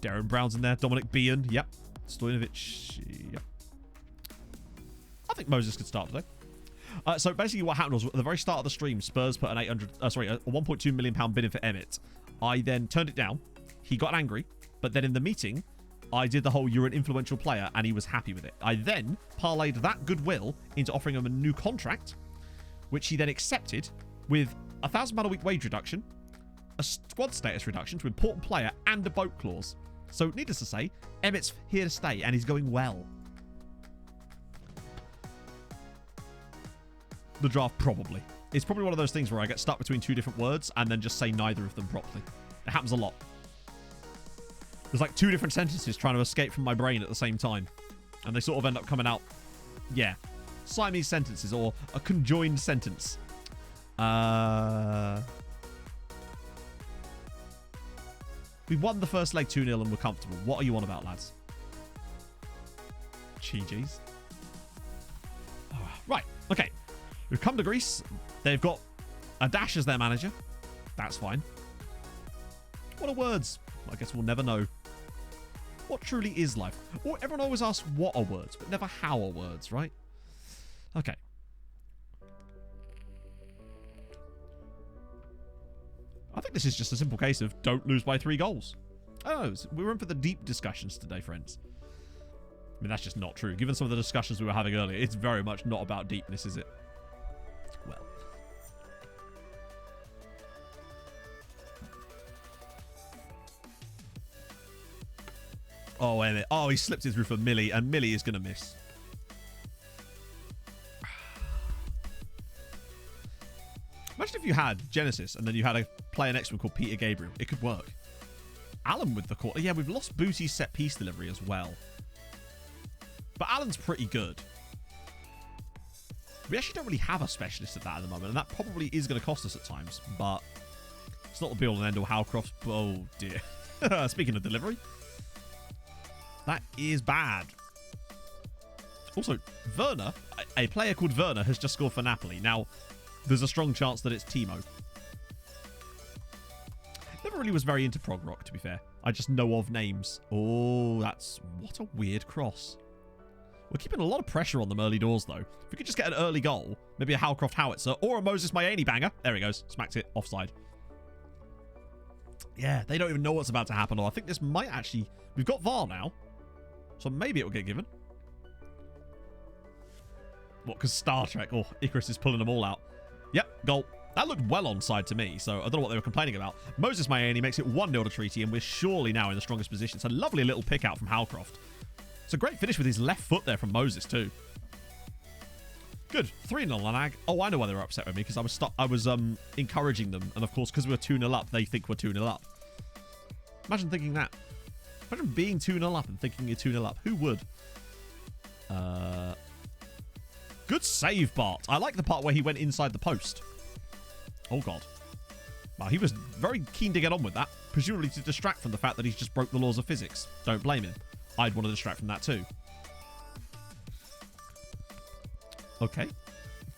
S7: Darren Brown's in there. Dominic Bean. Yep. Stojanovic. Yep. I think Moses could start today. So basically what happened was at the very start of the stream, Spurs put a £1.2 million bid in for Emmett. I then turned it down. He got angry. But then in the meeting, I did the whole you're an influential player and he was happy with it. I then parlayed that goodwill into offering him a new contract, which he then accepted with a £1,000 a week wage reduction, a squad status reduction to important player, and a boat clause. So needless to say, Emmett's here to stay and he's going well. The draft probably. It's probably one of those things where I get stuck between two different words and then just say neither of them properly. It happens a lot. There's like two different sentences trying to escape from my brain at the same time. And they sort of end up coming out, yeah, Siamese sentences or a conjoined sentence. We won the first leg 2-0 and we're comfortable. What are you on about, lads? GG's. Right, okay. We've come to Greece. They've got a Dash as their manager. That's fine. What are words? I guess we'll never know. What truly is life? Or everyone always asks what are words, but never how are words, right? Okay. I think this is just a simple case of don't lose by 3 goals. Oh, we were in for the deep discussions today, friends. I mean, that's just not true. Given some of the discussions we were having earlier, it's very much not about deepness, is it? Well. Oh, Emmett. Oh, he slipped it through for Millie, and Millie is going to miss. Imagine if you had Genesis, and then you had a player next to him called Peter Gabriel. It could work. Alan with the court. Yeah, we've lost Booty's set-piece delivery as well. But Alan's pretty good. We actually don't really have a specialist at that at the moment, and that probably is going to cost us at times, but it's not the be-all and end-all. Howcroft. Oh, dear. Speaking of delivery. That is bad. Also, Werner, a player called Werner, has just scored for Napoli. Now, there's a strong chance that it's Timo. Never really was very into prog rock, to be fair. I just know of names. Oh, that's... What a weird cross. We're keeping a lot of pressure on them early doors, though. If we could just get an early goal, maybe a Howcroft howitzer or a Moses Mayeni banger. There he goes. Smacked it. Offside. Yeah, they don't even know what's about to happen. Or I think this might actually... We've got VAR now. So maybe it will get given. What, because Star Trek? Oh, Icarus is pulling them all out. Yep, goal. That looked well onside to me, so I don't know what they were complaining about. Moses Mayeni makes it 1-0 to Treaty, and we're surely now in the strongest position. It's a lovely little pick out from Howcroft. It's a great finish with his left foot there from Moses, too. Good. 3-0 on Ag. Oh, I know why they were upset with me, because I was encouraging them. And, of course, because we were 2-0 up, they think we're 2-0 up. Imagine thinking that. Imagine being 2-0 up and thinking you're 2-0 up. Who would? Good save, Bart. I like the part where he went inside the post. Oh, God. Wow, he was very keen to get on with that, presumably to distract from the fact that he's just broke the laws of physics. Don't blame him. I'd want to distract from that too. Okay.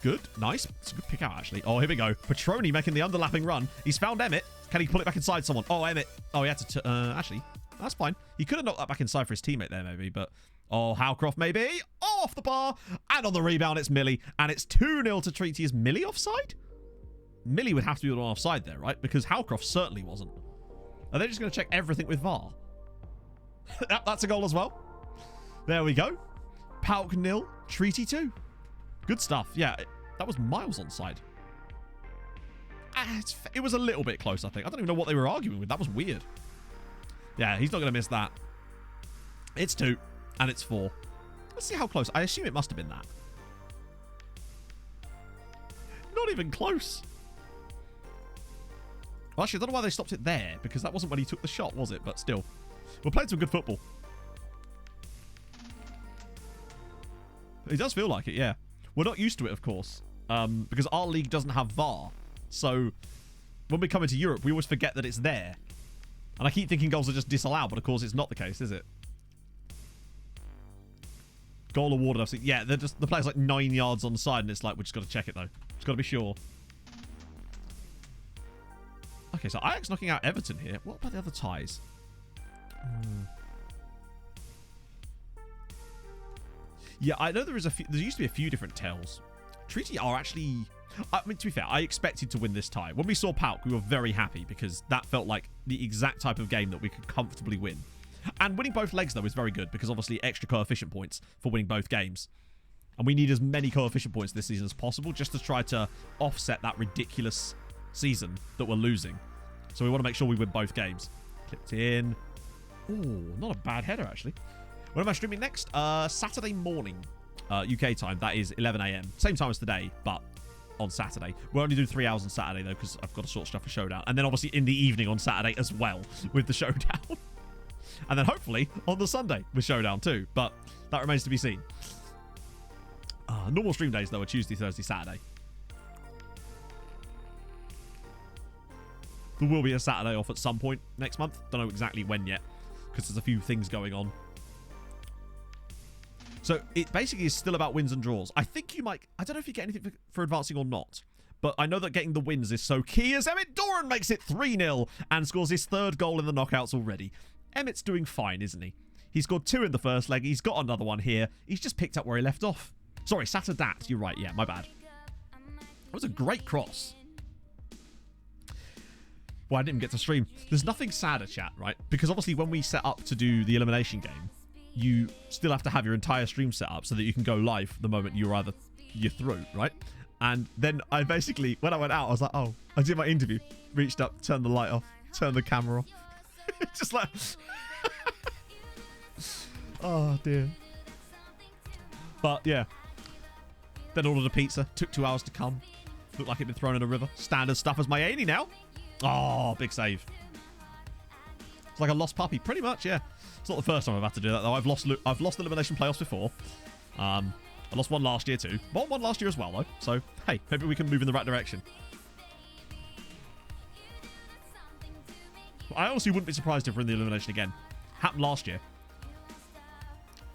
S7: Good. Nice. It's a good pick out, actually. Oh, here we go. Petroni making the underlapping run. He's found Emmett. Can he pull it back inside someone? Oh, Emmett. Oh, he had to... actually, that's fine. He could have knocked that back inside for his teammate there, maybe, but... Oh, Howcroft, maybe. Oh, off the bar. And on the rebound, it's Millie. And it's 2-0 to Treaty. Is Millie offside? Millie would have to be the one offside there, right? Because Howcroft certainly wasn't. Are they just going to check everything with VAR? That's a goal as well. There we go. Pauk 0, Treaty 2. Good stuff. Yeah, that was miles onside. It was a little bit close, I think. I don't even know what they were arguing with. That was weird. Yeah, he's not going to miss that. It's 2, and it's 4. Let's see how close. I assume it must have been that. Not even close. Well, actually, I don't know why they stopped it there, because that wasn't when he took the shot, was it? But still. We're playing some good football. It does feel like it, yeah. We're not used to it, of course, because our league doesn't have VAR. So when we come into Europe, we always forget that it's there. And I keep thinking goals are just disallowed, but of course it's not the case, is it? Goal awarded. I've seen. Yeah, the player's like 9 yards on side, and it's like, we just got to check it, though. Just got to be sure. Okay, so Ajax knocking out Everton here. What about the other ties? Yeah, I know there used to be a few different tells. Treaty are actually... I mean, to be fair, I expected to win this tie. When we saw Pauk, we were very happy because that felt like the exact type of game that we could comfortably win. And winning both legs, though, is very good because obviously extra coefficient points for winning both games. And we need as many coefficient points this season as possible just to try to offset that ridiculous season that we're losing. So we want to make sure we win both games. Clipped in. Ooh, not a bad header, actually. When am I streaming next? Saturday morning, UK time. That is 11 a.m. Same time as today, but on Saturday. We'll only do 3 hours on Saturday, though, because I've got to sort stuff for Showdown. And then, obviously, in the evening on Saturday as well with the Showdown. And then, hopefully, on the Sunday with Showdown, too. But that remains to be seen. Normal stream days, though, are Tuesday, Thursday, Saturday. There will be a Saturday off at some point next month. Don't know exactly when yet, because there's a few things going on. So it basically is still about wins and draws. I think you might... I don't know if you get anything for advancing or not, but I know that getting the wins is so key as Emmett Doran makes it 3-0 and scores his 3rd goal in the knockouts already. Emmett's doing fine, isn't he? He scored 2 in the first leg. He's got another one here. He's just picked up where he left off. Sorry, Satadat. You're right. Yeah, my bad. That was a great cross. Well, I didn't get to stream. There's nothing sadder, chat, right? Because obviously when we set up to do the elimination game, you still have to have your entire stream set up so that you can go live the moment you're through, right? And then I basically, when I went out, I was like, oh, I did my interview, reached up, turned the light off, turned the camera off. Just like... oh, dear. But, yeah. Then ordered a pizza. Took 2 hours to come. Looked like it'd been thrown in a river. Standard stuff as my Amy now. Oh, big save. It's like a lost puppy. Pretty much, yeah. It's not the first time I've had to do that, though. I've lost elimination playoffs before. I lost one last year, too. Won one last year as well, though. So, hey, maybe we can move in the right direction. I honestly wouldn't be surprised if we're in the elimination again. Happened last year.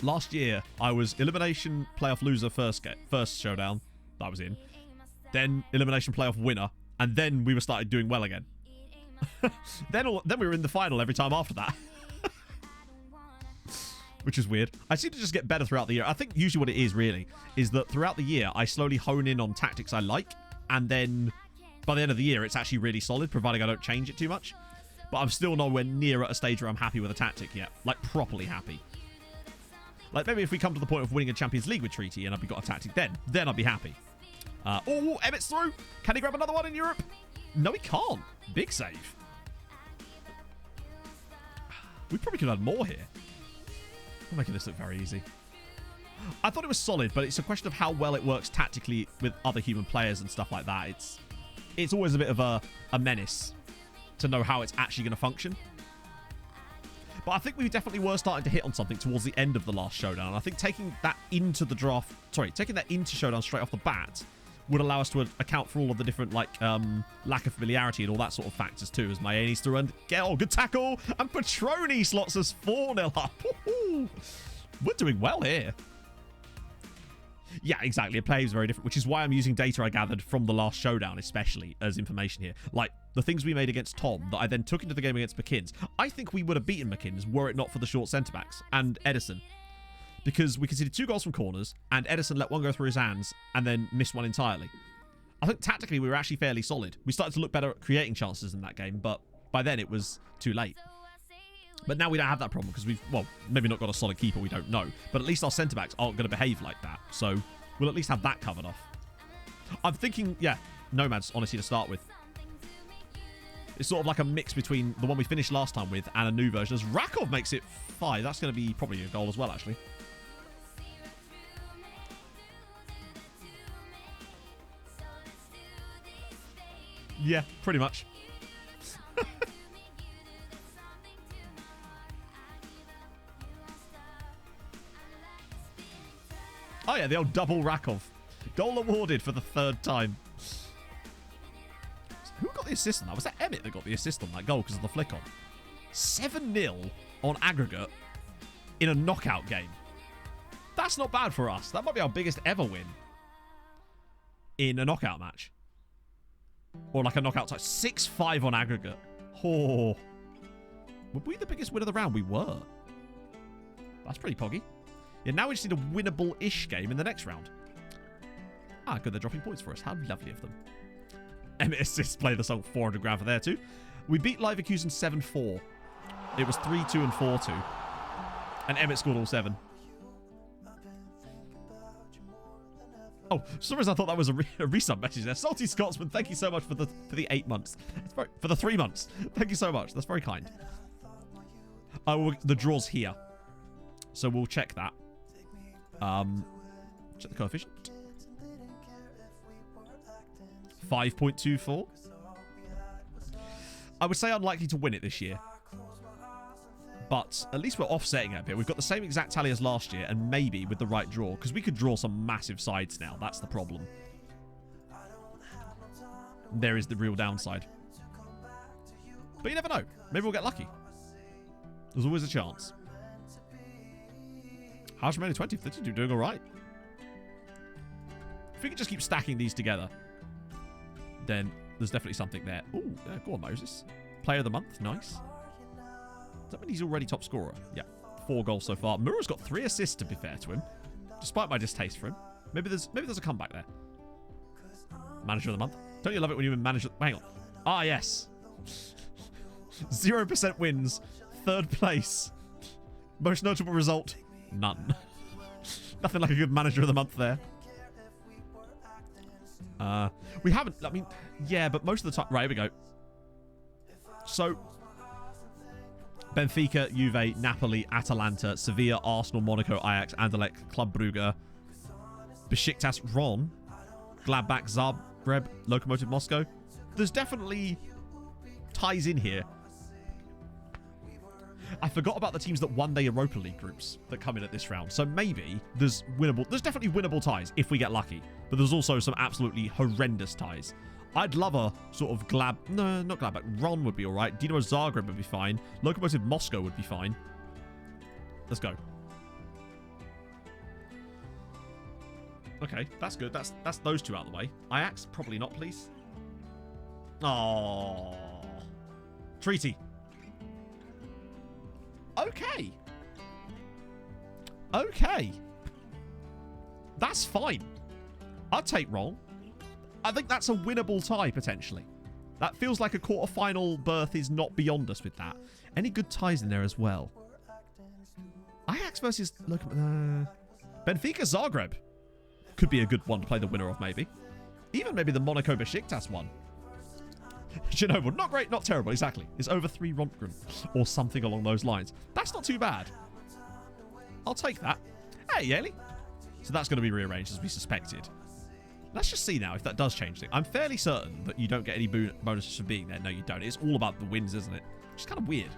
S7: Last year, I was elimination playoff loser first Showdown that I was in. Then elimination playoff winner. And then we started doing well again. then we were in the final every time after that. Which is weird. I seem to just get better throughout the year. I think usually what it is, really, is that throughout the year, I slowly hone in on tactics I like. And then by the end of the year, it's actually really solid, providing I don't change it too much. But I'm still nowhere near at a stage where I'm happy with a tactic yet. Like, properly happy. Like, maybe if we come to the point of winning a Champions League with Treaty and I've got a tactic then I'd be happy. Oh, Emmett's through. Can he grab another one in Europe? No, he can't. Big save. We probably could have had more here. We're making this look very easy. I thought it was solid, but it's a question of how well it works tactically with other human players and stuff like that. It's always a bit of a menace to know how it's actually going to function. But I think we definitely were starting to hit on something towards the end of the last Showdown. I think taking that into the draft, taking that into Showdown straight off the bat would allow us to account for all of the different, like, lack of familiarity and all that sort of factors too, as Maye needs to run. Oh, good tackle! And Petroni slots us 4-0 up. We're doing well here. Yeah, exactly. It plays very different, which is why I'm using data I gathered from the last Showdown, especially as information here. Like, the things we made against Tom that I then took into the game against McKinns. I think we would have beaten McKinns were it not for the short centre-backs and Edison. Because we conceded 2 goals from corners, and Edison let one go through his hands and then missed one entirely. I think tactically we were actually fairly solid. We started to look better at creating chances in that game, but by then it was too late. But now we don't have that problem because we've, well, maybe not got a solid keeper, we don't know. But at least our centre-backs aren't going to behave like that. So we'll at least have that covered off. I'm thinking, yeah, Nomads, honestly, to start with. It's sort of like a mix between the one we finished last time with and a new version. As Rakov makes it 5. That's going to be probably a goal as well, actually. Yeah, pretty much. Oh yeah, the old double Rakov. Goal awarded for the 3rd time. Who got the assist on that? Was that Emmett that got the assist on that goal because of the flick on? 7-0 on aggregate in a knockout game. That's not bad for us. That might be our biggest ever win in a knockout match. Or like a knockout type. 6-5 on aggregate. Oh. Were we the biggest win of the round? We were. That's pretty poggy. Yeah, now we just need a winnable-ish game in the next round. Ah, good. They're dropping points for us. How lovely of them. Emmett assists play the song 400 grand for there too. We beat Leverkusen 7-4. It was 3-2 and 4-2. And Emmett scored all 7. Oh, for some reason I thought that was a resub message there. Salty Scotsman, thank you so much for the 8 months. For the 3 months. Thank you so much. That's very kind. Oh, the draw's here. So we'll check that. Check the coefficient. 5.24. I would say unlikely to win it this year. But at least we're offsetting it a bit. We've got the same exact tally as last year, and maybe with the right draw, because we could draw some massive sides now. That's the problem. There is the real downside. But you never know. Maybe we'll get lucky. There's always a chance. How's remaining 20? 32 doing all right. If we can just keep stacking these together, then there's definitely something there. Ooh, go on, Moses. Player of the month. Nice. Does that mean he's already top scorer? Yeah. 4 goals so far. Mura's got 3 assists, to be fair to him. Despite my distaste for him. Maybe there's a comeback there. Manager of the month. Don't you love it when you manage... Hang on. Ah, yes. 0% wins. 3rd place. Most notable result. None. Nothing like a good manager of the month there. We haven't... I mean, yeah, but most of the time... Right, here we go. So... Benfica, Juve, Napoli, Atalanta, Sevilla, Arsenal, Monaco, Ajax, Anderlecht, Club Brugge, Besiktas, Ron, Gladbach, Zagreb, Lokomotiv Moscow. There's definitely ties in here. I forgot about the teams that won their Europa League groups that come in at this round. So maybe there's definitely winnable ties if we get lucky. But there's also some absolutely horrendous ties. I'd love a sort of no, not Gladbach. Ron would be all right. Dinamo Zagreb would be fine. Lokomotiv Moscow would be fine. Let's go. Okay, that's good. That's those 2 out of the way. Ajax, probably not, please. Oh, Treaty. Okay. Okay. That's fine. I'll take Ron. I think that's a winnable tie, potentially. That feels like a quarter-final berth is not beyond us with that. Any good ties in there as well? Ajax versus... Benfica Zagreb. Could be a good one to play the winner of, maybe. Even maybe the Monaco Besiktas one. Chernobyl, not great, not terrible, exactly. It's over 3 Röntgen or something along those lines. That's not too bad. I'll take that. Hey, Yaley. So that's going to be rearranged as we suspected. Let's just see now if that does change things. I'm fairly certain that you don't get any bonuses for being there. No, you don't. It's all about the wins, isn't it? Which is kind of weird.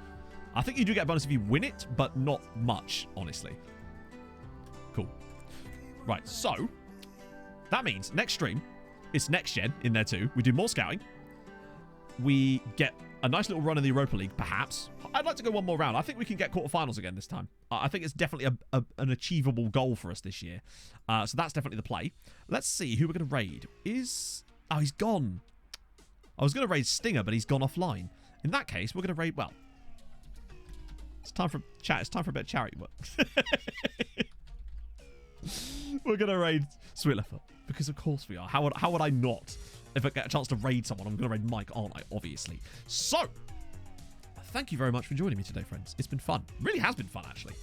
S7: I think you do get a bonus if you win it, but not much, honestly. Cool. Right, so that means next stream, it's next gen in there too. We do more scouting. We get a nice little run in the Europa League, perhaps. I'd like to go one more round. I think we can get quarterfinals again this time. I think it's definitely an achievable goal for us this year. So that's definitely the play. Let's see who we're going to raid. Oh, he's gone. I was going to raid Stinger, but he's gone offline. In that case, we're going to raid... Well, it's time for chat. It's time for a bit of charity work. We're going to raid Switlerfoot. Because of course we are. How would I not? If I get a chance to raid someone, I'm going to raid Mike, aren't I? Obviously. So, thank you very much for joining me today, friends. It's been fun. Really has been fun, actually.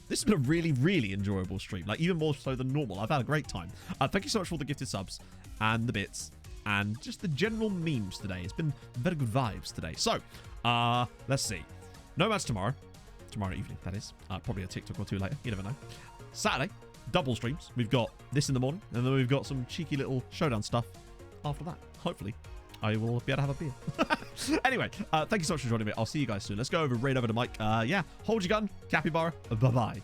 S7: This has been a really, really enjoyable stream. Like, even more so than normal. I've had a great time. Thank you so much for all the gifted subs and the bits and just the general memes today. It's been very good vibes today. So, let's see. No match tomorrow. Tomorrow evening, that is. Probably a TikTok or two later. You never know. Saturday, double streams. We've got this in the morning, and then we've got some cheeky little Showdown stuff after that. Hopefully, I will be able to have a beer. Anyway, thank you so much for joining me. I'll see you guys soon. Let's go over, raid over to Mike. Yeah, hold your gun. Capybara. Bye-bye.